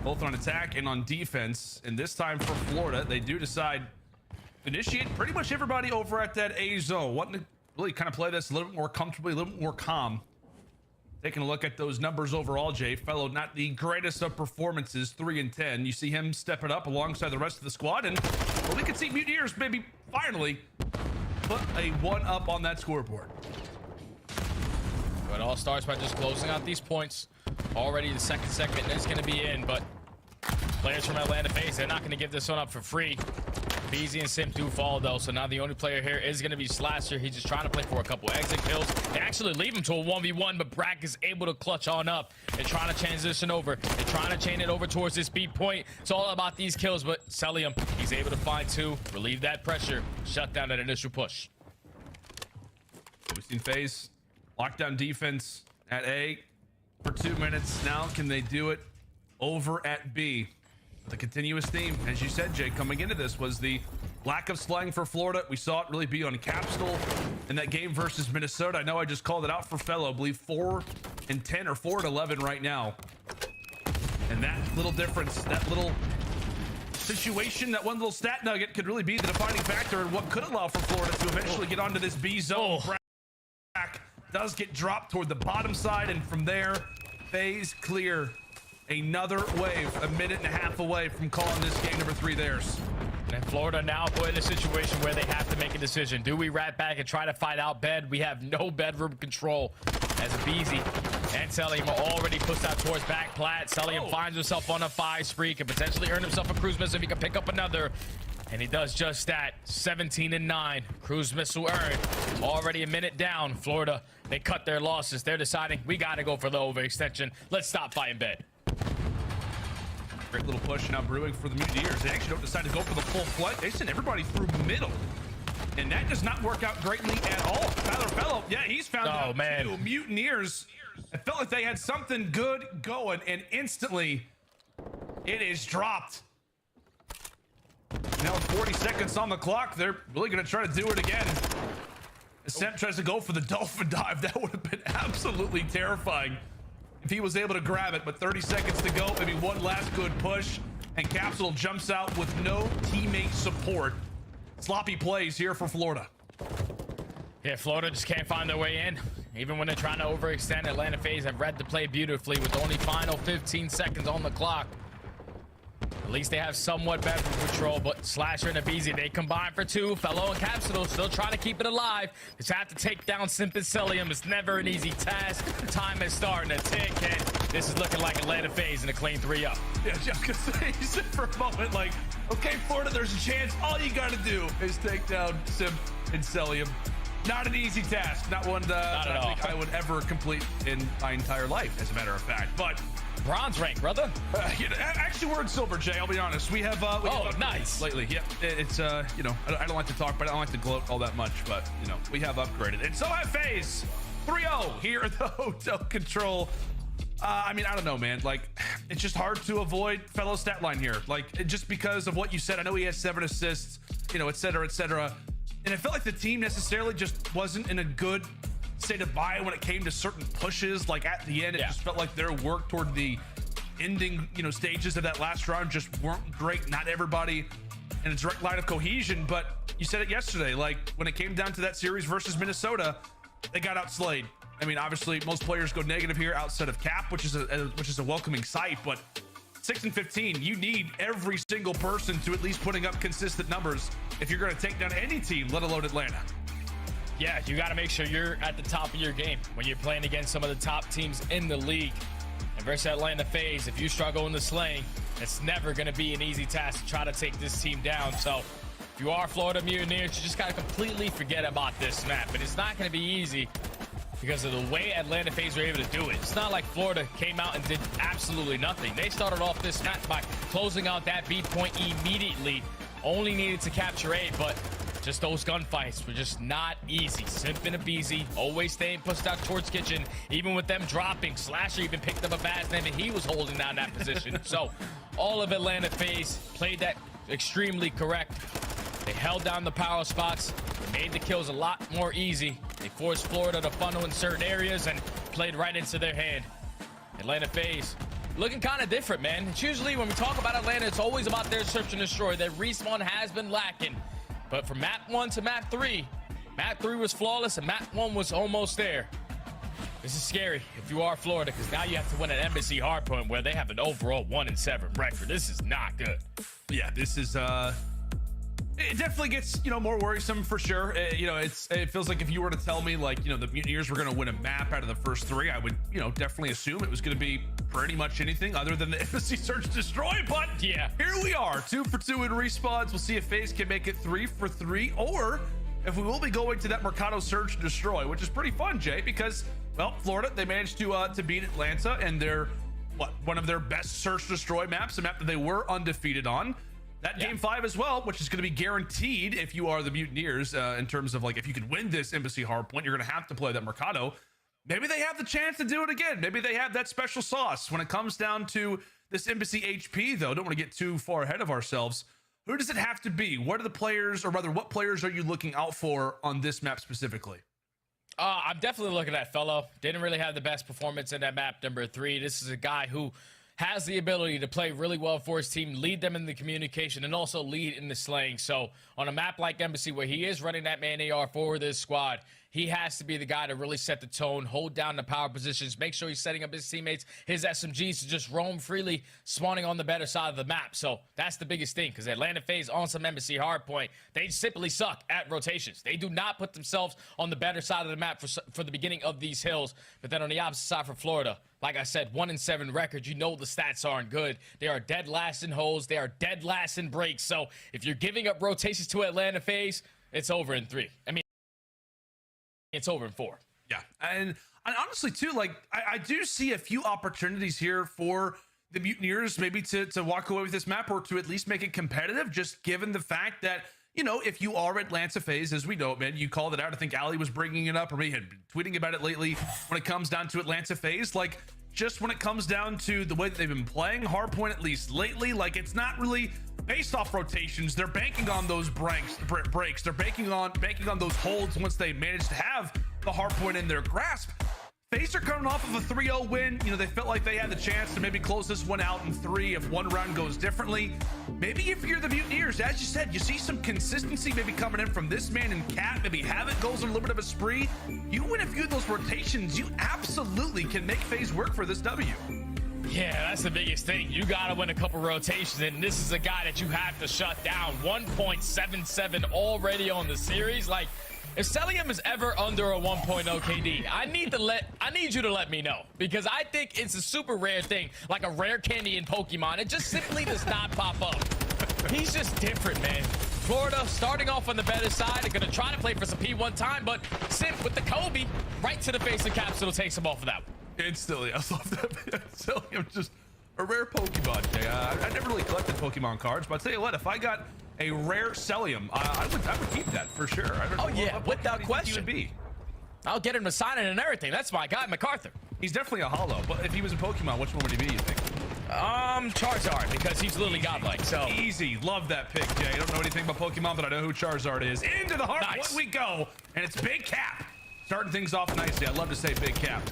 Both on attack and on defense. And this time for Florida, they do decide to initiate pretty much everybody over at that A zone. Wanting to really kind of play this a little bit more comfortably, a little bit more calm. Taking a look at those numbers overall, Jay, Fellow, not the greatest of performances, 3 and 10. You see him step it up alongside the rest of the squad, and well, we could see Mutineers maybe finally put a 1 up on that scoreboard. But it all starts by just closing out these points. Already the second segment is going to be in, but players from Atlanta FaZe, they're not going to give this one up for free. Beezy and Simp do fall, though, so now the only player here is going to be Slasher. He's just trying to play for a couple exit kills. They actually leave him to a 1v1, but Brack is able to clutch on up and trying to transition over. They're trying to chain it over towards this B point. It's all about these kills, but Celium, he's able to find 2, relieve that pressure, shut down that initial push. We've seen FaZe lockdown defense at A for 2 minutes. Now, can they do it over at B? The continuous theme, as you said, Jay, coming into this was the lack of slang for Florida. We saw it really be on Capsule in that game versus Minnesota. I know I just called it out for Fellow. I believe 4 and 10 or 4 and 11 right now. And that little difference, that little situation, that one little stat nugget could really be the defining factor in what could allow for Florida to eventually get onto this B zone. Brack does get dropped toward the bottom side, and from there, FaZe clear Another wave, a minute and a half away from calling this game number 3 theirs. And Florida now put in a situation where they have to make a decision. Do we rat back and try to fight out bed? We have no bedroom control as Beezy and Celium are already pushed out towards back plat. Celium finds himself on a 5 spree, can potentially earn himself a cruise missile if he can pick up another. And he does just that. 17-9. Cruise missile earned. Already a minute down. Florida, they cut their losses. They're deciding we got to go for the overextension. Let's stop fighting bed. Great little push now brewing for the Mutineers. They actually don't decide to go for the full flight. They send everybody through middle. And that does not work out greatly at all. Tyler Fellow, yeah, he's found out too. Mutineers, it felt like they had something good going, and instantly it is dropped. Now 40 seconds on the clock. They're really going to try to do it again. Ascent tries to go for the dolphin dive. That would have been absolutely terrifying if he was able to grab it, but 30 seconds to go. Maybe one last good push, and Capsule jumps out with no teammate support. Sloppy plays here for Florida. Yeah, Florida just can't find their way in. Even when they're trying to overextend, Atlanta FaZe have read the play beautifully with only final 15 seconds on the clock. At least they have somewhat better control, but Slasher and Abizi, they combine for 2. Fellow and Capsule still trying to keep it alive. Just have to take down Simp and Celium. It's never an easy task. Time is starting to tick, and this is looking like Atlanta FaZe in a clean 3-up. Yeah, just gonna say, you said for a moment, like, okay, Florida, there's a chance. All you gotta do is take down Simp and Celium. Not an easy task. Not one that I think I would ever complete in my entire life, as a matter of fact. But bronze rank, brother. Actually, we're in silver, Jay. I'll be honest. We have nice lately. Yeah, it's you know, I don't like to talk, but I don't like to gloat all that much. But you know, we have upgraded, and so have FaZe 3-0 here at the Hotel Control. I mean, I don't know, man. Like, it's just hard to avoid Fellow stat line here. Like, just because of what you said. I know he has 7 assists, you know, et cetera, et cetera. And it felt like the team necessarily just wasn't in a good state of mind when it came to certain pushes. Like at the end, it just felt like their work toward the ending, you know, stages of that last round just weren't great. Not everybody in a direct line of cohesion, but you said it yesterday. Like when it came down to that series versus Minnesota, they got outslayed. I mean, obviously most players go negative here outside of Cap, which is a welcoming sight, but 6 and 15, you need every single person to at least putting up consistent numbers if you're going to take down any team, let alone Atlanta. Yeah, you got to make sure you're at the top of your game when you're playing against some of the top teams in the league. And versus Atlanta FaZe, if you struggle in the slaying, it's never going to be an easy task to try to take this team down. So if you are Florida Mutineers, you just got to completely forget about this map. But it's not going to be easy because of the way Atlanta FaZe were able to do it. It's not like Florida came out and did absolutely nothing. They started off this match by closing out that B point immediately. Only needed to capture A, but just those gunfights were just not easy. Simp and Abizi always staying pushed out towards kitchen. Even with them dropping, Slasher even picked up a Baz name and he was holding down that position. So all of Atlanta FaZe played that extremely correct. They held down the power spots. They made the kills a lot more easy. They forced Florida to funnel in certain areas and played right into their hand. Atlanta FaZe looking kind of different, man. It's usually when we talk about Atlanta, it's always about their search and destroy. Their respawn has been lacking. But from map 1 to map 3 was flawless and map 1 was almost there. This is scary if you are Florida, because now you have to win an Embassy hardpoint where they have an overall 1-7 record. This is not good. Yeah, this is it definitely gets, you know, more worrisome for sure. You know, it feels like if you were to tell me, like, you know, the Mutineers were going to win a map out of the first 3, I would, you know, definitely assume it was going to be pretty much anything other than the Embassy Search Destroy. But yeah, here we are, 2 for 2 in respawns. We'll see if FaZe can make it 3 for 3, or if we will be going to that Mercado Search Destroy, which is pretty fun, Jay, because, well, Florida, they managed to beat Atlanta, and they're one of their best Search Destroy maps, a map that they were undefeated on. That game 5 as well, which is going to be guaranteed if you are the Mutineers, in terms of, like, if you could win this Embassy hardpoint, you're going to have to play that Mercado. Maybe they have the chance to do it again. Maybe they have that special sauce. When it comes down to this Embassy HP, though, don't want to get too far ahead of ourselves. Who does it have to be? What are the players, or rather, what players are you looking out for on this map specifically? I'm definitely looking at Fellow. Didn't really have the best performance in that map number 3. This is a guy who has the ability to play really well for his team, lead them in the communication, and also lead in the slaying. So on a map like Embassy, where he is running that man AR for this squad, he has to be the guy to really set the tone, hold down the power positions, make sure he's setting up his teammates, his SMGs to just roam freely, spawning on the better side of the map. So that's the biggest thing, because Atlanta FaZe on some Embassy hardpoint, they simply suck at rotations. They do not put themselves on the better side of the map for the beginning of these hills. But then on the opposite side for Florida, like I said, 1-7 record, you know the stats aren't good. They are dead last in holes. They are dead last in breaks. So if you're giving up rotations to Atlanta FaZe, it's over in 3. I mean, it's over in 4. Yeah, and honestly too, like I do see a few opportunities here for the Mutineers maybe to walk away with this map, or to at least make it competitive, just given the fact that, you know, if you are Atlanta FaZe, as we know, man, you called it out. I think Ali was bringing it up, or maybe had been tweeting about it lately. When it comes down to Atlanta FaZe, like, just when it comes down to the way that they've been playing hardpoint, at least lately, like, it's not really based off rotations. They're banking on those breaks. They're banking on those holds once they manage to have the hardpoint in their grasp. FaZe are coming off of a 3-0 win. You know, they felt like they had the chance to maybe close this one out in 3 if one round goes differently. Maybe if you're the Mutineers, as you said, you see some consistency maybe coming in from this man and Cat. Maybe Havoc goes on a little bit of a spree. You win a few of those rotations, you absolutely can make FaZe work for this W. Yeah, that's the biggest thing. You got to win a couple rotations, and this is a guy that you have to shut down. 1.77 already on the series. Like, if Celium is ever under a 1.0 KD, I need you to let me know, because I think it's a super rare thing, like a rare candy in Pokemon. It just simply does not pop up. He's just different, man. Florida starting off on the better side. They're going to try to play for some P1 time, but Simp with the Kobe right to the face of Capsule takes him off of that one. Instantly, I love that. Celium, just a rare Pokemon. I never really collected Pokemon cards, but I'll tell you what, if I got a rare Celium, I would keep that for sure. Oh yeah, without question. I'll get him to sign it and everything. That's my guy, MacArthur. He's definitely a holo, but if he was a Pokemon, which one would he be, you think? Charizard, because he's literally godlike. So easy. Love that pick, Jay. I don't know anything about Pokemon, but I know who Charizard is. Into the heart. Nice. We go, and it's Big Cap starting things off nicely. I love to say Big Cap.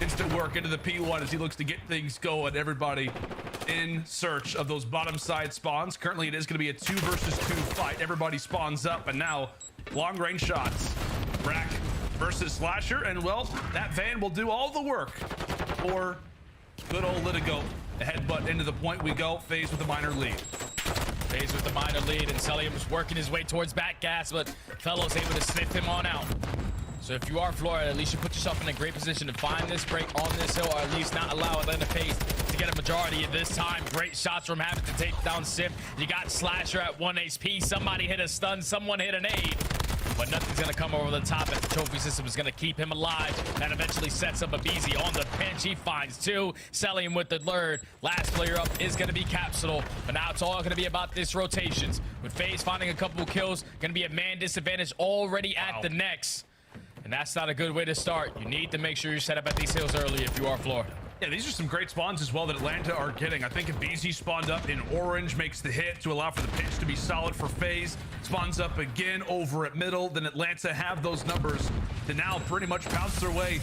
Instant work into the P1 as he looks to get things going. Everybody in search of those bottom side spawns. Currently, it is going to be a 2 versus 2 fight. Everybody spawns up, and now long range shots. Brack versus Slasher, and well, that van will do all the work for good old Litigo. The headbutt into the point we go. FaZe with a minor lead. FaZe with the minor lead, and Celium is working his way towards back gas, but Fellows able to sniff him on out. So if you are Florida, at least you put yourself in a great position to find this break on this hill, or at least not allow Atlanta FaZe to get a majority of this time. Great shots from having to take down Simp. You got Slasher at 1 HP. Somebody hit a stun. Someone hit an aid. But nothing's going to come over the top, as the trophy system is going to keep him alive. That eventually sets up a BZ on the pinch. He finds 2. Celium with the third. Last player up is going to be Capsule. But now it's all going to be about this rotations. With FaZe finding a couple kills, going to be a man disadvantage already at the next. And that's not a good way to start. You need to make sure you set up at these hills early if you are Florida. Yeah, these are some great spawns as well that Atlanta are getting. I think if BZ spawned up in orange, makes the hit to allow for the pitch to be solid for FaZe. Spawns up again over at middle, then Atlanta have those numbers to now pretty much bounce their way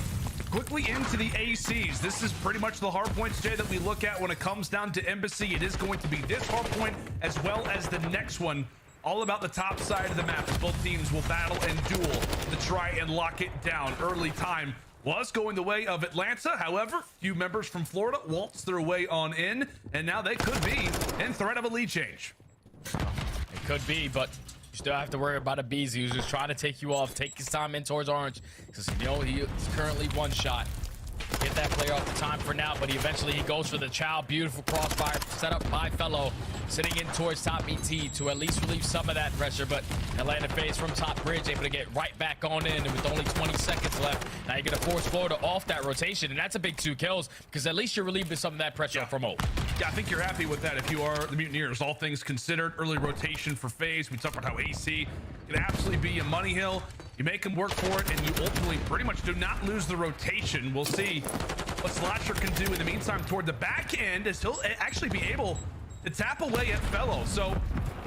quickly into the ACs. This is pretty much the hard points, Jay, that we look at when it comes down to Embassy. It is going to be this hard point as well as the next one. All about the top side of the map. Both teams will battle and duel to try and lock it down. Early time was going the way of Atlanta. However, few members from Florida waltzed their way on in, and now they could be in threat of a lead change. It could be, but you still have to worry about a BZ who's just trying to take you off, take his time in towards orange, because you know he's currently one shot. Get that player off the time for now, but he goes for the child. Beautiful crossfire set up by Fellow, sitting in towards top ET to at least relieve some of that pressure. But Atlanta FaZe from top bridge able to get right back on in, and with only 20 seconds left, now you're gonna force Florida off that rotation, and that's a big 2 kills because at least you're relieving some of that pressure from O. Yeah, I think you're happy with that if you are the Mutineers. All things considered, early rotation for FaZe. We talked about how AC can absolutely be a money hill. You make them work for it, and you ultimately pretty much do not lose the rotation. We'll see what Slasher can do in the meantime toward the back end, as he'll actually be able to tap away at Fellow. So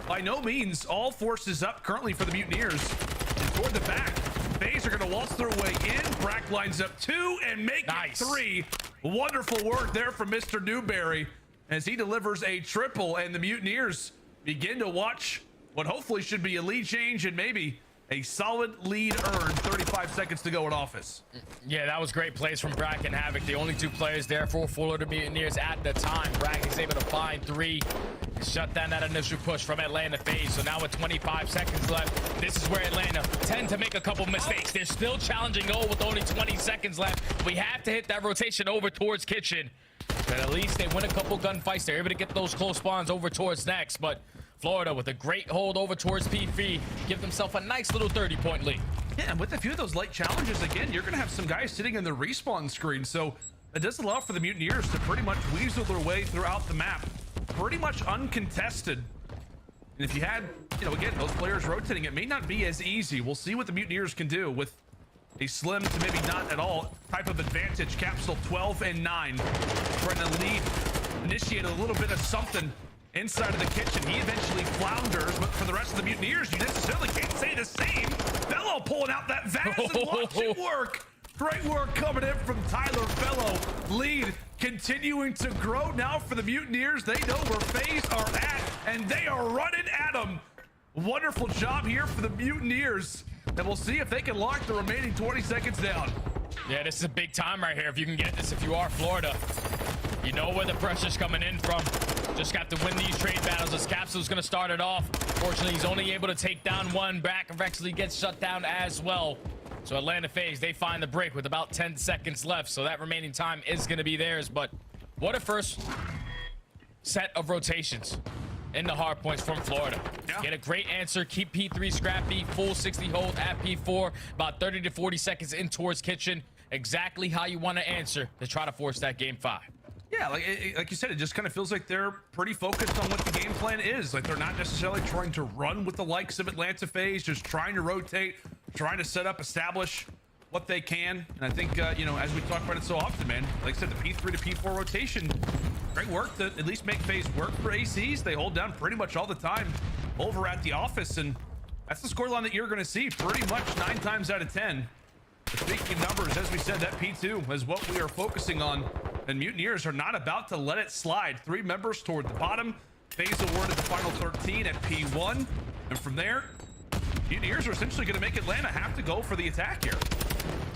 by no means all forces up currently for the Mutineers. And toward the back, FaZe are going to waltz their way in. Brack lines up 2 and make it 3. Wonderful work there from Mr. Newberry as he delivers a triple, and the Mutineers begin to watch what hopefully should be a lead change and maybe a solid lead earned. 35 seconds to go at office. Yeah, that was great plays from Brack and Havoc, the only 2 players there for Florida Mutineers at the time. Brack is able to find 3 and shut down that initial push from Atlanta FaZe. So now with 25 seconds left, this is where Atlanta tend to make a couple mistakes. They're still challenging with only 20 seconds left. We have to hit that rotation over towards Kitchen. But at least they win a couple gunfights. They're able to get those close spawns over towards next. But Florida with a great hold over towards P3, give themselves a nice little 30-point lead. Yeah, and with a few of those late challenges, again, you're going to have some guys sitting in the respawn screen. So it does allow for the Mutineers to pretty much weasel their way throughout the map, pretty much uncontested. And if you had, again, those players rotating, it may not be as easy. We'll see what the Mutineers can do with a slim to maybe not at all type of advantage. Capsule 12 and 9 trying to lead, initiate a little bit of something inside of the kitchen. He eventually flounders, but for the rest of the Mutineers, you necessarily can't say the same. Bello pulling out that Vaz and watch it work. Great work coming in from Tyler Bello. Lead continuing to grow now for the Mutineers. They know where FaZe are at, and they are running at them. Wonderful job here for the Mutineers, and we'll see if they can lock the remaining 20 seconds down. Yeah, this is a big time right here if you can get this. If you are Florida, you know where the pressure's coming in from. Just got to win these trade battles as Capsule's going to start it off. Fortunately, he's only able to take down 1. Brack eventually gets shut down as well. So Atlanta FaZe, they find the break with about 10 seconds left. So that remaining time is going to be theirs. But what a first set of rotations in the hard points from Florida. Yeah. Get a great answer. Keep P3 scrappy. Full 60 hold at P4. About 30 to 40 seconds in towards Kitchen. Exactly how you want to answer to try to force that game 5. Yeah, like you said, it just kind of feels like they're pretty focused on what the game plan is. Like they're not necessarily trying to run with the likes of Atlanta FaZe, just trying to rotate, trying to set up, establish what they can. And I think, as we talk about it so often, man, like I said, the P3 to P4 rotation, great work to at least make FaZe work for ACs. They hold down pretty much all the time over at the office, and that's the scoreline that you're going to see pretty much 9 times out of 10. But speaking of numbers, as we said, that P2 is what we are focusing on, and Mutineers are not about to let it slide. 3 members toward the bottom. FaZe awarded the final 13 at P1, and from there, Mutineers are essentially going to make Atlanta have to go for the attack here.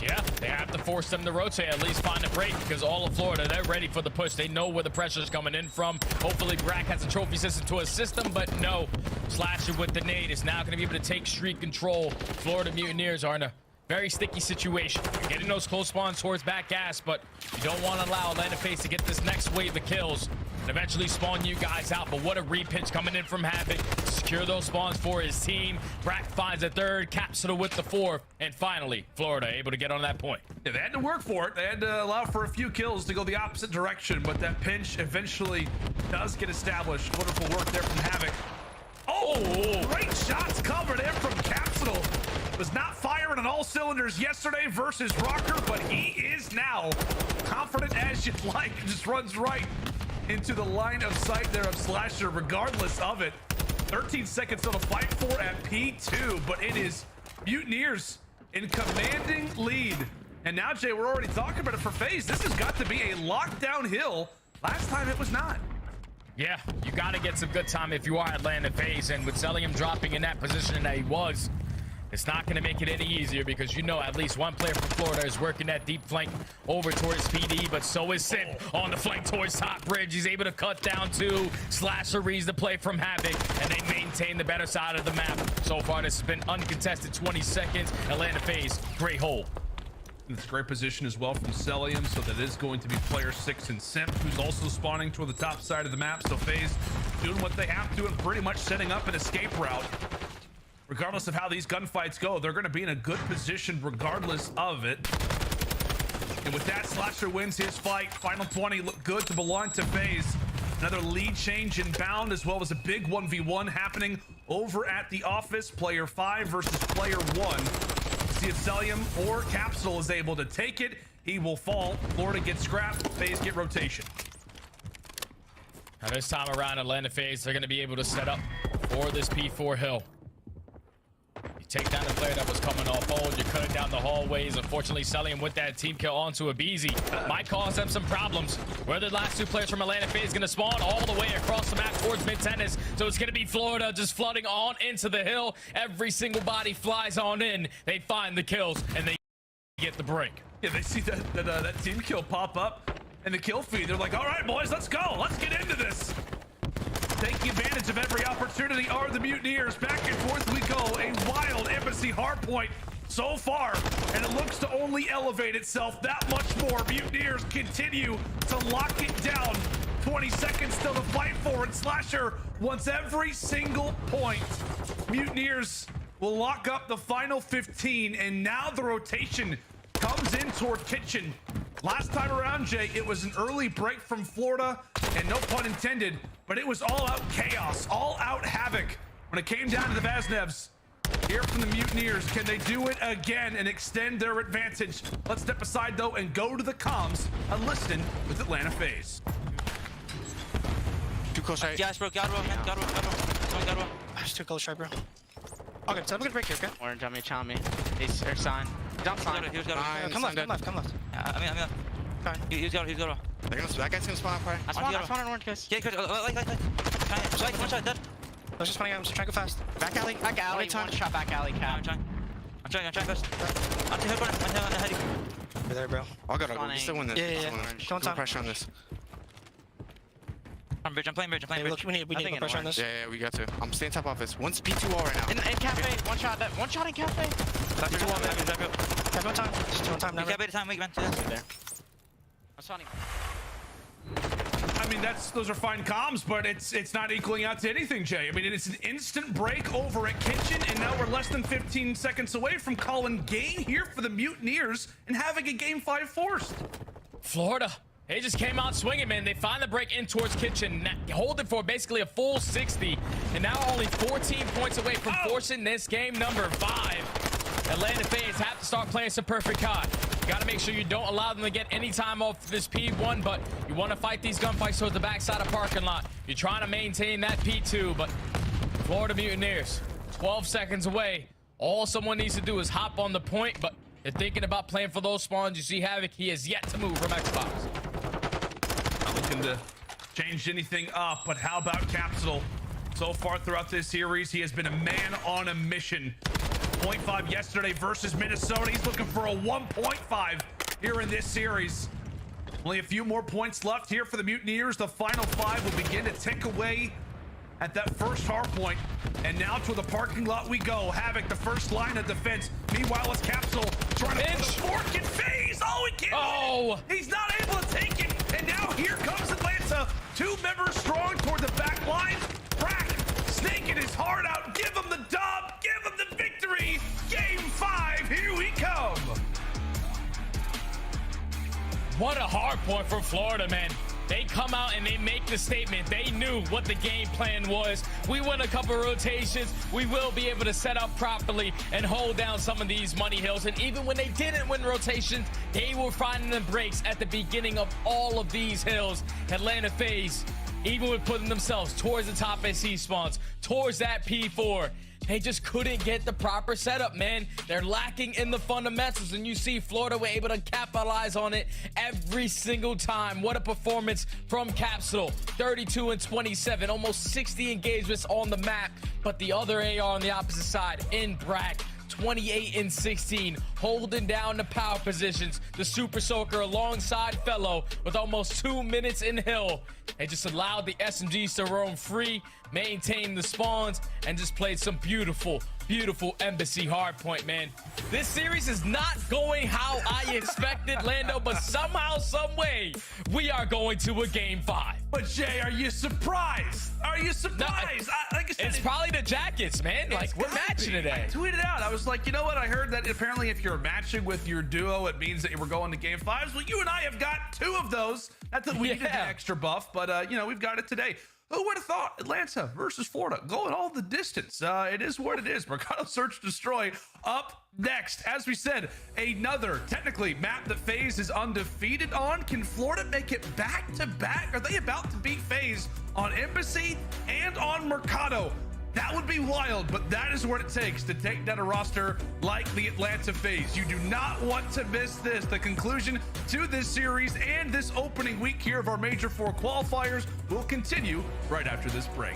Yeah, they have to force them to rotate, at least find a break, because all of Florida, they're ready for the push. They know where the pressure's coming in from. Hopefully Brack has a trophy system to assist them, but no. Slasher with the nade is now going to be able to take streak control. Florida Mutineers are in a very sticky situation. You're getting those close spawns towards back gas, but you don't want to allow Atlanta FaZe to get this next wave of kills and eventually spawn you guys out. But what a repitch coming in from Havoc to secure those spawns for his team. Brack finds a 3rd, Capsule with the 4th, and finally Florida able to get on that point. Yeah, they had to work for it. They had to allow for a few kills to go the opposite direction, but that pinch eventually does get established. Wonderful work there from Havoc. Oh, great shots covered in from Capsule. Was not firing on all cylinders yesterday versus Rocker, but he is now confident as you'd like. Just runs right into the line of sight there of Slasher, regardless of it. 13 seconds to fight for at P2, but it is Mutineers in commanding lead. And now, Jay, we're already talking about it for FaZe. This has got to be a lockdown hill. Last time it was not. Yeah, you got to get some good time if you are Atlanta FaZe, and with Selling him dropping in that position that he was, it's not going to make it any easier, because at least one player from Florida is working that deep flank over towards PD, but so is Sip on the flank towards top bridge. He's able to cut down 2. Slasher reads the play from Havoc, and they maintain the better side of the map. So far, this has been uncontested 20 seconds. Atlanta FaZe, great hold. It's a great position as well from Celium, so that is going to be player 6 and Simp, who's also spawning toward the top side of the map. So FaZe doing what they have to and pretty much setting up an escape route. Regardless of how these gunfights go, they're going to be in a good position regardless of it. And with that, Slasher wins his fight. Final 20 look good to belong to FaZe. Another lead change inbound, as well as a big 1v1 happening over at the office. Player 5 versus player 1. See if Celium or Capsule is able to take it. He will fall. Florida gets scrapped. FaZe get rotation. Now this time around, Atlanta FaZe, they're going to be able to set up for this P4 hill. You take down the player that was coming off hold. You're cutting down the hallways. Unfortunately, selling him with that team kill onto a BZ might cause them some problems. Where the last two players from Atlanta FaZe going to spawn all the way across the map towards mid-tennis. So it's going to be Florida just flooding on into the hill. Every single body flies on in. They find the kills and they get the break. Yeah, they see that team kill pop up and the kill feed. They're like, all right, boys, let's go. Let's get into this. Taking advantage of every opportunity are the Mutineers. Back and forth we go. A wild Embassy hardpoint so far, and it looks to only elevate itself that much more. Mutineers continue to lock it down. 20 seconds still to fight for, and Slasher wants every single point. Mutineers will lock up the final 15, and now the rotation comes in toward Kitchen. Last time around, Jay, it was an early break from Florida, and no pun intended, but it was all out chaos, all out havoc. When it came down to the Vaznevs, here from the Mutineers, can they do it again and extend their advantage? Let's step aside though and go to the comms and listen with Atlanta FaZe. Too close, right? Yes, bro, got row, man, got row. It's too close, right, bro. Okay, so I'm gonna break here, okay? Orange on me, challenge me. He's or sign. Jump sign. Come left, come left. I mean. Fine. He's got row. That guy's gonna spawn, probably. I spawned on orange, guys. Yeah, good. Like. One shot, dead. Let's just find out. I'm just trying to go fast. Back alley. One shot back alley, Cap. I'm trying fast. I'm to corner. I'm heading. You're there, bro. I'll go. We still win this. Yeah. Don't time. Pressure on this. I'm playing bridge. Look, we need to put pressure on this. Yeah, we got to. I'm staying top office. One's P2 all right now. In cafe, one shot in cafe. That's two there. Have no time. Just two on time. Cafe time, wait, man. There. I'm spawning. I mean, those are fine comms, but it's not equaling out to anything, Jay. I mean, it's an instant break over at Kitchen, and now we're less than 15 seconds away from calling game here for the Mutineers and having a game 5 forced. Florida, they just came out swinging, man. They find the break in towards Kitchen, hold it for basically a full 60, and now only 14 points away from forcing this game number 5. Atlanta FaZe have to start playing some perfect COD. You got to make sure you don't allow them to get any time off this P1, but you want to fight these gunfights towards the backside of parking lot. You're trying to maintain that P2, but Florida Mutineers, 12 seconds away. All someone needs to do is hop on the point, but they're thinking about playing for those spawns. You see Havoc, he has yet to move from Xbox. Not looking to change anything up, but how about Capsule? So far throughout this series, he has been a man on a mission. 0.5 yesterday versus Minnesota. He's looking for a 1.5 here in this series. Only a few more points left here for the Mutineers. The final 5 will begin to tick away at that first hard point. And now to the parking lot we go. Havoc, the first line of defense. Meanwhile, it's Capsule trying to put a fork in FaZe. Oh, he can't. Oh, he's not able to take it. And now here comes Atlanta. 2 members strong toward the back line. Brack snaking his heart out. Give him the dub. Give him the victory. Game 5. Here we come. What a hard point for Florida, man. They come out and they make the statement. They knew what the game plan was. We win a couple rotations. We will be able to set up properly and hold down some of these money hills. And even when they didn't win rotations, they were finding the breaks at the beginning of all of these hills. Atlanta FaZe, even with putting themselves towards the top SC spawns, towards that P4, they just couldn't get the proper setup, man. They're lacking in the fundamentals, and you see Florida were able to capitalize on it every single time. What a performance from Capsule. 32 and 27, almost 60 engagements on the map, but the other AR on the opposite side in Brack, 28 and 16, holding down the power positions. The Super Soaker alongside Fellow with almost 2 minutes in hill. They just allowed the SMGs to roam free, maintain the spawns, and just played some beautiful Embassy hardpoint, man. This series is not going how I expected, Lando, but somehow, some way, we are going to a game 5. But Jay, are you surprised? Are you surprised? Like I said, it's probably the jackets, man. Like, we're matching today. I tweeted out. I was like, you know what? I heard that apparently if you're matching with your duo, it means that we're going to game 5s. Well, you and I have got 2 of those. Not that we needed the extra buff, but, you know, we've got it today. Who would have thought Atlanta versus Florida going all the distance? It is what it is. Mercado Search Destroy up next. As we said, another technically map that FaZe is undefeated on. Can Florida make it back to back? Are they about to beat FaZe on Embassy and on Mercado? That would be wild, but that is what it takes to take down a roster like the Atlanta FaZe. You do not want to miss this. The conclusion to this series and this opening week here of our Major 4 qualifiers will continue right after this break.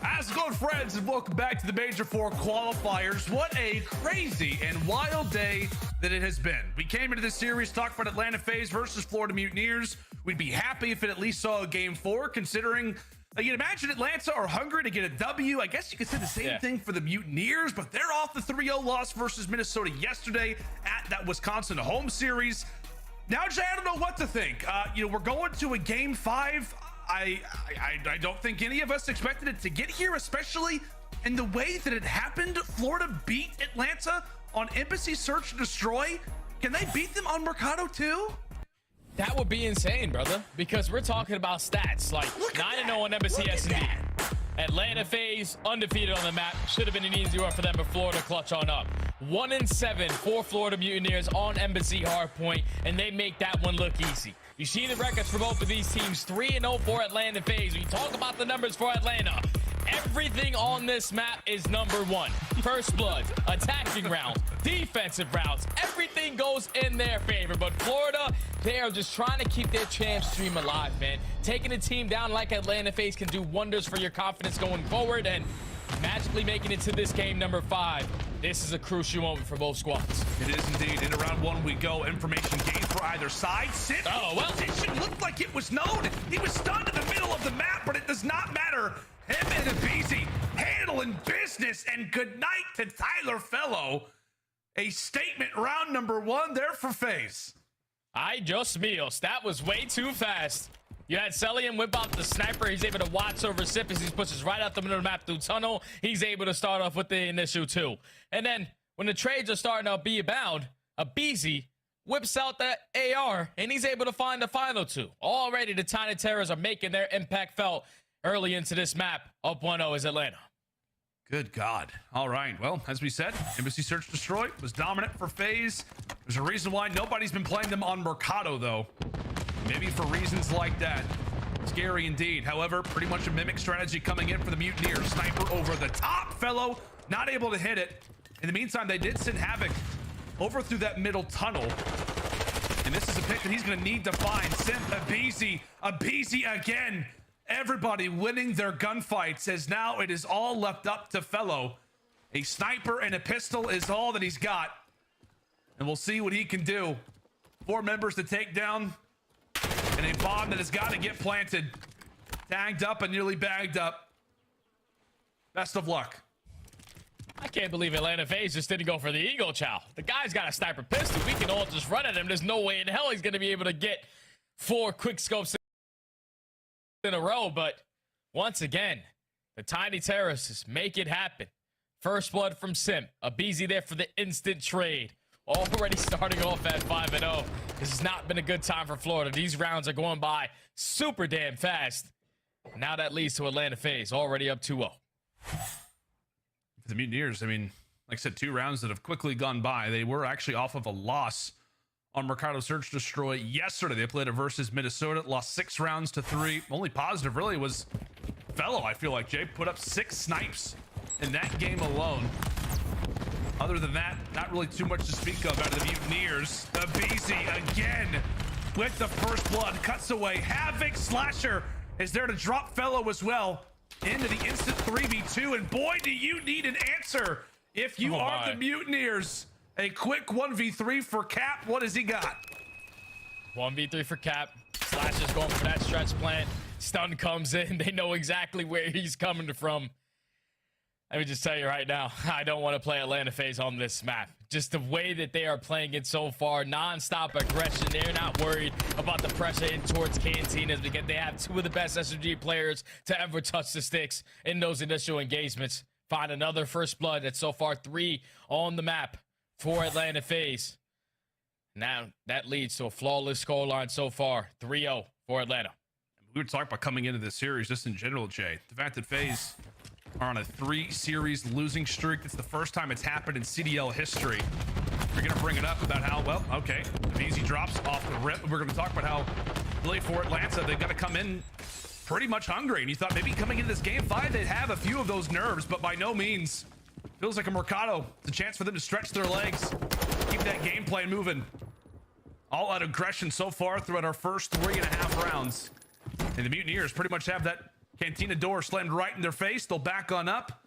How's it going, friends, and welcome back to the Major 4 qualifiers. What a crazy and wild day that it has been. We came into this series talking about Atlanta FaZe versus Florida Mutineers. We'd be happy if it at least saw a game 4, considering you'd imagine Atlanta are hungry to get a W. I guess you could say the same thing for the Mutineers, but they're off the 3-0 loss versus Minnesota yesterday at that Wisconsin home series. Now, Jay, I don't know what to think. We're going to a game 5. I don't think any of us expected it to get here, especially in the way that it happened. Florida beat Atlanta on Embassy Search and Destroy. Can they beat them on Mercado too? That would be insane, brother, because we're talking about stats like 9-0 on Embassy S&D. Atlanta FaZe undefeated on the map. Should have been an easy one for them, but Florida clutch on up. 1-7 for Florida Mutineers on Embassy Hardpoint, and they make that one look easy. You see the records for both of these teams, 3-0 for Atlanta FaZe. When you talk about the numbers for Atlanta, everything on this map is number one. First blood, attacking rounds, defensive rounds, everything goes in their favor. But Florida, they are just trying to keep their champ stream alive, man. Taking a team down like Atlanta FaZe can do wonders for your confidence going forward, and magically making it to this game number 5. This is a crucial moment for both squads. It is indeed. Into round 1 we go. Information gained for either side. Sim, position looked like it was known. He was stunned in the middle of the map, but it does not matter. Him and Abizi handling business, and good night to Tyler Fellow. A statement round number 1 there for FaZe. Ay, Dios míos, that was way too fast. You had Celium whip out the sniper. He's able to watch over Sip as he pushes right out the middle of the map through tunnel. He's able to start off with the initial 2. And then when the trades are starting to be abound, Abizi whips out that AR, and he's able to find the final 2. Already the Tiny Terrors are making their impact felt early into this map. Up 1-0 is Atlanta. Good God. All right. Well, as we said, Embassy Search Destroy was dominant for FaZe. There's a reason why nobody's been playing them on Mercado, though. Maybe for reasons like that. Scary indeed. However, pretty much a mimic strategy coming in for the Mutineers. Sniper over the top. Fellow not able to hit it. In the meantime, they did send Havoc over through that middle tunnel. And this is a pick that he's going to need to find. Simp, Abizi again. Everybody winning their gunfights, as now it is all left up to Fellow. A sniper and a pistol is all that he's got. And we'll see what he can do. 4 members to take down. And a bomb that has got to get planted. Tagged up and nearly bagged up. Best of luck. I can't believe Atlanta FaZe just didn't go for the Eagle Chow. The guy's got a sniper pistol. We can all just run at him. There's no way in hell he's going to be able to get 4 quick scopes in a row. But once again, the Tiny Terrorists make it happen. First blood from Sim. Abizi there for the instant trade. Already starting off at 5-0. This has not been a good time for Florida. These rounds are going by super damn fast. Now that leads to Atlanta FaZe already up 2-0. The Mutineers, I mean, like I said, 2 rounds that have quickly gone by. They were actually off of a loss on Mercado Search Destroy yesterday. They played it versus Minnesota, lost 6 rounds to 3. Only positive really was Fellow. I feel like Jay put up 6 snipes in that game alone. Other than that, not really too much to speak of out of the Mutineers. Abizi again with the first blood, cuts away. Havoc Slasher is there to drop Fellow as well into the instant 3v2, and boy, do you need an answer if you are the Mutineers. A quick 1v3 for Cap. What has he got? 1v3 for Cap. Slasher's going for that stretch plant. Stun comes in. They know exactly where he's coming from. Let me just tell you right now, I don't want to play Atlanta FaZe on this map. Just the way that they are playing it so far, non-stop aggression. They're not worried about the pressure in towards Cantinas because they have 2 of the best SMG players to ever touch the sticks in those initial engagements. Find another first blood. That's so far 3 on the map for Atlanta FaZe. Now that leads to a flawless scoreline so far, 3-0 for Atlanta. We were talking about coming into this series just in general, Jay. The fact that FaZe are on a 3-series losing streak. It's the first time it's happened in CDL history. We're going to bring it up about how, well, okay, Abizi drops off the rip. We're going to talk about how, really, for Atlanta, they've got to come in pretty much hungry. And you thought maybe coming into this game 5, they'd have a few of those nerves, but by no means. Feels like a Mercado. It's a chance for them to stretch their legs, keep that gameplay moving. All out aggression so far throughout our first 3.5 rounds. And the Mutineers pretty much have that Cantina door slammed right in their face. They'll back on up.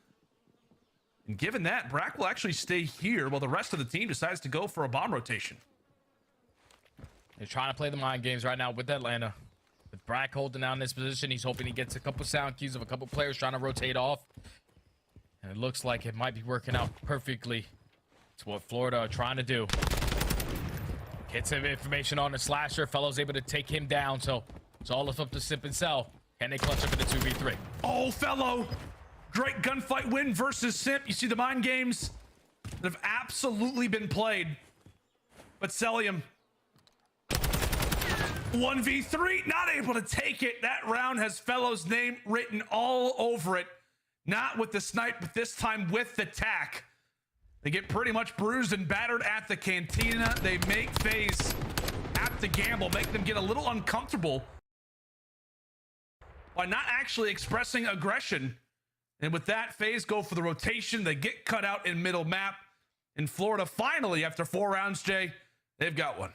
And given that, Brack will actually stay here while the rest of the team decides to go for a bomb rotation. They're trying to play the mind games right now with Atlanta. With Brack holding down this position, he's hoping he gets a couple sound cues of a couple players trying to rotate off. And it looks like it might be working out perfectly. It's what Florida are trying to do. Get some information on the Slasher. Fellow's able to take him down, so it's all up to Sip and Cell. Can they clutch up in the 2v3? Oh, Fellow. Great gunfight win versus Simp. You see the mind games that have absolutely been played. But Celium, 1v3, not able to take it. That round has Fellow's name written all over it. Not with the snipe, but this time with the tack. They get pretty much bruised and battered at the cantina. They make FaZe have to gamble, make them get a little uncomfortable by not actually expressing aggression. And with that, FaZe go for the rotation. They get cut out in middle map. In Florida, finally, after 4 rounds, Jay, they've got one.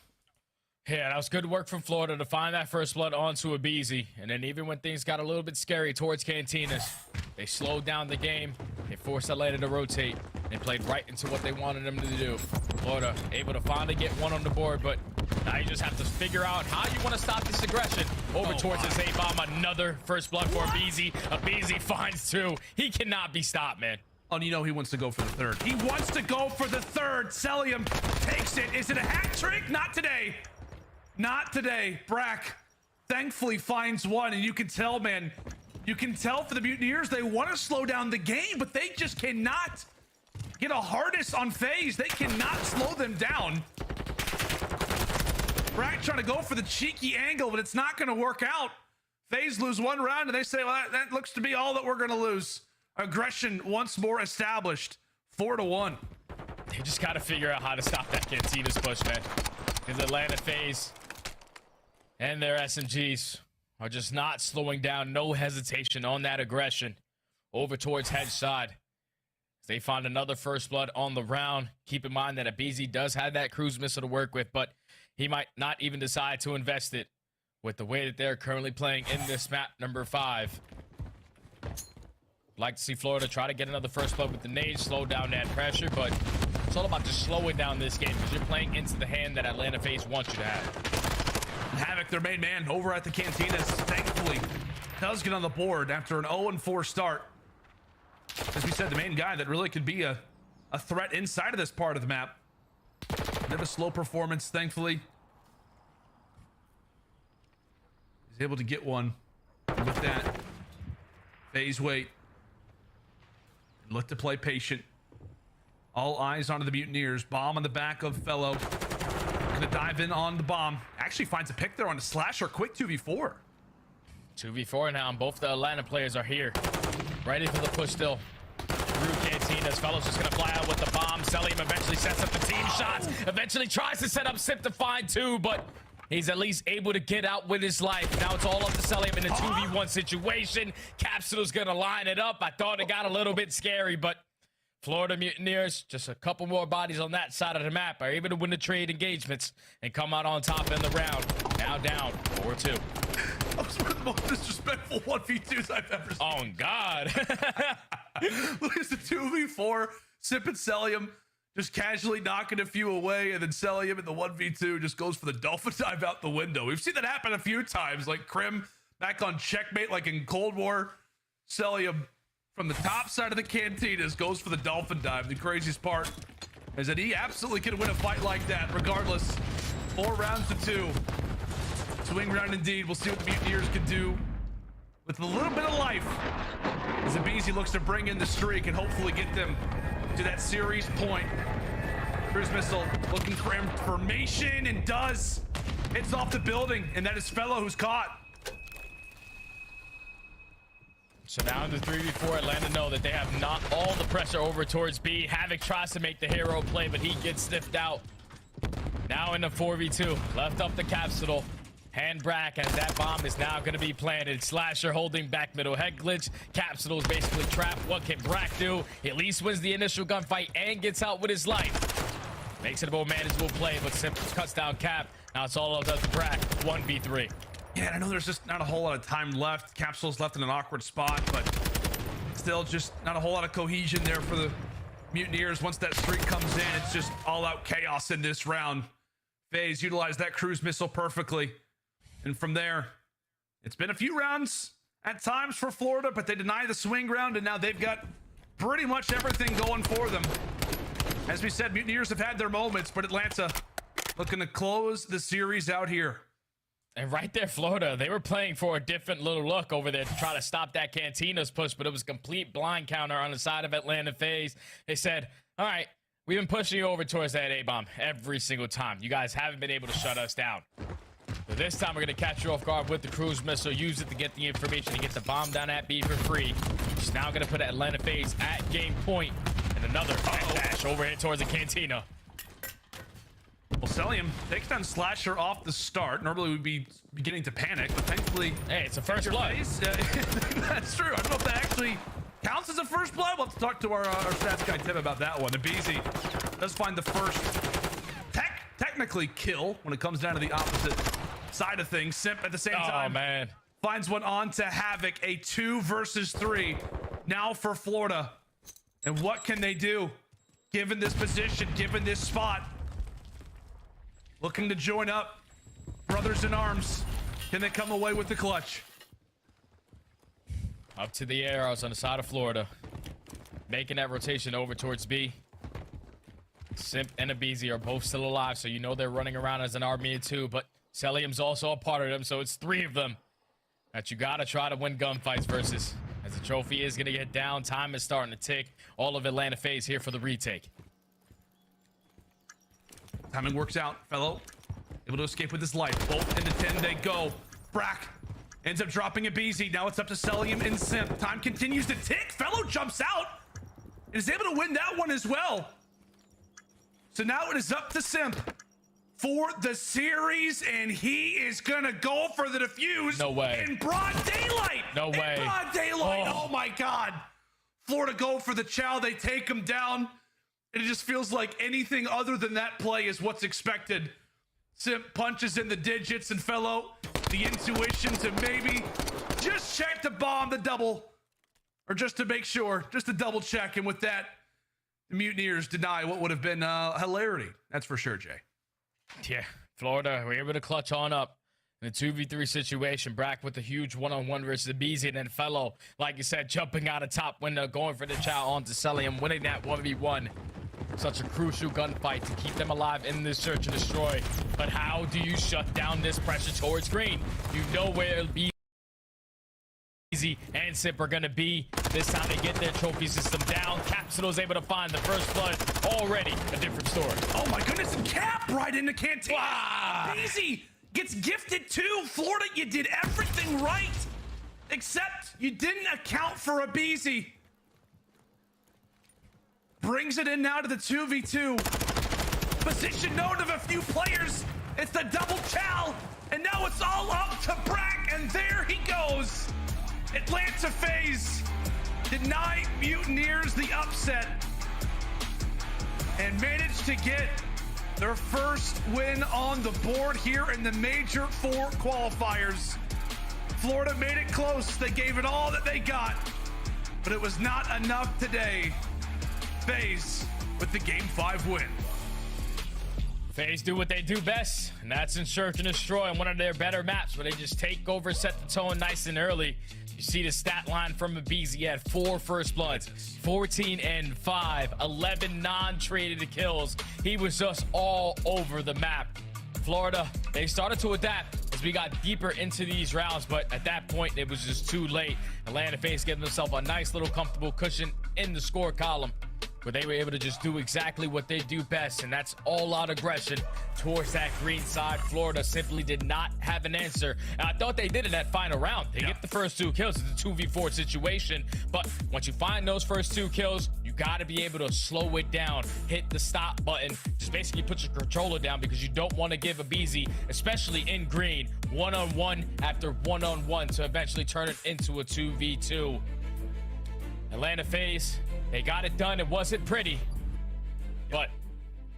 Yeah, that was good work from Florida to find that first blood onto a Beezy. And then even when things got a little bit scary towards Cantinas, they slowed down the game. They forced Atlanta to rotate. They played right into what they wanted them to do. Florida able to finally get one on the board, but now you just have to figure out how you want to stop this aggression. Over towards this A-bomb, another first blood for a Beezy. A Beezy finds 2. He cannot be stopped, man. Oh, you know he wants to go for the third. He wants to go for the third. Celium takes it. Is it a hat trick? Not today. Not today. Brack thankfully finds one, and you can tell, man, you can tell for the Mutineers, they want to slow down the game, but they just cannot get a harness on FaZe. They cannot slow them down. Brack trying to go for the cheeky angle, but it's not going to work out. FaZe lose 1 round, and they say, well, that looks to be all that we're going to lose. Aggression once more established. 4-1. They just got to figure out how to stop that Cantina's push, man. Because Atlanta FaZe and their SMGs are just not slowing down. No hesitation on that aggression. Over towards Hedge side. They find another first blood on the round. Keep in mind that a BZ does have that cruise missile to work with, but he might not even decide to invest it with the way that they're currently playing in this map number 5. Like to see Florida try to get another first blood with the nades, slow down that pressure, but it's all about just slowing down this game because you're playing into the hand that Atlanta FaZe wants you to have. Havoc, their main man, over at the Cantinas, thankfully does get on the board after an 0-4 start. As we said, the main guy that really could be a threat inside of this part of the map. Bit of a slow performance, thankfully. He's able to get one. And with that, FaZe wait. Look to play patient. All eyes onto the Mutineers. Bomb on the back of Fellow. Gonna dive in on the bomb. Actually finds a pick there on the slasher. Quick 2v4. 2v4 now, and both the Atlanta players are here. Ready for the push still. Through Cantinas. Fellow's just gonna fly out with the bomb. Celium eventually sets up the team shots. Eventually tries to set up Sip to find 2, but he's at least able to get out with his life. Now it's all up to Celium in a 2v1 situation. Capsule's gonna line it up. I thought it got a little bit scary, but Florida Mutineers, just a couple more bodies on that side of the map, are able to win the trade engagements and come out on top in the round. Now down 4-2. That was one of the most disrespectful 1v2s I've ever seen. Oh, God. Look, it's a 2v4. Sip and Celium just casually knocking a few away, and then Celium in the 1v2 just goes for the dolphin dive out the window. We've seen that happen a few times, like Krim back on checkmate, like in Cold War. Celium from the top side of the Cantinas goes for the dolphin dive. The craziest part is that he absolutely can win a fight like that, regardless. 4 rounds to 2. Swing round indeed. We'll see what the Mutineers can do with a little bit of life as Abizi looks to bring in the streak and hopefully get them to that series point. Cruise missile looking for information and does. Hits off the building, and that is Fellow who's caught. So now in the 3v4, Atlanta know that they have not all the pressure over towards B. Havoc tries to make the hero play, but he gets sniffed out. Now in the 4v2, left up the capsule. Hand Brack as that bomb is now going to be planted. Slasher holding back middle head glitch. Capsule is basically trapped. What can Brack do? He at least wins the initial gunfight and gets out with his life. Makes it a more manageable play, but Simp cuts down Cap. Now it's all up to Brack. 1v3. Yeah, I know there's just not a whole lot of time left. Capsule's left in an awkward spot, but still just not a whole lot of cohesion there for the Mutineers. Once that streak comes in, it's just all-out chaos in this round. FaZe utilized that cruise missile perfectly. And from there, it's been a few rounds at times for Florida, but they deny the swing round, and now they've got pretty much everything going for them. As we said, Mutineers have had their moments, but Atlanta looking to close the series out here. And right there, Florida, they were playing for a different little look over there to try to stop that Cantina's push, but it was a complete blind counter on the side of Atlanta FaZe. They said, all right, We've been pushing you over towards that A-bomb every single time. You guys haven't been able to shut us down. So this time we're going to catch you off guard with the cruise missile, use it to get the information to get the bomb down at B for free. She's now going to put Atlanta FaZe at game point. And another dash over here towards the cantina. Well, Celium takes down Slasher off the start. Normally we'd be beginning to panic, but thankfully... Hey, it's a first blood. That's true. I don't know if that actually counts as a first blood. We'll have to talk to our stats guy, Tim, about that one. The BZ does find the first technically kill when it comes down to the opposite side of things. Simp at the same time man. finds one on to Havoc. A 2 versus 3 now for Florida. And what can they do given this position, given this spot? Looking to join up. Brothers in arms. Can they come away with the clutch? Up to the arrows on the side of Florida. Making that rotation over towards B. Simp and Abizi are both still alive, so you know they're running around as an army of 2, but Celium's also a part of them, so it's 3 of them that you gotta try to win gunfights versus. As the trophy is gonna get down, time is starting to tick. All of Atlanta FaZe here for the retake. Timing works out. Fellow able to escape with his life. Both into 10 they go. Brack ends up dropping a BZ. Now it's up to Celium and Simp. Time continues to tick. Fellow jumps out and is able to win that one as well. So now it is up to Simp for the series, and he is gonna go for the defuse. No way. In broad daylight. No way. In broad daylight. Oh my God. Florida go for the chow. They take him down. It just feels like anything other than that play is what's expected. Simp punches in the digits, and Fellow, the intuition to maybe just check the bomb, the double, or just to make sure, just to double check. And with that, the Mutineers deny what would have been hilarity. That's for sure, Jay. Yeah, Florida, we're able to clutch on up in a 2v3 situation. Brack with a huge one-on-one versus Abizi, and then Fellow, like you said, jumping out of top window, going for the chow onto Celium, winning that 1v1. Such a crucial gunfight to keep them alive in this search and destroy. But how do you shut down this pressure towards green? You know where it'll be. Easy and Simp are gonna be. This time they get their trophy system down. Capsule able to find the first blood. Already a different story. Oh my goodness, and Cap right in the canteen. Wow. Easy gets gifted too. Florida, you did everything right, except you didn't account for Abizi. Brings it in now to the 2v2. Position known of a few players. It's the double chow, and now it's all up to Brack, and there he goes. Atlanta FaZe deny Mutineers the upset and managed to get their first win on the board here in the Major 4 qualifiers. Florida made it close. They gave it all that they got, but it was not enough today. FaZe with the Game 5 win. FaZe do what they do best, and that's in search and destroy on one of their better maps where they just take over, set the tone nice and early. You see the stat line from Abizi. He had 4 first bloods, 14 and 5, 11 non-traded kills. He was just all over the map. Florida, they started to adapt as we got deeper into these rounds, but at that point, it was just too late. Atlanta FaZe gave themselves a nice little comfortable cushion in the score column, where they were able to just do exactly what they do best, and that's all-out aggression towards that green side. Florida simply did not have an answer, and I thought they did in that final round. They get the first 2 kills. It's a 2v4 situation, but once you find those first 2 kills, you got to be able to slow it down, hit the stop button, just basically put your controller down, because you don't want to give Abizi, especially in green, one-on-one after one-on-one to eventually turn it into a 2v2. Atlanta FaZe, they got it done. It wasn't pretty, but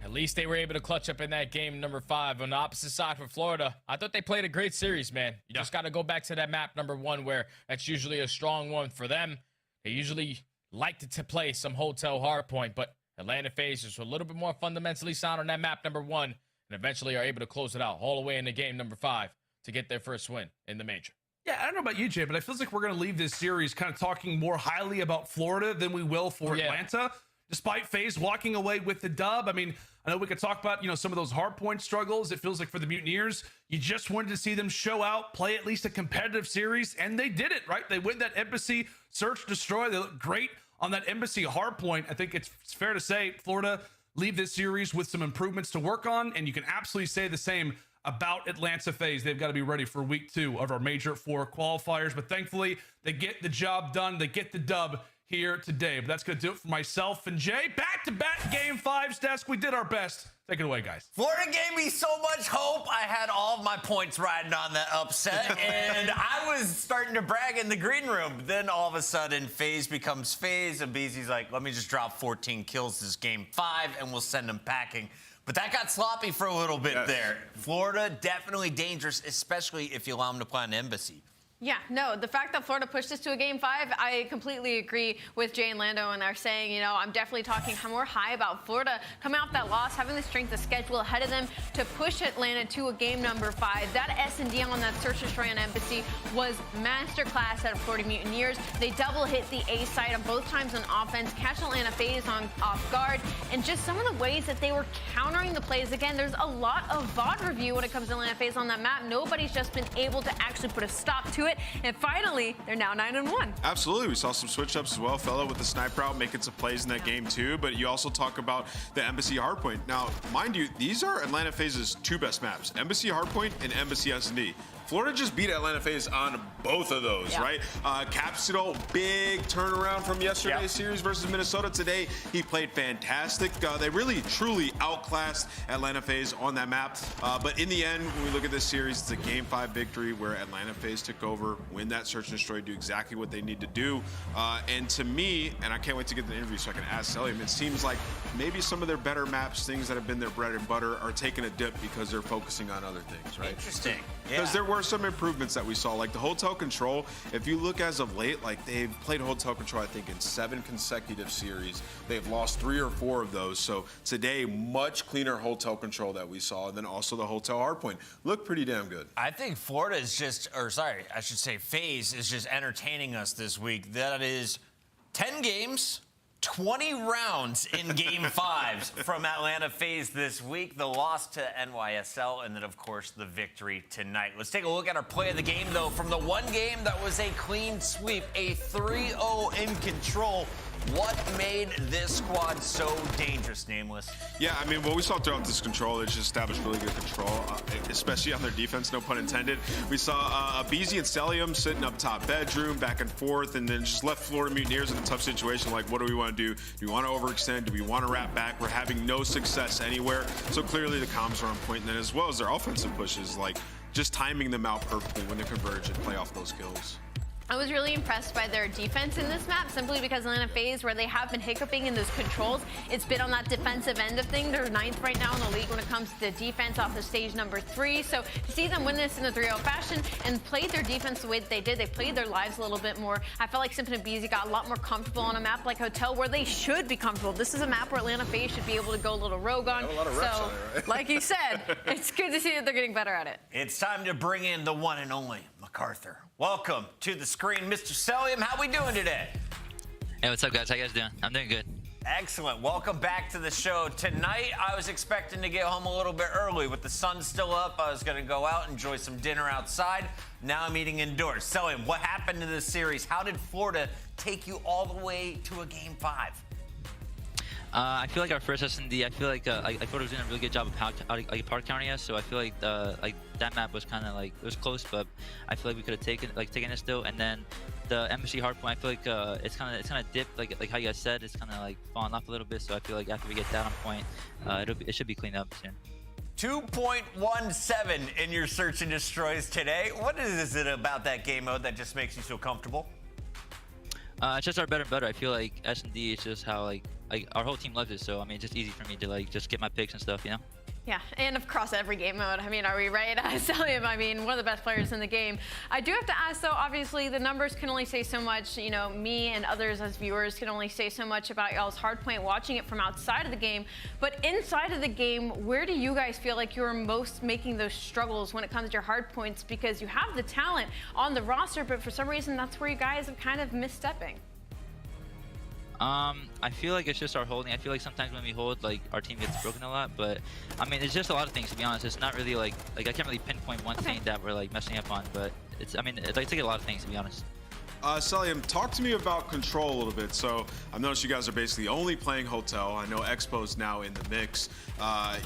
at least they were able to clutch up in that game number 5. On the opposite side for Florida, I thought they played a great series, man. You just got to go back to that map number 1, where that's usually a strong one for them. They usually like to play some hotel hardpoint, but Atlanta FaZe is a little bit more fundamentally sound on that map number 1, and eventually are able to close it out all the way into game number 5 to get their first win in the major. Yeah, I don't know about you, Jay, but it feels like we're going to leave this series kind of talking more highly about Florida than we will for Atlanta, despite FaZe walking away with the dub. I mean, I know we could talk about, some of those hardpoint struggles. It feels like for the Mutineers, you just wanted to see them show out, play at least a competitive series, and they did it, right? They win that Embassy Search Destroy. They look great on that Embassy hardpoint. I think it's fair to say Florida leave this series with some improvements to work on, and you can absolutely say the same about Atlanta FaZe. They've got to be ready for week 2 of our Major 4 qualifiers, but thankfully they get the job done. They get the dub here today. But that's going to do it for myself and Jay. Back-to-back Game 5s, Desk. We did our best. Take it away, guys. Florida gave me so much hope. I had all of my points riding on that upset, and I was starting to brag in the green room. Then all of a sudden, FaZe becomes FaZe, and BZ's like, let me just drop 14 kills this Game 5, and we'll send them packing. But that got sloppy for a little bit there. Florida, definitely dangerous, especially if you allow them to play on Embassy. Yeah, no, the fact that Florida pushed us to a Game 5, I completely agree with Jay and Lando, and they're saying, you know, I'm definitely talking more high about Florida coming off that loss, having the strength of schedule ahead of them to push Atlanta to a game number 5. That S&D on that search destroy on Embassy was masterclass out of Florida Mutineers. They double hit the A side on both times on offense, catch Atlanta FaZe on off guard, and just some of the ways that they were countering the plays. Again, there's a lot of VOD review when it comes to Atlanta FaZe on that map. Nobody's just been able to actually put a stop to it. And finally, they're now 9-1. Absolutely. We saw some switch ups as well. Fellow with the sniper out making some plays in that game too. But you also talk about the Embassy Hardpoint. Now, mind you, these are Atlanta FaZe's 2 best maps, Embassy Hardpoint and Embassy S&D. Florida just beat Atlanta FaZe on both of those, right? Capsule, big turnaround from yesterday's series versus Minnesota. Today, he played fantastic. They really, truly outclassed Atlanta FaZe on that map. But in the end, when we look at this series, it's a Game 5 victory where Atlanta FaZe took over, win that search and destroy, do exactly what they need to do. And to me, and I can't wait to get the interview so I can ask Selim, it seems like maybe some of their better maps, things that have been their bread and butter, are taking a dip because they're focusing on other things, right? Interesting. Because there were some improvements that we saw, like the hotel control. If you look as of late, like they've played hotel control, I think, in 7 consecutive series. They've lost 3 or 4 of those. So today, much cleaner hotel control that we saw. And then also the hotel hardpoint looked pretty damn good. I think Florida is just, or sorry, I should say FaZe is just entertaining us this week. That is 10 games, 20 rounds in Game 5s from Atlanta FaZe this week. The loss to NYSL, and then, of course, the victory tonight. Let's take a look at our play of the game, though. From the one game that was a clean sweep, a 3-0 in control. What made this squad so dangerous, Nameless? Yeah, I mean, what we saw throughout this control is just established really good control, especially on their defense, no pun intended. We saw BZ and Celium sitting up top bedroom, back and forth, and then just left Florida Mutineers in a tough situation. Like, what do we want to do? Do we want to overextend? Do we want to wrap back? We're having no success anywhere. So clearly the comms are on point, and then as well as their offensive pushes, like just timing them out perfectly when they converge and play off those kills. I was really impressed by their defense in this map, simply because Atlanta FaZe, where they have been hiccuping in those controls, it's been on that defensive end of thing. They're 9th right now in the league when it comes to defense off of stage number 3. So to see them win this in a 3-0 fashion and play their defense the way that they did, they played their lives a little bit more. I felt like Simpson and BZ got a lot more comfortable on a map like Hotel, where they should be comfortable. This is a map where Atlanta FaZe should be able to go a little rogue on. A lot of reps on it, right? Like you said, it's good to see that they're getting better at it. It's time to bring in the one and only MacArthur. Welcome to the screen, Mr. Celium. How we doing today? Hey, what's up, guys? How you guys doing? I'm doing good. Excellent. Welcome back to the show. Tonight, I was expecting to get home a little bit early. With the sun still up, I was going to go out, enjoy some dinner outside. Now I'm eating indoors. Celium, what happened to this series? How did Florida take you all the way to a Game 5? I feel like our first S&D, I feel like Florida was doing a really good job of power counting us. So I feel like that map was kind of like, it was close, but I feel like we could have taken it still. And then the Embassy hardpoint, I feel like it's kind of dipped, like how you guys said, it's kind of like falling off a little bit. So I feel like after we get that on point, it should be cleaned up soon. 2.17 in your search and destroys today. What is it about that game mode that just makes you so comfortable? It's just our better and better. I feel like S&D is just how like our whole team loves it. So I mean, it's just easy for me to like just get my picks and stuff, you know. Yeah, and across every game mode. I mean, are we right? Celium, I mean, one of the best players in the game. I do have to ask, though, obviously, the numbers can only say so much. You know, me and others as viewers can only say so much about y'all's hardpoint watching it from outside of the game. But inside of the game, where do you guys feel like you're most making those struggles when it comes to your hardpoints? Because you have the talent on the roster, but for some reason, that's where you guys have kind of misstepping. I feel like it's just our holding. I feel like sometimes when we hold, like our team gets broken a lot. But I mean, it's just a lot of things, to be honest. It's not really like I can't really pinpoint one thing that we're like messing up on. But it's, I mean, it's like a lot of things, to be honest. Celium, talk to me about Control a little bit. So I've noticed you guys are basically only playing Hotel. I know Expo's now in the mix.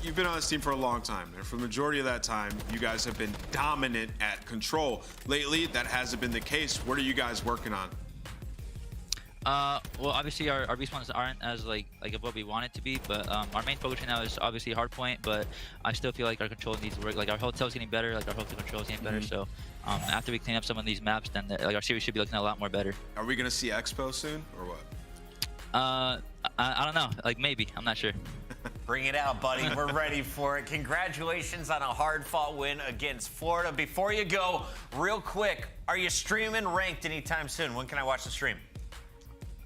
You've been on this team for a long time, and for the majority of that time, you guys have been dominant at Control. Lately, that hasn't been the case. What are you guys working on? Well, obviously our respawns aren't as like what we want it to be, but our main focus right now is obviously hardpoint. But I still feel like our control needs work. Like our hotel's getting better, like our hotel control is getting better. So after we clean up some of these maps, then like our series should be looking a lot more better. Are we gonna see Expo soon, or what? I don't know. Like maybe. I'm not sure. Bring it out, buddy. We're ready for it. Congratulations on a hard-fought win against Florida. Before you go, real quick, are you streaming Ranked anytime soon? When can I watch the stream?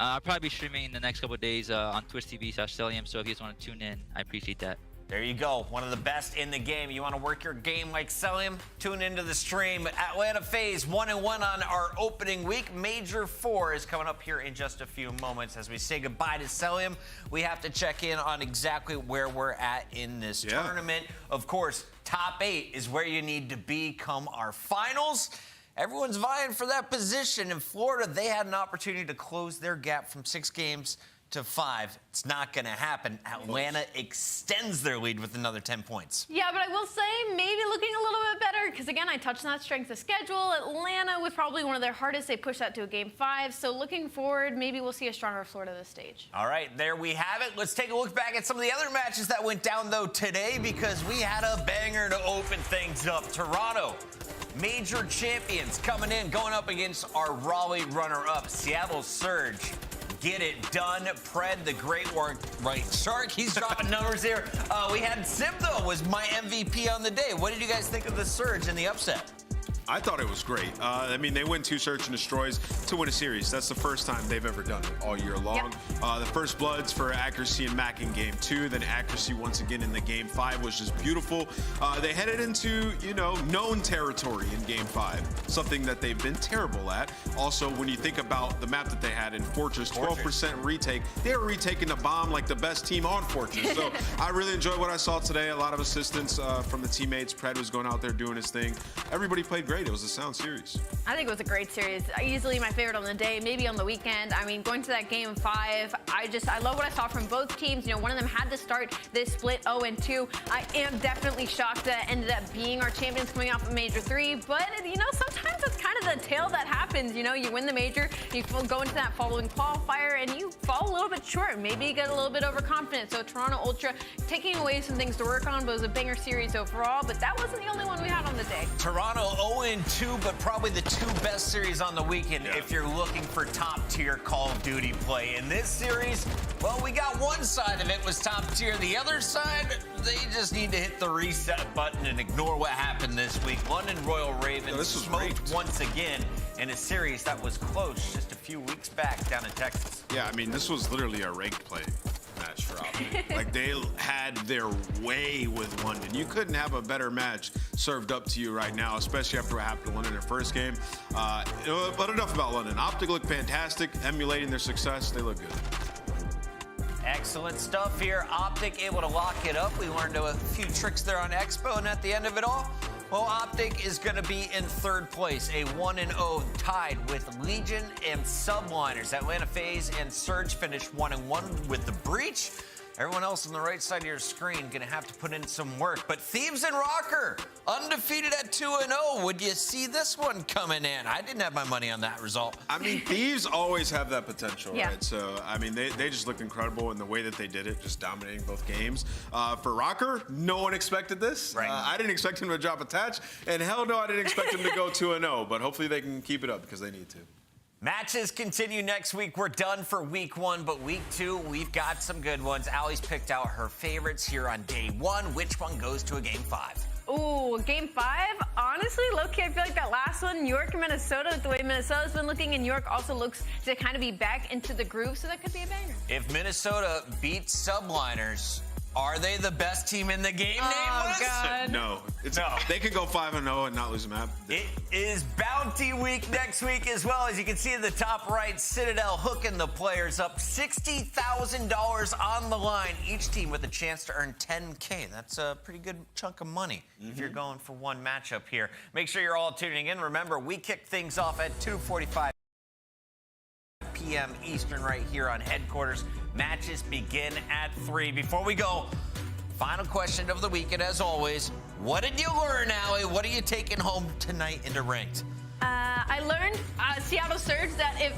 I'll probably be streaming in the next couple of days on Twitch TV/Celium. So if you guys want to tune in, I appreciate that. There you go. One of the best in the game. You want to work your game like Celium? Tune into the stream. Atlanta FaZe 1-1 on our opening week. Major 4 is coming up here in just a few moments. As we say goodbye to Celium, we have to check in on exactly where we're at in this tournament. Of course, top 8 is where you need to be come our finals. Everyone's vying for that position. In Florida, they had an opportunity to close their gap from 6 games to 5. It's not going to happen. Atlanta extends their lead with another 10 points. Yeah, but I will say maybe looking a little bit better because, again, I touched on that strength of schedule. Atlanta was probably one of their hardest. They pushed that to a game 5. So looking forward, maybe we'll see a stronger Florida this stage. All right, there we have it. Let's take a look back at some of the other matches that went down, though, today because we had a banger to open things up. Toronto, major champions coming in, going up against our Raleigh runner-up, Seattle Surge. Get it done. Pred, the great work, right? Shark, he's dropping numbers here. We had Sim, though, was my MVP on the day. What did you guys think of the Surge and the upset? I thought it was great. I mean, they win 2 search and destroys to win a series. That's the first time they've ever done it all year long. The first bloods for accuracy and Mac in game 2, then accuracy once again in the game 5 was just beautiful. They headed into, you know, known territory in game 5, something that they've been terrible at. Also, when you think about the map that they had in Fortress, 12% retake, they were retaking the bomb like the best team on Fortress. So I really enjoyed what I saw today. A lot of assistance from the teammates. Pred was going out there doing his thing. Everybody played great. It was a sound series. I think it was a great series. Easily my favorite on the day, maybe on the weekend. I mean, going to that game 5, I love what I saw from both teams. You know, one of them had to start this split 0-2. I am definitely shocked that it ended up being our champions coming off of Major 3. But, you know, sometimes it's kind of the tale that happens. You know, you win the Major, you go into that following qualifier, and you fall a little bit short. Maybe you get a little bit overconfident. So Toronto Ultra taking away some things to work on, but it was a banger series overall. But that wasn't the only one we had on the day. Toronto 0-2, but probably the 2 best series on the weekend if you're looking for top-tier Call of Duty play. In this series, well, we got one side of it was top tier. The other side, they just need to hit the reset button and ignore what happened this week. London Royal Ravens smoked once again in a series that was close just a few weeks back down in Texas. Yeah, I mean, this was literally a ranked play match for OpTic. Like, they had their way with London. You couldn't have a better match served up to you right now, especially after what happened to London in their first game. But enough about London. OpTic looked fantastic, emulating their success. They look good. Excellent stuff here. OpTic able to lock it up. We learned a few tricks there on Expo, and at the end of it all, well, OpTic is going to be in 3rd place, a 1-0 tied with Legion and Subliners. Atlanta FaZe and Surge finished 1-1 with the Breach. Everyone else on the right side of your screen going to have to put in some work. But Thieves and Rocker, undefeated at 2-0. Would you see this one coming in? I didn't have my money on that result. I mean, Thieves always have that potential, right? So, I mean, they just looked incredible in the way that they did it, just dominating both games. For Rocker, no one expected this. Right. I didn't expect him to drop a touch. And hell no, I didn't expect him to go 2-0. But hopefully they can keep it up because they need to. Matches continue next week. We're done for week 1, but week 2, we've got some good ones. Allie's picked out her favorites here on day 1. Which one goes to a game 5? Ooh, game 5? Honestly, low-key, I feel like that last one, New York and Minnesota, the way Minnesota's been looking, and New York also looks to kind of be back into the groove, so that could be a banger. If Minnesota beats Subliners, are they the best team in the game, God. No. They could go 5-0 and not lose a map. It is Bounty Week next week as well. As you can see in the top right, Citadel hooking the players up. $60,000 on the line. Each team with a chance to earn $10K. That's a pretty good chunk of money if you're going for one matchup here. Make sure you're all tuning in. Remember, we kick things off at 2:45. p.m. Eastern right here on Headquarters. Matches begin at 3. Before we go, final question of the week, and as always, what did you learn, Allie? What are you taking home tonight into ranked? I learned Seattle Surge that if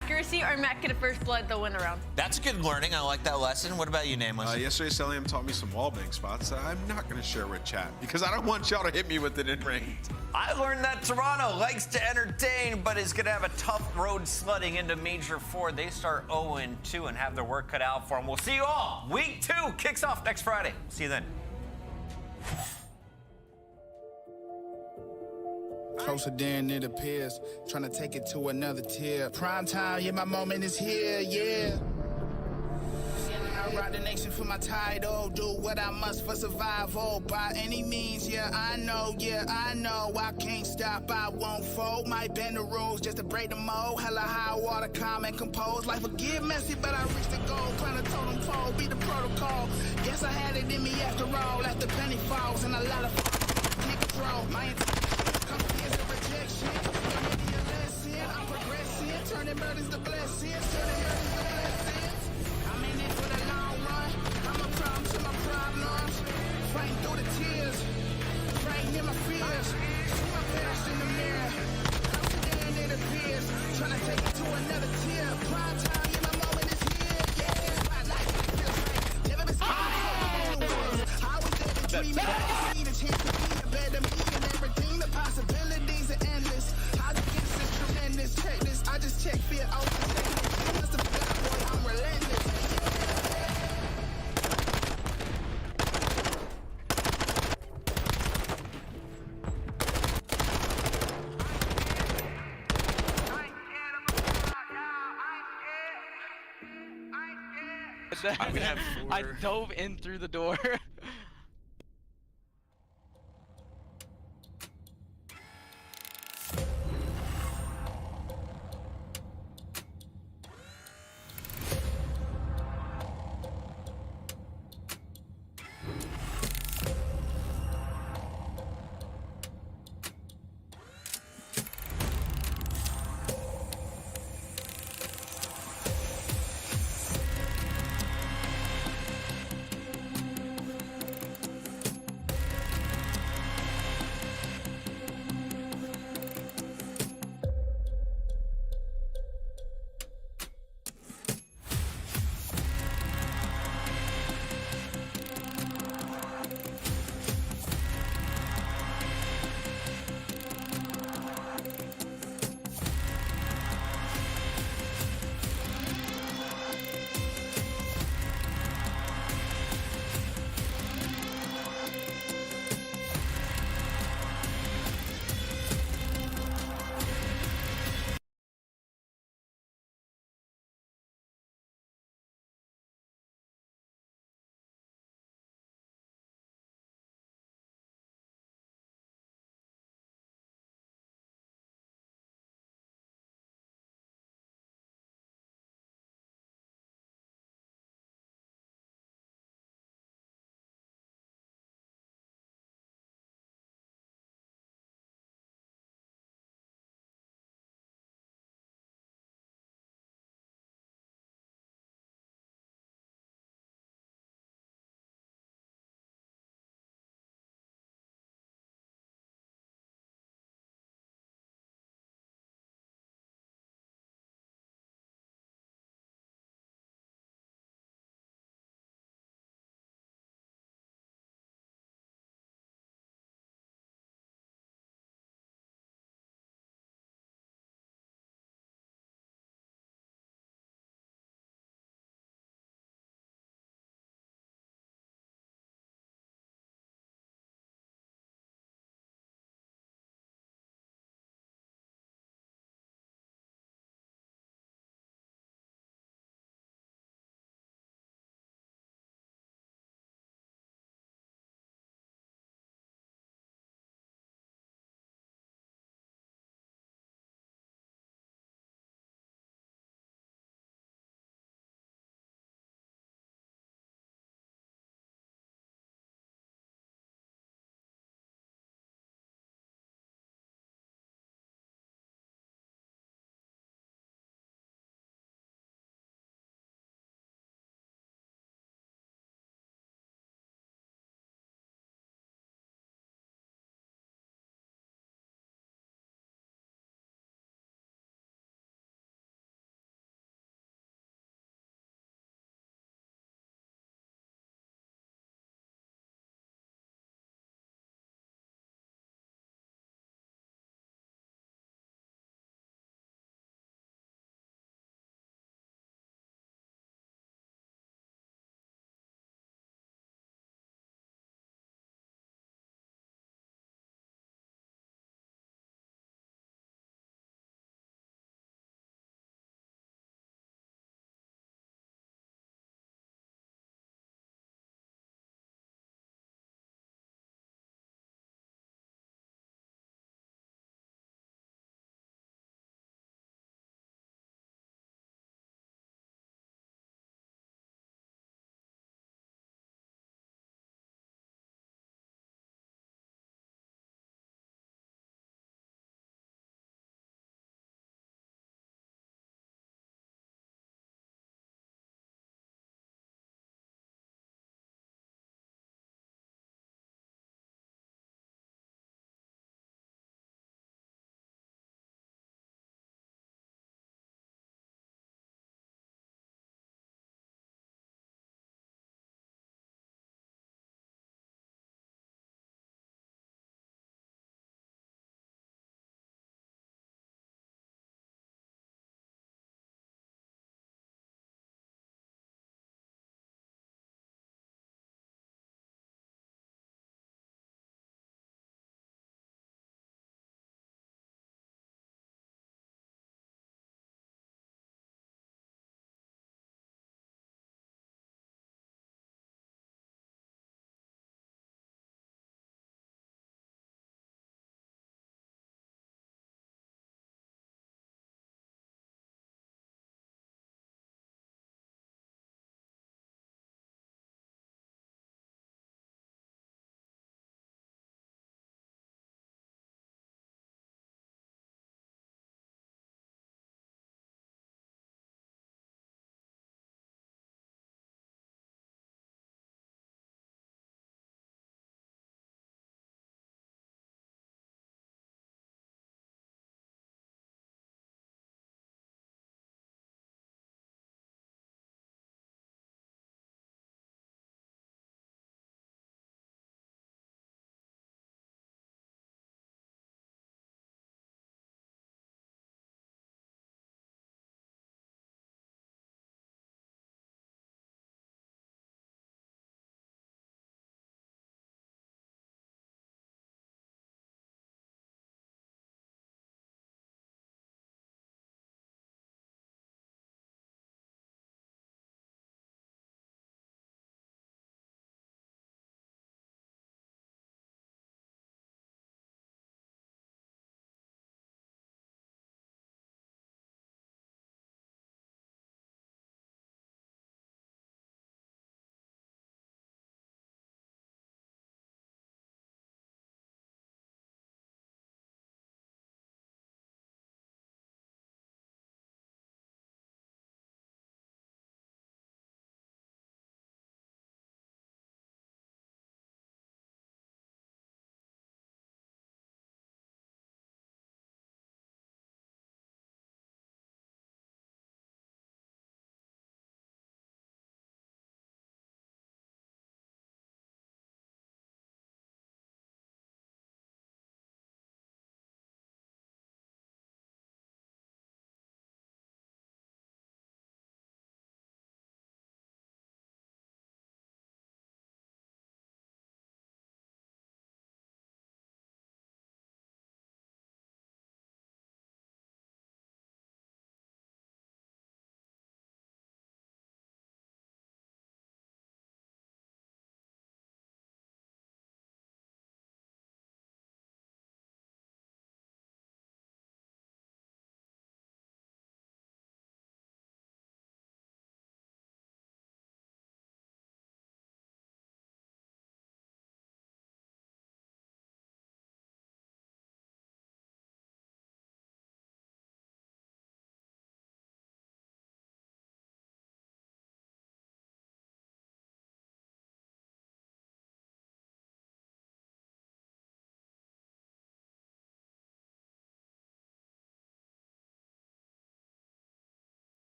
accuracy or Matt get a first blood, they'll win a round. That's good learning. I like that lesson. What about you, Nameless? Yesterday, Celium taught me some wallbang spots that I'm not going to share with chat because I don't want y'all to hit me with it in ranked. I learned that Toronto likes to entertain, but is going to have a tough road sledding into Major 4. They start 0-2 and have their work cut out for them. We'll see you all. Week 2 kicks off next Friday. See you then. Closer than it appears, trying to take it to another tier. Prime time, yeah, my moment is here, yeah. I ride the nation for my title, do what I must for survival. By any means, yeah, I know, I can't stop, I won't fold. Might bend the rules just to break the mold. Hella high water, calm and compose. Life will get messy, but I reach the goal. Climb the totem pole, be the protocol. Guess I had it in me after all. After penny falls and a lot of can't control. My rejection, I'm progressing, turning burdens to blessings, I'm in it for the long run, I'm a problem to my problems, fighting through the tears, fighting in my fears, see my past in the mirror, I'm it appears, trying to take it to another tier, prime time, yeah, my moment is here, yeah, spotlight, feels like, never been scared, I was there to dream, I just need a chance to be a better me and everything, the possibilities are endless. I guess it's tremendous. Check this. I just check fear out. Must have got boy. I'm relentless. I dove in through the door.